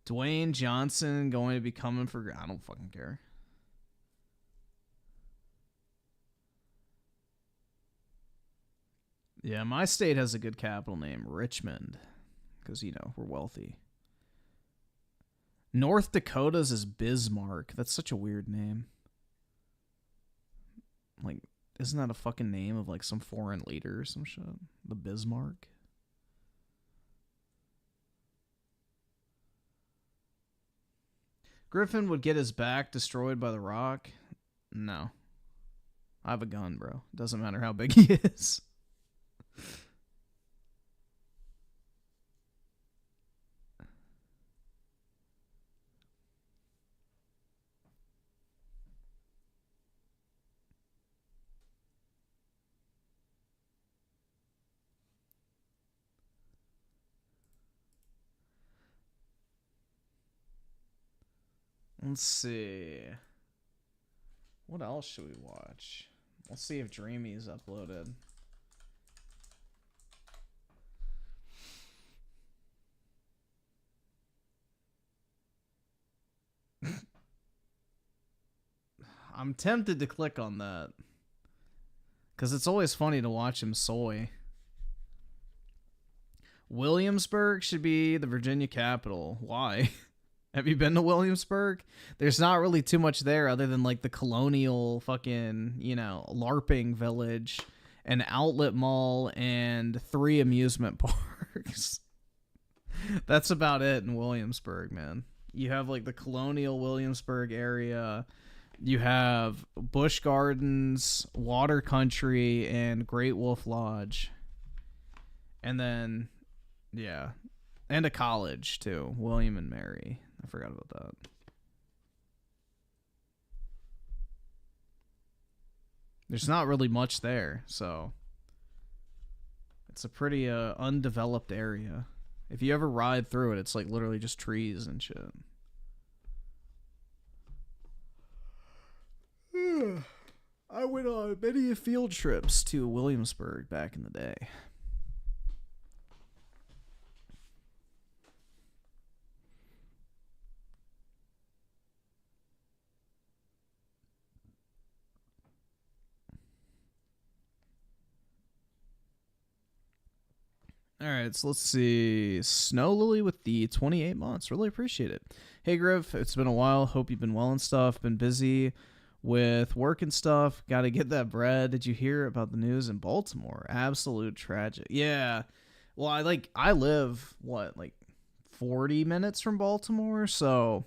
Dwayne Johnson going to be coming for... I don't fucking care. Yeah, my state has a good capital name, Richmond. Because, you know, we're wealthy. North Dakota's is Bismarck. That's such a weird name. Like... Isn't that a fucking name of like some foreign leader or some shit? The Bismarck? Griffin would get his back destroyed by the Rock? No. I have a gun, bro. Doesn't matter how big he is. Let's see. What else should we watch? Let's see if Dreamy's uploaded. I'm tempted to click on that. Because it's always funny to watch him soy. Williamsburg should be the Virginia capital. Why? Have you been to Williamsburg? There's not really too much there other than like the colonial fucking, you know, LARPing village, an outlet mall, and 3 amusement parks. That's about it in Williamsburg, man. You have like the colonial Williamsburg area. You have Busch Gardens, Water Country, and Great Wolf Lodge. And then, yeah. And a college, too. William and Mary. I forgot about that. There's not really much there, so It's a pretty undeveloped area. If you ever ride through it, it's like literally just trees and shit. I went on many field trips to Williamsburg back in the day. All right, so let's see. Snow Lily with the 28 months. Really appreciate it. Hey, Griff, it's been a while. Hope you've been well and stuff. Been busy with work and stuff. Got to get that bread. Did you hear about the news in Baltimore? Absolute tragic. Yeah. Well, I live, like 40 minutes from Baltimore? So,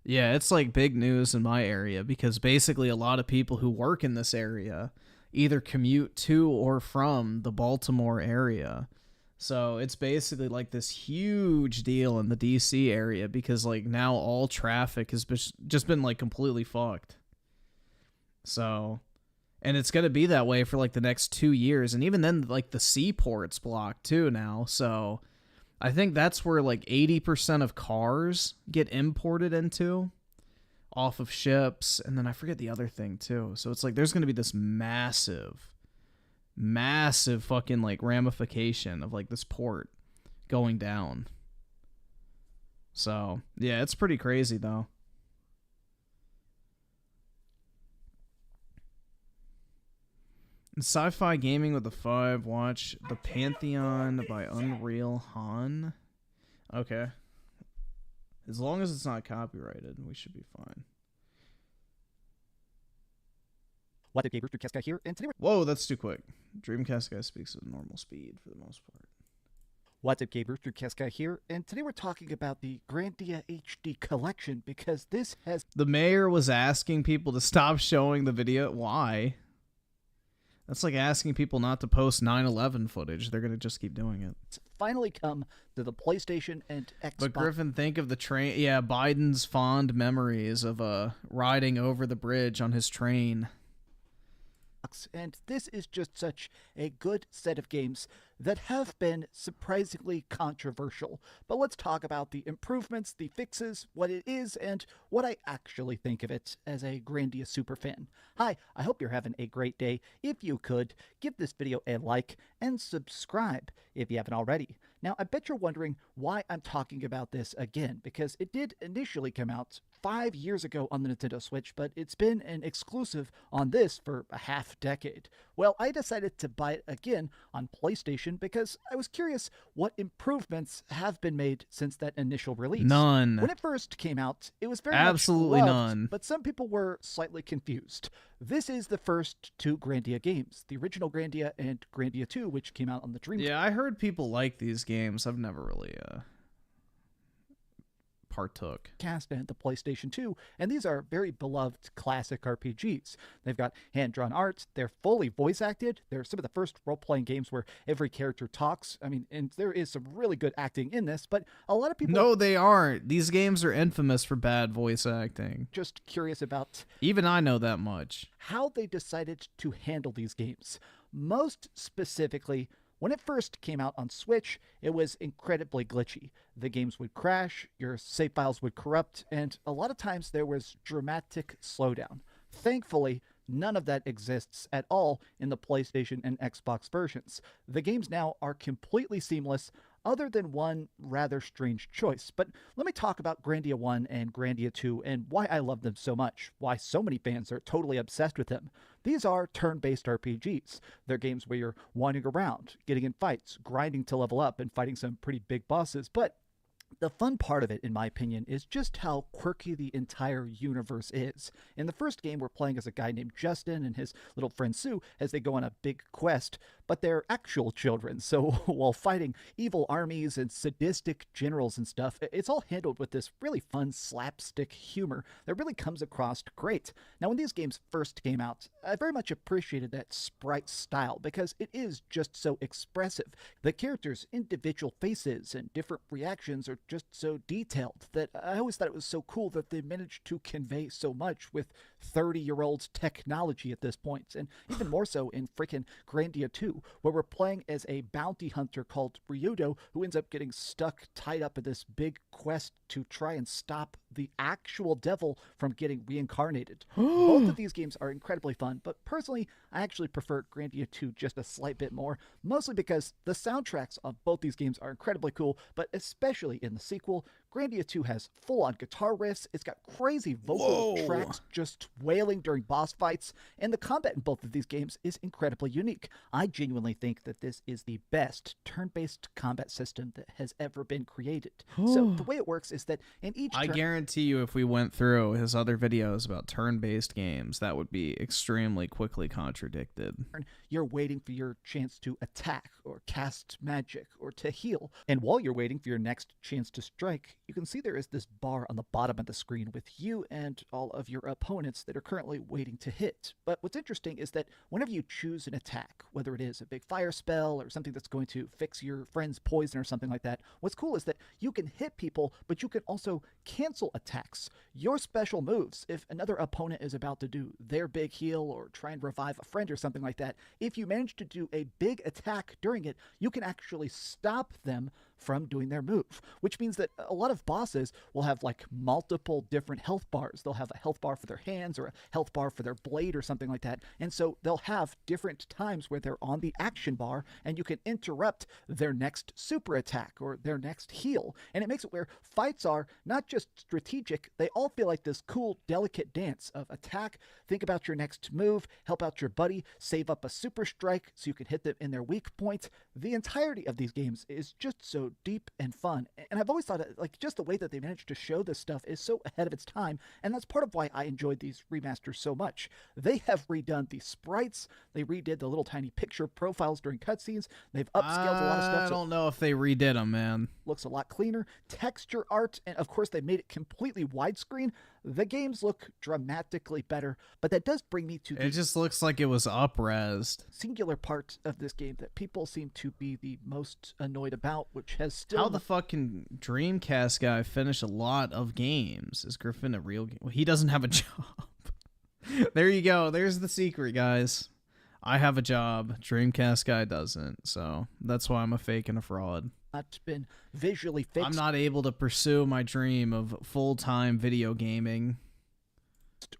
yeah, it's like big news in my area because basically a lot of people who work in this area either commute to or from the Baltimore area. So it's basically like this huge deal in the DC area because like now all traffic has just been like completely fucked. So, and it's going to be that way for like the next 2 years. And even then, like the seaport's blocked too now. So I think that's where like 80% of cars get imported into off of ships. And then I forget the other thing too. So it's like there's going to be this massive fucking like ramification of like this port going down. So yeah, it's pretty crazy though. In sci-fi gaming with the 5, watch The Pantheon by Unreal Han. Okay. As long as it's not copyrighted, we should be fine. What did Gabriel Casca here? And today Whoa, that's too quick. Dreamcast guy speaks at normal speed for the most part. What's up, Gabriel Casca here? And today we're talking about the Grandia HD collection because this has... The mayor was asking people to stop showing the video. Why? That's like asking people not to post 9/11 footage. They're going to just keep doing it. It's finally come to the PlayStation and Xbox. But Griffin, think of the train. Yeah, Biden's fond memories of riding over the bridge on his train. And this is just such a good set of games that have been surprisingly controversial. But let's talk about the improvements, the fixes, what it is, and what I actually think of it as a Grandia superfan. Hi, I hope you're having a great day. If you could, give this video a like and subscribe if you haven't already. Now, I bet you're wondering why I'm talking about this again, because it did initially come out 5 years ago on the Nintendo Switch, but it's been an exclusive on this for a half decade. Well, I decided to buy it again on PlayStation because I was curious what improvements have been made since that initial release. None. When it first came out, it was very absolutely much loved, none. But some people were slightly confused. This is the first 2 Grandia games, the original Grandia and Grandia 2, which came out on the Dreamcast. Yeah, I heard people like these games. I've never really partook. And the PlayStation 2, and these are very beloved classic RPGs. They've got hand-drawn art, they're fully voice-acted, they're some of the first role-playing games where every character talks. I mean, and there is some really good acting in this, but a lot of people... No, they aren't. These games are infamous for bad voice acting. Just curious about... Even I know that much. How they decided to handle these games. Most specifically, when it first came out on Switch, it was incredibly glitchy. The games would crash, your save files would corrupt, and a lot of times there was dramatic slowdown. Thankfully, none of that exists at all in the PlayStation and Xbox versions. The games now are completely seamless, other than one rather strange choice. But let me talk about Grandia 1 and Grandia 2 and why I love them so much, why so many fans are totally obsessed with them. These are turn-based RPGs. They're games where you're wandering around, getting in fights, grinding to level up, and fighting some pretty big bosses, but the fun part of it, in my opinion, is just how quirky the entire universe is. In the first game, we're playing as a guy named Justin and his little friend Sue as they go on a big quest, but they're actual children, so while fighting evil armies and sadistic generals and stuff, it's all handled with this really fun slapstick humor that really comes across great. Now, when these games first came out, I very much appreciated that sprite style because it is just so expressive. The characters' individual faces and different reactions are just so detailed that I always thought it was so cool that they managed to convey so much with 30-year-old technology at this point, and even more so in freaking Grandia 2. 2, where we're playing as a bounty hunter called Ryudo who ends up getting stuck, tied up in this big quest to try and stop the actual devil from getting reincarnated. Both of these games are incredibly fun, but personally, I actually prefer Grandia 2 just a slight bit more, mostly because the soundtracks of both these games are incredibly cool, but especially in the sequel, Grandia 2 has full-on guitar riffs, it's got crazy vocal tracks just wailing during boss fights, and the combat in both of these games is incredibly unique. I genuinely think that this is the best turn-based combat system that has ever been created. So the way it works is that in each I turn... guarantee you if we went through his other videos about turn-based games, that would be extremely quickly contradicted. You're waiting for your chance to attack or cast magic or to heal. And while you're waiting for your next chance to strike, you can see there is this bar on the bottom of the screen with you and all of your opponents that are currently waiting to hit. But what's interesting is that whenever you choose an attack, whether it is a big fire spell or something that's going to fix your friend's poison or something like that, what's cool is that you can hit people, but you can also cancel attacks. Your special moves, if another opponent is about to do their big heal or try and revive a friend or something like that, if you manage to do a big attack during it, you can actually stop them from doing their move, which means that a lot of bosses will have like multiple different health bars. They'll have a health bar for their hands or a health bar for their blade or something like that. And so they'll have different times where they're on the action bar and you can interrupt their next super attack or their next heal. And it makes it where fights are not just strategic, they all feel like this cool, delicate dance of attack, think about your next move, help out your buddy, save up a super strike so you can hit them in their weak point. The entirety of these games is just so deep and fun. And I've always thought like just the way that they managed to show this stuff is so ahead of its time, and that's part of why I enjoyed these remasters so much. They have redone the sprites, they redid the little tiny picture profiles during cutscenes, they've upscaled a lot of stuff. I don't know if they redid them, man. Looks a lot cleaner, texture art, and of course they made it completely widescreen. The games look dramatically better, but that does bring me to the It just looks like it was up-resed. singular part of this game that people seem to be the most annoyed about, which has still... How the fuck can Dreamcast guy finish a lot of games? Is Griffin a real game? Well, he doesn't have a job. There you go. There's the secret, guys. I have a job. Dreamcast guy doesn't. So that's why I'm a fake and a fraud. Not been visually fixed. I'm not able to pursue my dream of full-time video gaming.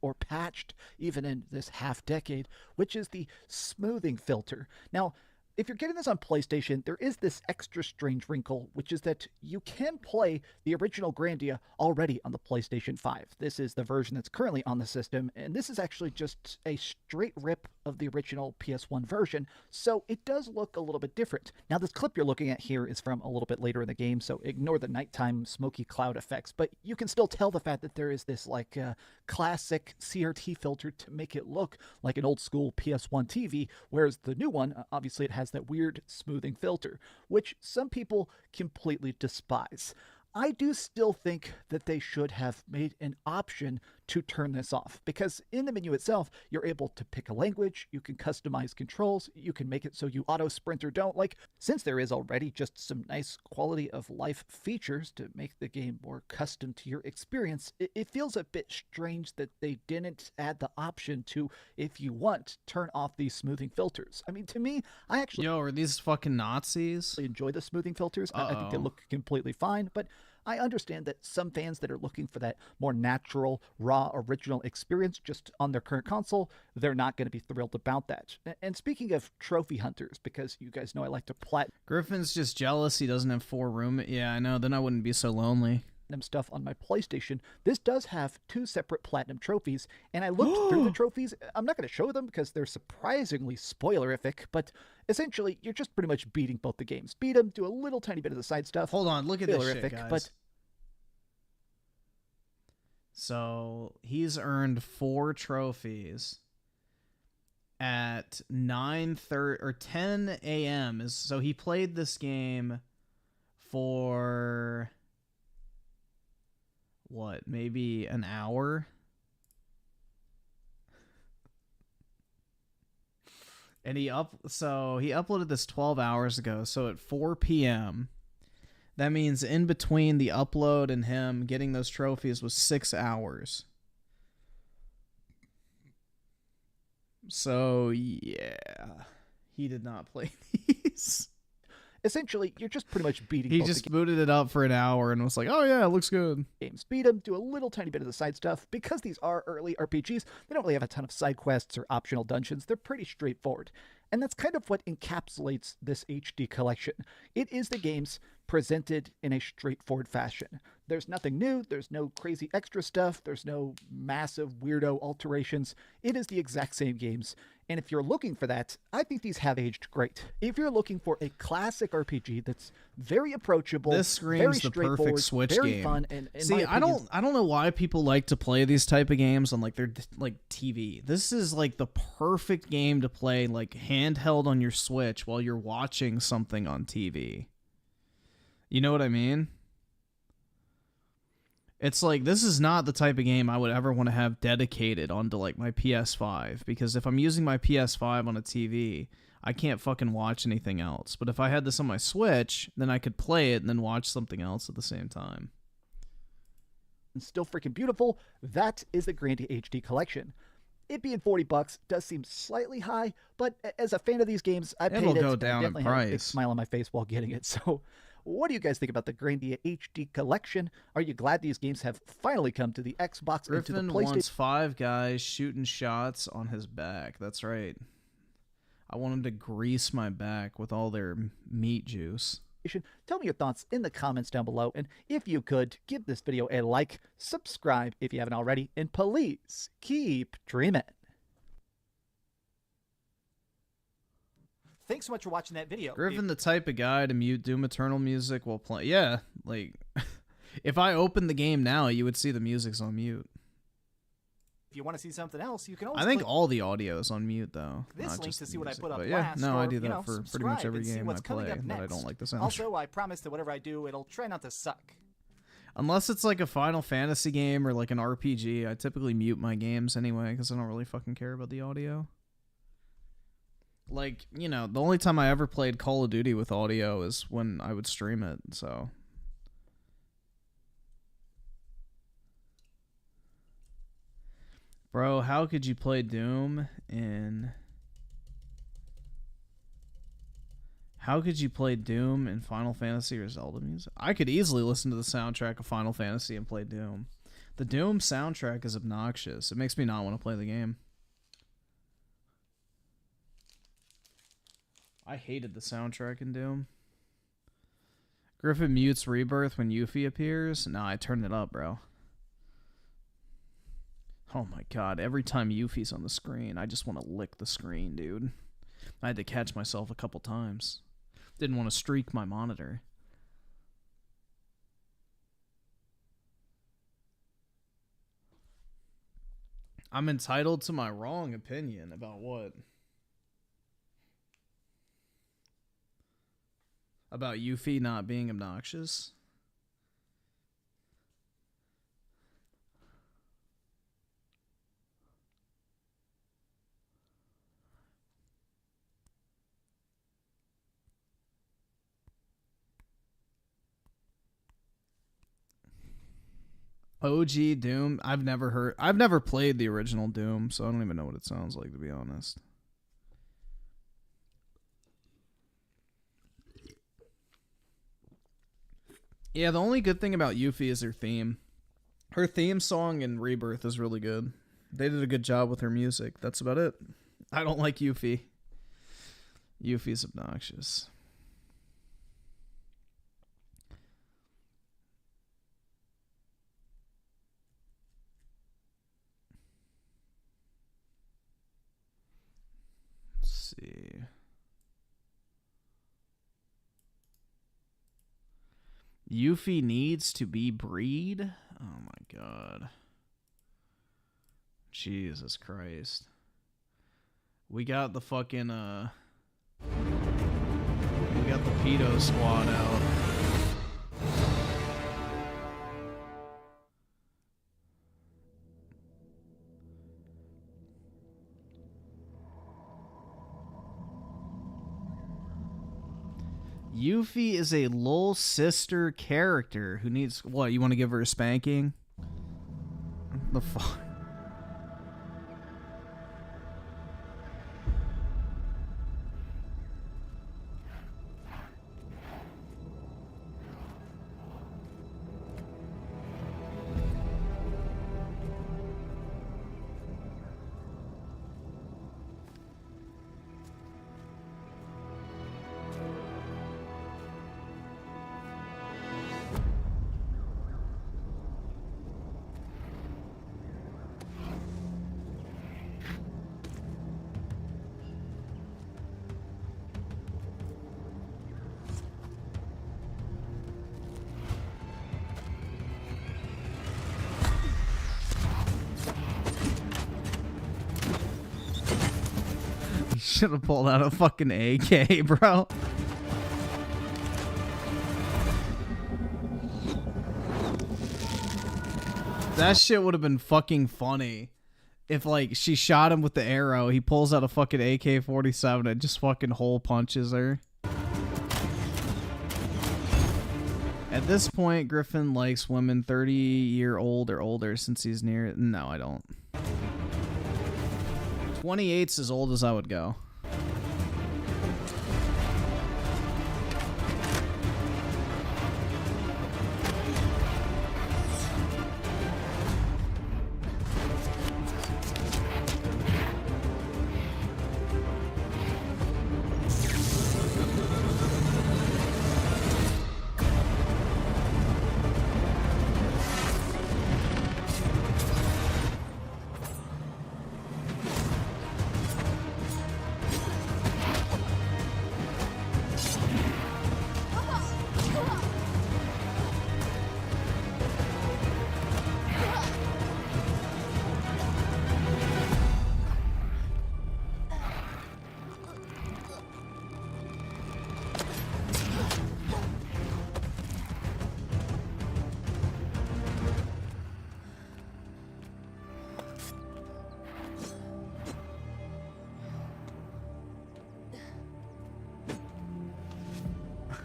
Or patched, even in this half-decade, which is the smoothing filter. Now, if you're getting this on PlayStation, there is this extra strange wrinkle, which is that you can play the original Grandia already on the PlayStation 5. This is the version that's currently on the system, and this is actually just a straight rip of the original PS1 version, so it does look a little bit different. Now, this clip you're looking at here is from a little bit later in the game, so ignore the nighttime smoky cloud effects, but you can still tell the fact that there is this, like, classic CRT filter to make it look like an old-school PS1 TV, whereas the new one, obviously it has that weird smoothing filter, which some people completely despise. I do still think that they should have made an option to turn this off, because in the menu itself, you're able to pick a language, you can customize controls, you can make it so you auto sprint or don't. Like, since there is already just some nice quality of life features to make the game more custom to your experience, it feels a bit strange that they didn't add the option to, if you want, turn off these smoothing filters. I mean, to me, I actually... Yo, are these fucking Nazis? ...enjoy the smoothing filters. I think they look completely fine, but I understand that some fans that are looking for that more natural, raw, original experience just on their current console, they're not going to be thrilled about that. And speaking of trophy hunters, because you guys know I like to Griffin's just jealous he doesn't have 4 room. Yeah, I know. Then I wouldn't be so lonely. Stuff on my PlayStation. This does have 2 separate platinum trophies, and I looked through the trophies. I'm not going to show them because they're surprisingly spoilerific, but essentially you're just pretty much beating both the games. Beat them, do a little tiny bit of the side stuff. Hold on, look at this shit, guys. But so he's earned 4 trophies at 9:30 or 10 a.m. So he played this game for what, maybe an hour? And he uploaded this 12 hours ago. So at 4 p.m., that means in between the upload and him getting those trophies was 6 hours. So yeah, He did not play these. Essentially, you're just pretty much beating He both just the booted it up for an hour and was like, oh yeah, it looks good. games. Beat them, do a little tiny bit of the side stuff. Because these are early RPGs, they don't really have a ton of side quests or optional dungeons. They're pretty straightforward. And that's kind of what encapsulates this HD collection. It is the games presented in a straightforward fashion. There's nothing new, there's no crazy extra stuff, there's no massive weirdo alterations. It is the exact same games. And if you're looking for that, I think these have aged great. If you're looking for a classic RPG that's very approachable, This screams very the straightforward, perfect Switch very game. fun, and in See, my opinion, I don't know why people like to play these type of games on like their like TV. This is like the perfect game to play like handheld on your Switch while you're watching something on TV. You know what I mean? It's like, this is not the type of game I would ever want to have dedicated onto like my PS5, because if I'm using my PS5 on a TV, I can't fucking watch anything else. But if I had this on my Switch, then I could play it and then watch something else at the same time. and still freaking beautiful. That is the Grandia HD collection. It being $40 does seem slightly high, but as a fan of these games, I paid It'll it. go and down in definitely had a big price. smile on my face while getting it. So, what do you guys think about the Grandia HD collection? Are you glad these games have finally come to the Xbox and to the Griffin PlayStation? wants 5 guys shooting shots on his back. That's right. I want him to grease my back with all their meat juice. Tell me your thoughts in the comments down below, and if you could, give this video a like, subscribe if you haven't already, and please keep dreaming. Thanks so much for watching that video. Griffin, the type of guy to mute Doom Eternal music while playing. Yeah, like, if I opened the game now, you would see the music's on mute. If you want to see something else, you can always I think click all the audio is on mute, though. this not link just to the see what I music, put up but last. yeah, no, I or, do you that know, for pretty much subscribe every and see game I what's coming play up that I next. don't like the soundtrack. Also, I promise that whatever I do, it'll try not to suck. Unless it's like a Final Fantasy game or like an RPG, I typically mute my games anyway because I don't really fucking care about the audio. Like, you know, the only time I ever played Call of Duty with audio is when I would stream it, so. Bro, how could you play Doom in... How could you play Doom in Final Fantasy or Zelda music? I could easily listen to the soundtrack of Final Fantasy and play Doom. The Doom soundtrack is obnoxious. It makes me not want to play the game. I hated the soundtrack in Doom. Griffin mutes Rebirth when Yuffie appears. Nah, I turned it up, bro. Oh my god, every time Yuffie's on the screen, I just want to lick the screen, dude. I had to catch myself a couple times. Didn't want to streak my monitor. I'm entitled to my wrong opinion about what? About Yuffie not being obnoxious? OG Doom, I've never played the original Doom, so I don't even know what it sounds like, to be honest. Yeah, the only good thing about Yuffie is her theme. Her theme song in Rebirth is really good. They did a good job with her music. That's about it. I don't like Yuffie. Yuffie's obnoxious. Let's see. Yuffie needs to be breed? Oh my god. Jesus Christ. We got the fucking, we got the pedo squad out. Yuffie is a lol sister character who needs... What, you want to give her a spanking? The fuck? Should have pulled out a fucking AK, bro. That shit would have been fucking funny. If, like, she shot him with the arrow, he pulls out a fucking AK-47 and just fucking hole punches her. At this point, Griffin likes women 30-year-old or older since he's near... No, I don't. 28's as old as I would go.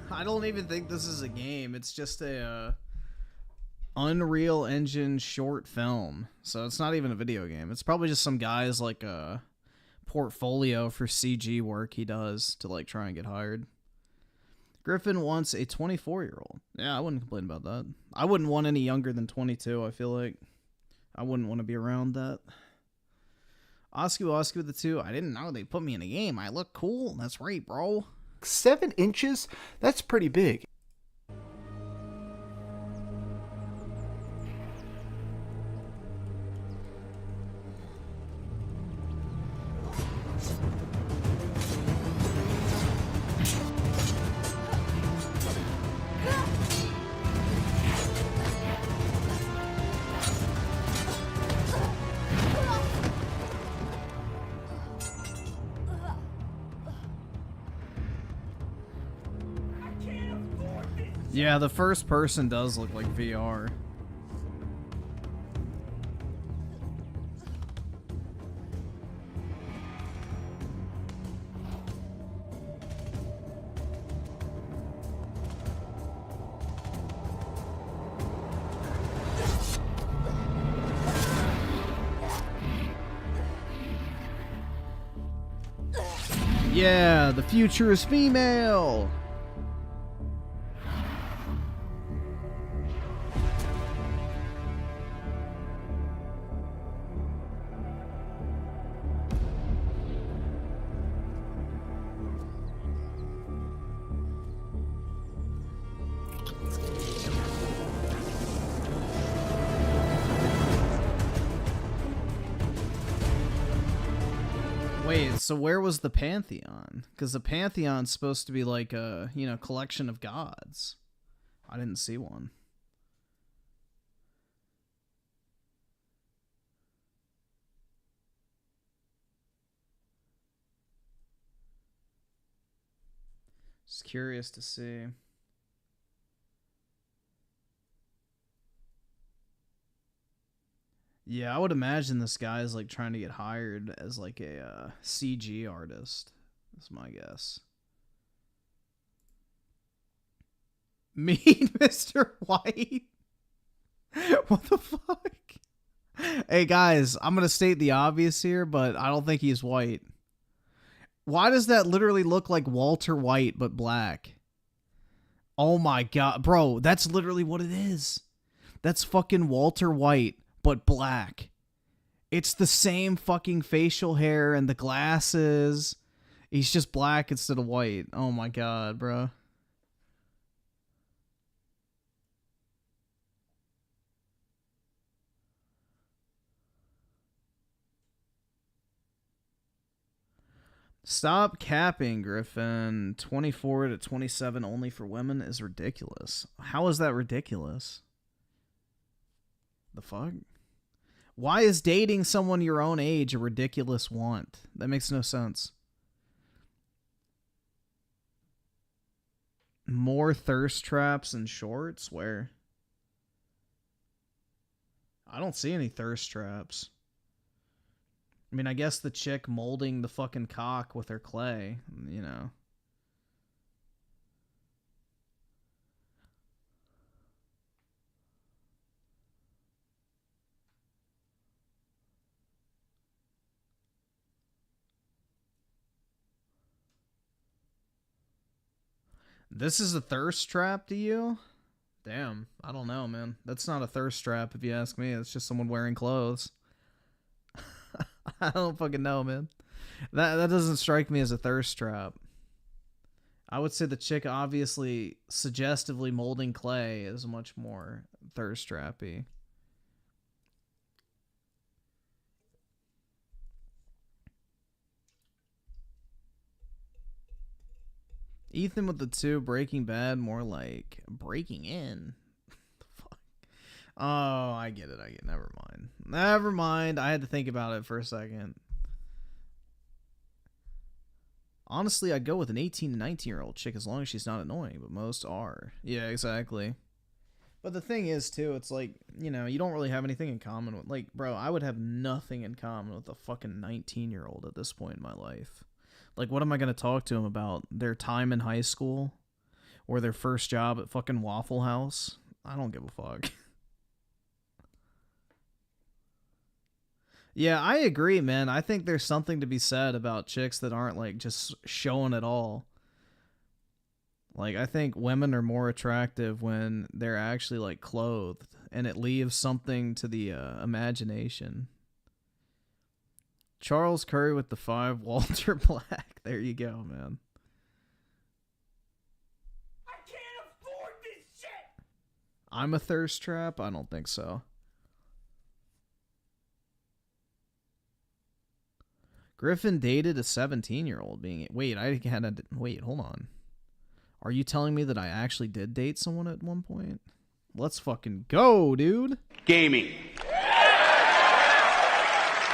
I don't even think this is a game. It's just a Unreal Engine short film. So it's not even a video game. It's probably just some guy's like a portfolio for CG work he does to like try and get hired. Griffin wants a 24-year-old. Yeah, I wouldn't complain about that. I wouldn't want any younger than 22, I feel like. I wouldn't want to be around that. Oscar with the 2. I didn't know they put me in a game. I look cool. That's right, bro. 7 inches? That's pretty big. Yeah, the first person does look like VR. Yeah, the future is female. Wait, so where was the Pantheon? Because the Pantheon's supposed to be like a, you know, collection of gods. I didn't see one. Just curious to see. Yeah, I would imagine this guy is like trying to get hired as like a CG artist. That's my guess. Mean Mr. White? What the fuck? Hey guys, I'm gonna state the obvious here, but I don't think he's white. Why does that literally look like Walter White but black? Oh my god, bro, that's literally what it is. That's fucking Walter White but black. It's the same fucking facial hair and the glasses. He's just black instead of white. Oh my god, bro. Stop capping, Griffin. 24 to 27 only for women is ridiculous. How is that ridiculous? The fuck? Why is dating someone your own age a ridiculous want? That makes no sense. More thirst traps and shorts? Where? I don't see any thirst traps. I mean, I guess the chick molding the fucking cock with her clay, you know. This is a thirst trap to you? Damn, I don't know, man. That's not a thirst trap if you ask me. It's just someone wearing clothes. I don't fucking know, man. That doesn't strike me as a thirst trap. I would say the chick obviously suggestively molding clay is much more thirst trappy. Ethan with the 2, Breaking Bad, more like breaking in. The fuck? Oh, I get it. Never mind. Never mind. I had to think about it for a second. Honestly, I'd go with an 18 to 19-year-old chick as long as she's not annoying, but most are. Yeah, exactly. But the thing is, too, it's like, you know, you don't really have anything in common with, like, bro, I would have nothing in common with a fucking 19-year-old at this point in my life. Like, what am I going to talk to them about? Their time in high school? Or their first job at fucking Waffle House? I don't give a fuck. Yeah, I agree, man. I think there's something to be said about chicks that aren't, like, just showing it all. Like, I think women are more attractive when they're actually, like, clothed. And it leaves something to the imagination. Charles Curry with the 5, Walter Black. There you go, man. I can't afford this shit! I'm a thirst trap? I don't think so. Griffin dated a 17-year-old being... Wait, Wait, hold on. Are you telling me that I actually did date someone at one point? Let's fucking go, dude. Gaming.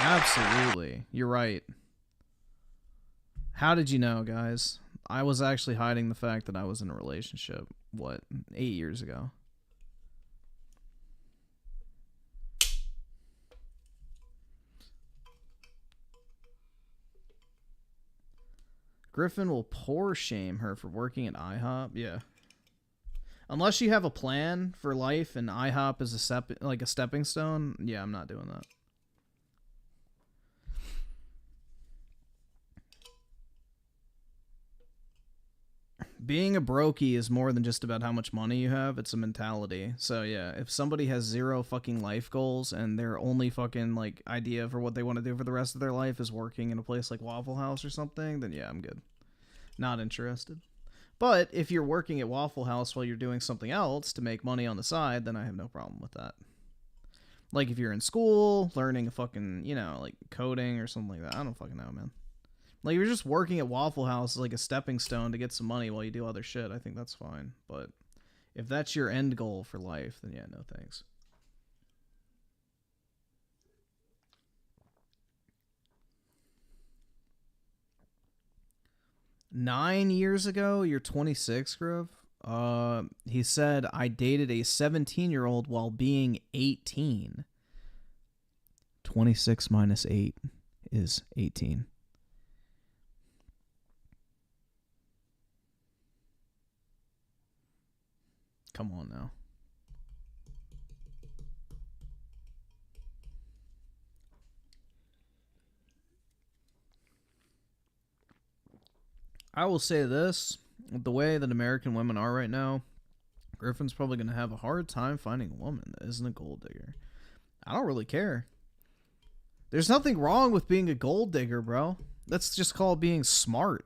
Absolutely. You're right. How did you know, guys? I was actually hiding the fact that I was in a relationship, 8 years ago? Griffin will poor shame her for working at IHOP. Yeah. Unless you have a plan for life and IHOP is a stepping stone, yeah, I'm not doing that. Being a brokey is more than just about how much money you have. It's a mentality. So yeah, if somebody has 0 fucking life goals and their only fucking like idea for what they want to do for the rest of their life is working in a place like Waffle House or something, then yeah, I'm good. Not interested. But if you're working at Waffle House while you're doing something else to make money on the side, then I have no problem with that. Like if you're in school, learning a fucking, you know, like coding or something like that. I don't fucking know, man. Like, you're just working at Waffle House as, like, a stepping stone to get some money while you do other shit. I think that's fine. But if that's your end goal for life, then yeah, no thanks. Nine years ago, you're 26, Griff? He said, I dated a 17-year-old while being 18. 26 minus 8 is 18. Come on now. I will say this, with the way that American women are right now, Griffin's probably going to have a hard time finding a woman that isn't a gold digger. I don't really care. There's nothing wrong with being a gold digger, bro. That's just called being smart.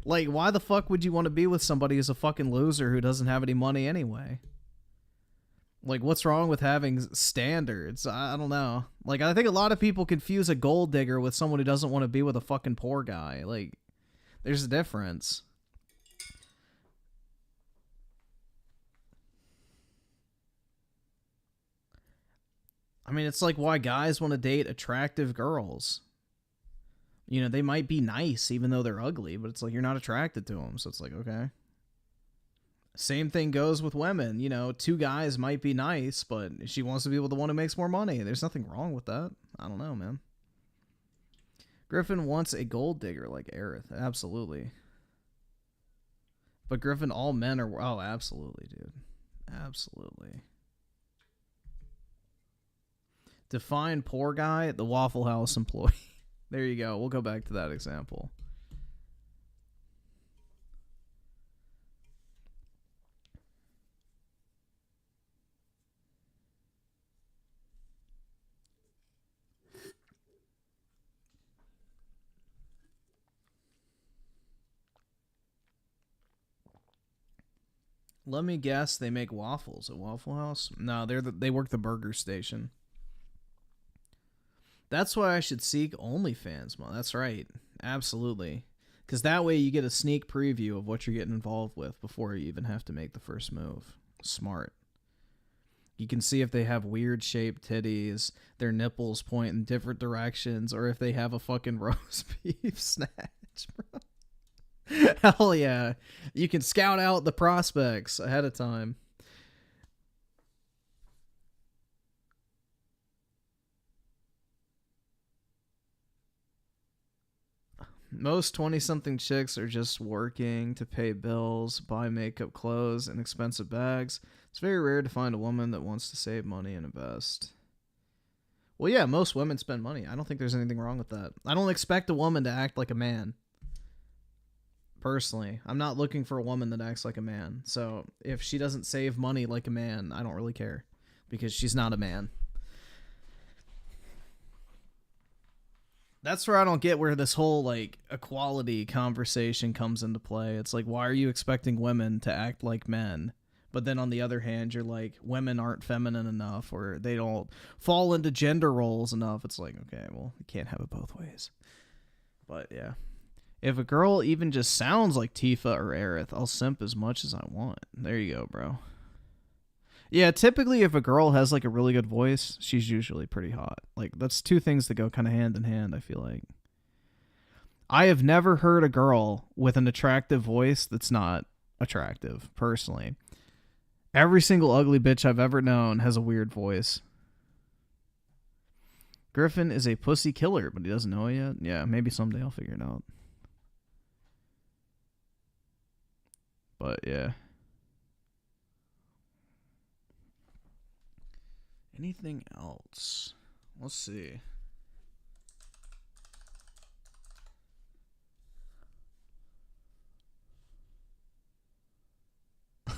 Like, why the fuck would you want to be with somebody who's a fucking loser who doesn't have any money anyway? Like, what's wrong with having standards? I don't know. Like, I think a lot of people confuse a gold digger with someone who doesn't want to be with a fucking poor guy. Like, there's a difference. I mean, it's like why guys want to date attractive girls. You know, they might be nice even though they're ugly, but it's like you're not attracted to them. So it's like, okay. Same thing goes with women. You know, two guys might be nice, but she wants to be with the one who makes more money. There's nothing wrong with that. I don't know, man. Griffin wants a gold digger like Aerith. Absolutely. But Griffin, all men are... Oh, absolutely, dude. Absolutely. Define poor guy, the Waffle House employee. There you go. We'll go back to that example. Let me guess, they make waffles at Waffle House? No, they work the burger station. That's why I should seek OnlyFans, man. That's right. Absolutely. Because that way you get a sneak preview of what you're getting involved with before you even have to make the first move. Smart. You can see if they have weird shaped titties, their nipples point in different directions, or if they have a fucking roast beef snatch, bro. Hell yeah. You can scout out the prospects ahead of time. Most 20-something chicks are just working to pay bills, buy makeup, clothes, and expensive bags. It's very rare to find a woman that wants to save money and invest. Well, yeah, most women spend money. I don't think there's anything wrong with that. I don't expect a woman to act like a man. Personally, I'm not looking for a woman that acts like a man. So if she doesn't save money like a man, I don't really care. Because she's not a man. That's where I don't get where this whole, like, equality conversation comes into play. It's like, why are you expecting women to act like men? But then on the other hand, you're like, women aren't feminine enough, or they don't fall into gender roles enough. It's like, okay, well, you can't have it both ways. But, yeah. If a girl even just sounds like Tifa or Aerith, I'll simp as much as I want. There you go, bro. Yeah, typically if a girl has like a really good voice, she's usually pretty hot. Like, that's two things that go kind of hand in hand, I feel like. I have never heard a girl with an attractive voice that's not attractive, personally. Every single ugly bitch I've ever known has a weird voice. Griffin is a pussy killer, but he doesn't know it yet. Yeah, maybe someday I'll figure it out. But, yeah. Anything else? Let's see. All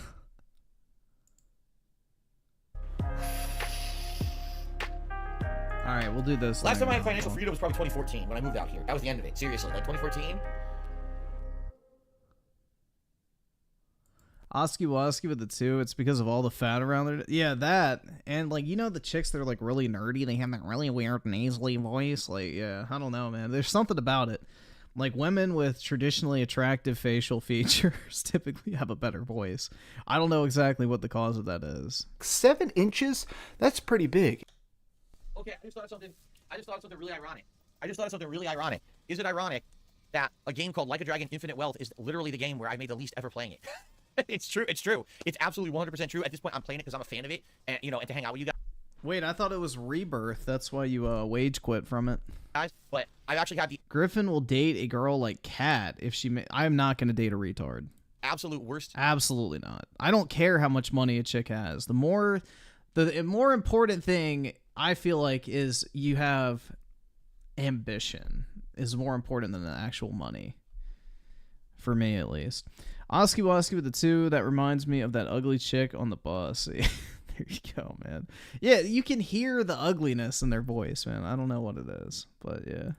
right, we'll do this. Last time I had financial freedom was probably 2014 when I moved out here. That was the end of it. Seriously, like 2014. Oski Woski with the 2, it's because of all the fat around there. Yeah, that. And, like, you know the chicks that are, like, really nerdy? They have that really weird nasally voice. Like, yeah, I don't know, man. There's something about it. Like, women with traditionally attractive facial features typically have a better voice. I don't know exactly what the cause of that is. 7 inches? That's pretty big. Okay, I just thought of something really ironic. Is it ironic that a game called Like a Dragon Infinite Wealth is literally the game where I made the least ever playing it? It's true. It's true. It's absolutely 100% true. At this point, I'm playing it because I'm a fan of it, and and to hang out with you Wait, I thought it was Rebirth. That's why you wage quit from it. guys. But I've actually had the Griffin will date a girl like Kat if she. I'm not going to date a retard. absolute worst. Absolutely not. I don't care how much money a chick has. The more important thing I feel like is you have ambition is more important than the actual money. For me, at least. Oski Woski with the 2, that reminds me of that ugly chick on the bus. There you go, man. Yeah, you can hear the ugliness in their voice, man. I don't know what it is, but yeah.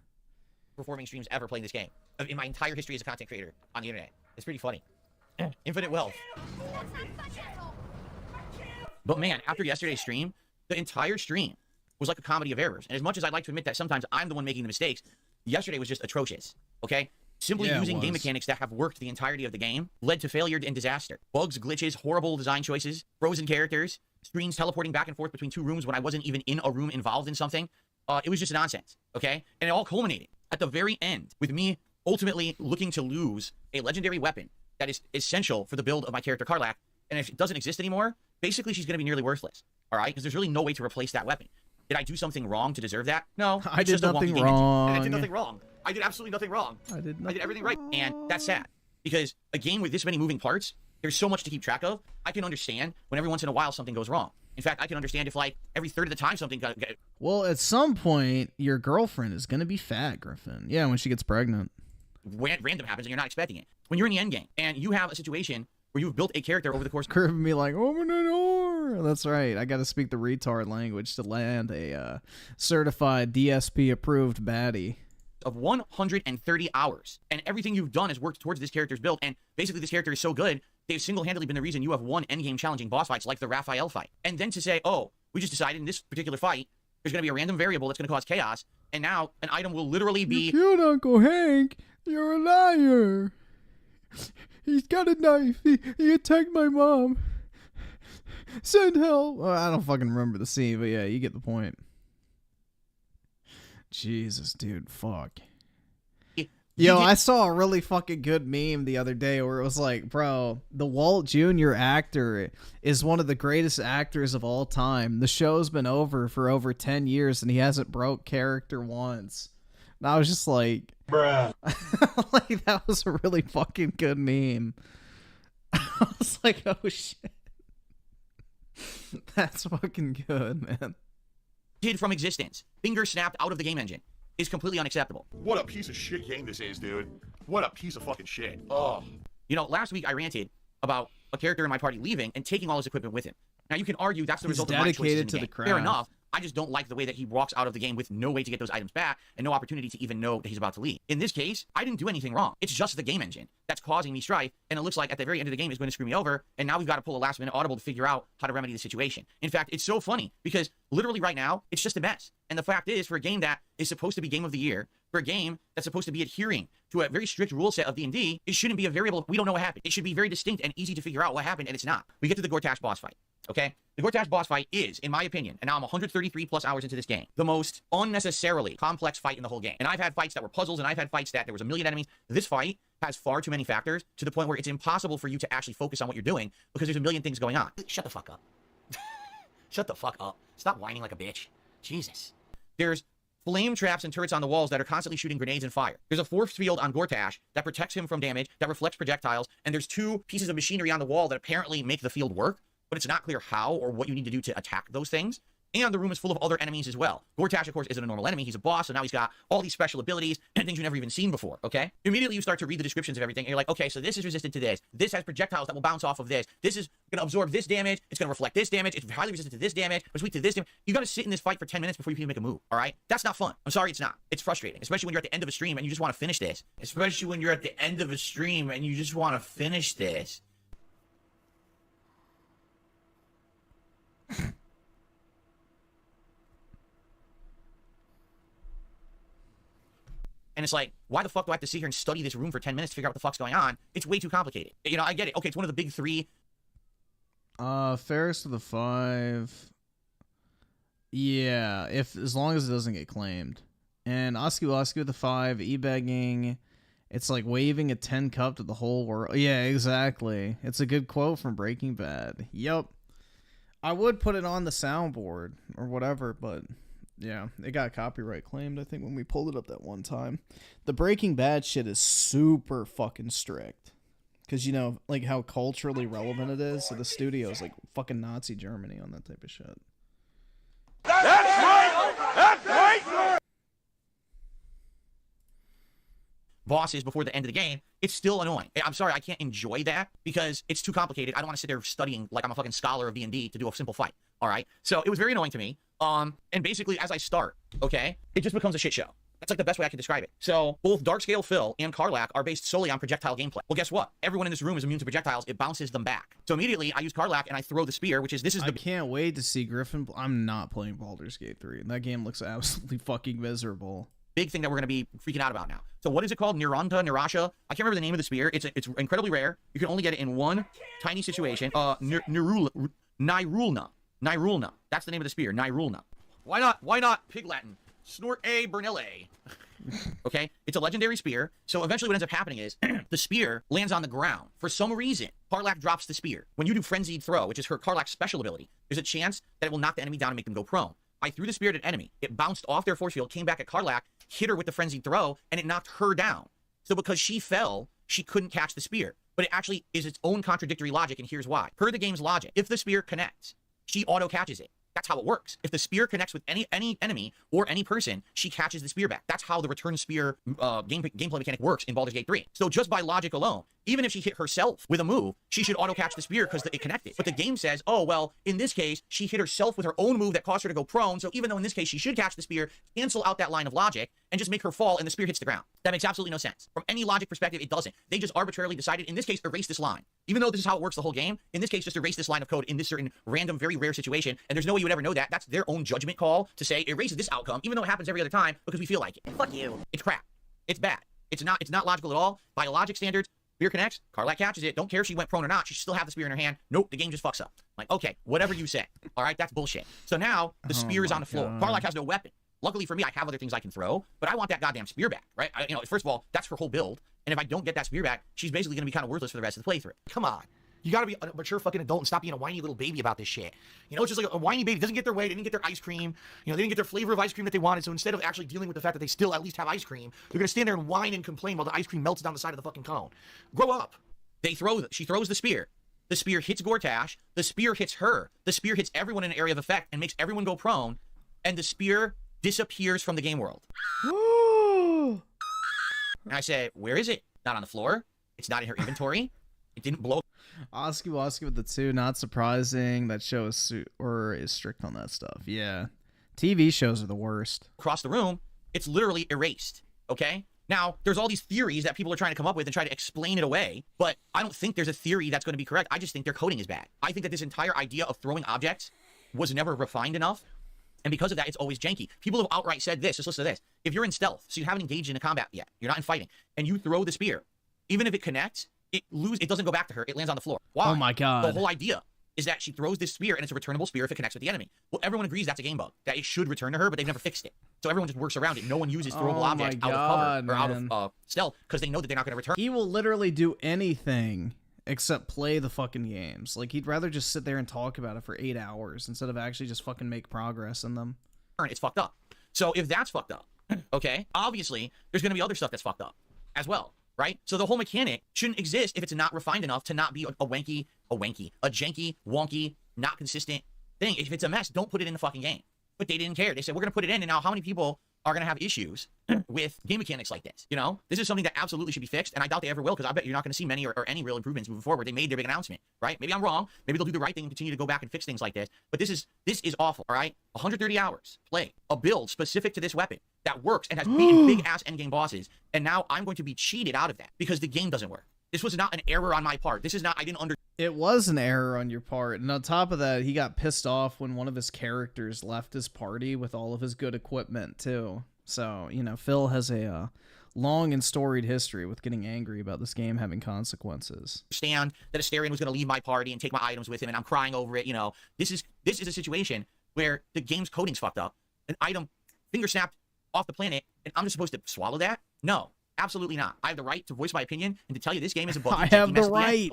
Performing streams ever playing this game in my entire history as a content creator on the internet. It's pretty funny. Infinite Wealth. But man, after yesterday's stream, the entire stream was like a comedy of errors. And as much as I'd like to admit that sometimes I'm the one making the mistakes, yesterday was just atrocious, okay? Simply using game mechanics that have worked the entirety of the game led to failure and disaster. Bugs, glitches, horrible design choices, frozen characters, screens teleporting back and forth between 2 rooms when I wasn't even in a room involved in something. It was just nonsense, okay? And it all culminated at the very end, with me ultimately looking to lose a legendary weapon that is essential for the build of my character Karlach, and if it doesn't exist anymore, basically she's going to be nearly worthless. All right? Because there's really no way to replace that weapon. Did I do something wrong to deserve that? No. I did nothing wrong. I did nothing wrong. I did absolutely nothing wrong. I did everything right. And that's sad. Because a game with this many moving parts, there's so much to keep track of. I can understand when every once in a while something goes wrong. In fact, I can understand if, like, every third of the time something got... Well, at some point, your girlfriend is going to be fat, Griffin. Yeah, when she gets pregnant. Random happens and you're not expecting it. When you're in the end game and you have a situation where you've built a character over the course... Griffin be like, open the door. That's right. I got to speak the retard language to land a certified DSP-approved baddie. Of 130 hours. And everything you've done has worked towards this character's build. And basically this character is so good, they've single-handedly been the reason you have won endgame challenging boss fights like the Raphael fight. And then to say, oh, we just decided in this particular fight, there's going to be a random variable that's going to cause chaos. And now an item will literally be... You killed Uncle Hank. You're a liar. He's got a knife. He attacked my mom. Send help. Well, I don't fucking remember the scene, but yeah, you get the point. Jesus, dude, fuck. Yo, I saw a really fucking good meme the other day where it was like, bro, the Walt Jr. actor is one of the greatest actors of all time. The show's been over for over 10 years and he hasn't broke character once. And I was just like, bruh. Like, that was a really fucking good meme. I was like, oh shit. That's fucking good, man. Hid from existence, finger snapped out of the game engine, is completely unacceptable. What a piece of shit game this is, dude. What a piece of fucking shit. Oh. You know, last week I ranted about a character in my party leaving and taking all his equipment with him. Now you can argue that's the result of my choices in the game. Fair enough. I just don't like the way that he walks out of the game with no way to get those items back and no opportunity to even know that he's about to leave. In this case, I didn't do anything wrong. It's just the game engine that's causing me strife, and it looks like at the very end of the game is going to screw me over, and now we've got to pull a last-minute audible to figure out how to remedy the situation. In fact, it's so funny because literally right now, it's just a mess. And the fact is, for a game that is supposed to be Game of the Year, for a game that's supposed to be adhering to a very strict rule set of D&D, it shouldn't be a variable. We don't know what happened. It should be very distinct and easy to figure out what happened, and it's not. We get to the Gortash boss fight. Okay? The Gortash boss fight is, in my opinion, and now I'm 133 plus hours into this game, the most unnecessarily complex fight in the whole game. And I've had fights that were puzzles, and I've had fights that there was a million enemies. This fight has far too many factors to the point where it's impossible for you to actually focus on what you're doing because there's a million things going on. Shut the fuck up. Shut the fuck up. Stop whining like a bitch. Jesus. There's flame traps and turrets on the walls that are constantly shooting grenades and fire. There's a force field on Gortash that protects him from damage, that reflects projectiles, and there's two pieces of machinery on the wall that apparently make the field work, but it's not clear how or what you need to do to attack those things. And the room is full of other enemies as well. Gortash, of course, isn't a normal enemy. He's a boss, so now he's got all these special abilities and things you've never even seen before, okay? Immediately you start to read the descriptions of everything, and you're like, okay, so this is resistant to this. This has projectiles that will bounce off of this. This is going to absorb this damage. It's going to reflect this damage. It's highly resistant to this damage. It's weak to this damage. You got to sit in this fight for 10 minutes before you can make a move, all right? That's not fun. I'm sorry, it's not. It's frustrating, especially when you're at the end of a stream and you just want to finish this. Especially when you're at the end of a stream and you just want to finish this. And it's like, why the fuck do I have to sit here and study this room for 10 minutes to figure out what the fuck's going on? It's way too complicated. You know, I get it. Okay, it's one of the big three. Ferris to the 5. Yeah, as long as it doesn't get claimed. And Oski with the 5, e-begging. It's like waving a 10 cup to the whole world. Yeah, exactly. It's a good quote from Breaking Bad. Yep. I would put it on the soundboard or whatever, but... yeah, it got copyright claimed, I think, when we pulled it up that one time. The Breaking Bad shit is super fucking strict. Because, you know, like how culturally relevant it is. So the studio's like fucking Nazi Germany on that type of shit. That's right! That's right! Bosses before the end of the game, it's still annoying. I'm sorry, I can't enjoy that because it's too complicated. I don't want to sit there studying like I'm a fucking scholar of D&D to do a simple fight. All right? So it was very annoying to me. And basically, as I start, okay, it just becomes a shit show. That's like the best way I can describe it. So both Darkscale Phil and Karlach are based solely on projectile gameplay. Well, guess what? Everyone in this room is immune to projectiles. It bounces them back. So immediately, I use Karlach and I throw the spear, which is I can't wait to see Griffin. I'm not playing Baldur's Gate 3. That game looks absolutely fucking miserable. Big thing that we're going to be freaking out about now. So what is it called? Niranta, Nirasha? I can't remember the name of the spear. It's incredibly rare. You can only get it in one tiny situation. Nirulna. That's the name of the spear. Nirulna. Why not Pig Latin? Snort A Bernille. Okay? It's a legendary spear. So eventually what ends up happening is the spear lands on the ground. For some reason, Karlach drops the spear. When you do Frenzied Throw, which is her Karlach's special ability, there's a chance that it will knock the enemy down and make them go prone. I threw the spear at an enemy. It bounced off their force field, came back at Karlach, hit her with the Frenzied Throw, and it knocked her down. So because she fell, she couldn't catch the spear. But it actually is its own contradictory logic, and here's why. Per the game's logic, if the spear connects, she auto-catches it. That's how it works. If the spear connects with any enemy or any person, she catches the spear back. That's how the return spear gameplay mechanic works in Baldur's Gate 3. So just by logic alone, even if she hit herself with a move, she should auto-catch the spear because it connected. But the game says, oh, well, in this case, she hit herself with her own move that caused her to go prone, so even though in this case she should catch the spear, cancel out that line of logic and just make her fall and the spear hits the ground. That makes absolutely no sense. From any logic perspective, it doesn't. They just arbitrarily decided, in this case, erase this line. Even though this is how it works the whole game, in this case, just erase this line of code in this certain random, very rare situation, and there's no way you would ever know that. That's their own judgment call to say, erase this outcome, even though it happens every other time because we feel like it. Fuck you. It's crap. It's bad. It's not logical at all. By logic standards, spear connects, Karlach catches it. Don't care if she went prone or not. She should still have the spear in her hand. Nope, the game just fucks up. Like, okay, whatever you say. All right, that's bullshit. So now the spear is on the floor. Karlach has no weapon. Luckily for me, I have other things I can throw, but I want that goddamn spear back, right? First of all, that's her whole build. And if I don't get that spear back, she's basically going to be kind of worthless for the rest of the playthrough. Come on. You gotta be a mature fucking adult and stop being a whiny little baby about this shit. You know, it's just like a whiny baby doesn't get their way, they didn't get their ice cream, you know, they didn't get their flavor of ice cream that they wanted, so instead of actually dealing with the fact that they still at least have ice cream, they're gonna stand there and whine and complain while the ice cream melts down the side of the fucking cone. Grow up. She throws the spear. The spear hits Gortash, the spear hits her, the spear hits everyone in an area of effect and makes everyone go prone, and the spear disappears from the game world. And I say, where is it? Not on the floor. It's not in her inventory. It didn't blow. Oski with the 2, not surprising. That show is strict on that stuff. Yeah. TV shows are the worst. Across the room, it's literally erased. Okay? Now, there's all these theories that people are trying to come up with and try to explain it away, but I don't think there's a theory that's going to be correct. I just think their coding is bad. I think that this entire idea of throwing objects was never refined enough, and because of that, it's always janky. People have outright said this. Just listen to this. If you're in stealth, so you haven't engaged in a combat yet, you're not in fighting, and you throw the spear, even if it connects, it doesn't go back to her. It lands on the floor. Why? Oh my god. The whole idea is that she throws this spear and it's a returnable spear if it connects with the enemy. Well, everyone agrees that's a game bug, that it should return to her, but they've never fixed it. So everyone just works around it. No one uses throwable objects out of cover or out of stealth because they know that they're not going to return. He will literally do anything except play the fucking games. Like, he'd rather just sit there and talk about it for 8 hours instead of actually just fucking make progress in them. It's fucked up. So if that's fucked up, okay, obviously there's going to be other stuff that's fucked up as well. Right? So the whole mechanic shouldn't exist if it's not refined enough to not be a janky, wonky, not consistent thing. If it's a mess, don't put it in the fucking game. But they didn't care. They said, we're going to put it in, and now how many people are going to have issues with game mechanics like this? You know? This is something that absolutely should be fixed, and I doubt they ever will, because I bet you're not going to see many or any real improvements moving forward. They made their big announcement, right? Maybe I'm wrong. Maybe they'll do the right thing and continue to go back and fix things like this. But this is awful, all right? 130 hours, play, a build specific to this weapon that works and has beaten big-ass endgame bosses, and now I'm going to be cheated out of that because the game doesn't work. This was not an error on my part. This is not, I didn't understand. It was an error on your part, and on top of that, he got pissed off when one of his characters left his party with all of his good equipment, too. So, you know, Phil has a long and storied history with getting angry about this game having consequences. Understand that Asterion was going to leave my party and take my items with him, and I'm crying over it. You know, this is a situation where the game's coding's fucked up. An item finger snapped off the planet, and I'm just supposed to swallow that? No, absolutely not. I have the right to voice my opinion and to tell you this game is a buggy. I have the right.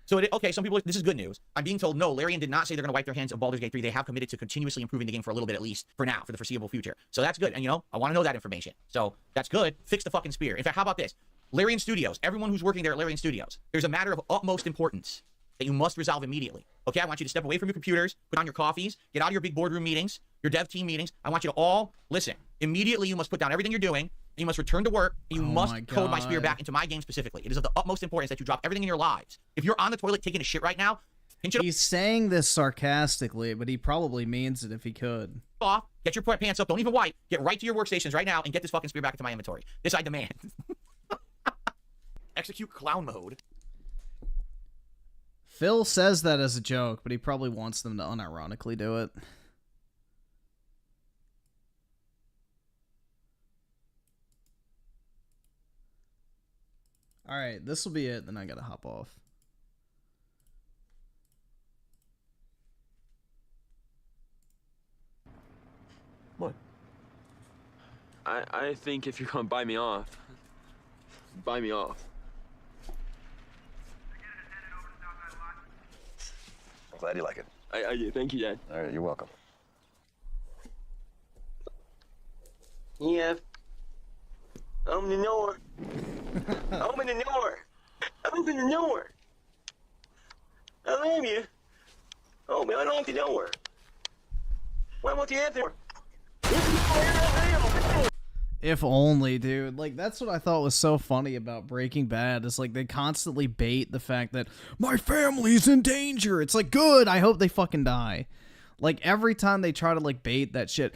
So, okay, some people, this is good news. I'm being told, no, Larian did not say they're going to wipe their hands of Baldur's Gate 3. They have committed to continuously improving the game for a little bit, at least, for now, for the foreseeable future. So that's good. And, you know, I want to know that information. So that's good. Fix the fucking spear. In fact, how about this? Larian Studios, everyone who's working there at Larian Studios, there's a matter of utmost importance that you must resolve immediately. Okay, I want you to step away from your computers, put on your coffees, get out of your big boardroom meetings, your dev team meetings. I want you to all listen. Immediately, you must put down everything you're doing. You must return to work, and you must code my spear back into my game specifically. It is of the utmost importance that you drop everything in your lives. If you're on the toilet taking a shit right now, pinch it He's saying this sarcastically, but he probably means it if he could. Off, get your pants up, don't even wipe, get right to your workstations right now, and get this fucking spear back into my inventory. This I demand. Execute clown mode. Phil says that as a joke, but he probably wants them to unironically do it. Alright, this will be it, then I gotta hop off. What? I think if you're gonna buy me off, buy me off. I'm glad you like it. I thank you, Dad. All right, you're welcome. Yeah. Open the door. Open the door. Open the door. I love you. Open the door. What about the answer? If only, dude. Like, that's what I thought was so funny about Breaking Bad, is like they constantly bait the fact that my family's in danger. It's like, good, I hope they fucking die. Like, every time they try to like bait that shit,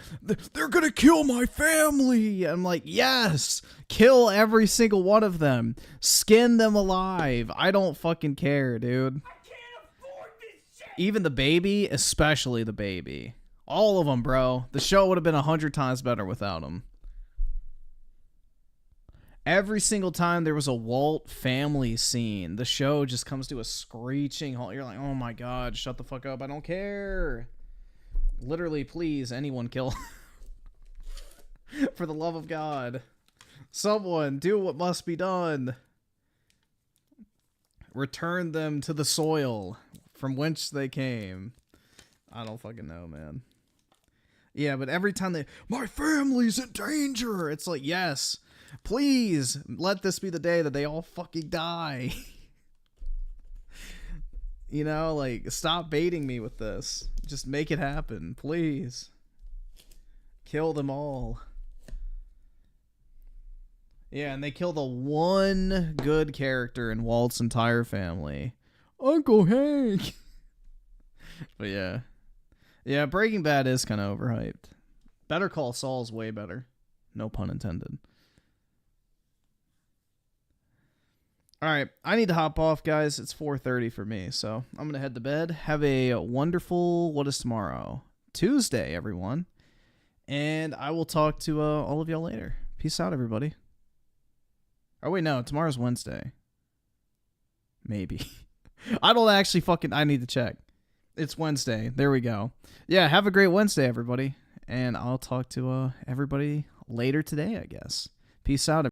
they're gonna kill my family. I'm like, yes, kill every single one of them. Skin them alive. I don't fucking care, dude. I can't afford this shit. Even the baby, especially the baby. All of them, bro. The show would have been 100 times better without them. Every single time there was a Walt family scene, the show just comes to a screeching halt. You're like, oh my god, shut the fuck up. I don't care. Literally, please, anyone kill. For the love of God. Someone, do what must be done. Return them to the soil from whence they came. I don't fucking know, man. Yeah, but every time my family's in danger, it's like, yes, please, let this be the day that they all fucking die. You know, like, stop baiting me with this. Just make it happen, please. Kill them all. Yeah, and they kill the one good character in Walt's entire family. Uncle Hank! But yeah. Yeah, Breaking Bad is kind of overhyped. Better Call Saul's way better. No pun intended. Alright, I need to hop off, guys. It's 4:30 for me, so I'm going to head to bed. Have a wonderful, what is tomorrow? Tuesday, everyone. And I will talk to all of y'all later. Peace out, everybody. Oh, wait, no. Tomorrow's Wednesday. Maybe. I don't actually I need to check. It's Wednesday. There we go. Yeah, have a great Wednesday, everybody. And I'll talk to everybody later today, I guess. Peace out.